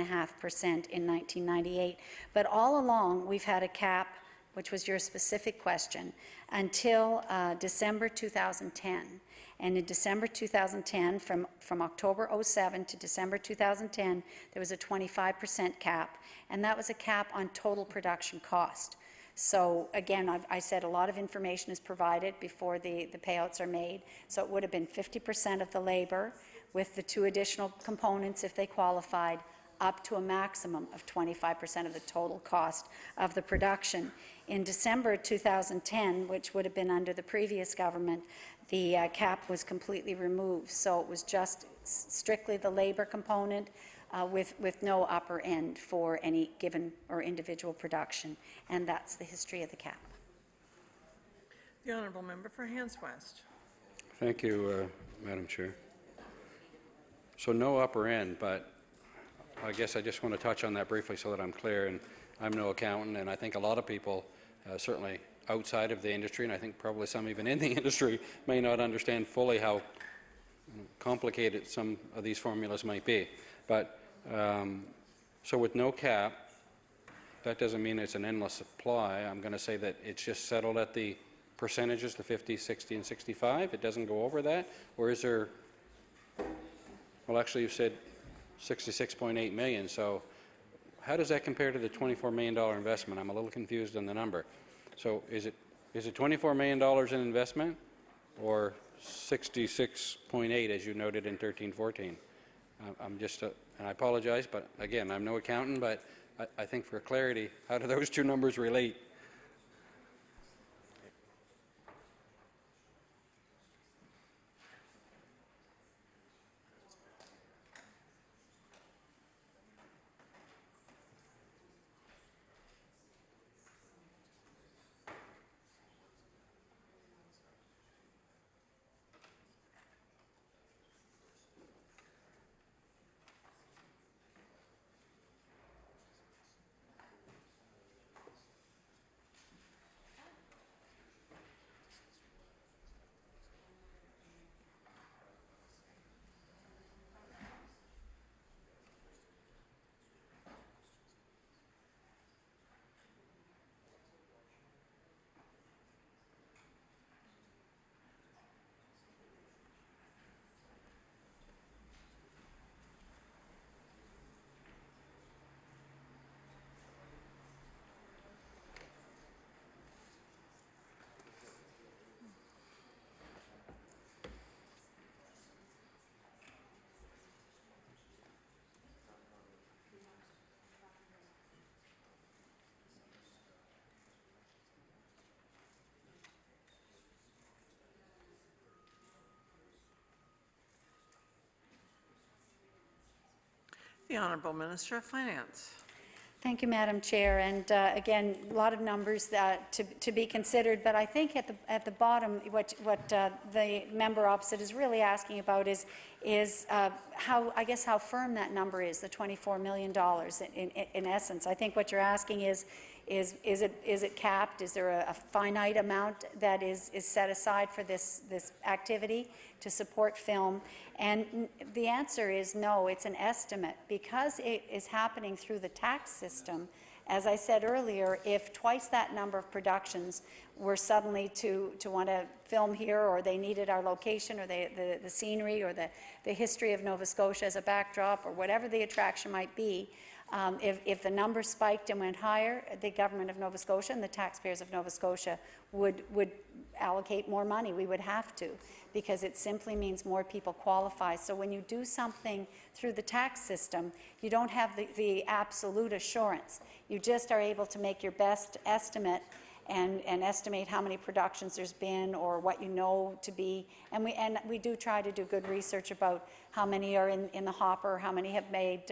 in 1998. But all along, we've had a cap, which was your specific question, until December 2010. And in December 2010, from October 07 to December 2010, there was a 25% cap, and that was a cap on total production cost. So again, I said a lot of information is provided before the payouts are made, so it would have been 50% of the labor, with the two additional components if they qualified, up to a maximum of 25% of the total cost of the production. In December 2010, which would have been under the previous government, the cap was completely removed, so it was just strictly the labor component with no upper end for any given or individual production, and that's the history of the cap. The Honourable Member for Hants West. Thank you, Madam Chair. So no upper end, but I guess I just want to touch on that briefly so that I'm clear. And I'm no accountant, and I think a lot of people, certainly outside of the industry, and I think probably some even in the industry, may not understand fully how complicated some of these formulas might be. But so with no cap, that doesn't mean it's an endless supply. I'm going to say that it's just settled at the percentages, the 50, 60, and 65. It doesn't go over that, or is there? Well, actually, you said 66.8 million. So how does that compare to the $24 million investment? I'm a little confused on the number. So is it $24 million in investment, or 66.8 as you noted in 13-14? I'm just, and I apologize, but again, I'm no accountant, but I think for clarity, how do those two numbers relate? The Honourable Minister of Finance. Thank you, Madam Chair. And again, a lot of numbers to be considered, but I think at the bottom, what the member opposite is really asking about is how firm that number is, the $24 million. In essence, I think what you're asking is it capped? Is there a finite amount that is set aside for this activity to support film? And the answer is no, it's an estimate. Because it is happening through the tax system, as I said earlier, if twice that number of productions were suddenly to want to film here, or they needed our location or the scenery or the history of Nova Scotia as a backdrop, or whatever the attraction might be, if the number spiked and went higher, the government of Nova Scotia and the taxpayers of Nova Scotia would allocate more money. We would have to, because it simply means more people qualify. So when you do something through the tax system, you don't have the absolute assurance. You just are able to make your best estimate and estimate how many productions there's been, or what you know to be. And we do try to do good research about how many are in the hopper, how many have made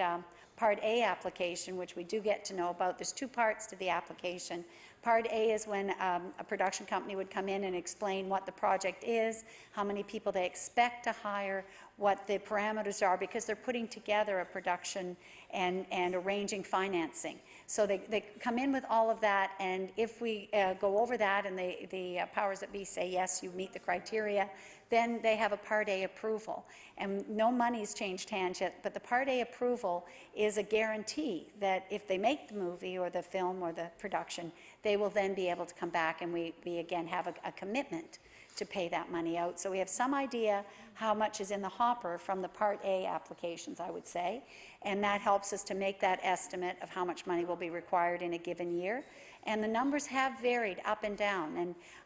Part A application, which we do get to know about. There's two parts to the application. Part A is when a production company would come in and explain what the project is, how many people they expect to hire, what the parameters are, because they're putting together a production and arranging financing. So they come in with all of that, and if we go over that and the powers that be say, yes, you meet the criteria, then they have a Part A approval. And no money's changed hands yet, but the Part A approval is a guarantee that if they make the movie or the film or the production, they will then be able to come back, and we again have a commitment to pay that money out. So we have some idea how much is in the hopper from the Part A applications, I would say, and that helps us to make that estimate of how much money will be required in a given year. And the numbers have varied up and down,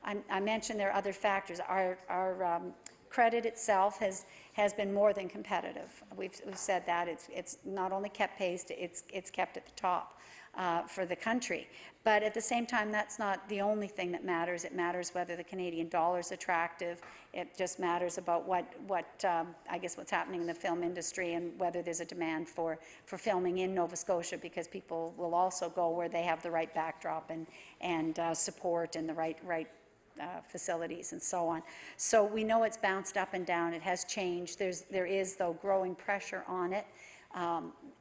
and I mentioned there are other factors. Our credit itself has been more than competitive. We've said that. It's not only kept pace, it's kept at the top for the country. But at the same time, that's not the only thing that matters. It matters whether the Canadian dollar is attractive. It just matters about what's happening in the film industry, and whether there's a demand for filming in Nova Scotia, because people will also go where they have the right backdrop and support and the right facilities and so on. So we know it's bounced up and down. It has changed. There is, though, growing pressure on it.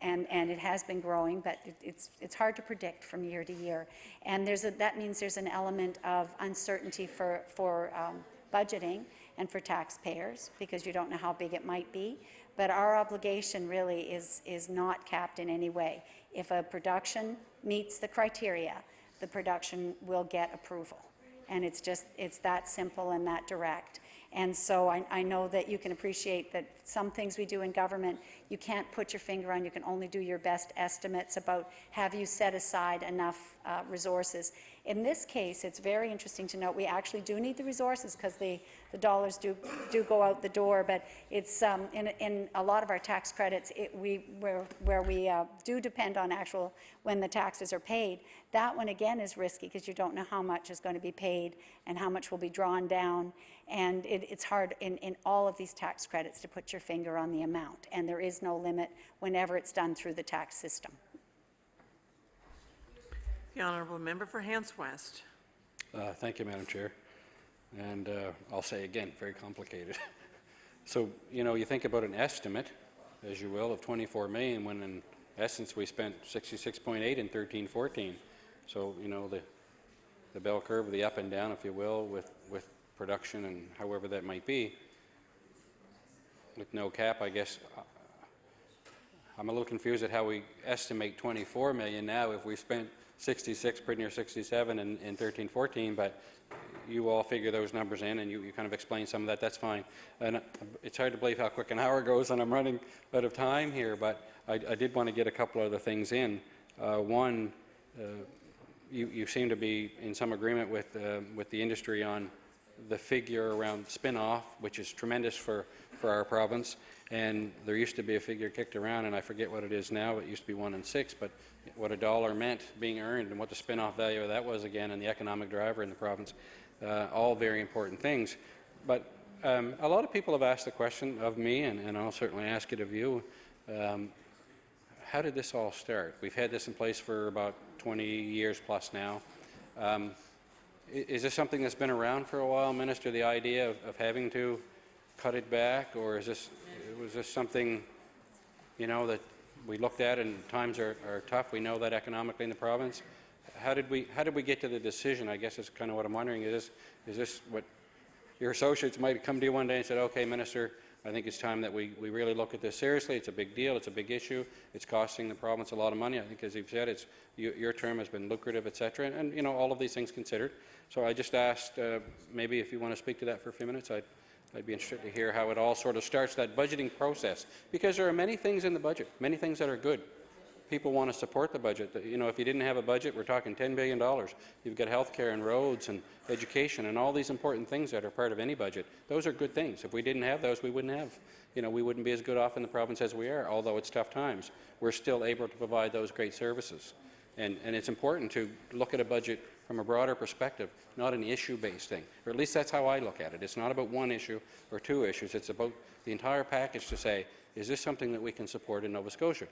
And it has been growing, but it's hard to predict from year to year. And that means there's an element of uncertainty for budgeting and for taxpayers, because you don't know how big it might be. But our obligation really is not capped in any way. If a production meets the criteria, the production will get approval. And it's that simple and that direct. And so I know that you can appreciate that some things we do in government, you can't put your finger on. You can only do your best estimates about, have you set aside enough resources. In this case, it's very interesting to note we actually do need the resources, because the dollars do go out the door. But it's in a lot of our tax credits, where we do depend on actual when the taxes are paid. That one again is risky, because you don't know how much is going to be paid and how much will be drawn down. And it's hard in all of these tax credits to put your finger on the amount. And there is no limit whenever it's done through the tax system. The Honourable Member for Hants West. Thank you, Madam Chair. And I'll say again, very complicated. So, you think about an estimate, as you will, of $24 million, when in essence we spent $66.8 in 13-14. So, the bell curve, the up and down, if you will, with production and however that might be, with no cap, I guess. I'm a little confused at how we estimate $24 million now if we spent 66, pretty near 67 in 13-14, but you all figure those numbers in, and you kind of explain some of that. That's fine. And it's hard to believe how quick an hour goes, and I'm running out of time here, but I did want to get a couple other things in. One, you seem to be in some agreement with the industry on the figure around spin-off, which is tremendous for our province. And there used to be a figure kicked around, and I forget what it is now. It used to be 1 in 6, but what a dollar meant being earned, and what the spin-off value of that was again, and the economic driver in the province, all very important things. But a lot of people have asked the question of me, and I'll certainly ask it of you. how did this all start? We've had this in place for about 20 years plus now. Is this something that's been around for a while, Minister, the idea of having to cut it back, or was this something, you know, that we looked at and times are tough? We know that economically in the province. How did we get to the decision? I guess is kind of what I'm wondering. Is this what your associates might come to you one day and said, okay, Minister, I think it's time that we really look at this seriously. It's a big deal. It's a big issue. It's costing the province a lot of money. I think, as you've said, your term has been lucrative, etc. And you know, all of these things considered. So I just asked, maybe if you want to speak to that for a few minutes, I'd be interested to hear how it all sort of starts, that budgeting process. Because there are many things in the budget, many things that are good. People want to support the budget. You know, if you didn't have a budget, we're talking $10 billion. You've got health care and roads and education and all these important things that are part of any budget. Those are good things. If we didn't have those, we wouldn't have, you know, we wouldn't be as good off in the province as we are, although it's tough times. We're still able to provide those great services. And it's important to look at a budget from a broader perspective, not an issue-based thing. Or at least that's how I look at it. It's not about one issue or two issues. It's about the entire package to say, is this something that we can support in Nova Scotia?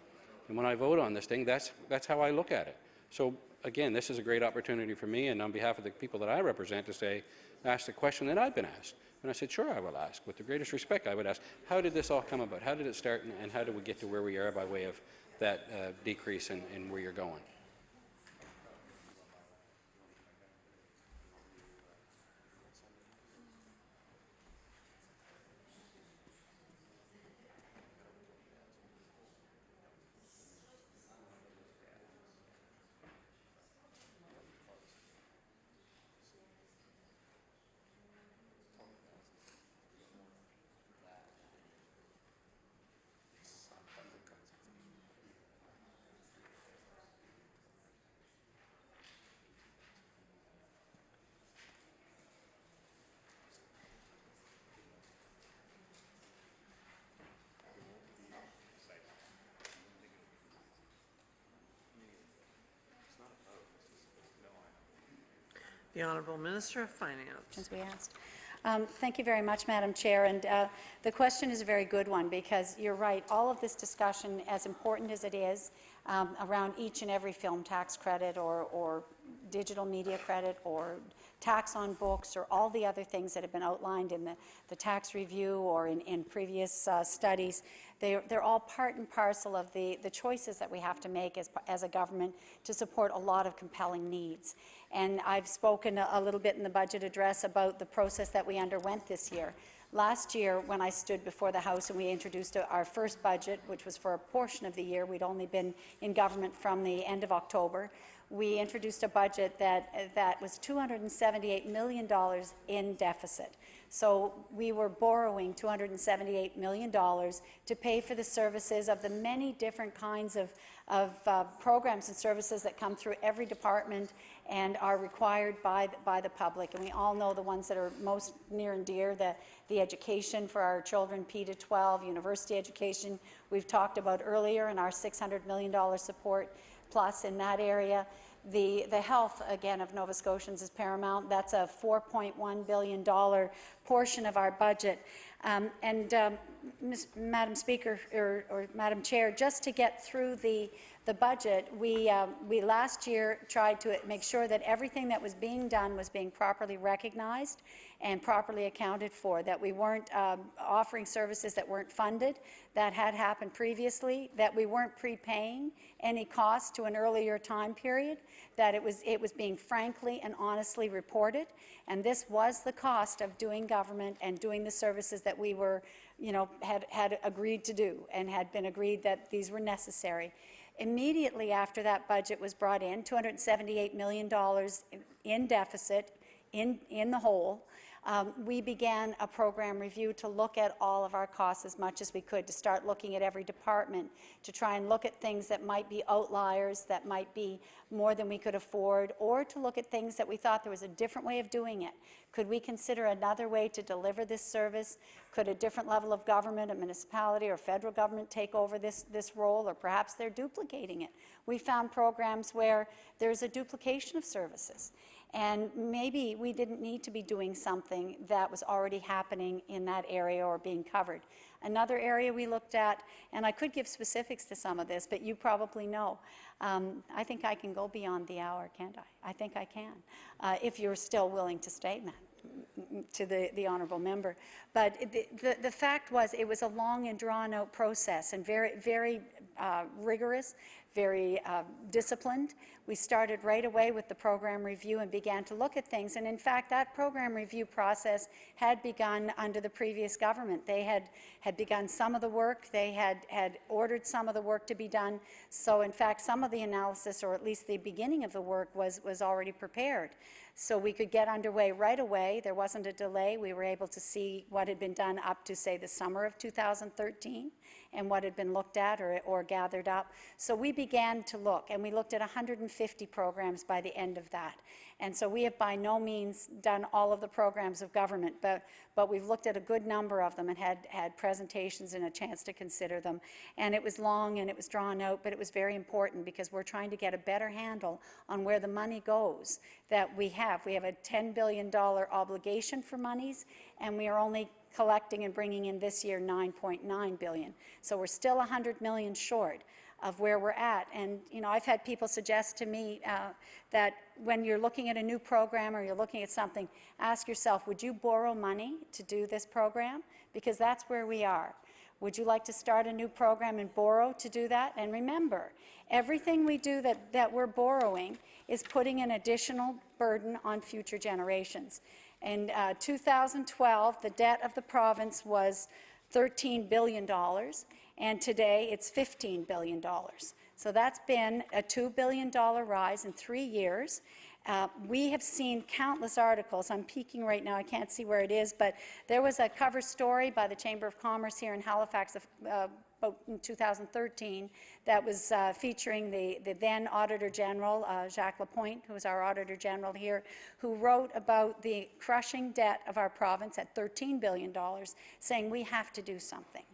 And when I vote on this thing, that's how I look at it. So again, this is a great opportunity for me, and on behalf of the people that I represent, to say, ask the question that I've been asked. And I said, sure, I will ask. With the greatest respect, I would ask, how did this all come about? How did it start, and how did we get to where we are by way of that decrease in where you're going? The Honourable Minister of Finance. As we asked. Thank you very much, Madam Chair. And the question is a very good one, because you're right. All of this discussion, as important as it is, around each and every film tax credit or digital media credit or tax on books or all the other things that have been outlined in the tax review or in previous studies, they're all part and parcel of the choices that we have to make as a government to support a lot of compelling needs. And I've spoken a little bit in the budget address about the process that we underwent this year. Last year, when I stood before the House and we introduced our first budget, which was for a portion of the year, we'd only been in government from the end of October, we introduced a budget that was $278 million in deficit. So we were borrowing $278 million to pay for the services of the many different kinds of programs and services that come through every department and are required by the public. And we all know the ones that are most near and dear, the education for our children, P to 12, university education, we've talked about earlier, and our $600 million support plus in that area. The health, again, of Nova Scotians is paramount. That's a $4.1 billion portion of our budget. Madam Speaker, or Madam Chair, just to get through the budget, we last year tried to make sure that everything that was being done was being properly recognized and properly accounted for, that we weren't offering services that weren't funded, that had happened previously, that we weren't prepaying any cost to an earlier time period, that it was being frankly and honestly reported. And this was the cost of doing government and doing the services that we were, had agreed to do and had been agreed that these were necessary. Immediately after that budget was brought in, $278 million in deficit in the hole, we began a program review to look at all of our costs as much as we could, to start looking at every department, to try and look at things that might be outliers, that might be more than we could afford, or to look at things that we thought there was a different way of doing it. Could we consider another way to deliver this service? Could a different level of government, a municipality or federal government, take over this role, or perhaps they're duplicating it? We found programs where there's a duplication of services. And maybe we didn't need to be doing something that was already happening in that area or being covered. Another area we looked at, and I could give specifics to some of this, but you probably know. I think I can go beyond the hour, can't I? I think I can, if you're still willing to stay, Matt, to the honourable member. But the fact was, it was a long and drawn-out process, and very rigorous, very disciplined. We started right away with the program review and began to look at things. And in fact, that program review process had begun under the previous government. They had begun some of the work. They had ordered some of the work to be done. So in fact, some of the analysis, or at least the beginning of the work, was already prepared. So we could get underway right away. There wasn't a delay. We were able to see what had been done up to, say, the summer of 2013 and what had been looked at or gathered up. So we began to look, and we looked at 150 programs by the end of that. And so we have by no means done all of the programs of government, but we've looked at a good number of them and had presentations and a chance to consider them. And it was long and it was drawn out, but it was very important because we're trying to get a better handle on where the money goes that we have. We have a $10 billion obligation for monies, and we are only collecting and bringing in this year $9.9 billion. So we're still $100 million short of where we're at. And you know, I've had people suggest to me that when you're looking at a new program or you're looking at something, ask yourself, would you borrow money to do this program? Because that's where we are. Would you like to start a new program and borrow to do that? And remember, everything we do that we're borrowing is putting an additional burden on future generations. In 2012, the debt of the province was $13 billion, and today it's $15 billion. So that's been a $2 billion rise in 3 years. We have seen countless articles. I'm peeking right now, I can't see where it is, but there was a cover story by the Chamber of Commerce here in Halifax about in 2013 that was featuring the then Auditor General, Jacques Lapointe, who was our Auditor General here, who wrote about the crushing debt of our province at $13 billion, saying we have to do something.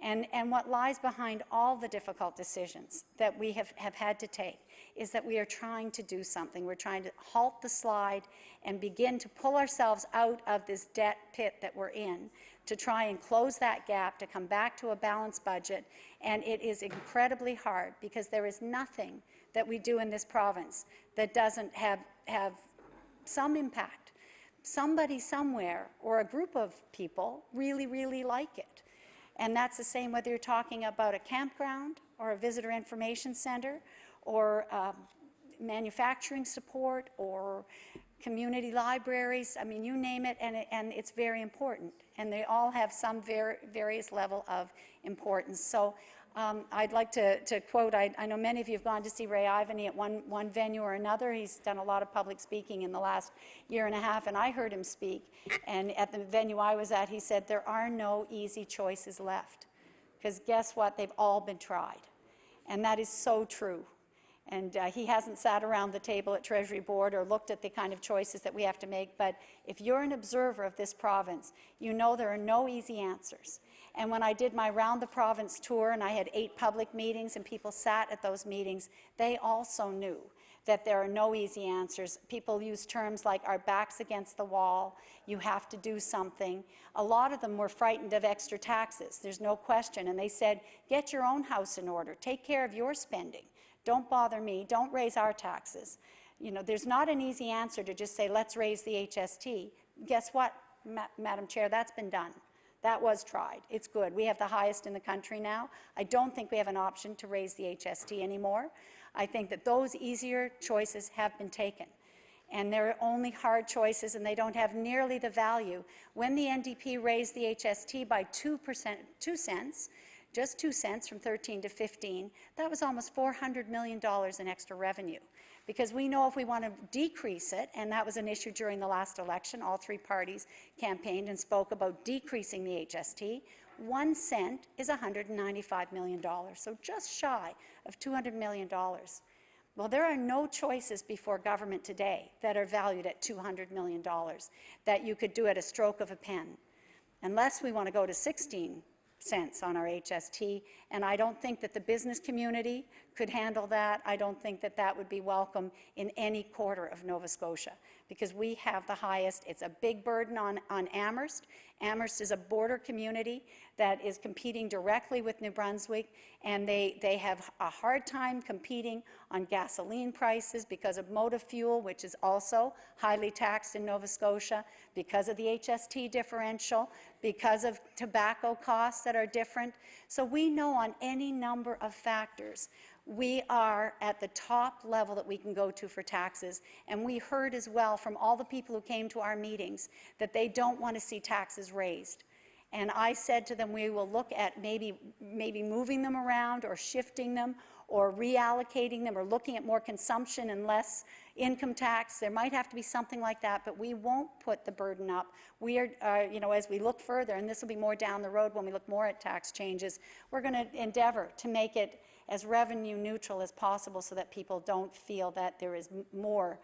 And what lies behind all the difficult decisions that we have had to take is that we are trying to do something. We're trying to halt the slide and begin to pull ourselves out of this debt pit that we're in, to try and close that gap, to come back to a balanced budget. And it is incredibly hard because there is nothing that we do in this province that doesn't have some impact. Somebody somewhere or a group of people really, really like it. And that's the same whether you're talking about a campground or a visitor information center or manufacturing support or community libraries. I mean, you name it, and it's very important. And they all have some various level of importance. So I'd like to quote, I know many of you have gone to see Ray Ivany at one venue or another. He's done a lot of public speaking in the last year and a half, and I heard him speak. And at the venue I was at, he said, there are no easy choices left. Because guess what? They've all been tried. And that is so true. And he hasn't sat around the table at Treasury Board or looked at the kind of choices that we have to make. But if you're an observer of this province, you know there are no easy answers. And when I did my round the province tour and I had 8 public meetings and people sat at those meetings, they also knew that there are no easy answers. People use terms like our backs against the wall, you have to do something. A lot of them were frightened of extra taxes, there's no question. And they said, get your own house in order, take care of your spending. Don't bother me, don't raise our taxes. You know, there's not an easy answer to just say, let's raise the HST. Guess what, Madam Chair, that's been done. That was tried. It's good. We have the highest in the country now. I don't think we have an option to raise the HST anymore. I think that those easier choices have been taken. And they're only hard choices, and they don't have nearly the value. When the NDP raised the HST by 2 cents, just 2 cents from 13 to 15, that was almost $400 million in extra revenue. Because we know if we want to decrease it, and that was an issue during the last election, all 3 parties campaigned and spoke about decreasing the HST, 1 cent is $195 million, so just shy of $200 million. Well, there are no choices before government today that are valued at $200 million that you could do at a stroke of a pen, unless we want to go to 16 cents on our HST, and I don't think that the business community could handle that. I don't think that that would be welcome in any quarter of Nova Scotia, because we have the highest. It's a big burden on Amherst. Amherst is a border community that is competing directly with New Brunswick, and they have a hard time competing on gasoline prices because of motive fuel, which is also highly taxed in Nova Scotia, because of the HST differential, because of tobacco costs that are different. So we know on any number of factors we are at the top level that we can go to for taxes. And we heard as well from all the people who came to our meetings that they don't want to see taxes raised. And I said to them, we will look at maybe moving them around or shifting them or reallocating them or looking at more consumption and less income tax. There might have to be something like that, but we won't put the burden up. We are, as we look further, and this will be more down the road when we look more at tax changes, we're going to endeavor to make it as revenue neutral as possible so that people don't feel that there is more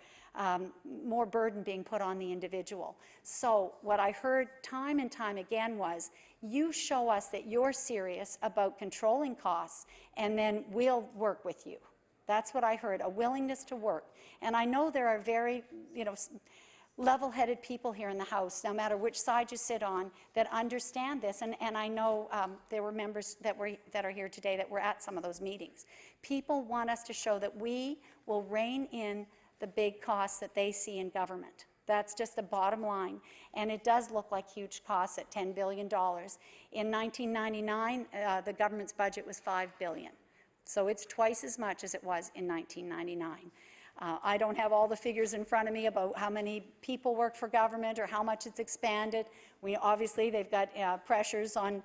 burden being put on the individual. So what I heard time and time again was, you show us that you're serious about controlling costs, and then we'll work with you. That's what I heard, a willingness to work. And I know there are very, level-headed people here in the House, no matter which side you sit on, that understand this. And I know there were members that are here today that were at some of those meetings. People want us to show that we will rein in the big costs that they see in government. That's just the bottom line. And it does look like huge costs at $10 billion. In 1999, the government's budget was $5 billion. So it's twice as much as it was in 1999. I don't have all the figures in front of me about how many people work for government or how much it's expanded. Obviously, they've got pressures on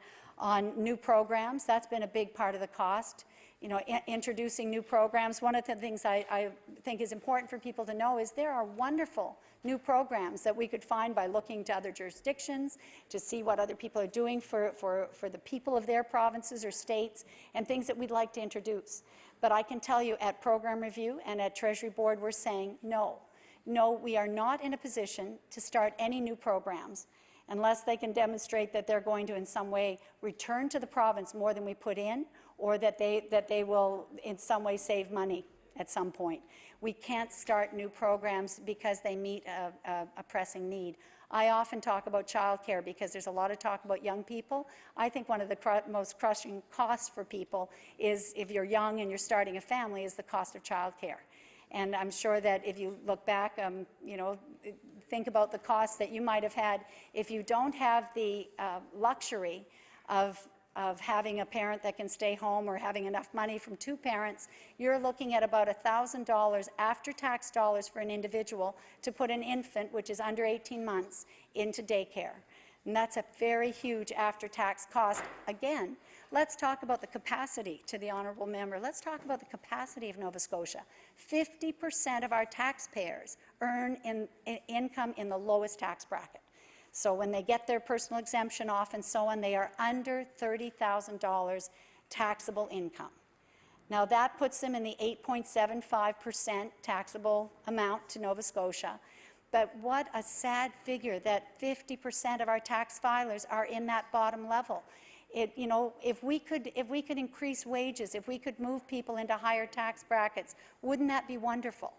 new programs. That's been a big part of the cost. Introducing new programs. One of the things I think is important for people to know is there are wonderful new programs that we could find by looking to other jurisdictions to see what other people are doing for the people of their provinces or states, and things that we'd like to introduce. But I can tell you at program review and at Treasury Board, we're saying no. No, we are not in a position to start any new programs unless they can demonstrate that they're going to in some way return to the province more than we put in, or that they will in some way save money at some point. We can't start new programs because they meet a pressing need. I often talk about childcare because there's a lot of talk about young people. I think one of the most crushing costs for people is, if you're young and you're starting a family, is the cost of childcare. And I'm sure that if you look back, think about the costs that you might have had if you don't have the luxury of having a parent that can stay home, or having enough money from two parents. You're looking at about $1,000 after-tax dollars for an individual to put an infant, which is under 18 months, into daycare. And that's a very huge after-tax cost. Again, let's talk about the capacity, to the honourable member. Let's talk about the capacity of Nova Scotia. 50% of our taxpayers earn income in the lowest tax bracket. So when they get their personal exemption off and so on, they are under $30,000 taxable income. Now that puts them in the 8.75% taxable amount to Nova Scotia. But what a sad figure that 50% of our tax filers are in that bottom level. If we could increase wages, if we could move people into higher tax brackets, wouldn't that be wonderful?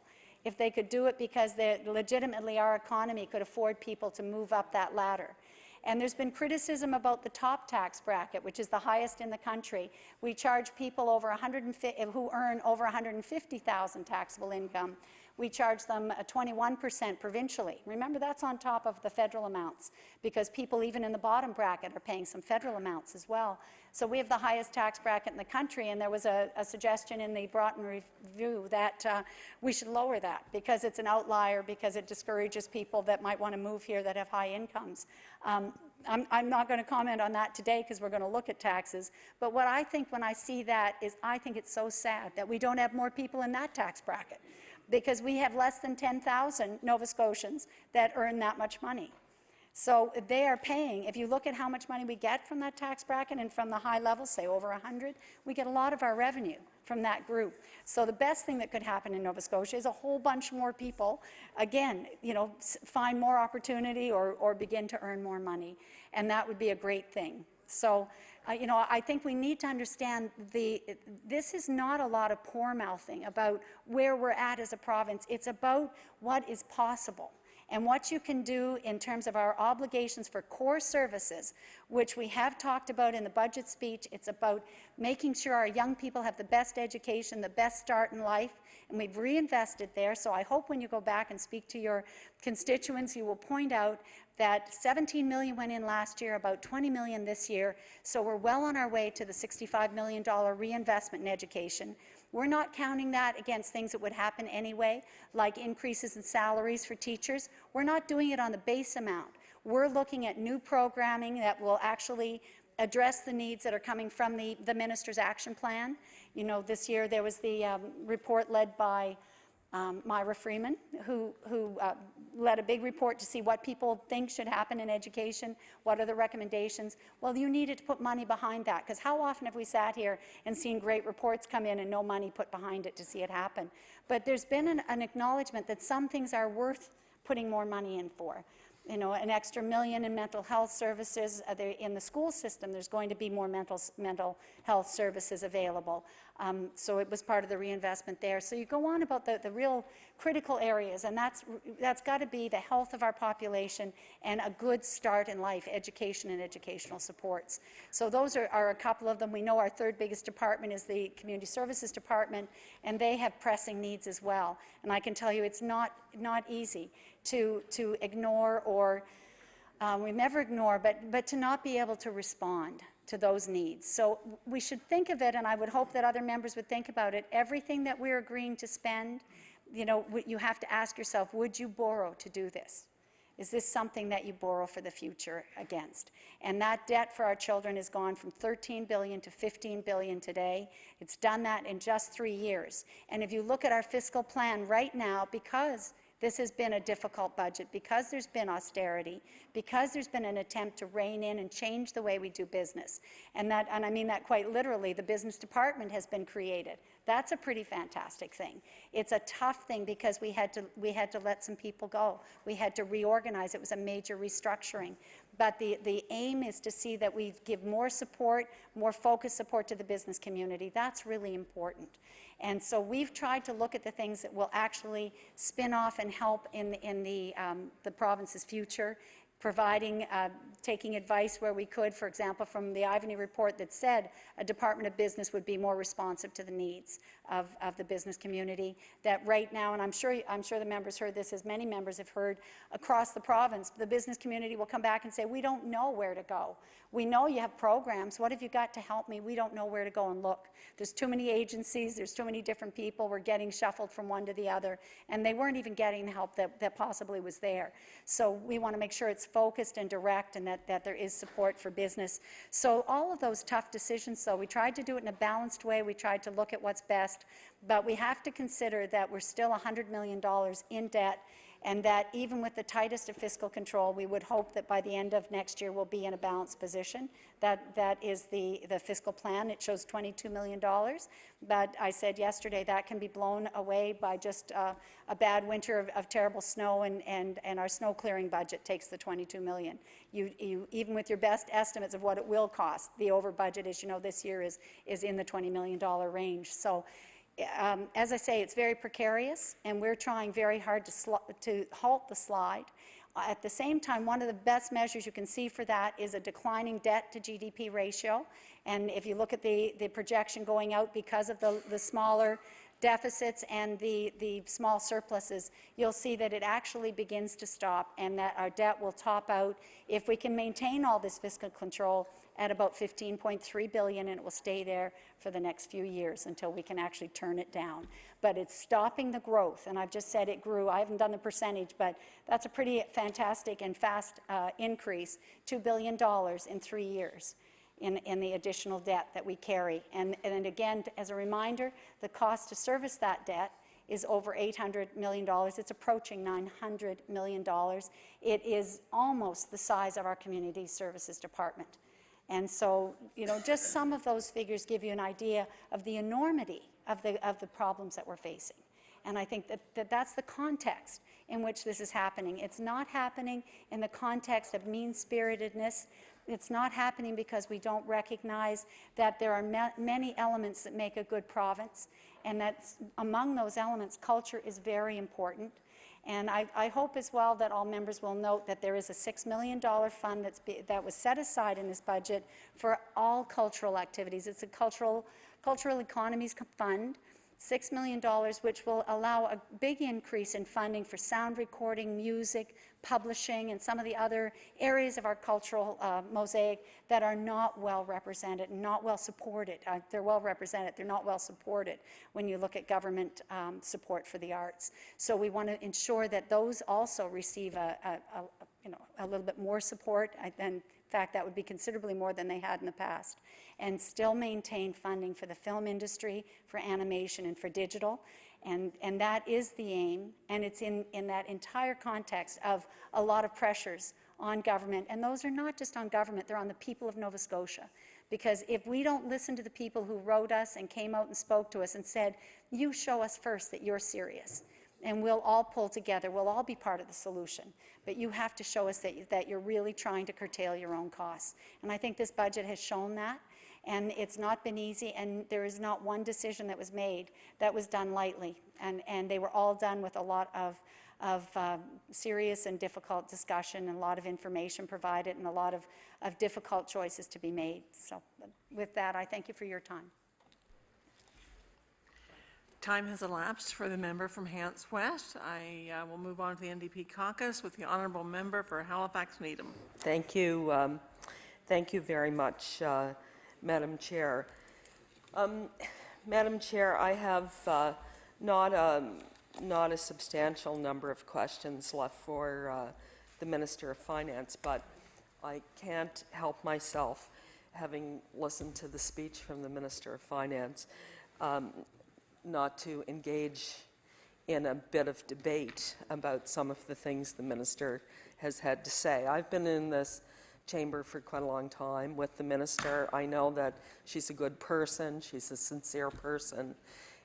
If they could do it because legitimately our economy could afford people to move up that ladder. And there's been criticism about the top tax bracket, which is the highest in the country. We charge people who earn over $150,000 taxable income. We charge them 21% provincially. Remember, that's on top of the federal amounts, because people even in the bottom bracket are paying some federal amounts as well. So we have the highest tax bracket in the country, and there was a suggestion in the Broughton Review that we should lower that because it's an outlier, because it discourages people that might want to move here that have high incomes. I'm not going to comment on that today because we're going to look at taxes. But what I think when I see that is, I think it's so sad that we don't have more people in that tax bracket, because we have less than 10,000 Nova Scotians that earn that much money. So they are paying, if you look at how much money we get from that tax bracket and from the high levels, say over 100, we get a lot of our revenue from that group. So the best thing that could happen in Nova Scotia is a whole bunch more people, again, find more opportunity or begin to earn more money. And that would be a great thing. You know, I think we need to understand this is not a lot of poor mouthing about where we're at as a province. It's about what is possible and what you can do in terms of our obligations for core services, which we have talked about in the budget speech. It's about making sure our young people have the best education, the best start in life, and we've reinvested there. So I hope when you go back and speak to your constituents, you will point out that 17 million went in last year, about 20 million this year. So we're well on our way to the $65 million reinvestment in education. We're not counting that against things that would happen anyway, like increases in salaries for teachers. We're not doing it on the base amount. We're looking at new programming that will actually address the needs that are coming from the Minister's Action Plan. You know, this year there was the report led by Myra Freeman, who led a big report to see what people think should happen in education, what are the recommendations. Well, you needed to put money behind that, because how often have we sat here and seen great reports come in and no money put behind it to see it happen? But there's been an acknowledgement that some things are worth putting more money in for. You know, an extra $1 million in mental health services. In the school system, there's going to be more mental health services available. So it was part of the reinvestment there. So you go on about the real critical areas, and that's got to be the health of our population and a good start in life, education and educational supports. So those are a couple of them. We know our third biggest department is the Community Services Department, and they have pressing needs as well. And I can tell you it's not easy to ignore, or we never ignore, but to not be able to respond to those needs. So we should think of it, and I would hope that other members would think about it. Everything that we're agreeing to spend, you know, you have to ask yourself, would you borrow to do this? Is this something that you borrow for the future against? And that debt for our children has gone from $13 billion to $15 billion today. It's done that in just 3 years. And if you look at our fiscal plan right now, because this has been a difficult budget, because there's been austerity, because there's been an attempt to rein in and change the way we do business. And I mean that quite literally. The business department has been created. That's a pretty fantastic thing. It's a tough thing because we had to let some people go. We had to reorganize. It was a major restructuring. But the aim is to see that we give more support, more focused support to the business community. That's really important. And so we've tried to look at the things that will actually spin off and help in the province's future, providing, taking advice where we could, for example, from the Ivany report that said a Department of Business would be more responsive to the needs of the business community. That right now, and I'm sure the members heard this, as many members have heard, across the province, the business community will come back and say, we don't know where to go. We know you have programs. What have you got to help me? We don't know where to go and look. There's too many agencies. There's too many different people. We're getting shuffled from one to the other. And they weren't even getting the help that possibly was there. So we want to make sure it's focused and direct, and that there is support for business. So all of those tough decisions, though, we tried to do it in a balanced way. We tried to look at what's best. But we have to consider that we're still $100 million in debt, and that even with the tightest of fiscal control, we would hope that by the end of next year we'll be in a balanced position. That is the fiscal plan. It shows $22 million, but I said yesterday that can be blown away by just a bad winter of terrible snow, and our snow clearing budget takes the $22 million. You even with your best estimates of what it will cost, the over budget, as you know, this year is in the $20 million range. So. As I say, it's very precarious, and we're trying very hard to halt the slide. At the same time, one of the best measures you can see for that is a declining debt to GDP ratio. And if you look at the projection going out because of the smaller deficits and the small surpluses, you'll see that it actually begins to stop, and that our debt will top out, if we can maintain all this fiscal control, at about $15.3 billion, and it will stay there for the next few years until we can actually turn it down. But it's stopping the growth, and I've just said it grew. I haven't done the percentage, but that's a pretty fantastic and fast increase, $2 billion in 3 years. In the additional debt that we carry. And again, as a reminder, the cost to service that debt is over $800 million. It's approaching $900 million. It is almost the size of our Community Services Department. And so, you know, just some of those figures give you an idea of the enormity of the problems that we're facing. And I think that's the context in which this is happening. It's not happening in the context of mean-spiritedness. It's not happening because we don't recognize that there are many elements that make a good province, and that among those elements, culture is very important. And I hope as well that all members will note that there is a $6 million fund that was set aside in this budget for all cultural activities. It's a cultural economies fund, $6 million, which will allow a big increase in funding for sound recording, music, publishing, and some of the other areas of our cultural mosaic that are not well represented and not well supported. They're well represented, they're not well supported when you look at government support for the arts. So we want to ensure that those also receive a little bit more support. In fact, that would be considerably more than they had in the past, and still maintain funding for the film industry, for animation, and for digital. And that is the aim, and it's in that entire context of a lot of pressures on government. And those are not just on government, they're on the people of Nova Scotia. Because if we don't listen to the people who wrote us and came out and spoke to us and said, you show us first that you're serious, and we'll all pull together, we'll all be part of the solution. But you have to show us that you're really trying to curtail your own costs. And I think this budget has shown that. And it's not been easy, and there is not one decision that was made that was done lightly. And they were all done with a lot of serious and difficult discussion, and a lot of information provided, and a lot of difficult choices to be made. So with that, I thank you for your time. Time has elapsed for the member from Hants West. I will move on to the NDP caucus with the honourable member for Halifax Needham. Thank you. Thank you very much, Madam Chair. Madam Chair, I have not a substantial number of questions left for the Minister of Finance, but I can't help myself, having listened to the speech from the Minister of Finance, not to engage in a bit of debate about some of the things the Minister has had to say. I've been in this chamber for quite a long time with the Minister. I know that she's a good person, she's a sincere person,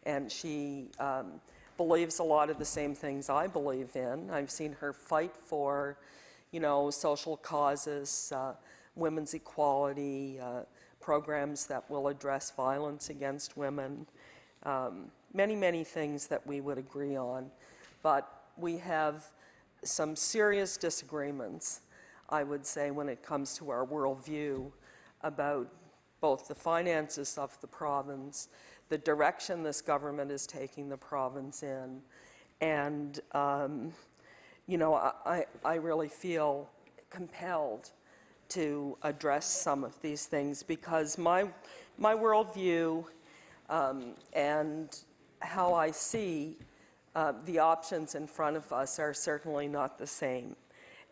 and she believes a lot of the same things I believe in. I've seen her fight for, social causes, women's equality, programs that will address violence against women, many, many things that we would agree on. But we have some serious disagreements, I would say, when it comes to our worldview about both the finances of the province, the direction this government is taking the province in, and I really feel compelled to address some of these things, because my worldview and how I see the options in front of us are certainly not the same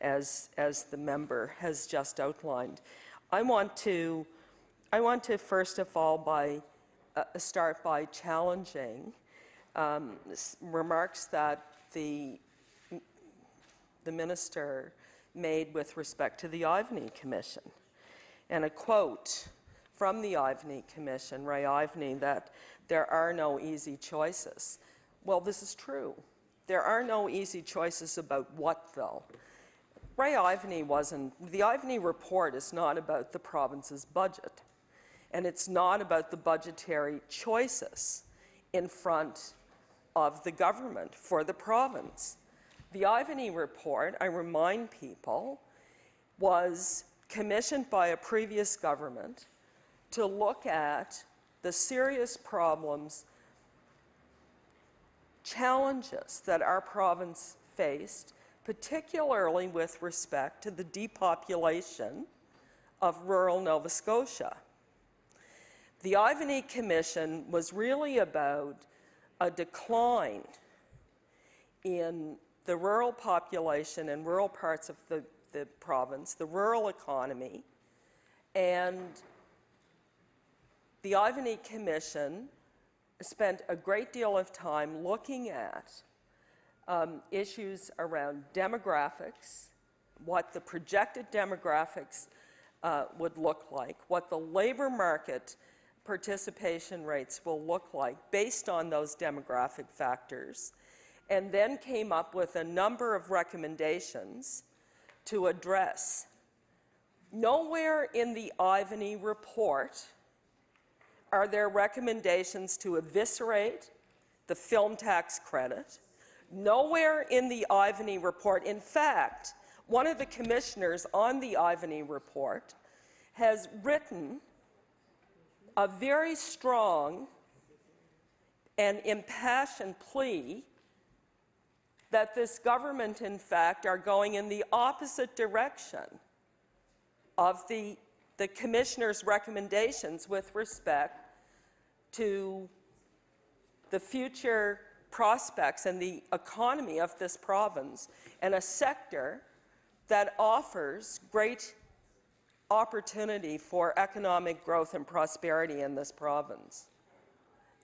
as the member has just outlined. I want to first of all start by challenging remarks that the minister made with respect to the Ivany Commission. And a quote from the Ivany Commission, Ray Ivany, that there are no easy choices. Well, this is true. There are no easy choices about what, though? Ray Ivany the Ivany report is not about the province's budget, and it's not about the budgetary choices in front of the government for the province. The Ivany report, I remind people, was commissioned by a previous government to look at the serious problems, challenges that our province faced, particularly with respect to the depopulation of rural Nova Scotia. The Ivany Commission was really about a decline in the rural population and rural parts of the province, the rural economy, and the Ivany Commission spent a great deal of time looking at issues around demographics, what the projected demographics would look like, what the labor market participation rates will look like based on those demographic factors, and then came up with a number of recommendations to address Nowhere in the Ivany report are there recommendations to eviscerate the film tax credit. Nowhere in the Ivany report, in fact, one of the commissioners on the Ivany report has written a very strong and impassioned plea that this government, in fact, are going in the opposite direction of the commissioner's recommendations with respect to the future prospects and the economy of this province, and a sector that offers great opportunity for economic growth and prosperity in this province,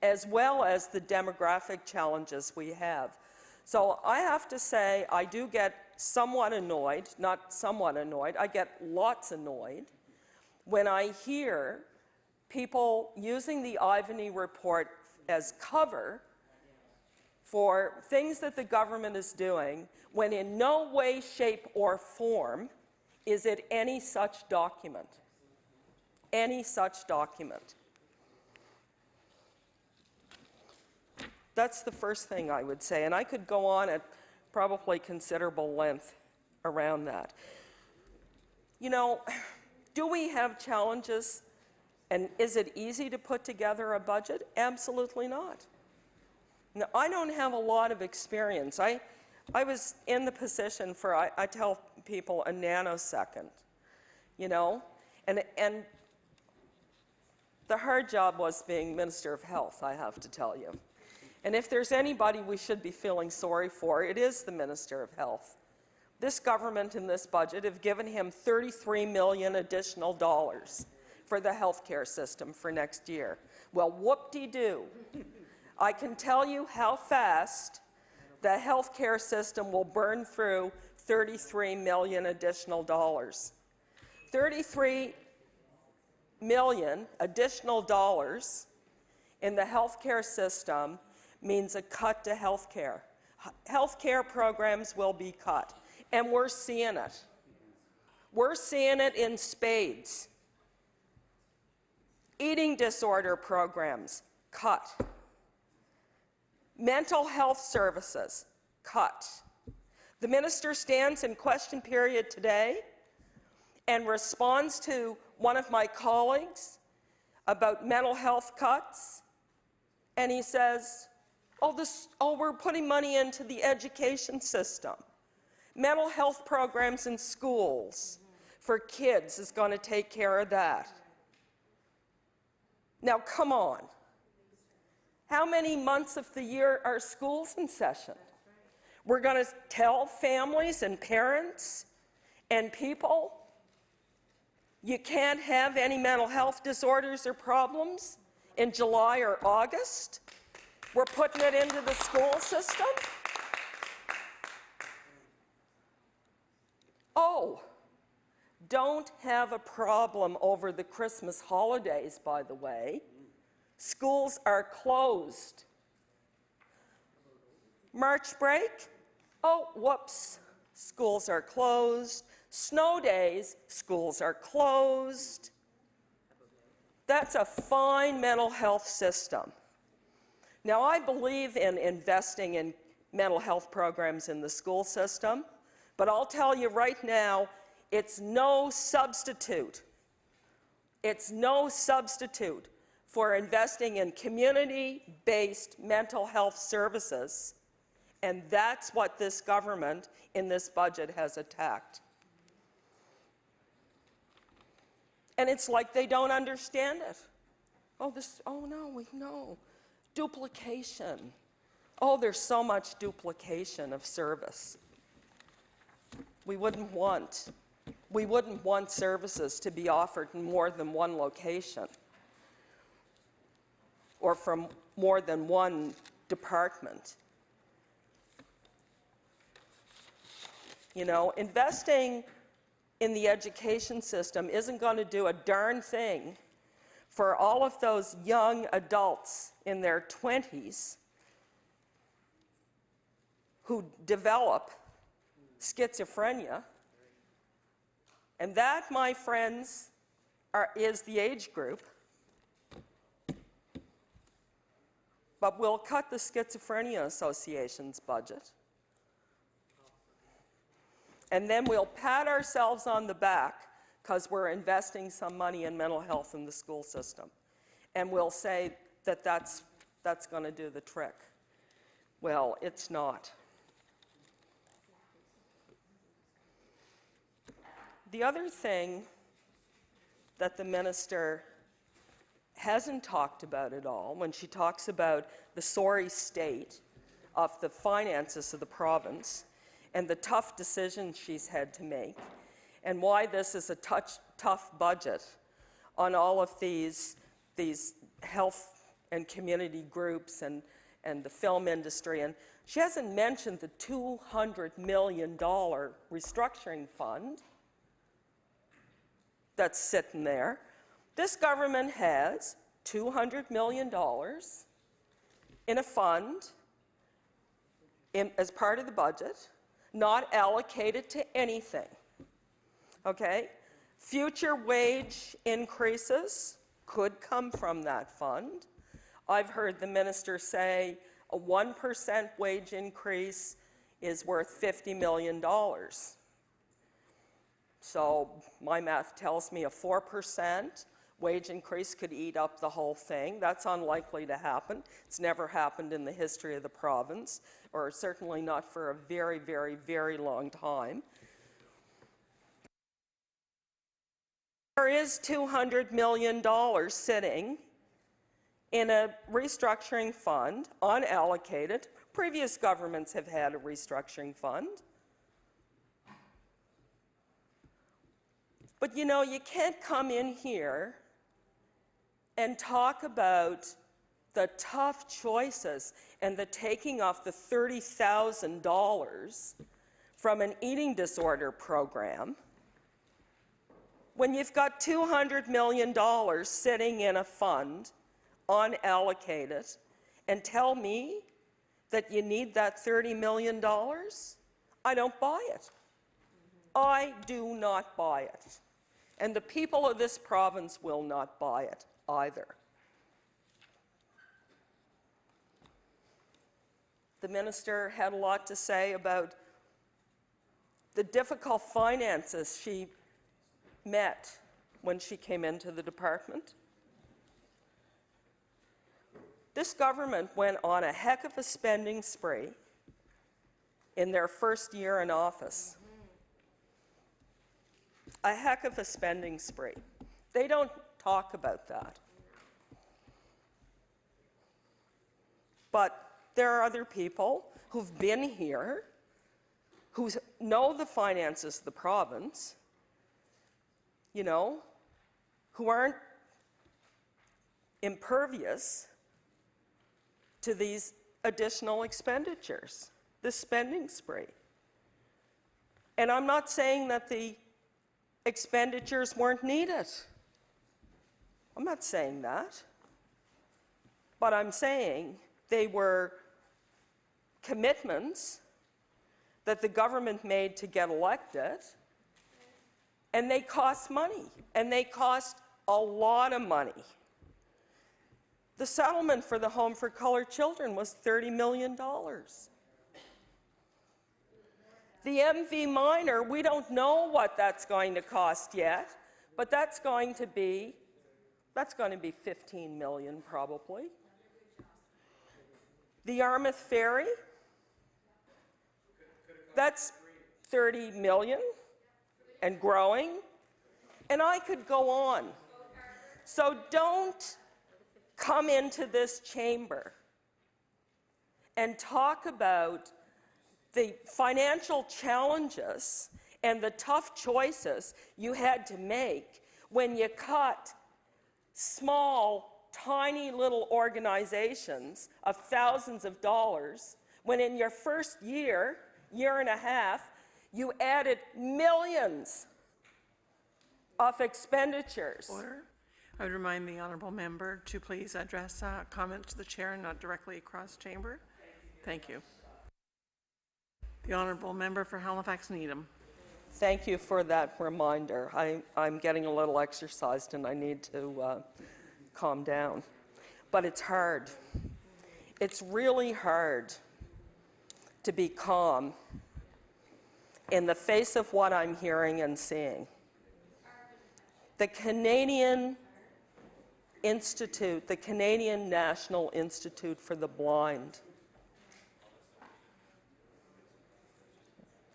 as well as the demographic challenges we have. So I have to say, I do get somewhat annoyed, not somewhat annoyed, I get lots annoyed when I hear people using the Ivany report as cover for things that the government is doing, when in no way, shape, or form is it any such document. Any such document. That's the first thing I would say, and I could go on at probably considerable length around that. You know, do we have challenges, and is it easy to put together a budget? Absolutely not. Now, I don't have a lot of experience. I was in the position for, I tell people, a nanosecond, you know, and the hard job was being Minister of Health, I have to tell you. And if there's anybody we should be feeling sorry for, it is the Minister of Health. This government in this budget have given him $33 million additional dollars for the healthcare system for next year. Well, whoop-de-doo. I can tell you how fast the healthcare system will burn through $33 million additional dollars. $33 million additional dollars in the healthcare system means a cut to healthcare. Healthcare programs will be cut, and we're seeing it. We're seeing it in spades. Eating disorder programs, cut. Mental health services, cut. The minister stands in question period today and responds to one of my colleagues about mental health cuts, and he says, we're putting money into the education system. Mental health programs in schools for kids is going to take care of that. Now, come on. How many months of the year are schools in session? We're going to tell families and parents and people you can't have any mental health disorders or problems in July or August? We're putting it into the school system? Oh, don't have a problem over the Christmas holidays, by the way. Schools are closed. March break? Oh, whoops. Schools are closed. Snow days, schools are closed. That's a fine mental health system. Now, I believe in investing in mental health programs in the school system, but I'll tell you right now, it's no substitute. It's no substitute for investing in community-based mental health services, and that's what this government in this budget has attacked. And it's like they don't understand it. No. Duplication. Oh, there's so much duplication of service. We wouldn't want services to be offered in more than one location or from more than one department. You know, investing in the education system isn't going to do a darn thing for all of those young adults in their 20s who develop schizophrenia And that, my friends, is the age group. But we'll cut the Schizophrenia Association's budget. And then we'll pat ourselves on the back because we're investing some money in mental health in the school system. And we'll say that that's going to do the trick. Well, it's not. The other thing that the minister hasn't talked about at all, when she talks about the sorry state of the finances of the province and the tough decisions she's had to make, and why this is a tough budget on all of these health and community groups and the film industry. And she hasn't mentioned the $200 million restructuring fund that's sitting there. This government has $200 million in a fund as part of the budget, not allocated to anything. Okay? Future wage increases could come from that fund. I've heard the minister say a 1% wage increase is worth $50 million. So my math tells me a 4% wage increase could eat up the whole thing. That's unlikely to happen. It's never happened in the history of the province, or certainly not for a very, very, very long time. There is $200 million sitting in a restructuring fund, unallocated. Previous governments have had a restructuring fund. But you know, you can't come in here and talk about the tough choices and the taking off the $30,000 from an eating disorder program when you've got $200 million sitting in a fund, unallocated, and tell me that you need that $30 million? I don't buy it. I do not buy it. And the people of this province will not buy it either. The minister had a lot to say about the difficult finances she met when she came into the department. This government went on a heck of a spending spree in their first year in office. A heck of a spending spree. They don't talk about that. But there are other people who've been here, who know the finances of the province, you know, who aren't impervious to these additional expenditures, this spending spree. And I'm not saying that the expenditures weren't needed. I'm not saying that. But I'm saying they were commitments that the government made to get elected, and they cost money, and they cost a lot of money. The settlement for the Home for Colored Children was $30 million. The MV Minor, we don't know what that's going to cost yet, but that's going to be 15 million probably. The Yarmouth Ferry, that's 30 million and growing, and I could go on. So don't come into this chamber and talk about the financial challenges and the tough choices you had to make when you cut small, tiny little organizations of thousands of dollars, when in your first year and a half, you added millions of expenditures. Order. I would remind the honourable member to please address comments to the chair and not directly across chamber. Thank you. The honourable member for Halifax Needham. Thank you for that reminder. I'm getting a little exercised and I need to calm down. But it's hard. It's really hard to be calm in the face of what I'm hearing and seeing. The Canadian Institute, the Canadian National Institute for the Blind,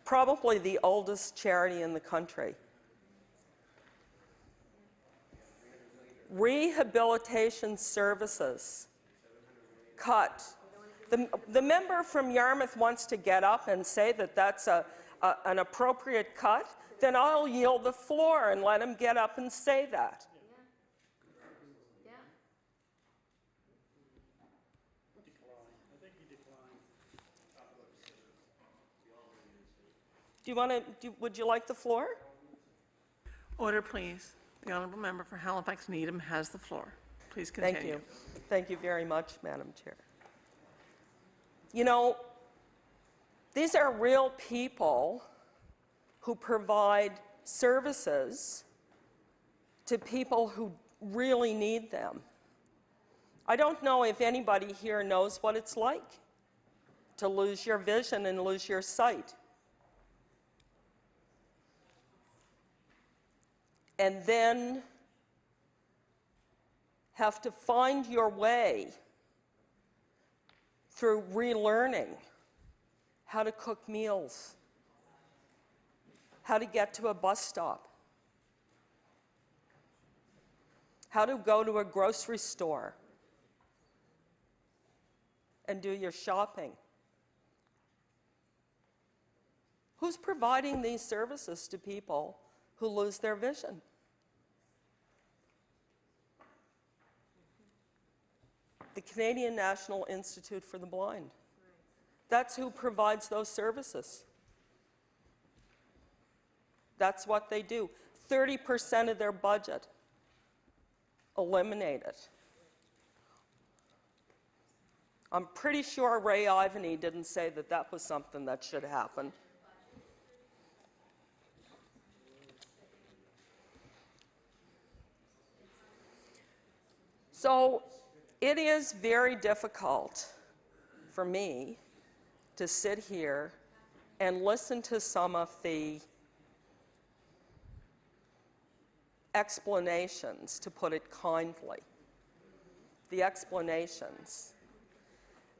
probably the oldest charity in the country, rehabilitation services cut. The member from Yarmouth wants to get up and say that that's an appropriate cut, then I'll yield the floor and let him get up and say that. Would you like the floor? Order, please. The honourable member for Halifax Needham has the floor. Please continue. Thank you. Thank you very much, Madam Chair. You know, these are real people who provide services to people who really need them. I don't know if anybody here knows what it's like to lose your vision and lose your sight. And then have to find your way through relearning how to cook meals, how to get to a bus stop, how to go to a grocery store and do your shopping. Who's providing these services to people who lose their vision? The Canadian National Institute for the Blind. That's who provides those services. That's what they do. 30% of their budget eliminated. I'm pretty sure Ray Ivany didn't say that that was something that should happen. So it is very difficult for me to sit here and listen to some of the explanations, to put it kindly, the explanations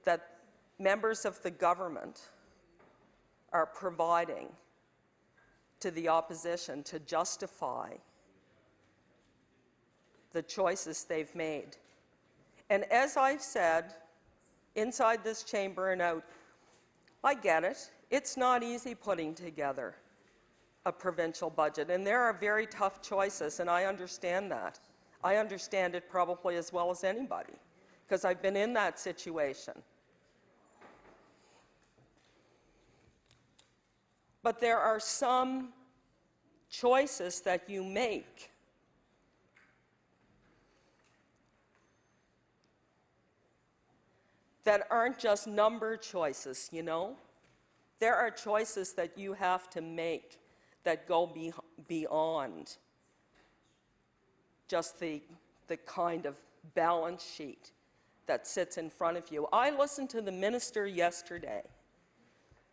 that members of the government are providing to the opposition to justify the choices they've made. And as I've said, inside this chamber and out, I get it. It's not easy putting together a provincial budget, and there are very tough choices, and I understand that. I understand it probably as well as anybody, because I've been in that situation. But there are some choices that you make that aren't just number choices, you know? There are choices that you have to make that go beyond just the kind of balance sheet that sits in front of you. I listened to the minister yesterday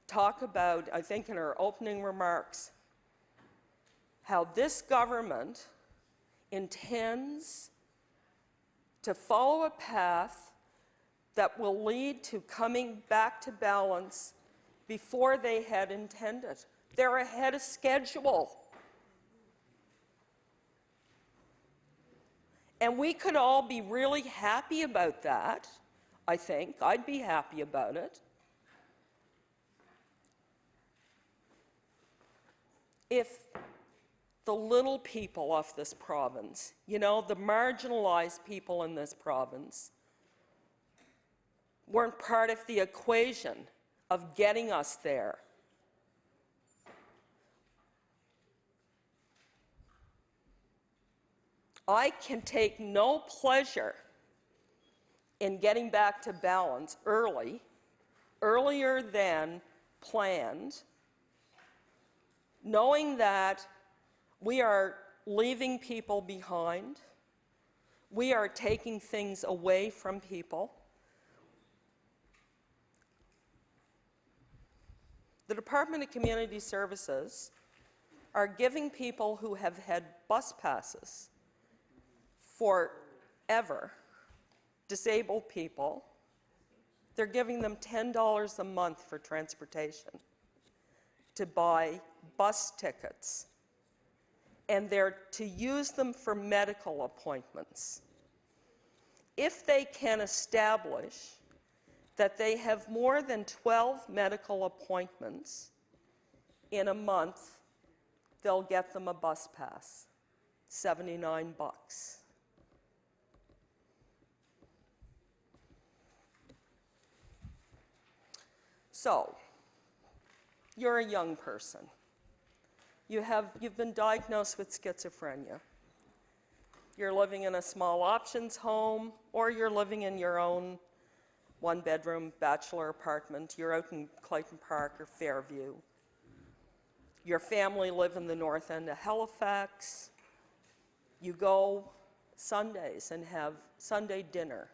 talk about, I think in her opening remarks, how this government intends to follow a path that will lead to coming back to balance before they had intended. They're ahead of schedule. And we could all be really happy about that, I think. I'd be happy about it. If the little people of this province, you know, the marginalized people in this province, weren't part of the equation of getting us there. I can take no pleasure in getting back to balance earlier than planned, knowing that we are leaving people behind, we are taking things away from people. The Department of Community Services are giving people who have had bus passes forever, disabled people, they're giving them $10 a month for transportation to buy bus tickets, and they're to use them for medical appointments. If they can establish that they have more than 12 medical appointments in a month, they'll get them a bus pass, $79. So, you're a young person. You've been diagnosed with schizophrenia. You're living in a small options home, or you're living in your own one-bedroom bachelor apartment. You're out in Clayton Park or Fairview. Your family live in the north end of Halifax. You go Sundays and have Sunday dinner,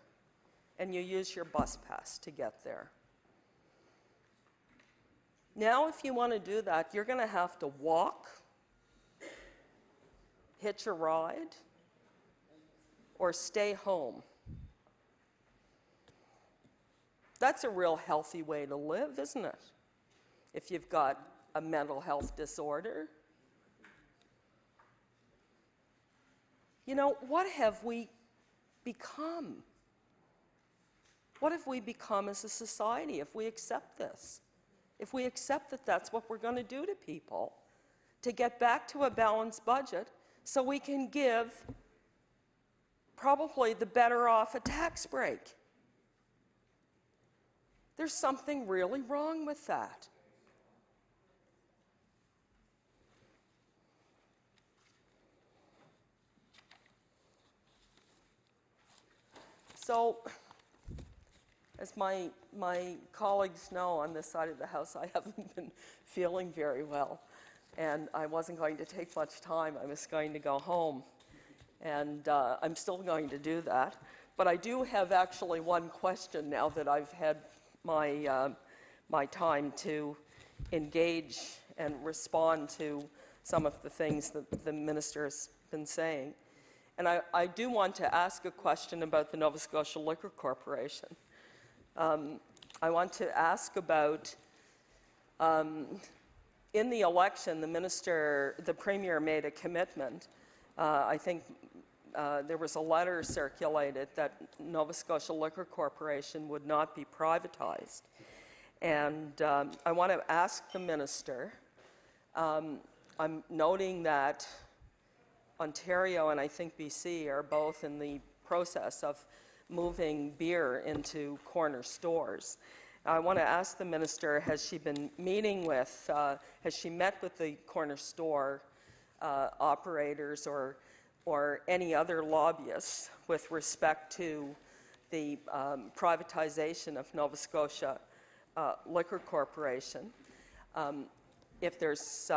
and you use your bus pass to get there. Now, if you want to do that, you're going to have to walk, hitch a ride, or stay home. That's a real healthy way to live, isn't it? If you've got a mental health disorder. You know, what have we become? What have we become as a society if we accept this? If we accept that that's what we're going to do to people, to get back to a balanced budget so we can give probably the better off a tax break. There's something really wrong with that. So, as my colleagues know on this side of the House, I haven't been feeling very well, and I wasn't going to take much time. I was going to go home, and I'm still going to do that. But I do have actually one question now that I've had my time to engage and respond to some of the things that the minister has been saying. And I do want to ask a question about the Nova Scotia Liquor Corporation. I want to ask about, in the election, the Premier made a commitment. I think there was a letter circulated that Nova Scotia Liquor Corporation would not be privatized. And I want to ask the minister, I'm noting that Ontario and I think BC are both in the process of moving beer into corner stores. I want to ask the minister, has she been meeting with, has she met with the corner store operators or any other lobbyists with respect to the privatization of Nova Scotia Liquor Corporation? If there's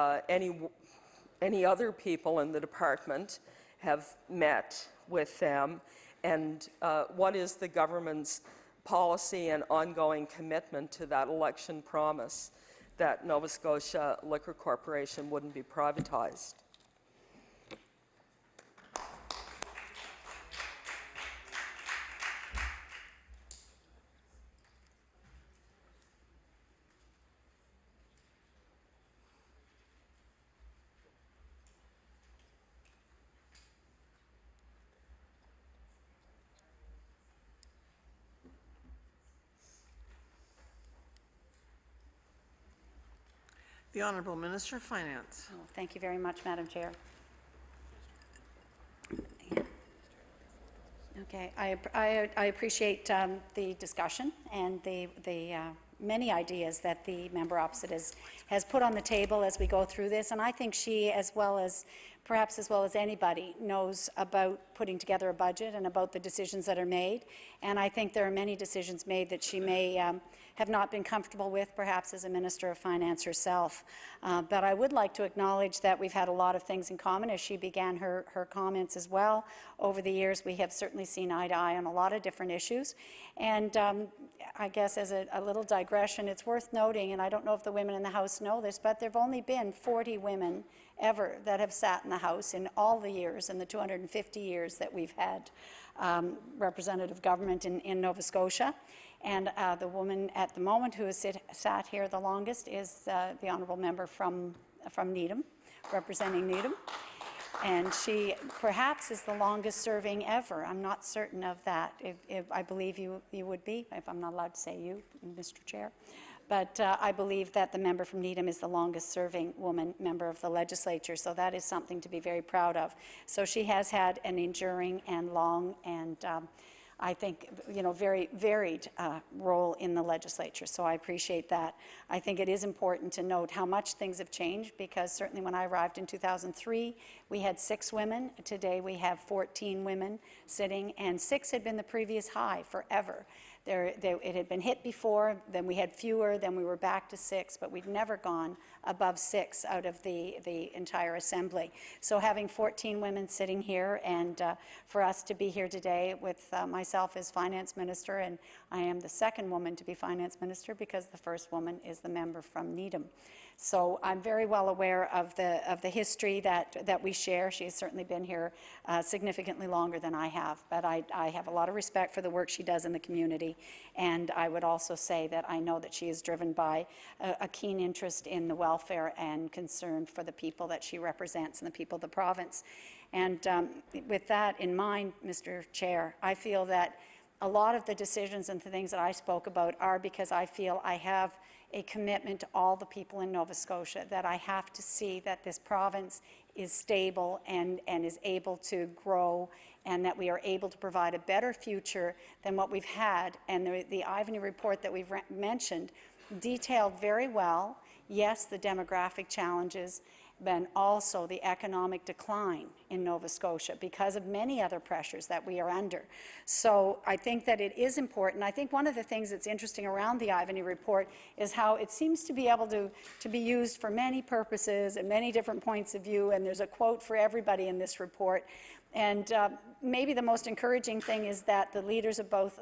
any other people in the department have met with them, and what is the government's policy and ongoing commitment to that election promise that Nova Scotia Liquor Corporation wouldn't be privatized? The Honourable Minister of Finance. Oh, thank you very much, Madam Chair. Okay, I appreciate the discussion and the many ideas that the member opposite has put on the table as we go through this, and I think she, as well as perhaps as well as anybody, knows about putting together a budget and about the decisions that are made. And I think there are many decisions made that she may have not been comfortable with, perhaps as a Minister of Finance herself. But I would like to acknowledge that we've had a lot of things in common as she began her comments as well. Over the years, we have certainly seen eye to eye on a lot of different issues. And I guess as a little digression, it's worth noting, and I don't know if the women in the House know this, but there have only been 40 women ever that have sat in the House in all the years, in the 250 years that we've had representative government in Nova Scotia. And the woman at the moment who has sat here the longest is the honourable member from Needham, representing Needham. And she perhaps is the longest serving ever. I'm not certain of that. If I believe you would be, if I'm not allowed to say you, Mr. Chair. But I believe that the member from Needham is the longest serving woman member of the legislature. So that is something to be very proud of. So she has had an enduring and long and I think, very varied role in the legislature. So I appreciate that. I think it is important to note how much things have changed, because certainly when I arrived in 2003, we had 6 women. Today we have 14 women sitting, and 6 had been the previous high forever. It had been hit before, then we had fewer, then we were back to 6, but we'd never gone above 6 out of the entire Assembly. So having 14 women sitting here, and for us to be here today with myself as Finance Minister, and I am the second woman to be Finance Minister because the first woman is the member from Needham. So I'm very well aware of the history that we share. She has certainly been here significantly longer than I have, but I have a lot of respect for the work she does in the community. And I would also say that I know that she is driven by a keen interest in the welfare and concern for the people that she represents and the people of the province. And with that in mind, Mr. Chair, I feel that a lot of the decisions and the things that I spoke about are because I feel I have a commitment to all the people in Nova Scotia, that I have to see that this province is stable and is able to grow, and that we are able to provide a better future than what we've had. And the Ivany report that we've mentioned detailed very well, yes, the demographic challenges, but also the economic decline in Nova Scotia because of many other pressures that we are under. So I think that it is important. I think one of the things that's interesting around the Ivany report is how it seems to be able to be used for many purposes and many different points of view, and there's a quote for everybody in this report. And maybe the most encouraging thing is that the leaders of both,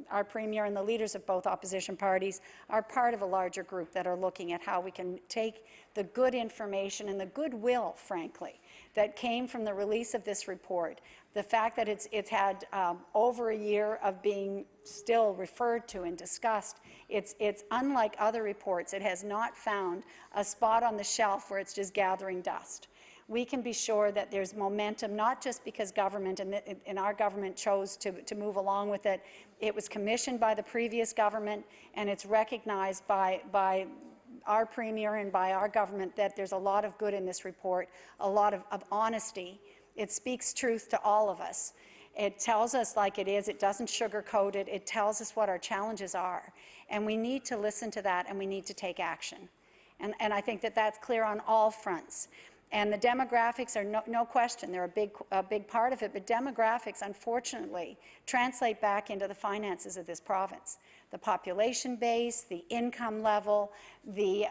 our Premier and the leaders of both opposition parties are part of a larger group that are looking at how we can take the good information and the goodwill, frankly, that came from the release of this report. The fact that it's had over a year of being still referred to and discussed, it's unlike other reports. It has not found a spot on the shelf where it's just gathering dust. We can be sure that there's momentum, not just because government and our government chose to move along with it. It was commissioned by the previous government, and it's recognized by our Premier and by our government that there's a lot of good in this report, a lot of honesty. It speaks truth to all of us. It tells us like it is. It doesn't sugarcoat it. It tells us what our challenges are. And we need to listen to that, and we need to take action. And I think that that's clear on all fronts. And the demographics are no question, they're a big part of it, but demographics, unfortunately, translate back into the finances of this province. The population base, the income level, the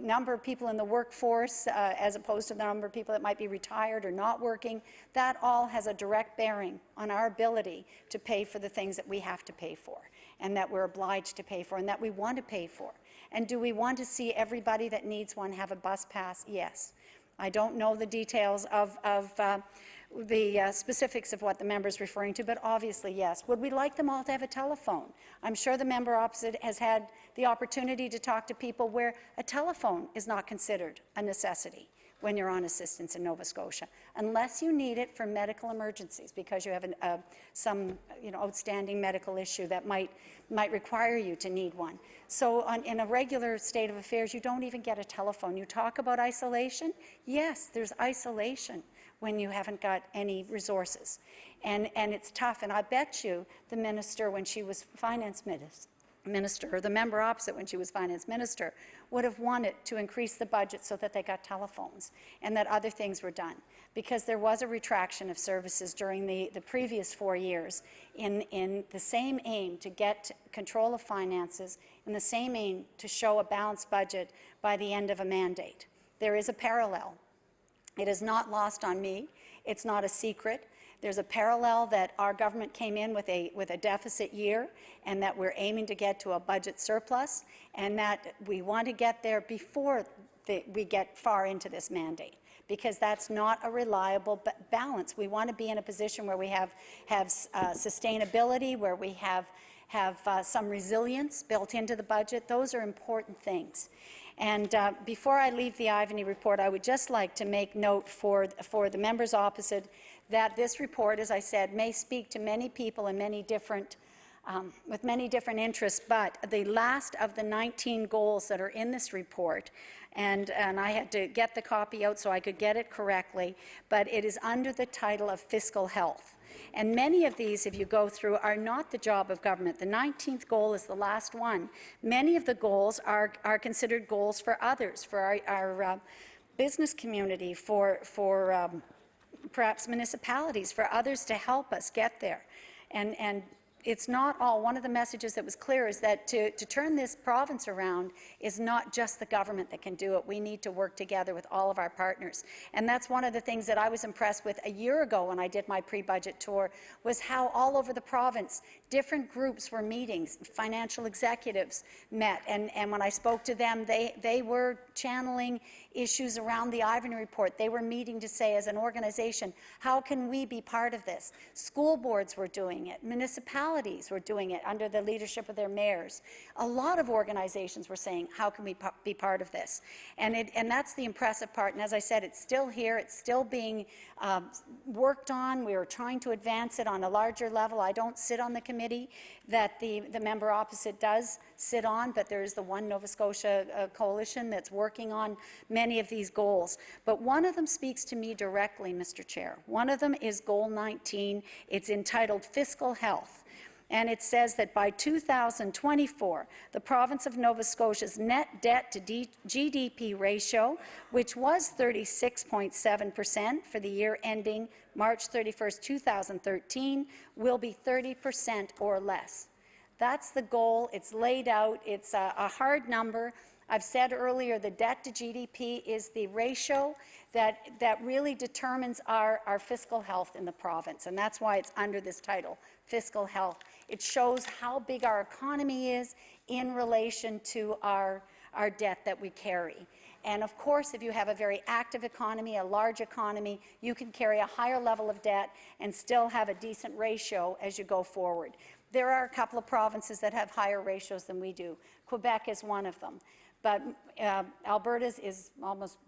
number of people in the workforce as opposed to the number of people that might be retired or not working, that all has a direct bearing on our ability to pay for the things that we have to pay for and that we're obliged to pay for and that we want to pay for. And do we want to see everybody that needs one have a bus pass? Yes. I don't know the details of the specifics of what the member is referring to, but obviously, yes. Would we like them all to have a telephone? I'm sure the member opposite has had the opportunity to talk to people where a telephone is not considered a necessity when you're on assistance in Nova Scotia, unless you need it for medical emergencies because you have some outstanding medical issue that might require you to need one. So in a regular state of affairs, you don't even get a telephone. You talk about isolation? Yes, there's isolation when you haven't got any resources. And it's tough. And I bet you the minister, when she was finance minister, or the member opposite when she was finance minister, would have wanted to increase the budget so that they got telephones and that other things were done. Because there was a retraction of services during the previous 4 years in the same aim to get control of finances, in the same aim to show a balanced budget by the end of a mandate. There is a parallel. It is not lost on me. It's not a secret. There's a parallel that our government came in with a deficit year, and that we're aiming to get to a budget surplus, and that we want to get there before we get far into this mandate, because that's not a reliable balance. We want to be in a position where we have sustainability, where we have some resilience built into the budget. Those are important things. And before I leave the Ivany report, I would just like to make note for the members opposite that this report, as I said, may speak to many people and many different with many different interests, but the last of the 19 goals that are in this report, and I had to get the copy out so I could get it correctly, but it is under the title of fiscal health. And many of these, if you go through, are not the job of government. The 19th goal is the last one. Many of the goals are considered goals for others, for our business community, for perhaps municipalities, for others to help us get there. And it's not all. One of the messages that was clear is that to turn this province around is not just the government that can do it. We need to work together with all of our partners. And that's one of the things that I was impressed with a year ago when I did my pre-budget tour, was how all over the province different groups were meeting, financial executives met, and when I spoke to them, they were channeling issues around the Ivany report. They were meeting to say, as an organization, how can we be part of this? School boards were doing it. Municipalities were doing it under the leadership of their mayors. A lot of organizations were saying, how can we be part of this? And that's the impressive part. And as I said, it's still here. It's still being worked on. We are trying to advance it on a larger level. I don't sit on the committee that the member opposite does sit on, but there is the One Nova Scotia coalition that's working on many of these goals. But one of them speaks to me directly, Mr. Chair. One of them is Goal 19. It's entitled Fiscal Health. And it says that by 2024, the province of Nova Scotia's net debt to GDP ratio, which was 36.7% for the year ending March 31st, 2013, will be 30% or less. That's the goal. It's laid out. It's a hard number. I've said earlier, the debt to GDP is the ratio that really determines our fiscal health in the province, and that's why it's under this title, Fiscal Health. It shows how big our economy is in relation to our debt that we carry. And of course, if you have a very active economy, a large economy, you can carry a higher level of debt and still have a decent ratio as you go forward. There are a couple of provinces that have higher ratios than we do. Quebec is one of them. But Alberta's is almost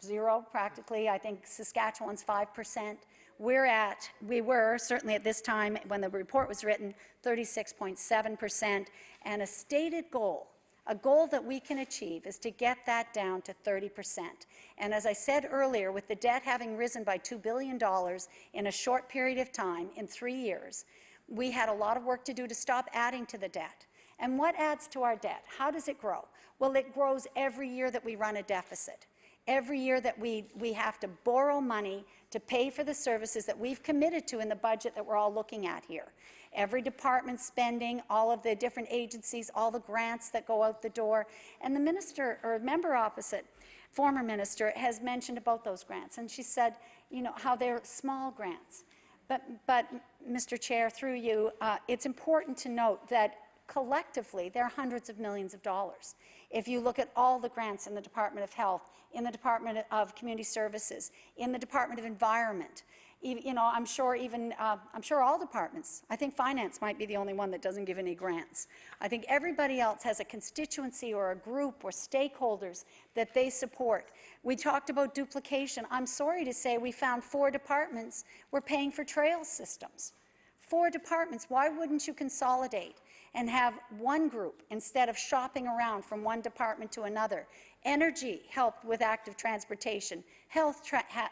zero, practically. I think Saskatchewan's 5%. We were, certainly at this time when the report was written, 36.7%. And a stated goal, a goal that we can achieve, is to get that down to 30%. And as I said earlier, with the debt having risen by $2 billion in a short period of time, in 3 years, we had a lot of work to do to stop adding to the debt. And what adds to our debt? How does it grow? Well, it grows every year that we run a deficit. Every year that we have to borrow money to pay for the services that we've committed to in the budget that we're all looking at here. Every department spending, all of the different agencies, all the grants that go out the door. And the minister, or member opposite, former minister, has mentioned about those grants. And she said, you know, how they're small grants. But Mr. Chair, through you, it's important to note that collectively, there are hundreds of millions of dollars. If you look at all the grants in the Department of Health, in the Department of Community Services, in the Department of Environment, you know, I'm sure all departments, I think finance might be the only one that doesn't give any grants. I think everybody else has a constituency or a group or stakeholders that they support. We talked about duplication. I'm sorry to say we found 4 departments were paying for trail systems. 4 departments. Why wouldn't you consolidate and have one group instead of shopping around from one department to another? Energy helped with active transportation. Health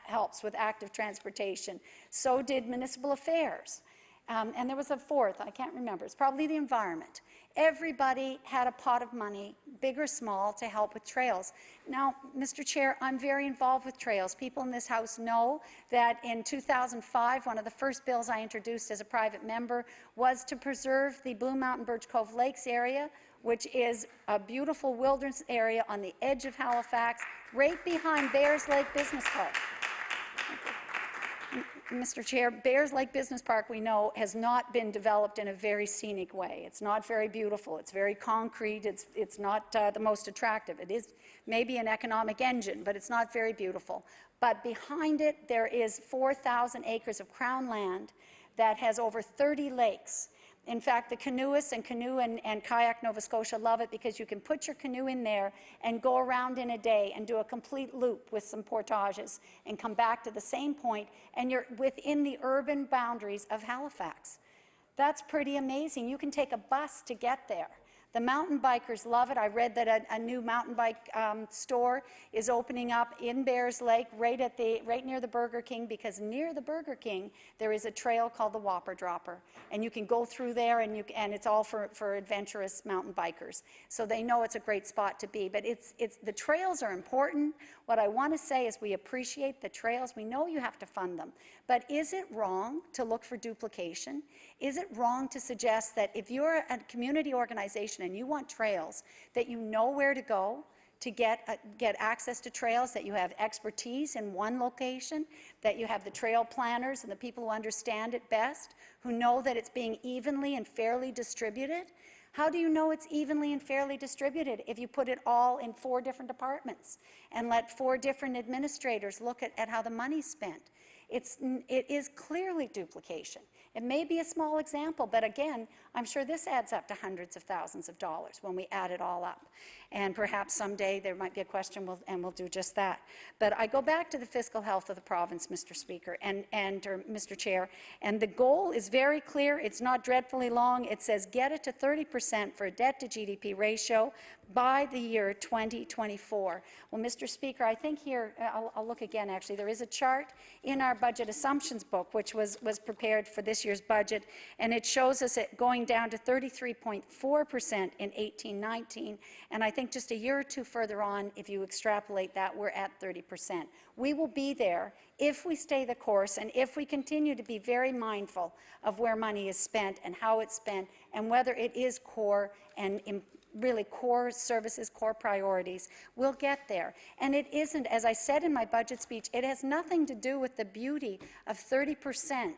helps with active transportation. So did municipal affairs. and there was a fourth, I can't remember, it's probably the environment. Everybody had a pot of money, big or small, to help with trails. Now, Mr. Chair, I'm very involved with trails. People in this House know that in 2005, one of the first bills I introduced as a private member was to preserve the Blue Mountain Birch Cove Lakes area, which is a beautiful wilderness area on the edge of Halifax, right behind Bears Lake Business Park. Mr. Chair, Bears Lake Business Park, we know, has not been developed in a very scenic way. It's not very beautiful. It's very concrete. It's not the most attractive. It is maybe an economic engine, but it's not very beautiful. But behind it, there is 4,000 acres of Crown land that has over 30 lakes. In fact, the canoeists and Canoe and Kayak Nova Scotia love it because you can put your canoe in there and go around in a day and do a complete loop with some portages and come back to the same point, and you're within the urban boundaries of Halifax. That's pretty amazing. You can take a bus to get there. The mountain bikers love it. I read that a new mountain bike store is opening up in Bears Lake, right near the Burger King, because near the Burger King there is a trail called the Whopper Dropper, and you can go through there, and it's all for adventurous mountain bikers. So they know it's a great spot to be. But the trails are important. What I want to say is we appreciate the trails. We know you have to fund them, but is it wrong to look for duplication? Is it wrong to suggest that if you're a community organization and you want trails, that you know where to go to get access to trails, that you have expertise in one location, that you have the trail planners and the people who understand it best, who know that it's being evenly and fairly distributed? How do you know it's evenly and fairly distributed if you put it all in 4 different departments and let 4 different administrators look at how the money's spent? It is clearly duplication. It may be a small example, but again, I'm sure this adds up to hundreds of thousands of dollars when we add it all up. And perhaps someday there might be a question, and we'll do just that. But I go back to the fiscal health of the province, Mr. Speaker, or Mr. Chair, and the goal is very clear. It's not dreadfully long. It says get it to 30% for a debt-to-GDP ratio by the year 2024. Well, Mr. Speaker, I think here, I'll look again, actually. There is a chart in our budget assumptions book, which was prepared for this year's budget, and it shows us it going down to 33.4% in 18-19, and I think just a year or two further on, if you extrapolate that, we're at 30%. We will be there if we stay the course and if we continue to be very mindful of where money is spent and how it's spent and whether it is core and really core services, core priorities. We'll get there. And it isn't, as I said in my budget speech, it has nothing to do with the beauty of 30%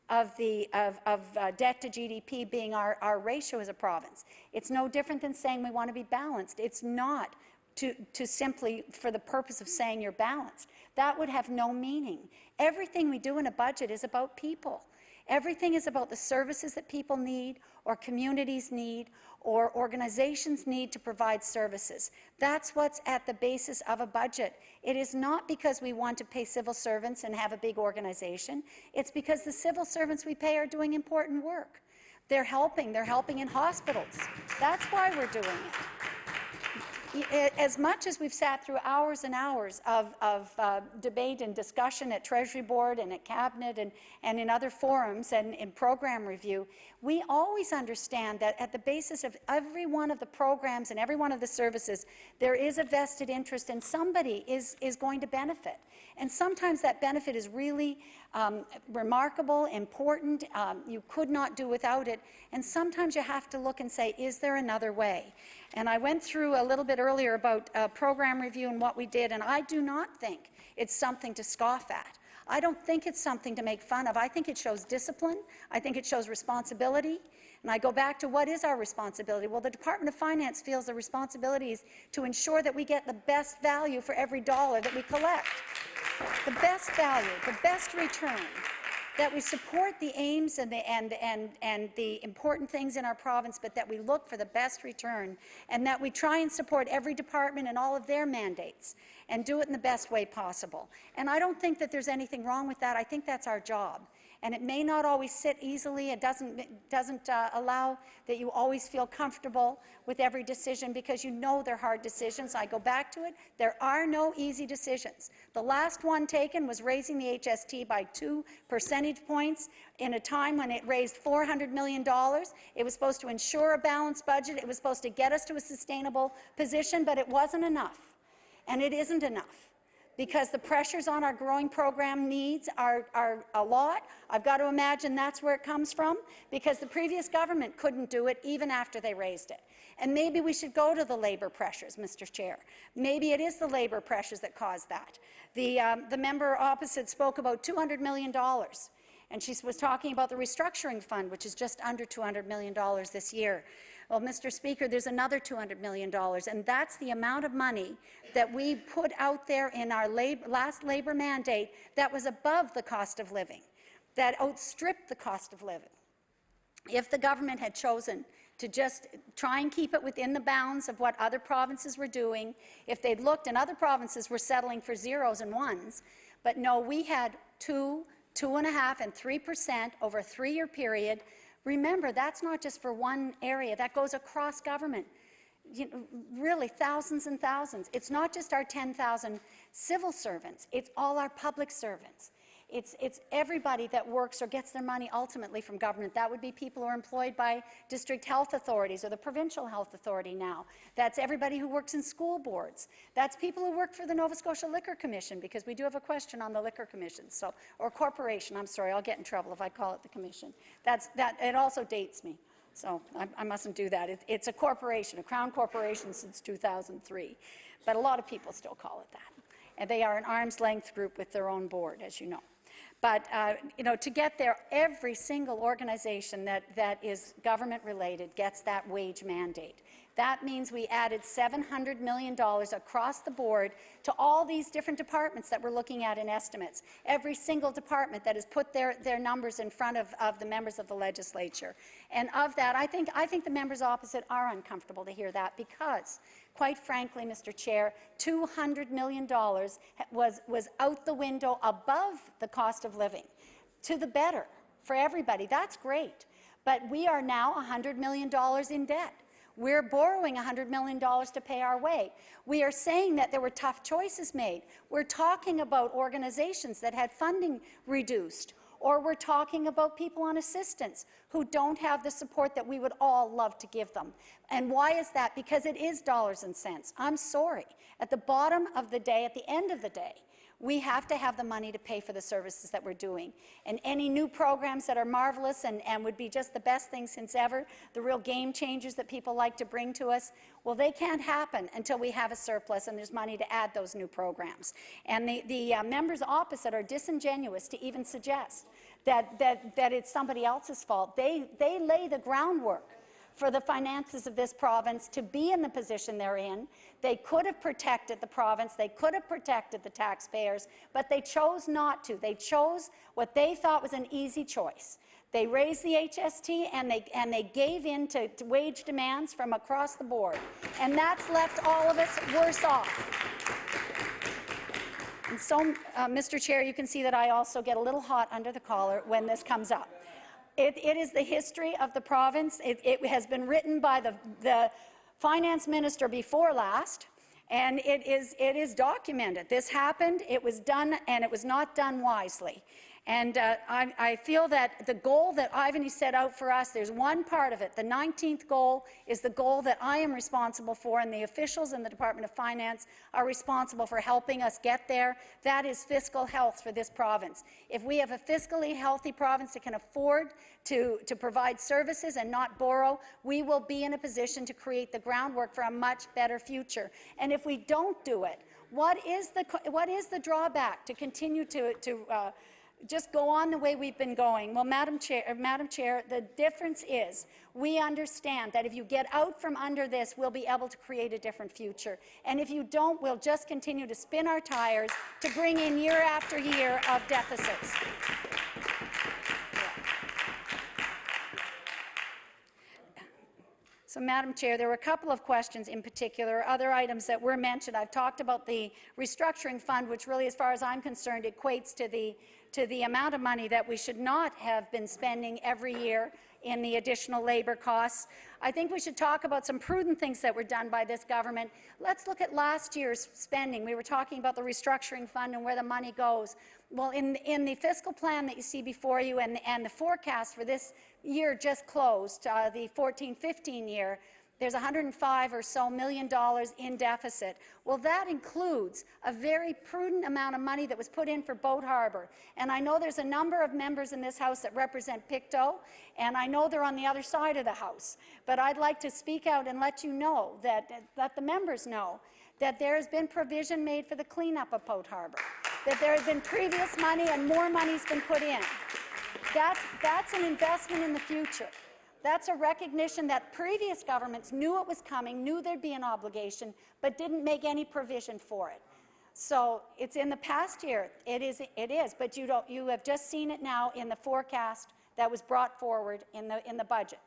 of debt to GDP being our ratio as a province. It's no different than saying we want to be balanced. It's not to simply for the purpose of saying you're balanced. That would have no meaning. Everything we do in a budget is about people. Everything is about the services that people need or communities need or organizations need to provide services. That's what's at the basis of a budget. It is not because we want to pay civil servants and have a big organization. It's because the civil servants we pay are doing important work. They're helping in hospitals. That's why we're doing it. As much as we've sat through hours and hours of debate and discussion at Treasury Board and at Cabinet and in other forums and in program review, we always understand that at the basis of every one of the programs and every one of the services, there is a vested interest and somebody is going to benefit. And sometimes that benefit is really remarkable, important, you could not do without it, and sometimes you have to look and say, is there another way? And I went through a little bit earlier about program review and what we did, and I do not think it's something to scoff at. I don't think it's something to make fun of. I think it shows discipline. I think it shows responsibility. And I go back to what is our responsibility? Well, the Department of Finance feels the responsibility is to ensure that we get the best value for every dollar that we collect. The best value, the best return, that we support the aims and the important things in our province, but that we look for the best return, and that we try and support every department and all of their mandates and do it in the best way possible. And I don't think that there's anything wrong with that. I think that's our job. And it may not always sit easily. It doesn't allow that you always feel comfortable with every decision because you know they're hard decisions. I go back to it. There are no easy decisions. The last one taken was raising the HST by 2 percentage points in a time when it raised $400 million. It was supposed to ensure a balanced budget. It was supposed to get us to a sustainable position, but it wasn't enough. And it isn't enough, because the pressures on our growing program needs are a lot. I've got to imagine that's where it comes from, because the previous government couldn't do it even after they raised it. And maybe we should go to the labour pressures, Mr. Chair. Maybe it is the labour pressures that caused that. The member opposite spoke about $200 million, and she was talking about the restructuring fund, which is just under $200 million this year. Well, Mr. Speaker, there's another $200 million, and that's the amount of money that we put out there in our last labour mandate that was above the cost of living, that outstripped the cost of living. If the government had chosen to just try and keep it within the bounds of what other provinces were doing, if they'd looked, and other provinces were settling for zeros and ones, but no, we had 2, 2.5%, and 3% over a 3-year period. Remember, that's not just for one area. That goes across government. Really, thousands and thousands. It's not just our 10,000 civil servants. It's all our public servants. It's everybody that works or gets their money ultimately from government. That would be people who are employed by district health authorities or the provincial health authority now. That's everybody who works in school boards. That's people who work for the Nova Scotia Liquor Commission, because we do have a question on the Liquor Commission, or corporation. I'm sorry, I'll get in trouble if I call it the commission. It also dates me, so I mustn't do that. It's a corporation, a Crown corporation since 2003, but a lot of people still call it that. And they are an arm's length group with their own board, as you know. But to get there, every single organization that is government-related gets that wage mandate. That means we added $700 million across the board to all these different departments that we're looking at in estimates. Every single department that has put their numbers in front of the members of the legislature. And of that, I think the members opposite are uncomfortable to hear that, because, quite frankly, Mr. Chair, $200 million was out the window above the cost of living, to the better for everybody. That's great. But we are now $100 million in debt. We're borrowing $100 million to pay our way. We are saying that there were tough choices made. We're talking about organizations that had funding reduced, or we're talking about people on assistance who don't have the support that we would all love to give them. And why is that? Because it is dollars and cents. I'm sorry. At the bottom of the day, at the end of the day, we have to have the money to pay for the services that we're doing. And any new programs that are marvelous and would be just the best thing since ever, the real game changers that people like to bring to us, well, they can't happen until we have a surplus and there's money to add those new programs. And the members opposite are disingenuous to even suggest that it's somebody else's fault. They lay the groundwork for the finances of this province to be in the position they're in. They could have protected the province, they could have protected the taxpayers, but they chose not to. They chose what they thought was an easy choice. They raised the HST and they gave in to wage demands from across the board. And that's left all of us worse off. And so, Mr. Chair, you can see that I also get a little hot under the collar when this comes up. It is the history of the province. It has been written by the finance minister before last, and it is documented. This happened, it was done, and it was not done wisely. And I feel that the goal that Ivany set out for us, there's one part of it. The 19th goal is the goal that I am responsible for, and the officials in the Department of Finance are responsible for helping us get there. That is fiscal health for this province. If we have a fiscally healthy province that can afford to provide services and not borrow, we will be in a position to create the groundwork for a much better future. And if we don't do it, what is the drawback to continue to just go on the way we've been going? Well, Madam Chair, the difference is we understand that if you get out from under this, we'll be able to create a different future. And if you don't, we'll just continue to spin our tires to bring in year after year of deficits. So, Madam Chair, there were a couple of questions in particular, other items that were mentioned. I've talked about the restructuring fund, which really, as far as I'm concerned, equates to the amount of money that we should not have been spending every year in the additional labour costs. I think we should talk about some prudent things that were done by this government. Let's look at last year's spending. We were talking about the restructuring fund and where the money goes. Well, in the fiscal plan that you see before you and the forecast for this year just closed, the 14-15 year, there's $105 or so million in deficit. Well, that includes a very prudent amount of money that was put in for Boat Harbour. And I know there's a number of members in this House that represent Pictou, and I know they're on the other side of the House. But I'd like to speak out and let you know, let the members know, that there has been provision made for the cleanup of Boat Harbour, that there has been previous money and more money's been put in. That's an investment in the future. That's a recognition that previous governments knew it was coming, knew there'd be an obligation, but didn't make any provision for it. So it's in the past year. It is, but you have just seen it now in the forecast that was brought forward in the budget.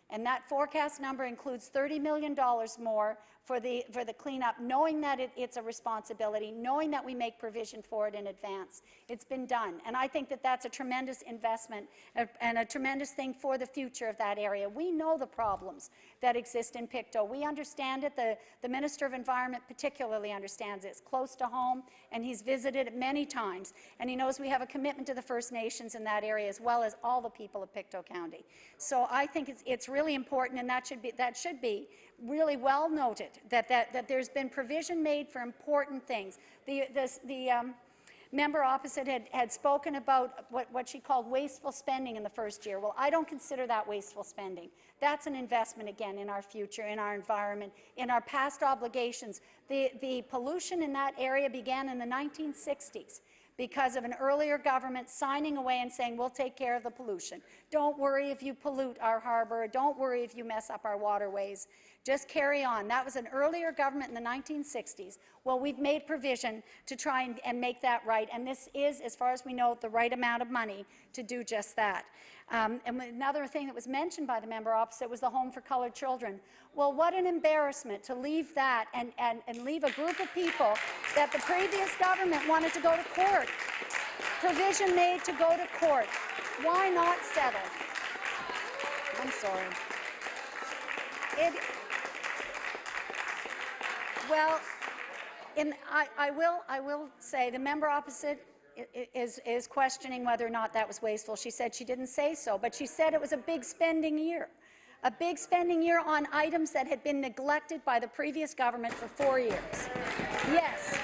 And that forecast number includes $30 million more for the cleanup, knowing that it's a responsibility, knowing that we make provision for it in advance. It's been done. And I think that that's a tremendous investment and a tremendous thing for the future of that area. We know the problems that exist in Pictou. We understand it. The Minister of Environment particularly understands it. It's close to home, and he's visited it many times. And he knows we have a commitment to the First Nations in that area, as well as all the people of Pictou County. So I think it's really important, and that should be really well noted, that there's been provision made for important things. The member opposite had spoken about what she called wasteful spending in the first year. Well, I don't consider that wasteful spending. That's an investment, again, in our future, in our environment, in our past obligations. The pollution in that area began in the 1960s. Because of an earlier government signing away and saying, we'll take care of the pollution. Don't worry if you pollute our harbour. Don't worry if you mess up our waterways. Just carry on. That was an earlier government in the 1960s. Well, we've made provision to try and make that right, and this is, as far as we know, the right amount of money to do just that. And another thing that was mentioned by the member opposite was the Home for Coloured Children. Well, what an embarrassment to leave that and leave a group of people that the previous government wanted to go to court. Provision made to go to court. Why not settle? I'm sorry. Well, I will say the member opposite is questioning whether or not that was wasteful. She said she didn't say so, but she said it was a big spending year. A big spending year on items that had been neglected by the previous government for 4 years. Yes.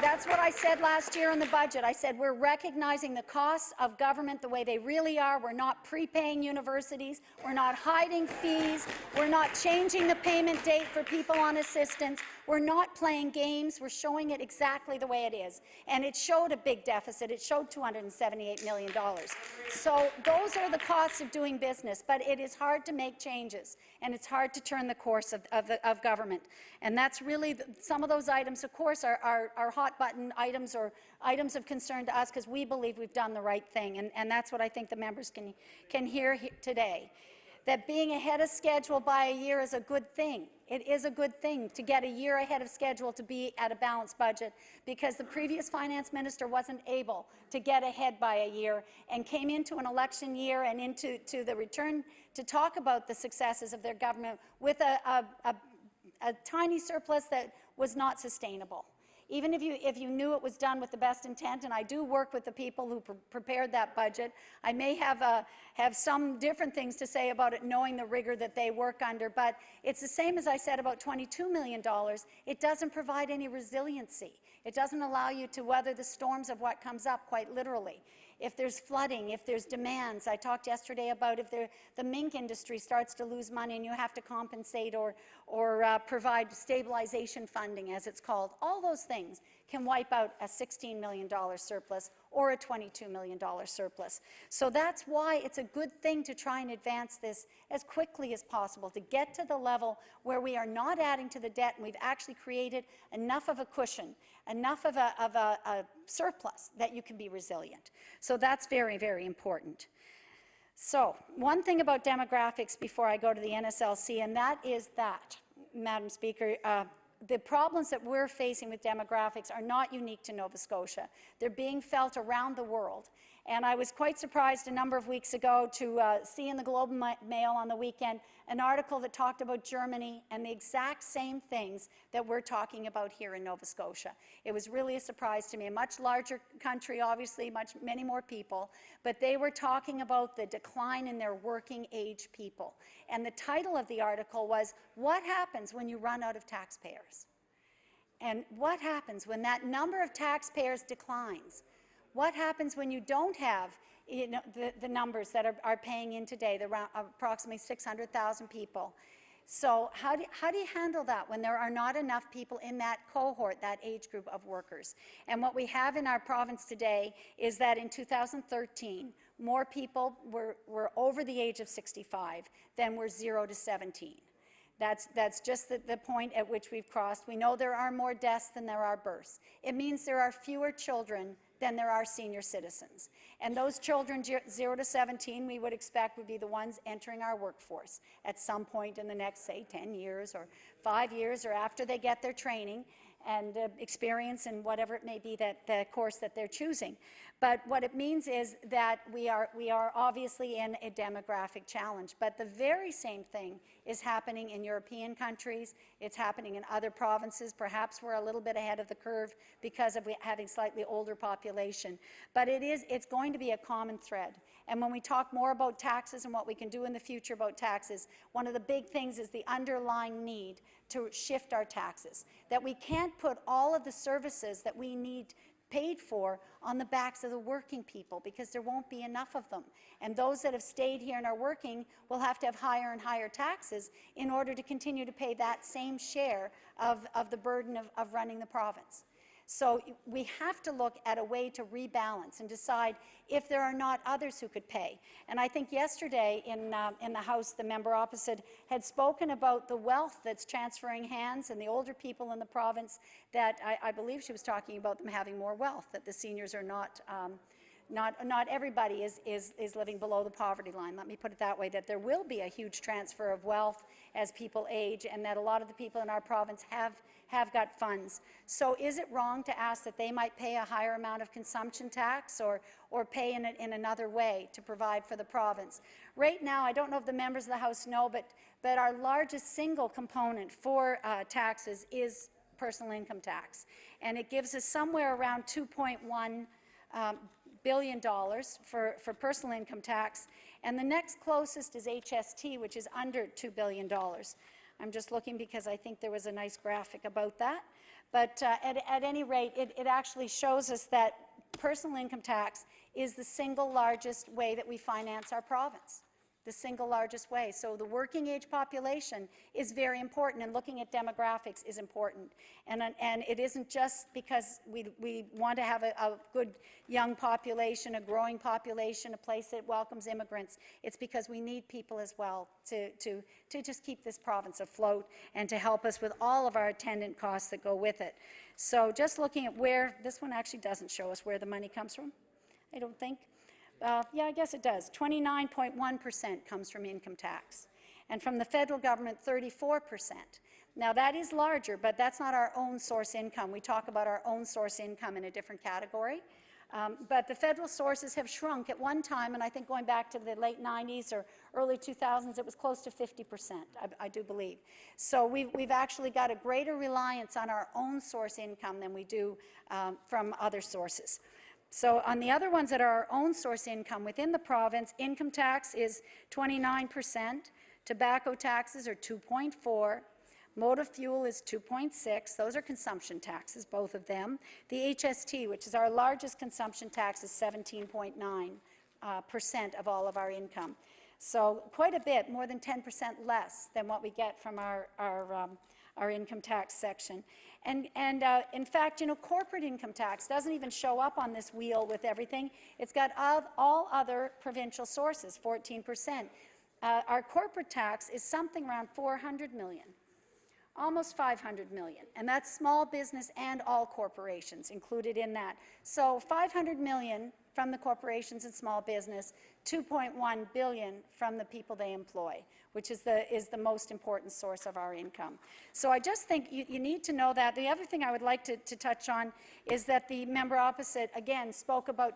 That's what I said last year in the budget. I said we're recognizing the costs of government the way they really are. We're not prepaying universities. We're not hiding fees. We're not changing the payment date for people on assistance. We're not playing games. We're showing it exactly the way it is. And it showed a big deficit. It showed $278 million. So those are the costs of doing business. But it is hard to make changes, and it's hard to turn the course of government. And that's really some of those items, of course, are hot-button items or items of concern to us because we believe we've done the right thing. And that's what I think the members can hear today. That being ahead of schedule by a year is a good thing. It is a good thing to get a year ahead of schedule to be at a balanced budget because the previous finance minister wasn't able to get ahead by a year and came into an election year and into the return to talk about the successes of their government with a tiny surplus that was not sustainable. Even if you knew it was done with the best intent, and I do work with the people who prepared that budget, I may have some different things to say about it, knowing the rigor that they work under, but it's the same as I said about $22 million. It doesn't provide any resiliency. It doesn't allow you to weather the storms of what comes up, quite literally. If there's flooding, if there's demands, I talked yesterday about if the mink industry starts to lose money and you have to compensate or provide stabilization funding, as it's called. All those things can wipe out a $16 million surplus or a $22 million surplus. So that's why it's a good thing to try and advance this as quickly as possible, to get to the level where we are not adding to the debt and we've actually created enough of a cushion, enough of a surplus that you can be resilient. So that's very, very important. So, one thing about demographics before I go to the NSLC, and that is that, Madam Speaker, the problems that we're facing with demographics are not unique to Nova Scotia. They're being felt around the world. And I was quite surprised a number of weeks ago to see in the Globe and Mail on the weekend an article that talked about Germany and the exact same things that we're talking about here in Nova Scotia. It was really a surprise to me. A much larger country, obviously, many more people, but they were talking about the decline in their working age people. And the title of the article was, "What Happens When You Run Out of Taxpayers?" And what happens when that number of taxpayers declines? What happens when you don't have the numbers that are paying in today, approximately 600,000 people? So how do you handle that when there are not enough people in that cohort, that age group of workers? And what we have in our province today is that in 2013, more people were over the age of 65 than were 0 to 17. That's just the point at which we've crossed. We know there are more deaths than there are births. It means there are fewer children than there are senior citizens. And those children 0 to 17 we would expect would be the ones entering our workforce at some point in the next, say, 10 years or 5 years, or after they get their training and experience and whatever it may be, that the course that they're choosing. But what it means is that we are obviously in a demographic challenge. But the very same thing is happening in European countries. It's happening in other provinces. Perhaps we're a little bit ahead of the curve because of having slightly older population. But it's going to be a common thread. And when we talk more about taxes and what we can do in the future about taxes, one of the big things is the underlying need to shift our taxes, that we can't put all of the services that we need paid for on the backs of the working people, because there won't be enough of them. And those that have stayed here and are working will have to have higher and higher taxes in order to continue to pay that same share of the burden of running the province. So we have to look at a way to rebalance and decide if there are not others who could pay. And I think yesterday in the House, the member opposite had spoken about the wealth that's transferring hands and the older people in the province, that I believe she was talking about them having more wealth, that the seniors are not everybody is living below the poverty line. Let me put it that way, that there will be a huge transfer of wealth as people age, and that a lot of the people in our province have got funds. So is it wrong to ask that they might pay a higher amount of consumption tax or pay in another way to provide for the province? Right now, I don't know if the members of the House know, but our largest single component for taxes is personal income tax. And it gives us somewhere around $2.1 billion for personal income tax. And the next closest is HST, which is under $2 billion. I'm just looking because I think there was a nice graphic about that. But at any rate, it actually shows us that personal income tax is the single largest way that we finance our province, the single largest way. So the working age population is very important, and looking at demographics is important. And it isn't just because we want to have a good young population, a growing population, a place that welcomes immigrants. It's because we need people as well to just keep this province afloat and to help us with all of our attendant costs that go with it. So just looking at where, this one actually doesn't show us where the money comes from, I don't think. Yeah, I guess it does. 29.1% comes from income tax. And from the federal government, 34%. Now, that is larger, but that's not our own source income. We talk about our own source income in a different category. But the federal sources have shrunk at one time, and I think going back to the late 90s or early 2000s, it was close to 50%, I do believe. So we've actually got a greater reliance on our own source income than we do from other sources. So on the other ones that are our own source income within the province, income tax is 29%, tobacco taxes are 2.4%, motor fuel is 2.6%, those are consumption taxes, both of them. The HST, which is our largest consumption tax, is 17.9% of all of our income. So quite a bit, more than 10% less than what we get from our income tax section. And in fact, you know, corporate income tax doesn't even show up on this wheel with everything. It's got all other provincial sources, 14%. Our corporate tax is something around $400 million, almost $500 million. And that's small business and all corporations included in that. So $500 million from the corporations and small business, 2.1 billion from the people they employ, which is the most important source of our income. So I just think you need to know that. The other thing I would like to touch on is that the member opposite, again, spoke about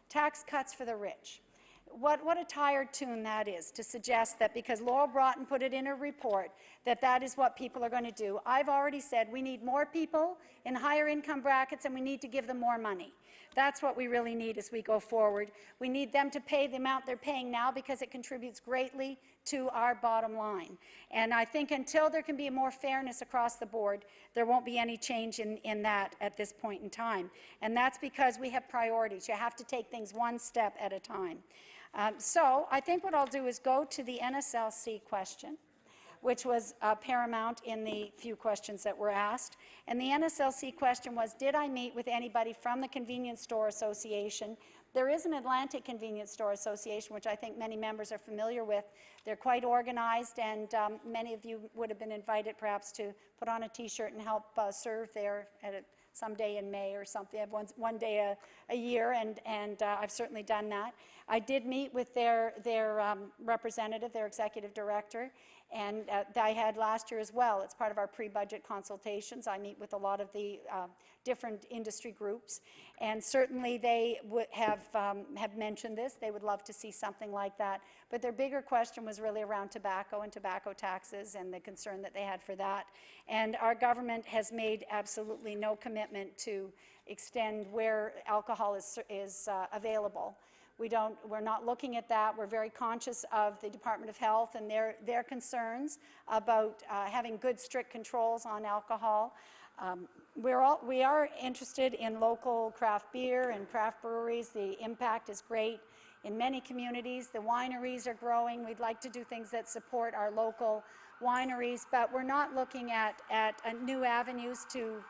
tax cuts for the rich. What a tired tune that is, to suggest that because Laurel Broughton put it in her report that that is what people are going to do. I've already said we need more people in higher income brackets and we need to give them more money. That's what we really need as we go forward. We need them to pay the amount they're paying now because it contributes greatly to our bottom line. And I think until there can be more fairness across the board, there won't be any change in that at this point in time. And that's because we have priorities. You have to take things one step at a time. So I think what I'll do is go to the NSLC question, which was paramount in the few questions that were asked. And the NSLC question was, did I meet with anybody from the Convenience Store Association? There is an Atlantic Convenience Store Association, which I think many members are familiar with. They're quite organized, and many of you would have been invited perhaps to put on a T-shirt and help serve there at someday in May or something, one day a year, and I've certainly done that. I did meet with their representative, their executive director, and I had last year as well. It's part of our pre-budget consultations. I meet with a lot of the different industry groups, and certainly they have mentioned this. They would love to see something like that. But their bigger question was really around tobacco and tobacco taxes and the concern that they had for that. And our government has made absolutely no commitment to extend where alcohol is available. We're not looking at that. We're very conscious of the Department of Health and their concerns about having good, strict controls on alcohol. We are interested in local craft beer and craft breweries. The impact is great in many communities. The wineries are growing. We'd like to do things that support our local wineries, but we're not looking at new avenues to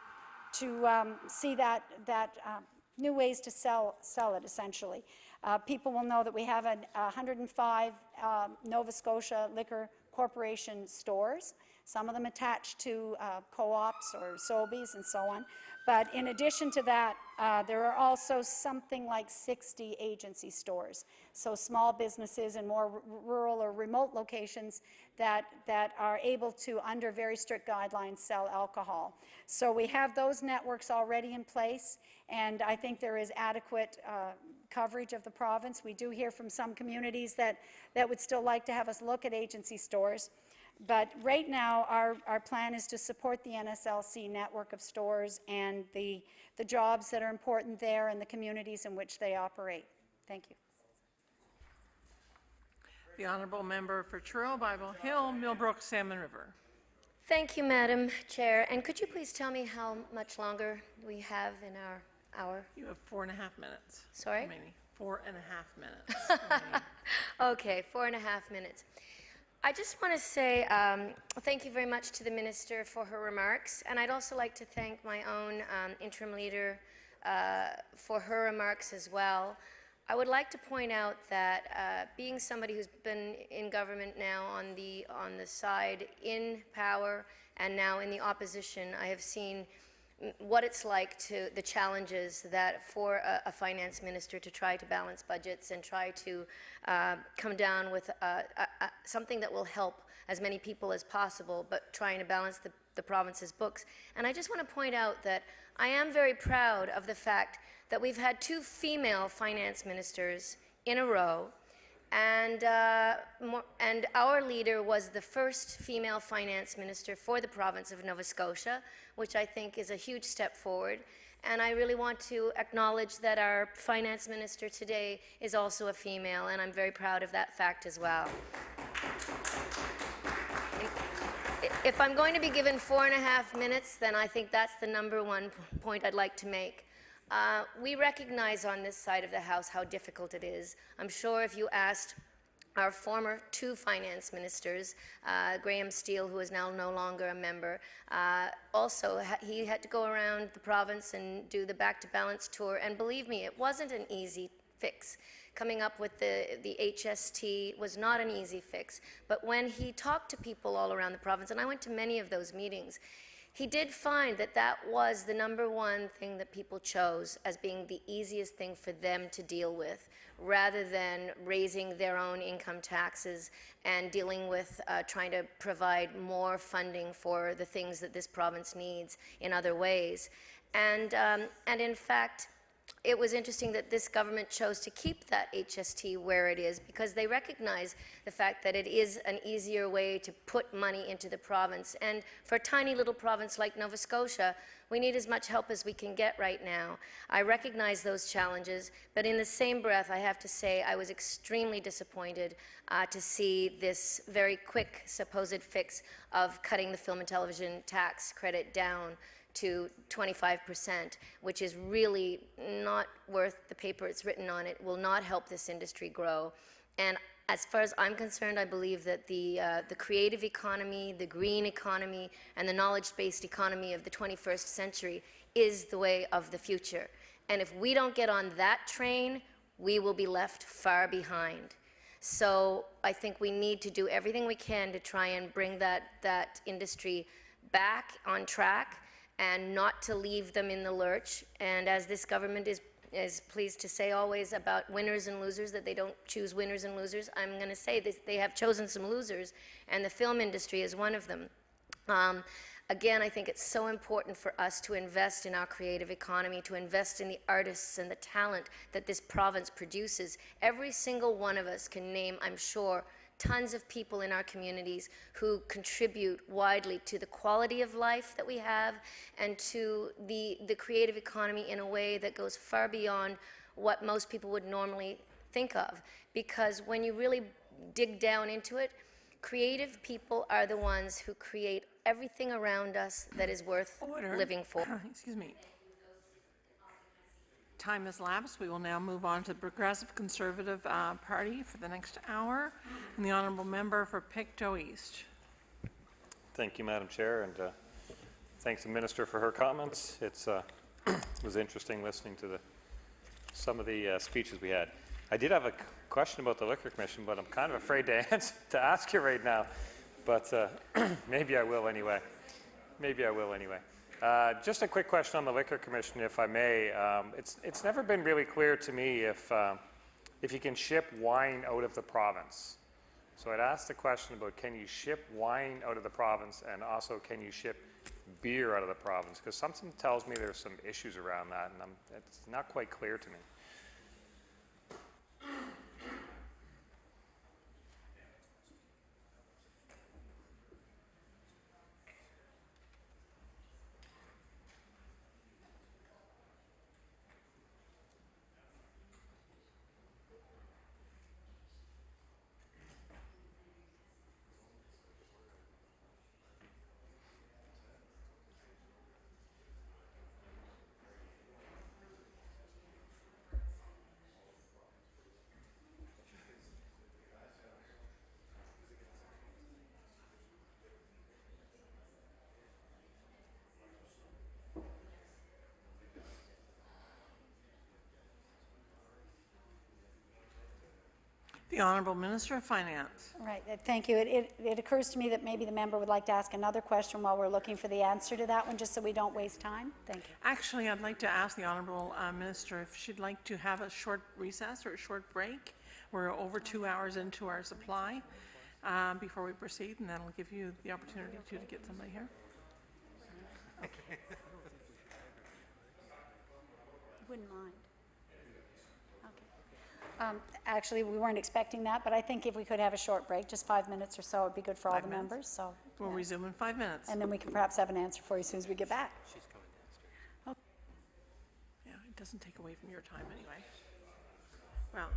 see that new ways to sell it, essentially. People will know that we have 105 Nova Scotia Liquor Corporation stores, some of them attached to co-ops or Sobeys and so on. But in addition to that, there are also something like 60 agency stores, so small businesses in more rural or remote locations that are able to, under very strict guidelines, sell alcohol. So we have those networks already in place, and I think there is adequate coverage of the province. We do hear from some communities that would still like to have us look at agency stores. But right now, our plan is to support the NSLC network of stores and the jobs that are important there and the communities in which they operate. Thank you. The honourable member for Truro, Bible Hill, Millbrook, Salmon River. Thank you, Madam Chair. And could you please tell me how much longer we have in our hour? You have 4.5 minutes. Sorry? Remaining. 4.5 minutes. Okay, 4.5 minutes. I just want to say thank you very much to the Minister for her remarks, and I'd also like to thank my own interim leader for her remarks as well. I would like to point out that being somebody who's been in government now on the side in power and now in the opposition, I have seen what it's like to the challenges that for a finance minister to try to balance budgets and try to come down with something that will help as many people as possible, but trying to balance the province's books. And I just want to point out that I am very proud of the fact that we've had 2 female finance ministers in a row, and our leader was the first female finance minister for the province of Nova Scotia, which I think is a huge step forward. And I really want to acknowledge that our finance minister today is also a female, and I'm very proud of that fact as well. If I'm going to be given 4.5 minutes, then I think that's the #1 point I'd like to make. We recognize on this side of the House how difficult it is. I'm sure if you asked our former 2 finance ministers, Graham Steele, who is now no longer a member, also he had to go around the province and do the Back to Balance tour, and believe me, it wasn't an easy fix. Coming up with the HST was not an easy fix, but when he talked to people all around the province, and I went to many of those meetings, he did find that that was the #1 thing that people chose as being the easiest thing for them to deal with, rather than raising their own income taxes and dealing with trying to provide more funding for the things that this province needs in other ways. And in fact, it was interesting that this government chose to keep that HST where it is, because they recognize the fact that it is an easier way to put money into the province. And for a tiny little province like Nova Scotia, we need as much help as we can get right now. I recognize those challenges, but in the same breath, I have to say I was extremely disappointed to see this very quick supposed fix of cutting the film and television tax credit down to 25%, which is really not worth the paper it's written on. It will not help this industry grow. And as far as I'm concerned, I believe that the creative economy, the green economy, and the knowledge-based economy of the 21st century is the way of the future. And if we don't get on that train, we will be left far behind. So I think we need to do everything we can to try and bring that industry back on track, and not to leave them in the lurch. And as this government is pleased to say always about winners and losers, that they don't choose winners and losers, I'm going to say this, they have chosen some losers, and the film industry is one of them. Again, I think it's so important for us to invest in our creative economy, to invest in the artists and the talent that this province produces. Every single one of us can name, I'm sure, tons of people in our communities who contribute widely to the quality of life that we have and to the creative economy in a way that goes far beyond what most people would normally think of. Because when you really dig down into it, creative people are the ones who create everything around us that is worth living for. Excuse me. Time has lapsed. We will now move on to the Progressive Conservative Party for the next hour. And the Honourable Member for Pictou East. Thank you, Madam Chair, and thanks to the Minister for her comments. It was interesting listening to some of the speeches we had. I did have a question about the Liquor Commission, but I'm kind of afraid to ask you right now. But maybe I will anyway. Just a quick question on the Liquor Commission, if I may. It's never been really clear to me if you can ship wine out of the province. So I'd ask the question about, can you ship wine out of the province, and also can you ship beer out of the province? Because something tells me there's some issues around that, and it's not quite clear to me. The Honourable Minister of Finance. Right, thank you. It occurs to me that maybe the member would like to ask another question while we're looking for the answer to that one, just so we don't waste time. Thank you. Actually, I'd like to ask the Honourable Minister if she'd like to have a short recess or a short break. We're over 2 hours into our supply before we proceed, and that'll give you the opportunity to get somebody here. Wouldn't mind. Actually, we weren't expecting that, but I think if we could have a short break, just 5 minutes or so, would be good for all the members. So we'll resume in 5 minutes. And then we can perhaps have an answer for you as soon as we get back. She's coming downstairs. Okay. Yeah, it doesn't take away from your time anyway. Well.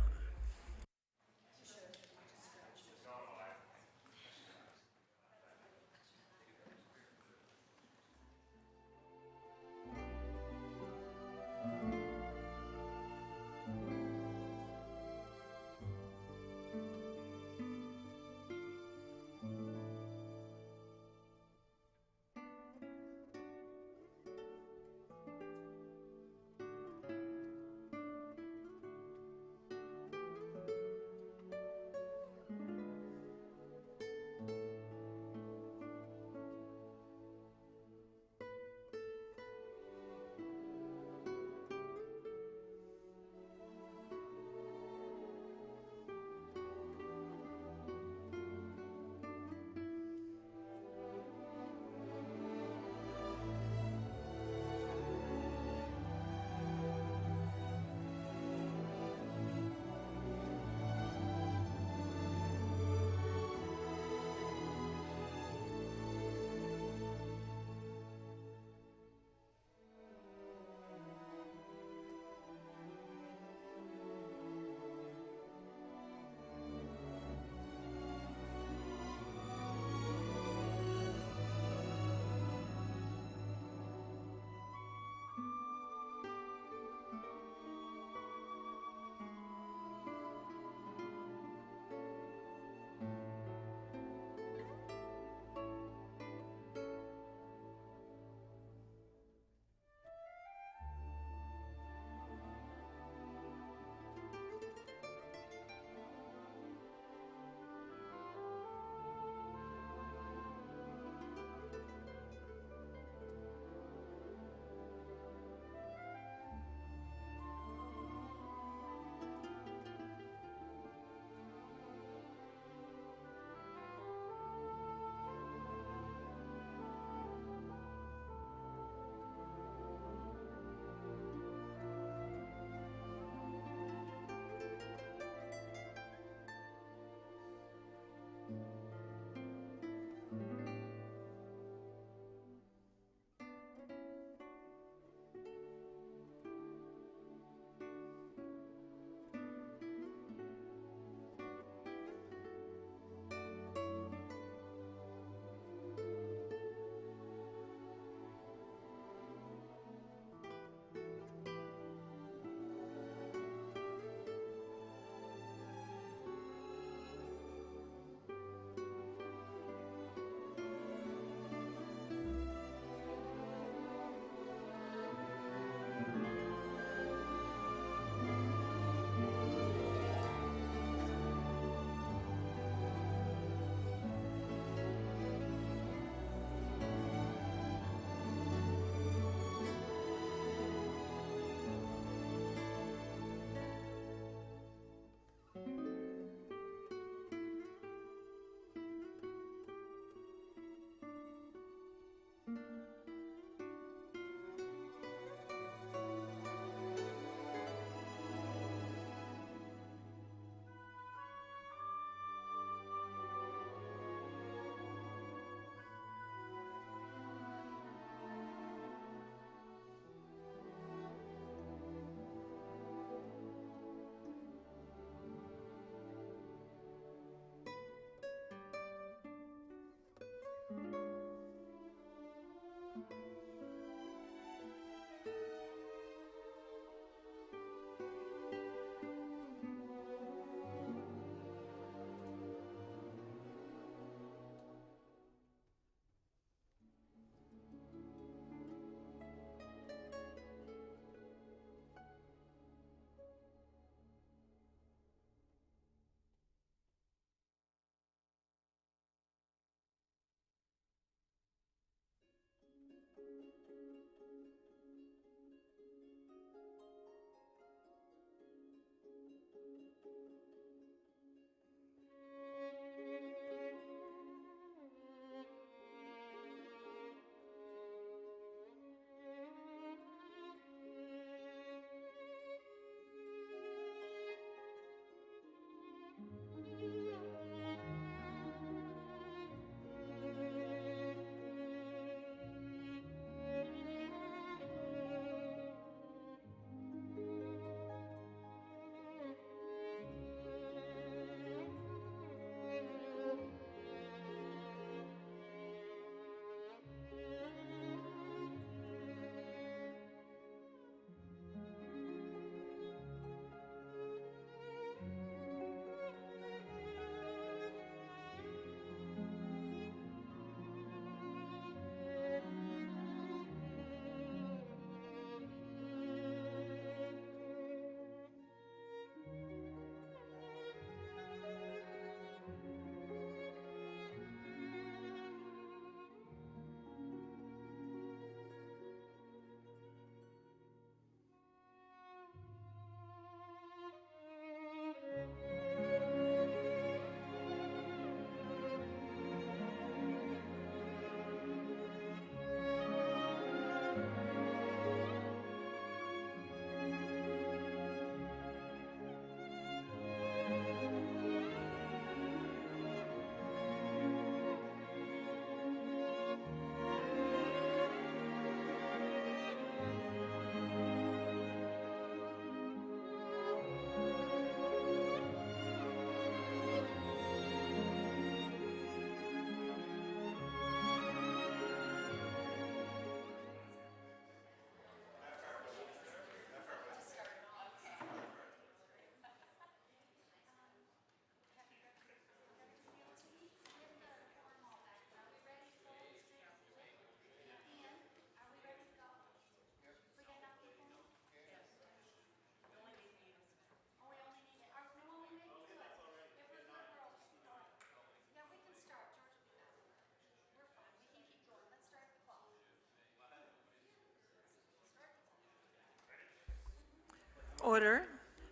Order.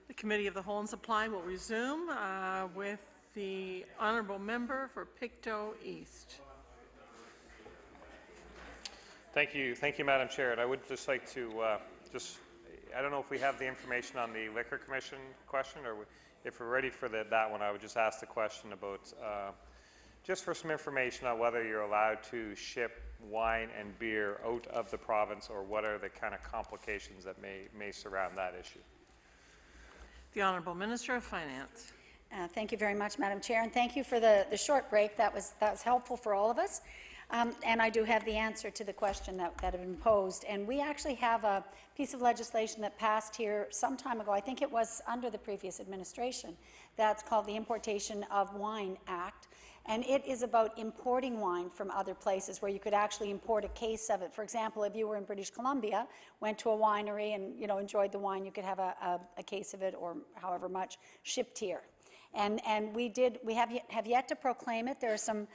The Committee of the Whole and Supply will resume with the honourable member for Pictou East. Thank you, Madam Chair. And I would just like to I don't know if we have the information on the Liquor Commission question, or if we're ready for that one, I would just ask the question about just for some information on whether you're allowed to ship wine and beer out of the province, or what are the kind of complications that may surround that issue. The Honourable Minister of Finance. Thank you very much, Madam Chair, and thank you for the short break. That was helpful for all of us. And I do have the answer to the question that had been posed. And we actually have a piece of legislation that passed here some time ago. I think it was under the previous administration. That's called the Importation of Wine Act. And it is about importing wine from other places where you could actually import a case of it. For example, if you were in British Columbia, went to a winery and enjoyed the wine, you could have a case of it, or however much, shipped here. And we have yet to proclaim it. There are some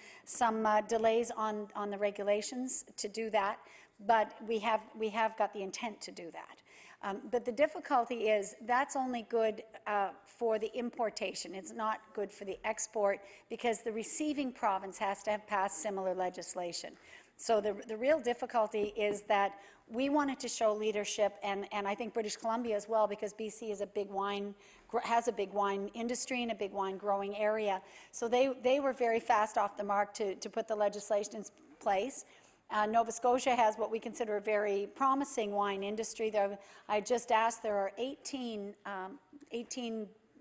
delays on the regulations to do that, but we have got the intent to do that. But the difficulty is that's only good for the importation. It's not good for the export, because the receiving province has to have passed similar legislation. So the real difficulty is that we wanted to show leadership, and I think British Columbia as well, because BC is has a big wine industry and a big wine growing area. So they were very fast off the mark to put the legislation in place. Nova Scotia has what we consider a very promising wine industry. I just asked, there are 18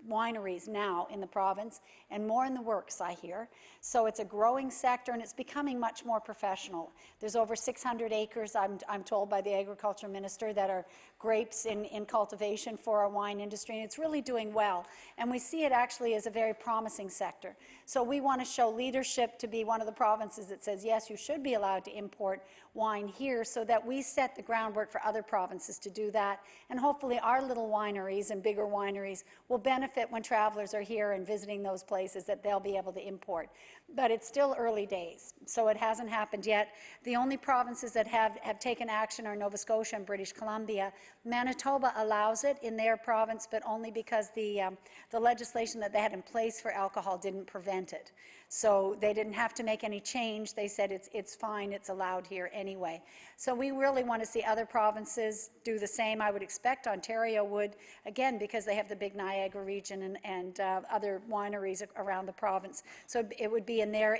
wineries now in the province, and more in the works, I hear. So it's a growing sector, and it's becoming much more professional. There's over 600 acres, I'm told by the Agriculture Minister, that are grapes in cultivation for our wine industry, and it's really doing well. And we see it actually as a very promising sector. So we want to show leadership to be one of the provinces that says, yes, you should be allowed to import wine here, so that we set the groundwork for other provinces to do that. And hopefully our little wineries and bigger wineries will benefit when travelers are here and visiting those places, that they'll be able to import. But it's still early days, so it hasn't happened yet. The only provinces that have taken action are Nova Scotia and British Columbia. Manitoba allows it in their province, but only because the legislation that they had in place for alcohol didn't prevent it. So they didn't have to make any change. They said it's fine, it's allowed here anyway. So we really want to see other provinces do the same. I would expect Ontario would, again, because they have the big Niagara region and other wineries around the province. So it would be in their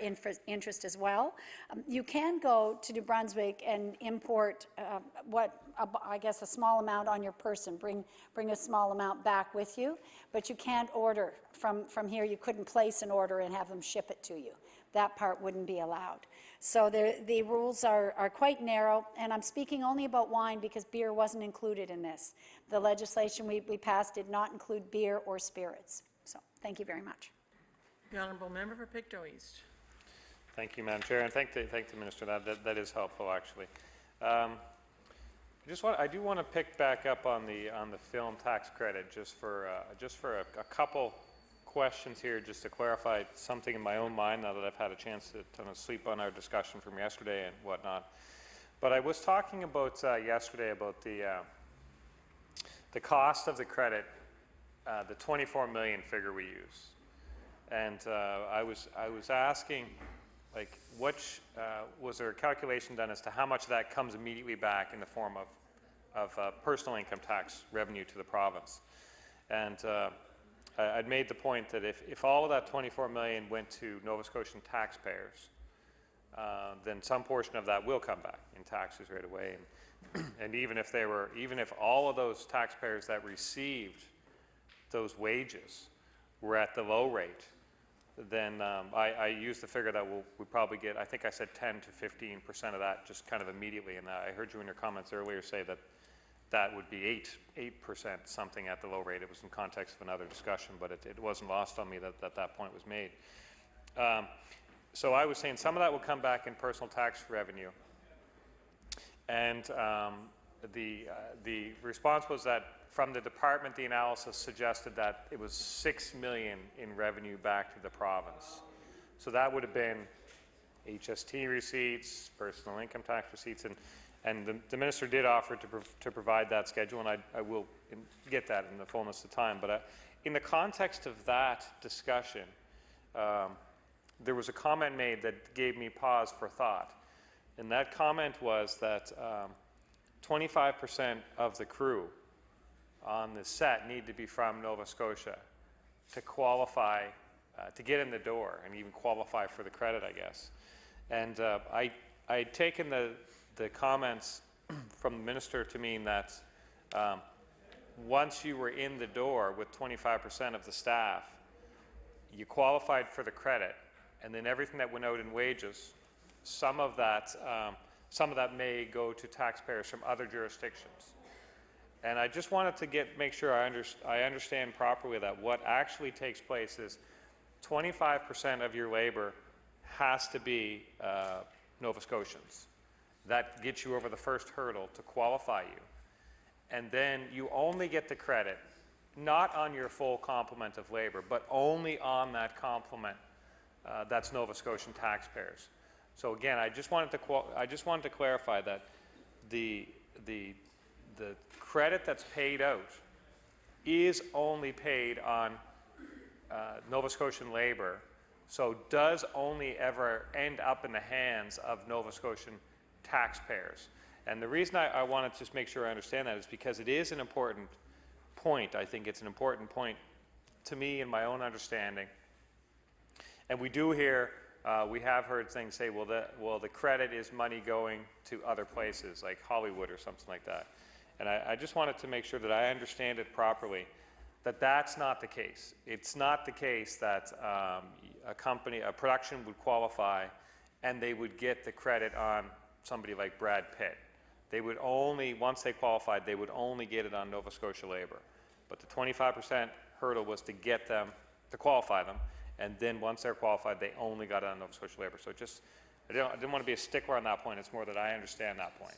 interest as well. You can go to New Brunswick and import I guess a small amount on your person. Bring a small amount back with you, but you can't order from here. You couldn't place an order and have them ship it to you. That part wouldn't be allowed. So the rules are quite narrow, and I'm speaking only about wine because beer wasn't included in this. The legislation we passed did not include beer or spirits. So thank you very much. The Honourable Member for Pictou East. Thank you, Madam Chair, and thank the Minister. That is helpful, actually. I do want to pick back up on the film tax credit just for a couple questions here, just to clarify something in my own mind now that I've had a chance to kind of sleep on our discussion from yesterday and whatnot. But I was talking about yesterday about the cost of the credit, the 24 million figure we use, and I was asking, like, was there a calculation done as to how much of that comes immediately back in the form of personal income tax revenue to the province? And I'd made the point that if all of that 24 million went to Nova Scotian taxpayers, then some portion of that will come back in taxes right away. And even if all of those taxpayers that received those wages were at the low rate, then I used the figure that we probably get, I think I said 10 to 15% of that just kind of immediately. And I heard you in your comments earlier say that would be 8% something at the low rate. It was in context of another discussion, but it wasn't lost on me that point was made. So I was saying some of that will come back in personal tax revenue. And the response was that from the department, the analysis suggested that it was $6 million in revenue back to the province. So that would have been HST receipts, personal income tax receipts, And the minister did offer to provide that schedule, and I will get that in the fullness of time. But in the context of that discussion, there was a comment made that gave me pause for thought. And that comment was that 25% of the crew on the set need to be from Nova Scotia to qualify, to get in the door and even qualify for the credit, I guess. And I had taken the comments from the minister to mean that once you were in the door with 25% of the staff, you qualified for the credit, and then everything that went out in wages, some of that may go to taxpayers from other jurisdictions. And I just wanted to make sure I understand properly that what actually takes place is 25% of your labor has to be Nova Scotians. That gets you over the first hurdle to qualify you. And then you only get the credit, not on your full complement of labor, but only on that complement that's Nova Scotian taxpayers. So again, I just wanted to clarify that the credit that's paid out is only paid on Nova Scotian labor, so does only ever end up in the hands of Nova Scotian taxpayers. And the reason I want to just make sure I understand that is because it is an important point. I think it's an important point to me in my own understanding. And we do hear, we have heard things say, well, the credit is money going to other places, like Hollywood or something like that. And I just wanted to make sure that I understand it properly, that that's not the case. It's not the case that a production would qualify and they would get the credit on somebody like Brad Pitt. They would only, once they qualified, they would only get it on Nova Scotia labor. But the 25% hurdle was to get them, to qualify them, and then once they're qualified, they only got it on Nova Scotia labor. So just, I didn't want to be a stickler on that point. It's more that I understand that point.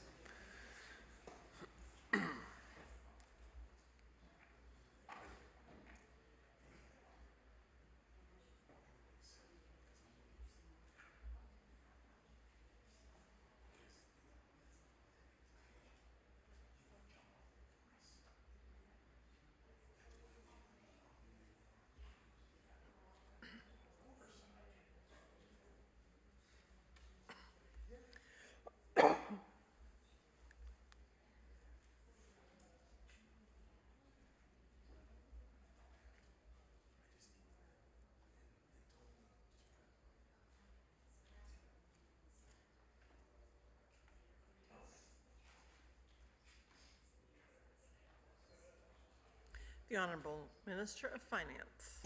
The Honourable Minister of Finance.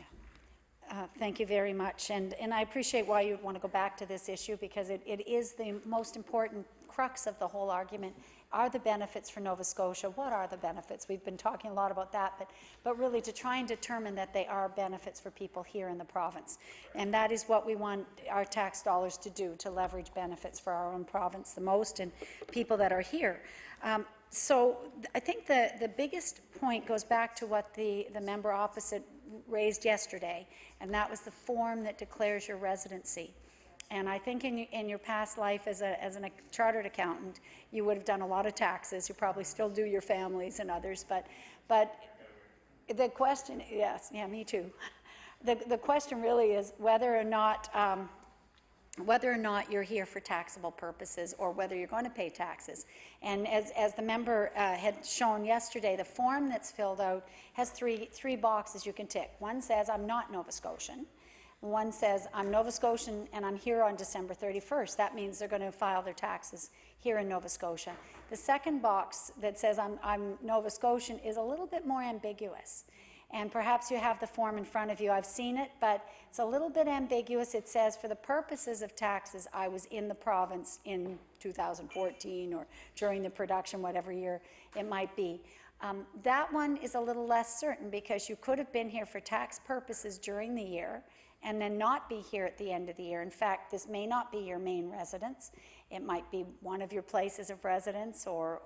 Thank you very much, and I appreciate why you want to go back to this issue, because it is the most important crux of the whole argument. Are the benefits for Nova Scotia? What are the benefits? We've been talking a lot about that, but really to try and determine that they are benefits for people here in the province. And that is what we want our tax dollars to do, to leverage benefits for our own province the most and people that are here. So I think the biggest point goes back to what the member opposite raised yesterday, and that was the form that declares your residency. And I think in your past life as a chartered accountant, you would have done a lot of taxes. You probably still do your families and others, but the question, yes, yeah, me too. The question really is whether or not you're here for taxable purposes or whether you're going to pay taxes. And as the member had shown yesterday, the form that's filled out has three boxes you can tick. One says, I'm not Nova Scotian. One says, I'm Nova Scotian and I'm here on December 31st. That means they're going to file their taxes here in Nova Scotia. The second box that says I'm Nova Scotian is a little bit more ambiguous. And perhaps you have the form in front of you. I've seen it, but it's a little bit ambiguous. It says, for the purposes of taxes, I was in the province in 2014 or during the production, whatever year it might be. That one is a little less certain, because you could have been here for tax purposes during the year and then not be here at the end of the year. In fact, this may not be your main residence. It might be one of your places of residence or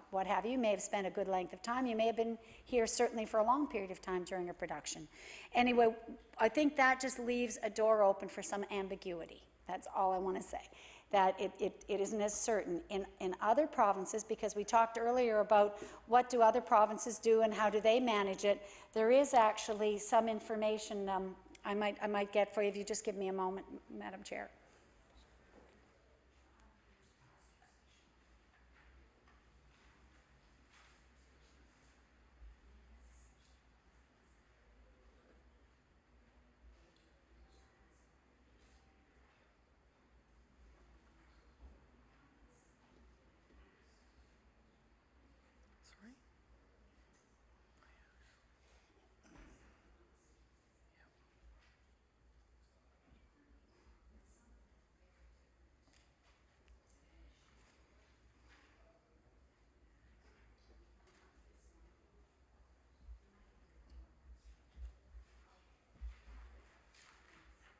what have you. You may have spent a good length of time. You may have been here certainly for a long period of time during a production. Anyway, I think that just leaves a door open for some ambiguity. That's all I want to say. that it isn't as certain. In other provinces, because we talked earlier about what do other provinces do and how do they manage it, there is actually some information I might get for you if you just give me a moment, Madam Chair.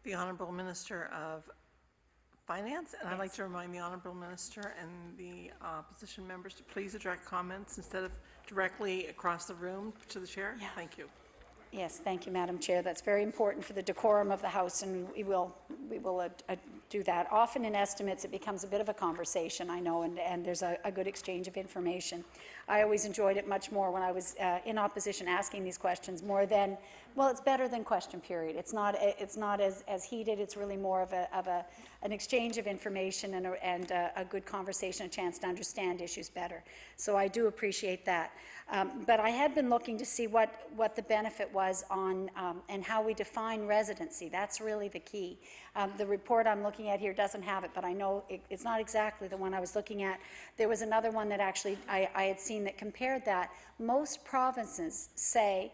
The Honourable Minister of Finance, and I'd like to remind the Honourable Minister and the opposition members to please direct comments instead of directly across the room to the chair. Yeah. Thank you. Yes, thank you, Madam Chair. That's very important for the decorum of the House, and we will do that. Often in estimates, it becomes a bit of a conversation, I know, and there's a good exchange of information. I always enjoyed it much more when I was in opposition asking these questions more than, well, it's better than question period. It's not as heated. It's really more of an exchange of information and a good conversation, a chance to understand issues better. So I do appreciate that. But I had been looking to see what the benefit was on and how we define residency. That's really the key. The report I'm looking at here doesn't have it, but I know it's not exactly the one I was looking at. There was another one that actually I had seen that compared that. Most provinces say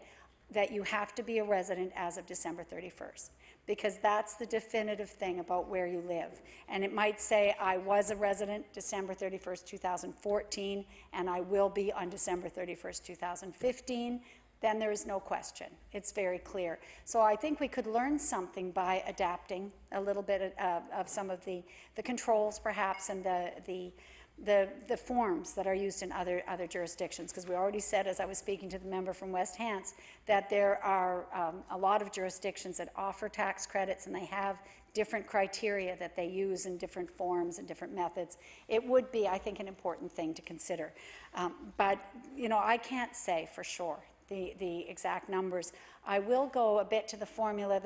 that you have to be a resident as of December 31st. Because that's the definitive thing about where you live. And it might say, I was a resident December 31st, 2014, and I will be on December 31st, 2015, then there is no question. It's very clear. So I think we could learn something by adapting a little bit of some of the controls, perhaps, and the forms that are used in other jurisdictions, because we already said, as I was speaking to the member from West Hants, that there are a lot of jurisdictions that offer tax credits, and they have different criteria that they use in different forms and different methods. It would be, I think, an important thing to consider. But, you know, I can't say for sure the exact numbers. I will go a bit to the formula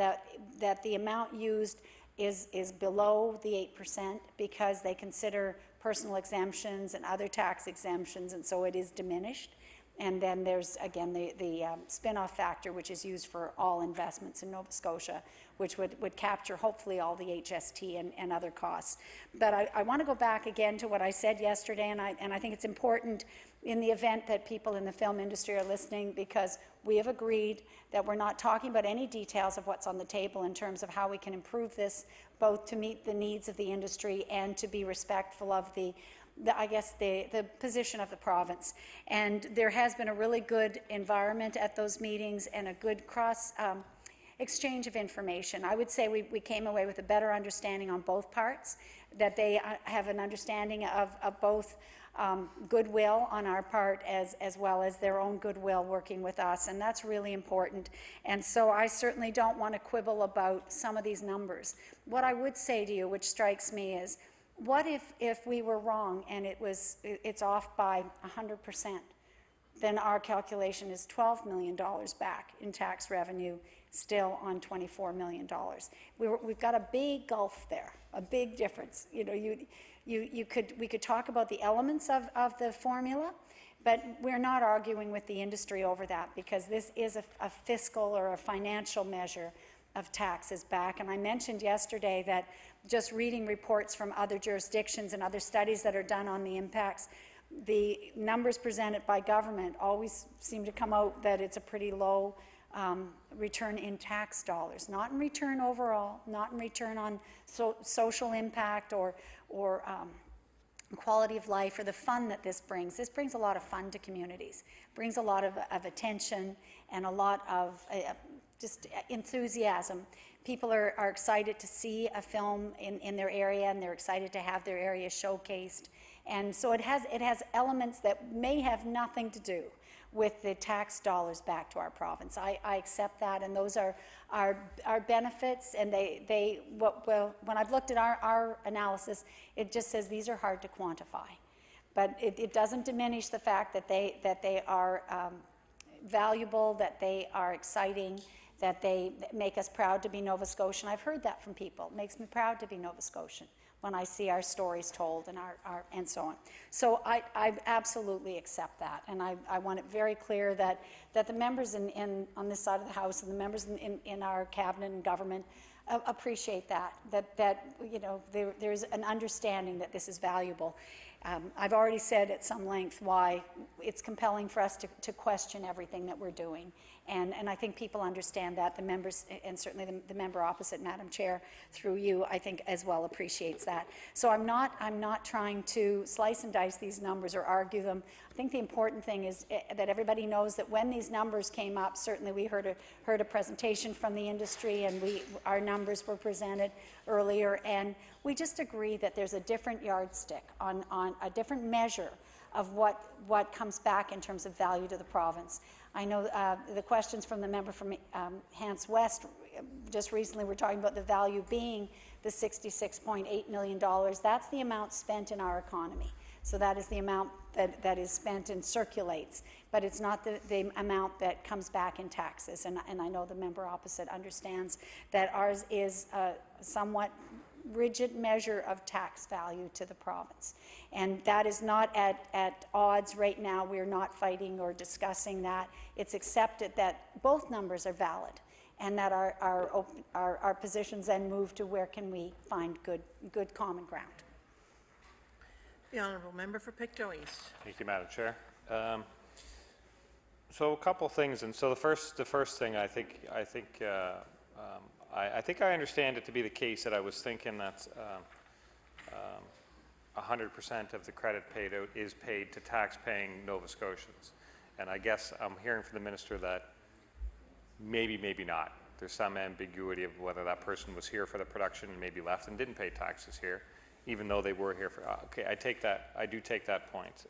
that the amount used is below the 8% because they consider personal exemptions and other tax exemptions, and so it is diminished. And then there's, again, the spin-off factor, which is used for all investments in Nova Scotia, which would capture, hopefully, all the HST and other costs. But I want to go back again to what I said yesterday, and I think it's important in the event that people in the film industry are listening, because we have agreed that we're not talking about any details of what's on the table in terms of how we can improve this, both to meet the needs of the industry and to be respectful of the position of the province. And there has been a really good environment at those meetings and a good cross exchange of information. I would say we came away with a better understanding on both parts, that they have an understanding of both goodwill on our part as well as their own goodwill working with us, and that's really important. And so I certainly don't want to quibble about some of these numbers. What I would say to you, which strikes me, is what if we were wrong and it's off by 100%? Then our calculation is $12 million back in tax revenue, still on $24 million. We've got a big gulf there, a big difference. You know, we could talk about the elements of the formula, but we're not arguing with the industry over that, because this is a fiscal or a financial measure of taxes back. And I mentioned yesterday that just reading reports from other jurisdictions and other studies that are done on the impacts, the numbers presented by government always seem to come out that it's a pretty low return in tax dollars, not in return overall, not in return on social impact or quality of life or the fun that this brings. This brings a lot of fun to communities, brings a lot of attention and a lot of just enthusiasm. People are excited to see a film in their area, and they're excited to have their area showcased. And so it has elements that may have nothing to do with the tax dollars back to our province. I accept that, and those are our benefits, and when I've looked at our analysis, it just says these are hard to quantify. But it doesn't diminish the fact that they are valuable, that they are exciting, that they make us proud to be Nova Scotian. I've heard that from people. It makes me proud to be Nova Scotian when I see our stories told and and so on. So I absolutely accept that, and I want it very clear that the members on this side of the House and the members in our cabinet and government appreciate that you know, there's an understanding that this is valuable. I've already said at some length why it's compelling for us to question everything that we're doing. And I think people understand that. The members, and certainly the member opposite, Madam Chair, through you, I think as well appreciates that. So I'm not trying to slice and dice these numbers or argue them. I think the important thing is that everybody knows that when these numbers came up, certainly we heard a presentation from the industry, and our numbers were presented earlier, and we just agree that there's a different yardstick on a different measure of what comes back in terms of value to the province. I know the questions from the member from Hants West just recently were talking about the value being the $66.8 million. That's the amount spent in our economy. So that is the amount that is spent and circulates, but it's not the amount that comes back in taxes. And I know the member opposite understands that ours is a somewhat rigid measure of tax value to the province. And that is not at odds right now. We're not fighting or discussing that. It's accepted that both numbers are valid, and that our positions then move to where can we find good common ground. The honourable member for Pictou East. Thank you, Madam Chair. So a couple things, and so the first thing I think I understand it to be the case that I was thinking that 100% of the credit paid out is paid to tax-paying Nova Scotians, and I guess I'm hearing from the minister that maybe not. There's some ambiguity of whether that person was here for the production and maybe left and didn't pay taxes here, even though they were here for. Okay, I do take that point.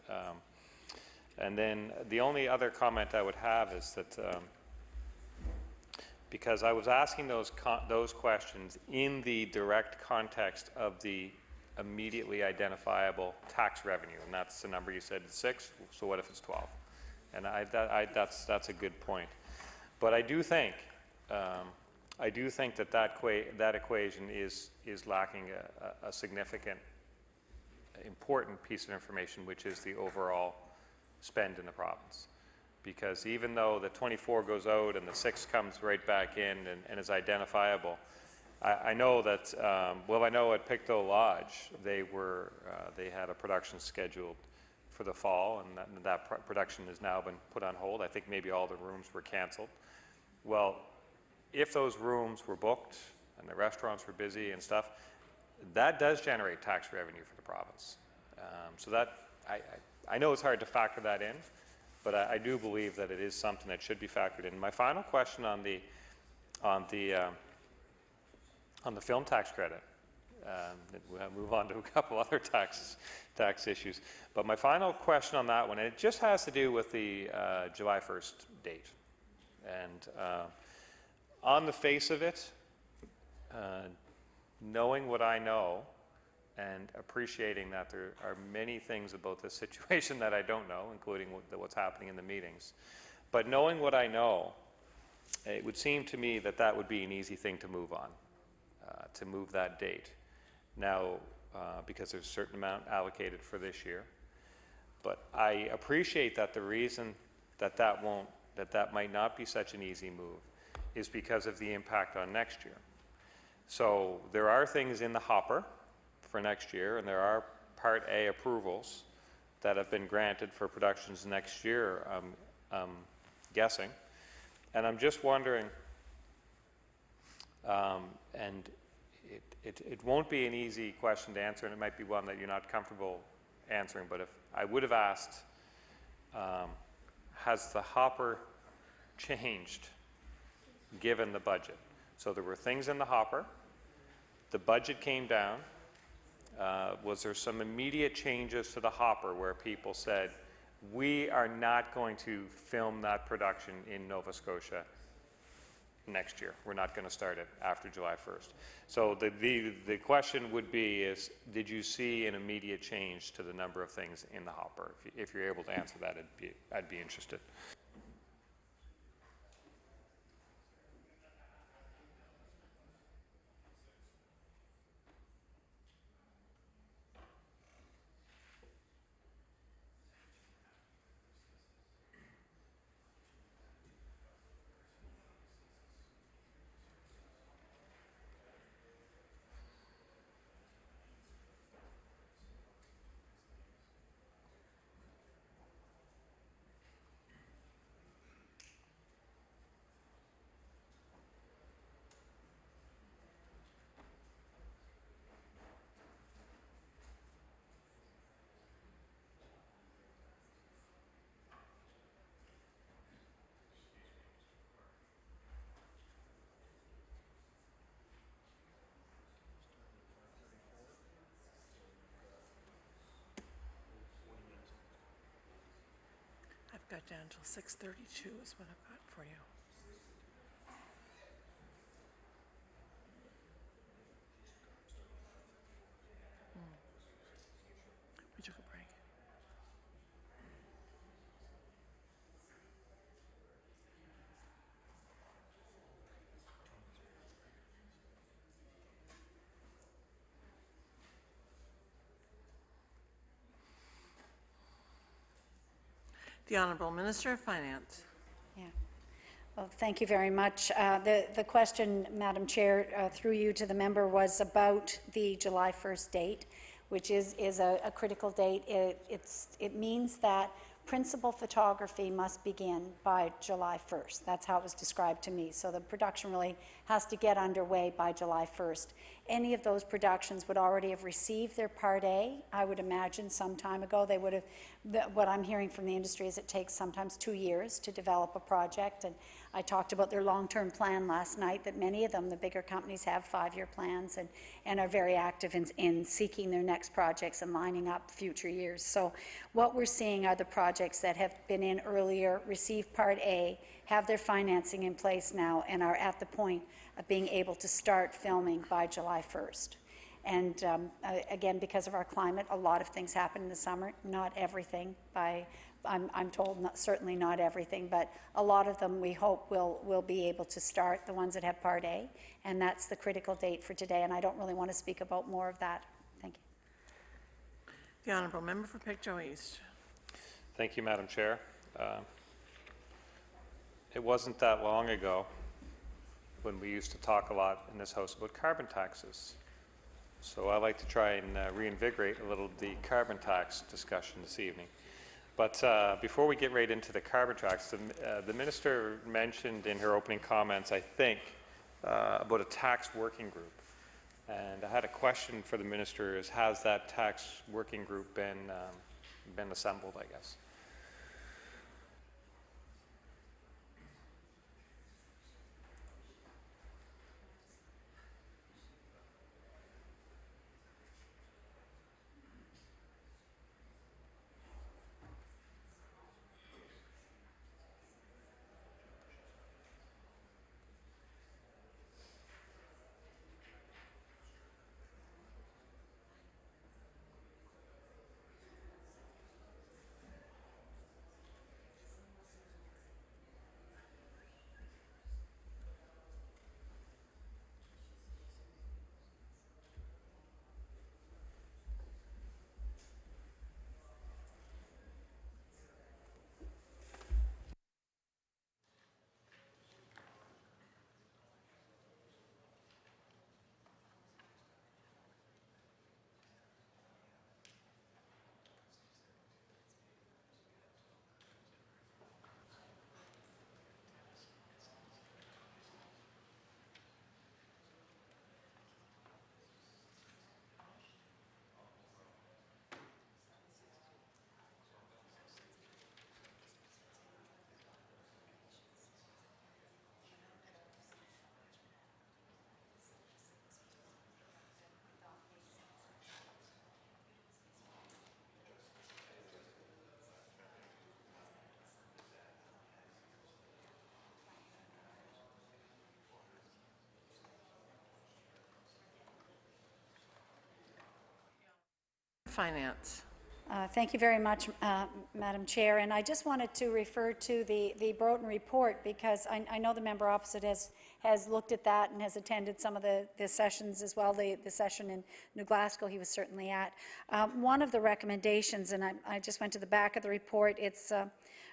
And then the only other comment I would have is that. Because I was asking those questions in the direct context of the immediately identifiable tax revenue, and that's the number you said is 6. So what if it's 12? And that's a good point. But I do think that equation is lacking a significant, important piece of information, which is the overall spend in the province. Because even though the 24 goes out and the 6 comes right back in and is identifiable, I know that, I know at Pictou Lodge, they had a production scheduled for the fall, and that production has now been put on hold. I think maybe all the rooms were canceled. Well, if those rooms were booked and the restaurants were busy and stuff, that does generate tax revenue for the province. So that, I know it's hard to factor that in, but I do believe that it is something that should be factored in. My final question on the film tax credit. We'll move on to a couple other tax issues. But my final question on that one, and it just has to do with the July 1st date. And on the face of it, knowing what I know, and appreciating that there are many things about this situation that I don't know, including what's happening in the meetings. But knowing what I know, it would seem to me that that would be an easy thing to move on, to move that date. Now, because there's a certain amount allocated for this year. But I appreciate that the reason that that might not be such an easy move is because of the impact on next year. So there are things in the hopper for next year, and there are Part A approvals that have been granted for productions next year, I'm guessing. And I'm just wondering, and it won't be an easy question to answer, and it might be one that you're not comfortable answering, but if I would have asked, has the hopper changed given the budget? So there were things in the hopper, the budget came down. Was there some immediate changes to the hopper where people said, We are not going to film that production in Nova Scotia next year. We're not going to start it after July 1st. So the question would be is, did you see an immediate change to the number of things in the hopper? If you're able to answer that, I'd be interested. I've got down till 6:32 is what I've got for you. We took a break. The Honourable Minister of Finance. Yeah. Well, thank you very much. The question, Madam Chair, through you to the member, was about the July 1st date, which is a critical date. It means that principal photography must begin by July 1st. That's how it was described to me. So the production really has to get underway by July 1st. Any of those productions would already have received their Part A, I would imagine, some time ago. They would have, what I'm hearing from the industry is it takes sometimes 2 years to develop a project. And I talked about their long-term plan last night, that many of them, the bigger companies, have 5-year plans and are very active in seeking their next projects and lining up future years. So what we're seeing are the projects that have been in earlier, received Part A, have their financing in place now, and are at the point of being able to start filming by July 1st. And again, because of our climate, a lot of things happen in the summer, not everything I'm told, certainly not everything, but a lot of them we hope will be able to start, the ones that have Part A, and that's the critical date for today, and I don't really want to speak about more of that. Thank you. The Honourable Member for Pictou East. Thank you, Madam Chair. It wasn't that long ago when we used to talk a lot in this House about carbon taxes. So I'd like to try and reinvigorate a little the carbon tax discussion this evening. But before we get right into the carbon tax, the Minister mentioned in her opening comments, I think, about a tax working group. And I had a question for the Minister: has that tax working group been assembled, I guess? Finance. Thank you very much, Madam Chair. And I just wanted to refer to the Broughton report because I know the member opposite has looked at that and has attended some of the sessions as well, the session in New Glasgow he was certainly at. One of the recommendations, and I just went to the back of the report, it's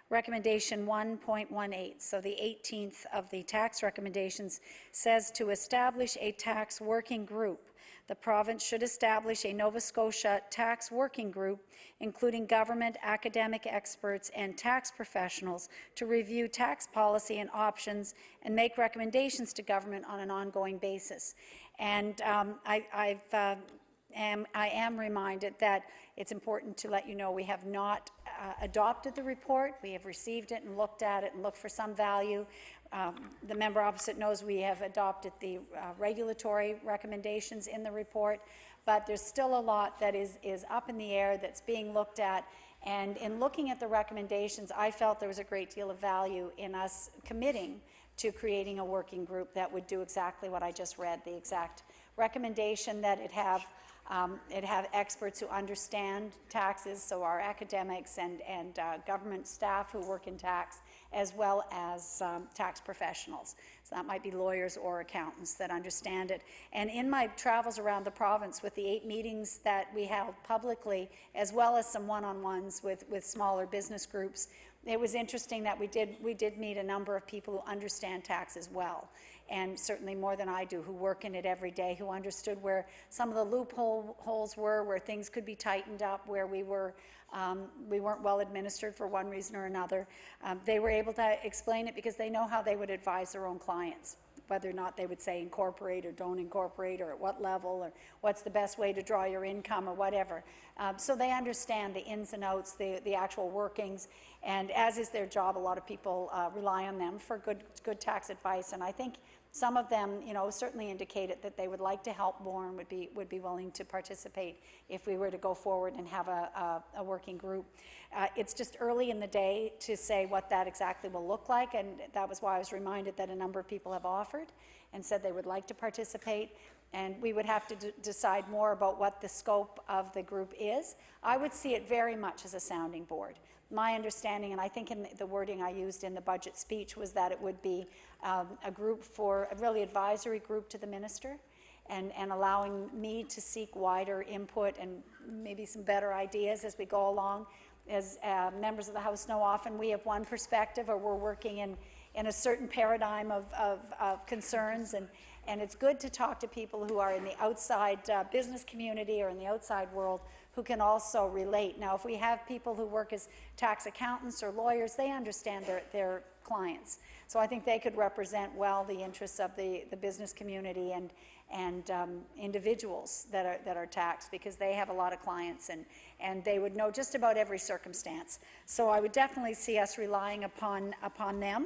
recommendation 1.18, so the 18th of the tax recommendations, says to establish a tax working group. The province should establish a Nova Scotia tax working group, including government, academic experts, and tax professionals, to review tax policy and options and make recommendations to government on an ongoing basis. And I am reminded that it's important to let you know we have not adopted the report. We have received it and looked at it and looked for some value. The member opposite knows we have adopted the regulatory recommendations in the report, but there's still a lot that is up in the air that's being looked at. And in looking at the recommendations, I felt there was a great deal of value in us committing to creating a working group that would do exactly what I just read, the exact recommendation that it have experts who understand taxes, so our academics and government staff who work in tax, as well as tax professionals. So that might be lawyers or accountants that understand it. And in my travels around the province with the 8 meetings that we held publicly, as well as some one-on-ones with smaller business groups, it was interesting that we did meet a number of people who understand taxes well, and certainly more than I do, who work in it every day, who understood where some of the loopholes were, where things could be tightened up, where we weren't well administered for one reason or another. They were able to explain it because they know how they would advise their own clients, whether or not they would say incorporate or don't incorporate, or at what level, or what's the best way to draw your income, or whatever. So they understand the ins and outs, the actual workings, and as is their job, a lot of people rely on them for good tax advice. And I think some of them, certainly indicated that they would like to help more and would be willing to participate if we were to go forward and have a working group. It's just early in the day to say what that exactly will look like, and that was why I was reminded that a number of people have offered and said they would like to participate, and we would have to decide more about what the scope of the group is. I would see it very much as a sounding board. My understanding, and I think in the wording I used in the budget speech, was that it would be a group for a really advisory group to the minister, and allowing me to seek wider input and maybe some better ideas as we go along. As members of the House know, often we have one perspective, or we're working in a certain paradigm of concerns, and it's good to talk to people who are in the outside business community or in the outside world who can also relate. Now, if we have people who work as tax accountants or lawyers, they understand their clients. So I think they could represent well the interests of the business community and individuals that are taxed, because they have a lot of clients and they would know just about every circumstance. So I would definitely see us relying upon them.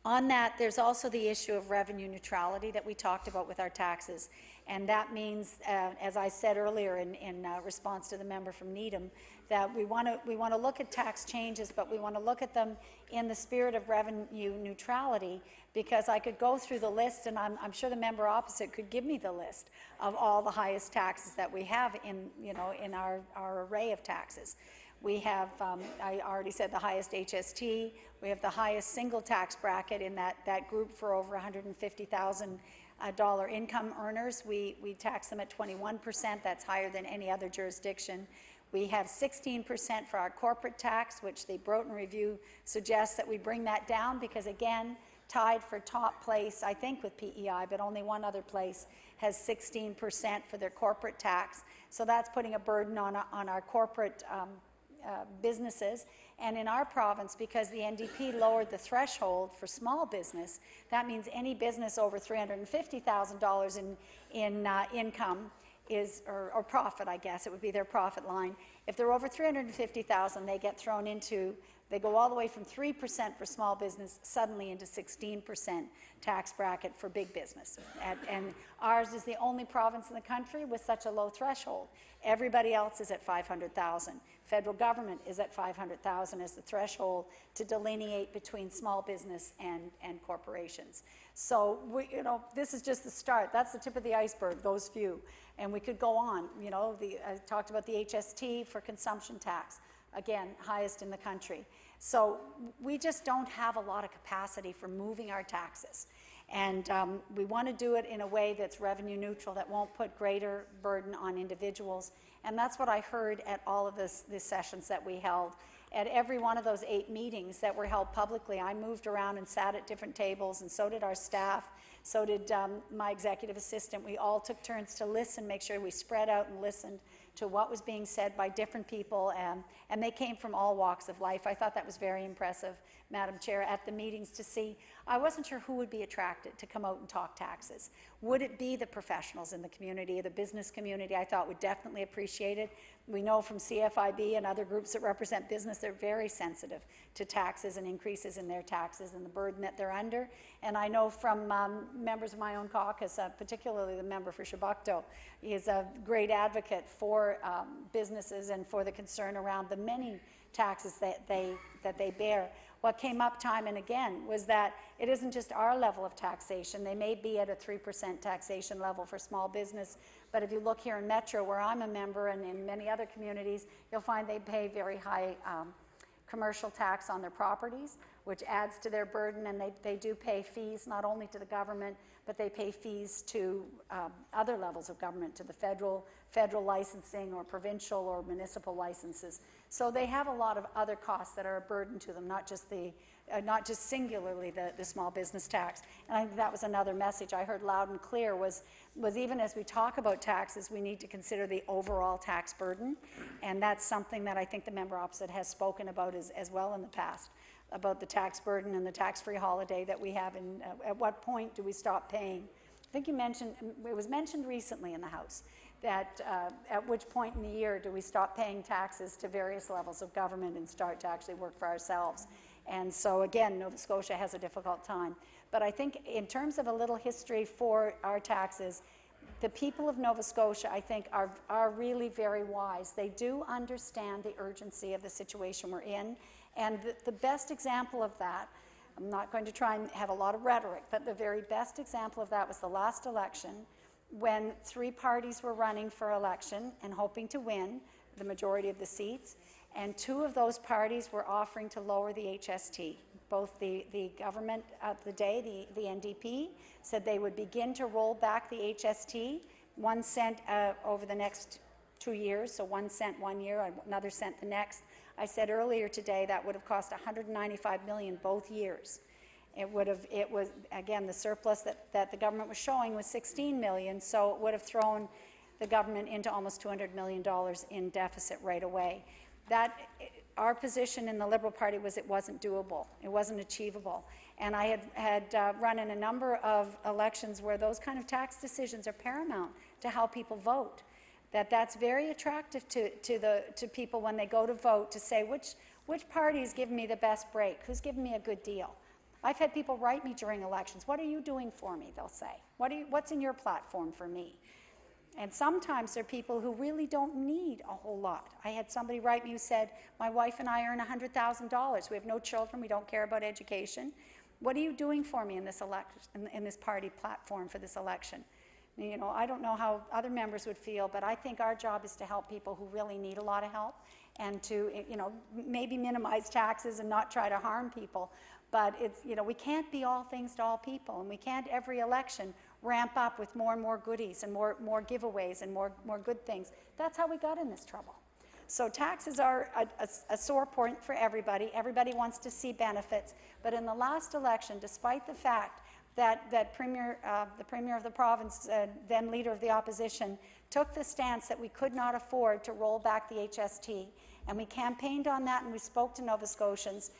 On that, there's also the issue of revenue neutrality that we talked about with our taxes. And that means, as I said earlier in response to the member from Needham, that we want to look at tax changes, but we want to look at them in the spirit of revenue neutrality, because I could go through the list, and I'm sure the member opposite could give me the list of all the highest taxes that we have in our array of taxes. We have, I already said, the highest HST. We have the highest single tax bracket in that group for over $150,000 income earners. We tax them at 21%. That's higher than any other jurisdiction. We have 16% for our corporate tax, which the Broughton Review suggests that we bring that down, because, again, tied for top place, I think, with PEI, but only one other place has 16% for their corporate tax. So that's putting a burden on our corporate businesses. And in our province, because the NDP lowered the threshold for small business, that means any business over $350,000 in income is, or profit, I guess, it would be their profit line. If they're over $350,000, they get thrown into, they go all the way from 3% for small business suddenly into 16% tax bracket for big business. And ours is the only province in the country with such a low threshold. Everybody else is at $500,000. Federal government is at 500,000 as the threshold to delineate between small business and corporations. So, this is just the start. That's the tip of the iceberg, those few. And we could go on. I talked about the HST for consumption tax. Again, highest in the country. So we just don't have a lot of capacity for moving our taxes. And we want to do it in a way that's revenue neutral, that won't put greater burden on individuals. And that's what I heard at all of these sessions that we held. At every one of those 8 meetings that were held publicly, I moved around and sat at different tables, and so did our staff, so did my executive assistant. We all took turns to listen, make sure we spread out and listened to what was being said by different people, and they came from all walks of life. I thought that was very impressive, Madam Chair, at the meetings to see. I wasn't sure who would be attracted to come out and talk taxes. Would it be the professionals in the community, the business community? I thought would definitely appreciate it. We know from CFIB and other groups that represent business, they're very sensitive to taxes and increases in their taxes and the burden that they're under. And I know from members of my own caucus, particularly the member for Shabukto, he is a great advocate for businesses and for the concern around the many taxes that they bear. What came up time and again was that it isn't just our level of taxation. They may be at a 3% taxation level for small business, but if you look here in Metro, where I'm a member, and in many other communities, you'll find they pay very high commercial tax on their properties, which adds to their burden, and they do pay fees not only to the government, but they pay fees to other levels of government, to the federal licensing or provincial or municipal licenses. So they have a lot of other costs that are a burden to them, not just singularly the small business tax. And I think that was another message I heard loud and clear was even as we talk about taxes, we need to consider the overall tax burden. And that's something that I think the member opposite has spoken about as well in the past, about the tax burden and the tax-free holiday that we have. And at what point do we stop paying? I think it was mentioned recently in the House that at which point in the year do we stop paying taxes to various levels of government and start to actually work for ourselves. And so again, Nova Scotia has a difficult time. But I think in terms of a little history for our taxes, the people of Nova Scotia, I think, are really very wise. They do understand the urgency of the situation we're in. And the best example of that, I'm not going to try and have a lot of rhetoric, but the very best example of that was the last election, when 3 parties were running for election and hoping to win the majority of the seats, and 2 of those parties were offering to lower the HST. Both the government of the day, the NDP, said they would begin to roll back the HST, 1 cent over the next 2 years, so 1 cent 1 year, another cent the next. I said earlier today that would have cost $195 million both years. It was, again, the surplus that the government was showing was $16 million, so it would have thrown the government into almost $200 million in deficit right away. Our position in the Liberal Party was it wasn't doable, it wasn't achievable. And I had run in a number of elections where those kind of tax decisions are paramount to how people vote. That's very attractive to people when they go to vote, to say which party is giving me the best break, who's giving me a good deal. I've had people write me during elections, what are you doing for me, they'll say. What's in your platform for me? And sometimes there are people who really don't need a whole lot. I had somebody write me who said, my wife and I earn $100,000. We have no children, we don't care about education. What are you doing for me in this election, in this party platform for this election? I don't know how other members would feel, but I think our job is to help people who really need a lot of help, and to, maybe minimize taxes and not try to harm people. But we can't be all things to all people, and we can't every election ramp up with more and more goodies and more giveaways and more good things. That's how we got in this trouble. So taxes are a sore point for everybody. Everybody wants to see benefits. But in the last election, despite the fact that the Premier of the province, then Leader of the Opposition, took the stance that we could not afford to roll back the HST, and we campaigned on that and we spoke to Nova Scotians,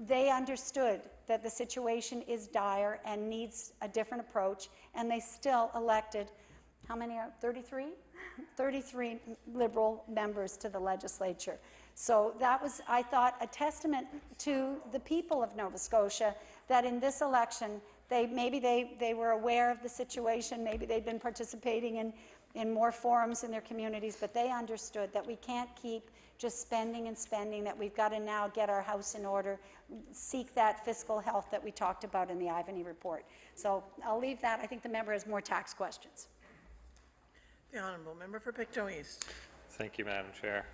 they understood that the situation is dire and needs a different approach, and they still elected, how many are 33? 33 Liberal members to the legislature. So that was, I thought, a testament to the people of Nova Scotia that in this election, maybe they were aware of the situation, maybe they'd been participating in more forums in their communities, but they understood that we can't keep just spending and spending, that we've got to now get our house in order, seek that fiscal health that we talked about in the Ivany report. So I'll leave that. I think the member has more tax questions. The honourable member for Pictou East. Thank you, Madam Chair.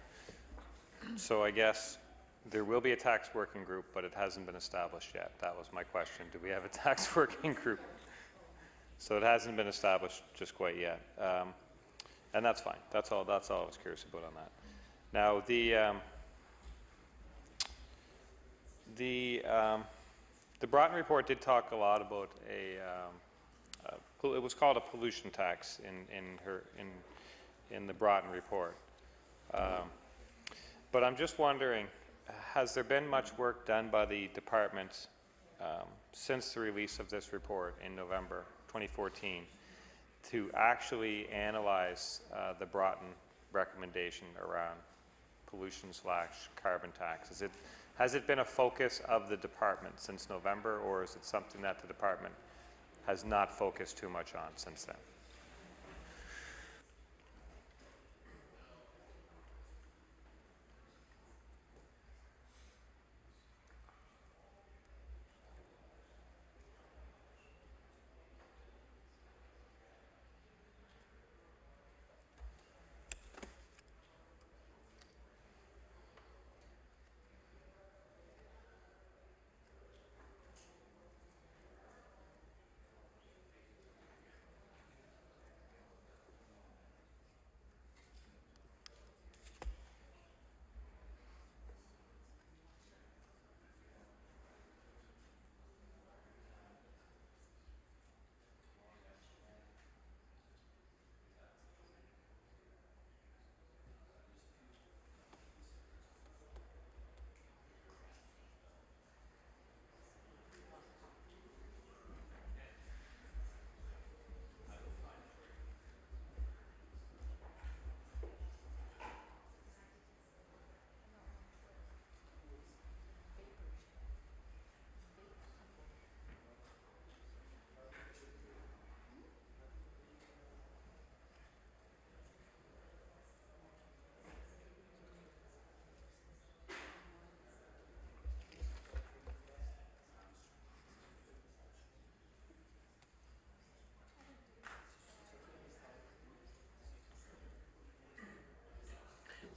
So I guess there will be a tax working group, but it hasn't been established yet. That was my question. Do we have a tax working group? So it hasn't been established just quite yet. And that's fine. That's all I was curious about on that. Now, the Broughton report did talk a lot about it was called a pollution tax in the Broughton report. But I'm just wondering, has there been much work done by the department since the release of this report in November 2014 to actually analyze the Broughton recommendation around pollution/carbon tax? Has it been a focus of the department since November, or is it something that the department has not focused too much on since then?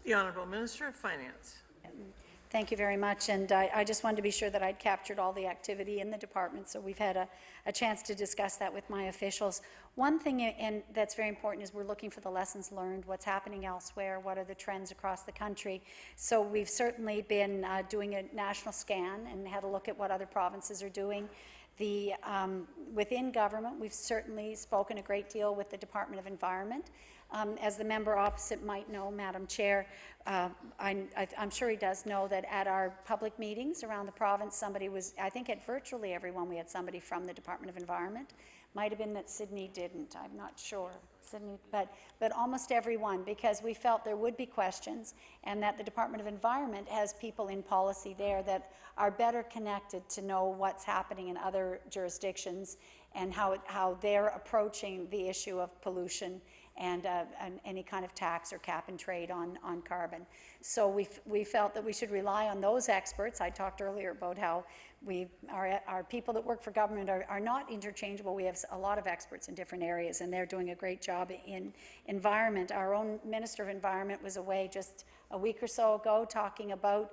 The Honourable Minister of Finance. Thank you very much, and I just wanted to be sure that I'd captured all the activity in the department, so we've had a chance to discuss that with my officials. One thing and that's very important is we're looking for the lessons learned, what's happening elsewhere, what are the trends across the country. So we've certainly been doing a national scan and had a look at what other provinces are doing. Within government, we've certainly spoken a great deal with the Department of Environment. As the member opposite might know, Madam Chair, I'm sure he does know that at our public meetings around the province, somebody was, I think at virtually everyone, we had somebody from the Department of Environment. Might have been that Sydney didn't, I'm not sure. Sydney, but almost everyone, because we felt there would be questions and that the Department of Environment has people in policy there that are better connected to know what's happening in other jurisdictions and how they're approaching the issue of pollution and any kind of tax or cap and trade on carbon. So we felt that we should rely on those experts. I talked earlier about how our people that work for government are not interchangeable. We have a lot of experts in different areas, and they're doing a great job in environment. Our own Minister of Environment was away just a week or so ago talking about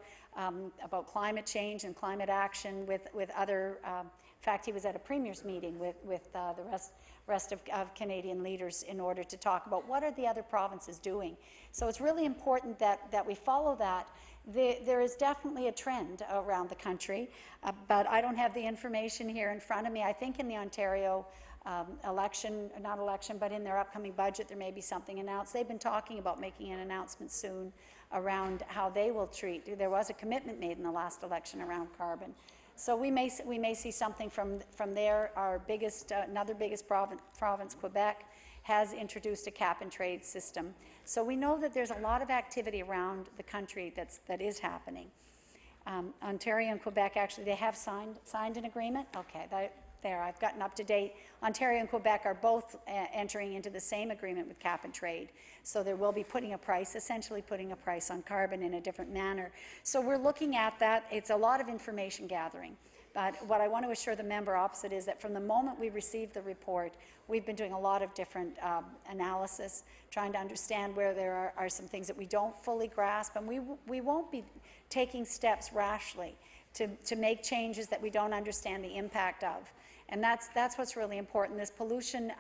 climate change and climate action with other. In fact, he was at a premier's meeting with the rest of Canadian leaders in order to talk about what are the other provinces doing. So it's really important that we follow that. There is definitely a trend around the country, but I don't have the information here in front of me. I think in the Ontario but in their upcoming budget, there may be something announced. They've been talking about making an announcement soon around how they will treat. There was a commitment made in the last election around carbon. So we may see something from there. Our biggest, another biggest province, Quebec, has introduced a cap and trade system. So we know that there's a lot of activity around the country that is happening. Ontario and Quebec, actually, they have signed an agreement. Okay, there. I've gotten up to date. Ontario and Quebec are both entering into the same agreement with cap and trade. So there will be essentially putting a price on carbon in a different manner. So we're looking at that. It's a lot of information gathering. But what I want to assure the member opposite is that from the moment we received the report, we've been doing a lot of different analysis, trying to understand where there are some things that we don't fully grasp, and we won't be taking steps rashly to make changes that we don't understand the impact of. And that's what's really important. This pollution,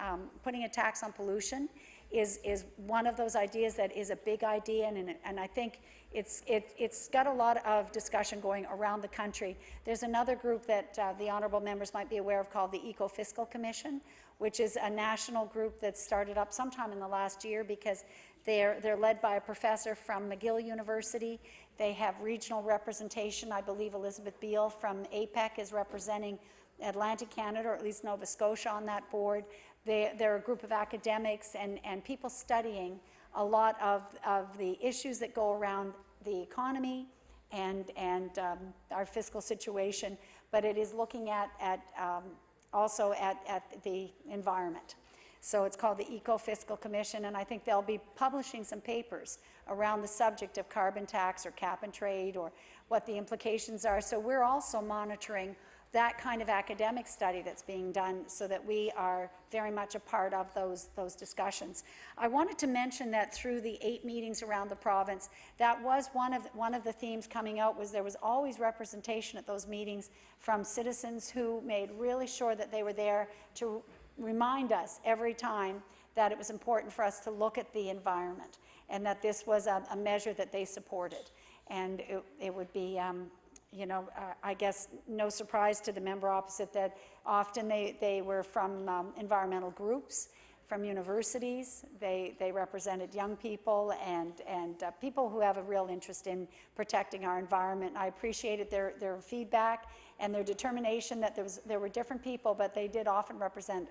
putting a tax on pollution is one of those ideas that is a big idea, and I think it's got a lot of discussion going around the country. There's another group that the honourable members might be aware of called the Eco-Fiscal Commission, which is a national group that started up sometime in the last year because they're led by a professor from McGill University. They have regional representation. I believe Elizabeth Beale from APEC is representing Atlantic Canada, or at least Nova Scotia, on that board. They're a group of academics and people studying a lot of the issues that go around the economy and our fiscal situation, but it is looking also at the environment. So it's called the Eco-Fiscal Commission, and I think they'll be publishing some papers around the subject of carbon tax or cap and trade or what the implications are. So we're also monitoring that kind of academic study that's being done so that we are very much a part of those discussions. I wanted to mention that through the 8 meetings around the province, that was one of the themes coming out, was there was always representation at those meetings from citizens who made really sure that they were there to remind us every time that it was important for us to look at the environment and that this was a measure that they supported. And it would be I guess no surprise to the member opposite that often they were from environmental groups, from universities. They represented young people and people who have a real interest in protecting our environment. I appreciated their feedback and their determination that there were different people, but they did often represent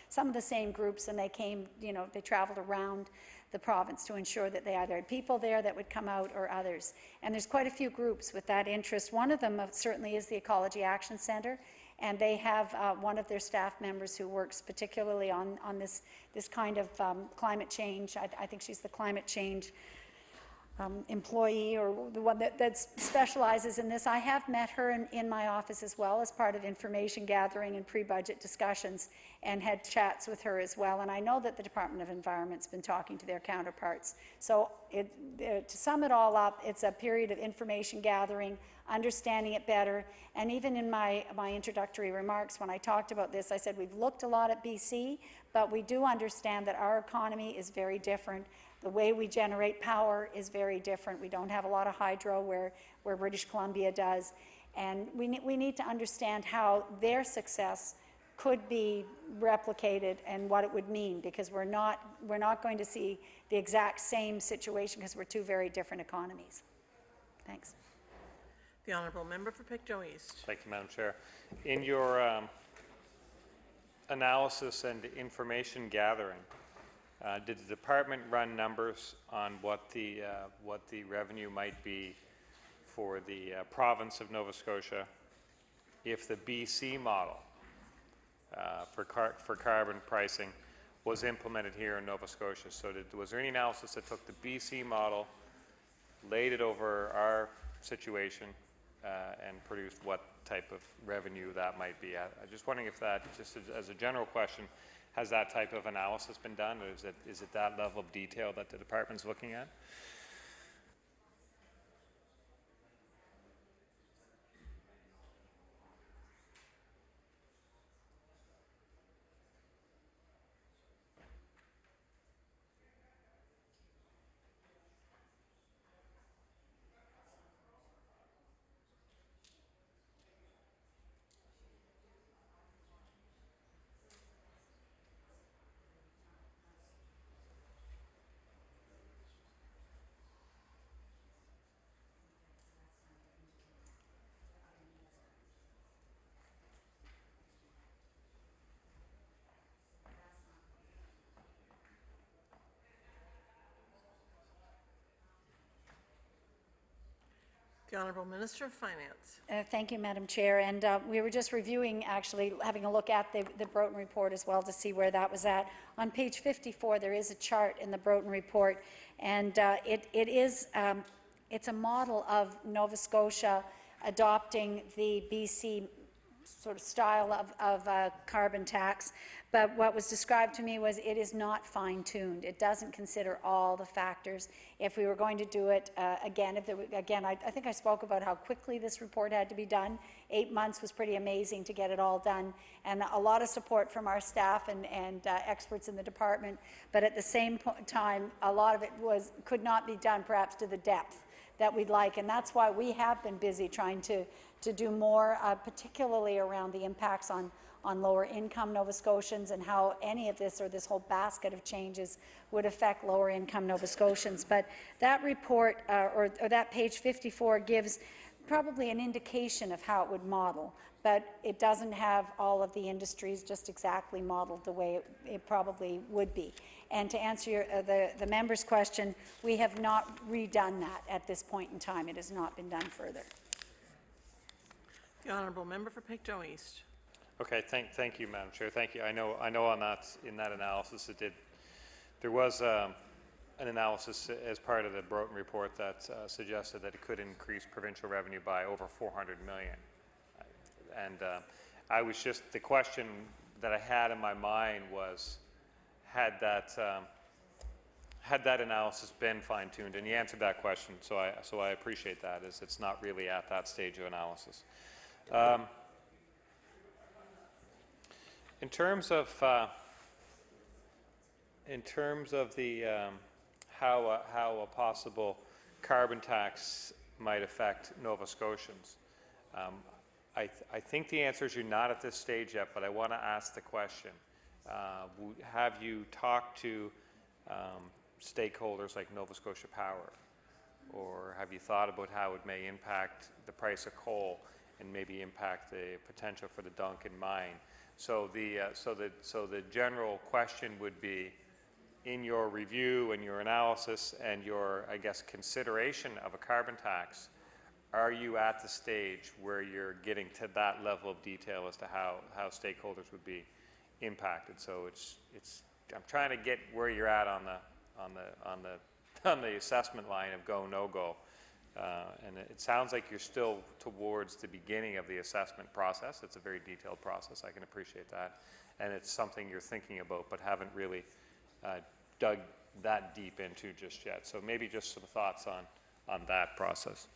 some of the same groups, and they came, they traveled around the province to ensure that they either had people there that would come out or others. And there's quite a few groups with that interest. One of them certainly is the Ecology Action Centre, and they have one of their staff members who works particularly on this kind of climate change. I think she's the climate change employee, or the one that specializes in this. I have met her in my office as well as part of information gathering and pre-budget discussions, and had chats with her as well. And I know that the Department of Environment's been talking to their counterparts. So to sum it all up, it's a period of information gathering, understanding it better. And even in my introductory remarks, when I talked about this, I said we've looked a lot at BC, but we do understand that our economy is very different. The way we generate power is very different. We don't have a lot of hydro where British Columbia does. And we need to understand how their success could be replicated and what it would mean, because we're not going to see the exact same situation because we're two very different economies. Thanks. The honourable member for Pictou East. Thank you, Madam Chair. In your analysis and information gathering, did the department run numbers on what the revenue might be for the province of Nova Scotia if the BC model for carbon pricing was implemented here in Nova Scotia? So was there any analysis that took the BC model, laid it over our situation, and produced what type of revenue that might be? I'm just wondering if that, just as a general question, has that type of analysis been done, or is it that level of detail that the department's looking at? The Honourable Minister of Finance. Thank you, Madam Chair. And we were just reviewing, actually, having a look at the Broughton report as well to see where that was at. On page 54, there is a chart in the Broughton report, and it's a model of Nova Scotia adopting the BC sort of style of carbon tax. But what was described to me was it is not fine-tuned. It doesn't consider all the factors. If we were going to do it again, I think I spoke about how quickly this report had to be done. 8 months was pretty amazing to get it all done, and a lot of support from our staff and experts in the department. But at the same time, a lot of it could not be done perhaps to the depth that we'd like, and that's why we have been busy trying to do more, particularly around the impacts on lower income Nova Scotians and how any of this or this whole basket of changes would affect lower income Nova Scotians. But that report, or that page 54, gives probably an indication of how it would model, but it doesn't have all of the industries just exactly modeled the way it probably would be. And to answer the member's question, we have not redone that at this point in time. It has not been done further. The Honourable Member for Pictou East. Okay, thank you, Madam Chair. Thank you. I know on that, in that analysis, there was an analysis as part of the Broughton report that suggested that it could increase provincial revenue by over $400 million. And the question that I had in my mind was, had that analysis been fine-tuned? And you answered that question, so I appreciate that, as it's not really at that stage of analysis. In terms of the how a possible carbon tax might affect Nova Scotians, I think the answer is you're not at this stage yet, but I want to ask the question. Have you talked to stakeholders like Nova Scotia Power, or have you thought about how it may impact the price of coal and maybe impact the potential for the Duncan mine? So the general question would be, in your review and your analysis and your, I guess, consideration of a carbon tax, are you at the stage where you're getting to that level of detail as to how stakeholders would be impacted? So I'm trying to get where you're at on the assessment line of go, no go. And it sounds like you're still towards the beginning of the assessment process. It's a very detailed process. I can appreciate that. And it's something you're thinking about but haven't really dug that deep into just yet. So maybe just some thoughts on that process.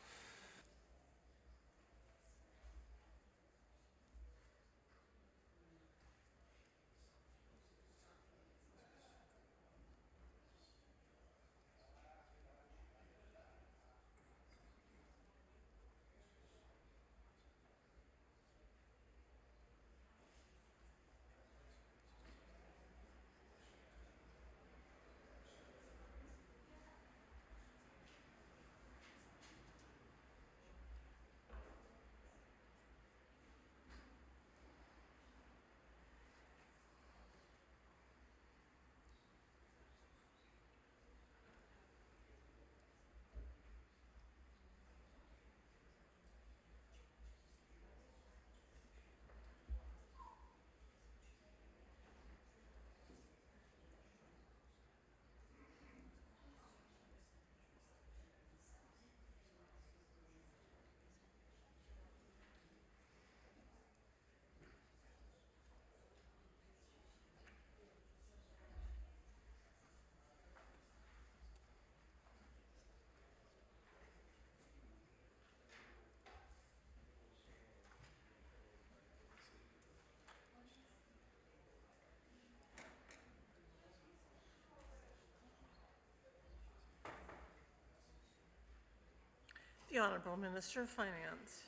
The Honourable Minister of Finance.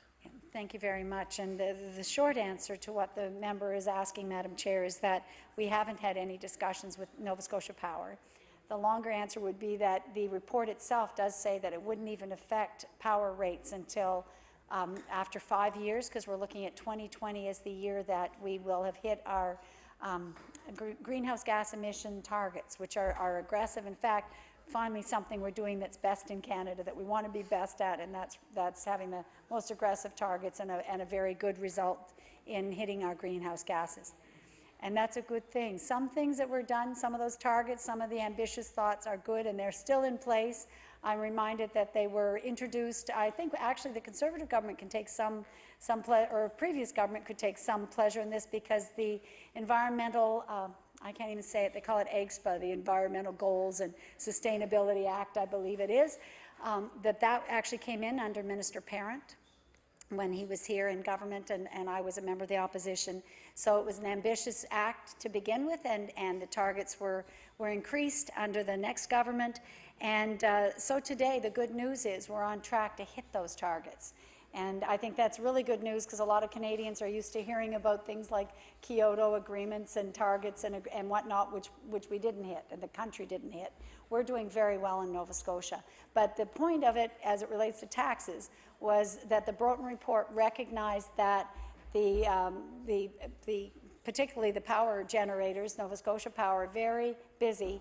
Thank you very much. And the short answer to what the member is asking, Madam Chair, is that we haven't had any discussions with Nova Scotia Power. The longer answer would be that the report itself does say that it wouldn't even affect power rates until after 5 years, because we're looking at 2020 as the year that we will have hit our greenhouse gas emission targets, which are aggressive. In fact, finally something we're doing that's best in Canada, that we want to be best at, and that's having the most aggressive targets and a very good result in hitting our greenhouse gases. And that's a good thing. Some things that were done, some of those targets, some of the ambitious thoughts are good, and they're still in place. I'm reminded that they were introduced. I think actually the Conservative government can take or previous government could take some pleasure in this, because the environmental, I can't even say it, they call it EGSPA, the Environmental Goals and Sustainability Act, I believe it is, that actually came in under Minister Parent when he was here in government, and I was a member of the opposition. So it was an ambitious act to begin with, and the targets were increased under the next government. And so today, the good news is we're on track to hit those targets. And I think that's really good news, because a lot of Canadians are used to hearing about things like Kyoto agreements and targets and whatnot, which we didn't hit, and the country didn't hit. We're doing very well in Nova Scotia. But the point of it, as it relates to taxes, was that the Broughton report recognized that particularly the power generators, Nova Scotia Power, very busy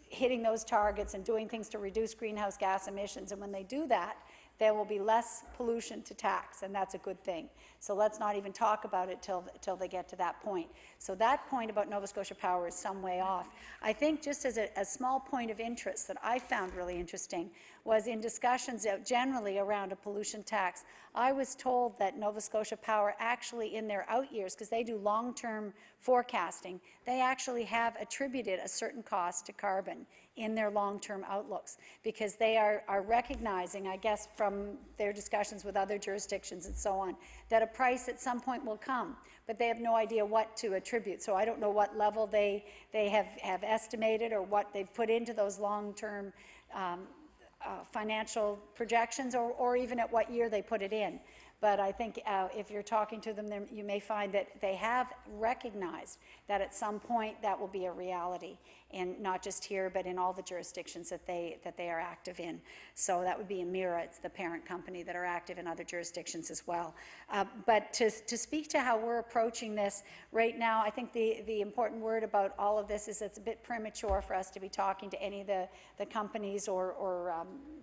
hitting those targets and doing things to reduce greenhouse gas emissions. And when they do that, there will be less pollution to tax, and that's a good thing. So let's not even talk about it till they get to that point. So that point about Nova Scotia Power is some way off. I think just as a small point of interest that I found really interesting was in discussions generally around a pollution tax, I was told that Nova Scotia Power actually in their out years, because they do long-term forecasting, they actually have attributed a certain cost to carbon in their long-term outlooks, because they are recognizing, I guess from their discussions with other jurisdictions and so on, that a price at some point will come, but they have no idea what to attribute. So I don't know what level they have estimated or what they've put into those long-term financial projections, or even at what year they put it in. But I think if you're talking to them, you may find that they have recognized that at some point that will be a reality, and not just here, but in all the jurisdictions that they are active in. So that would be Emira, it's the parent company, that are active in other jurisdictions as well. But to speak to how we're approaching this right now, I think the important word about all of this is it's a bit premature for us to be talking to any of the companies or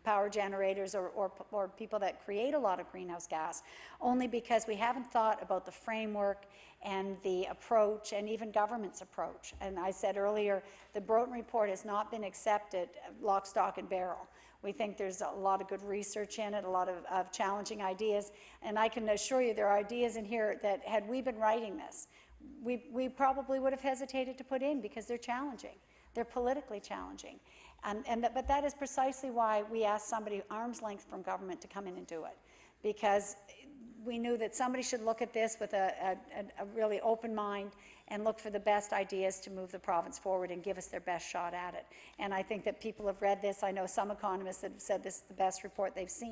power generators or people that create a lot of greenhouse gas, only because we haven't thought about the framework and the approach, and even government's approach. And I said earlier, the Broughton report has not been accepted lock, stock, and barrel. We think there's a lot of good research in it, a lot of challenging ideas, and I can assure you there are ideas in here that had we been writing this, we probably would have hesitated to put in, because they're challenging. They're politically challenging. But that is precisely why we asked somebody arm's length from government to come in and do it, because we knew that somebody should look at this with a really open mind and look for the best ideas to move the province forward and give us their best shot at it. And I think that people have read this. I know some economists that have said this is the best report they've seen.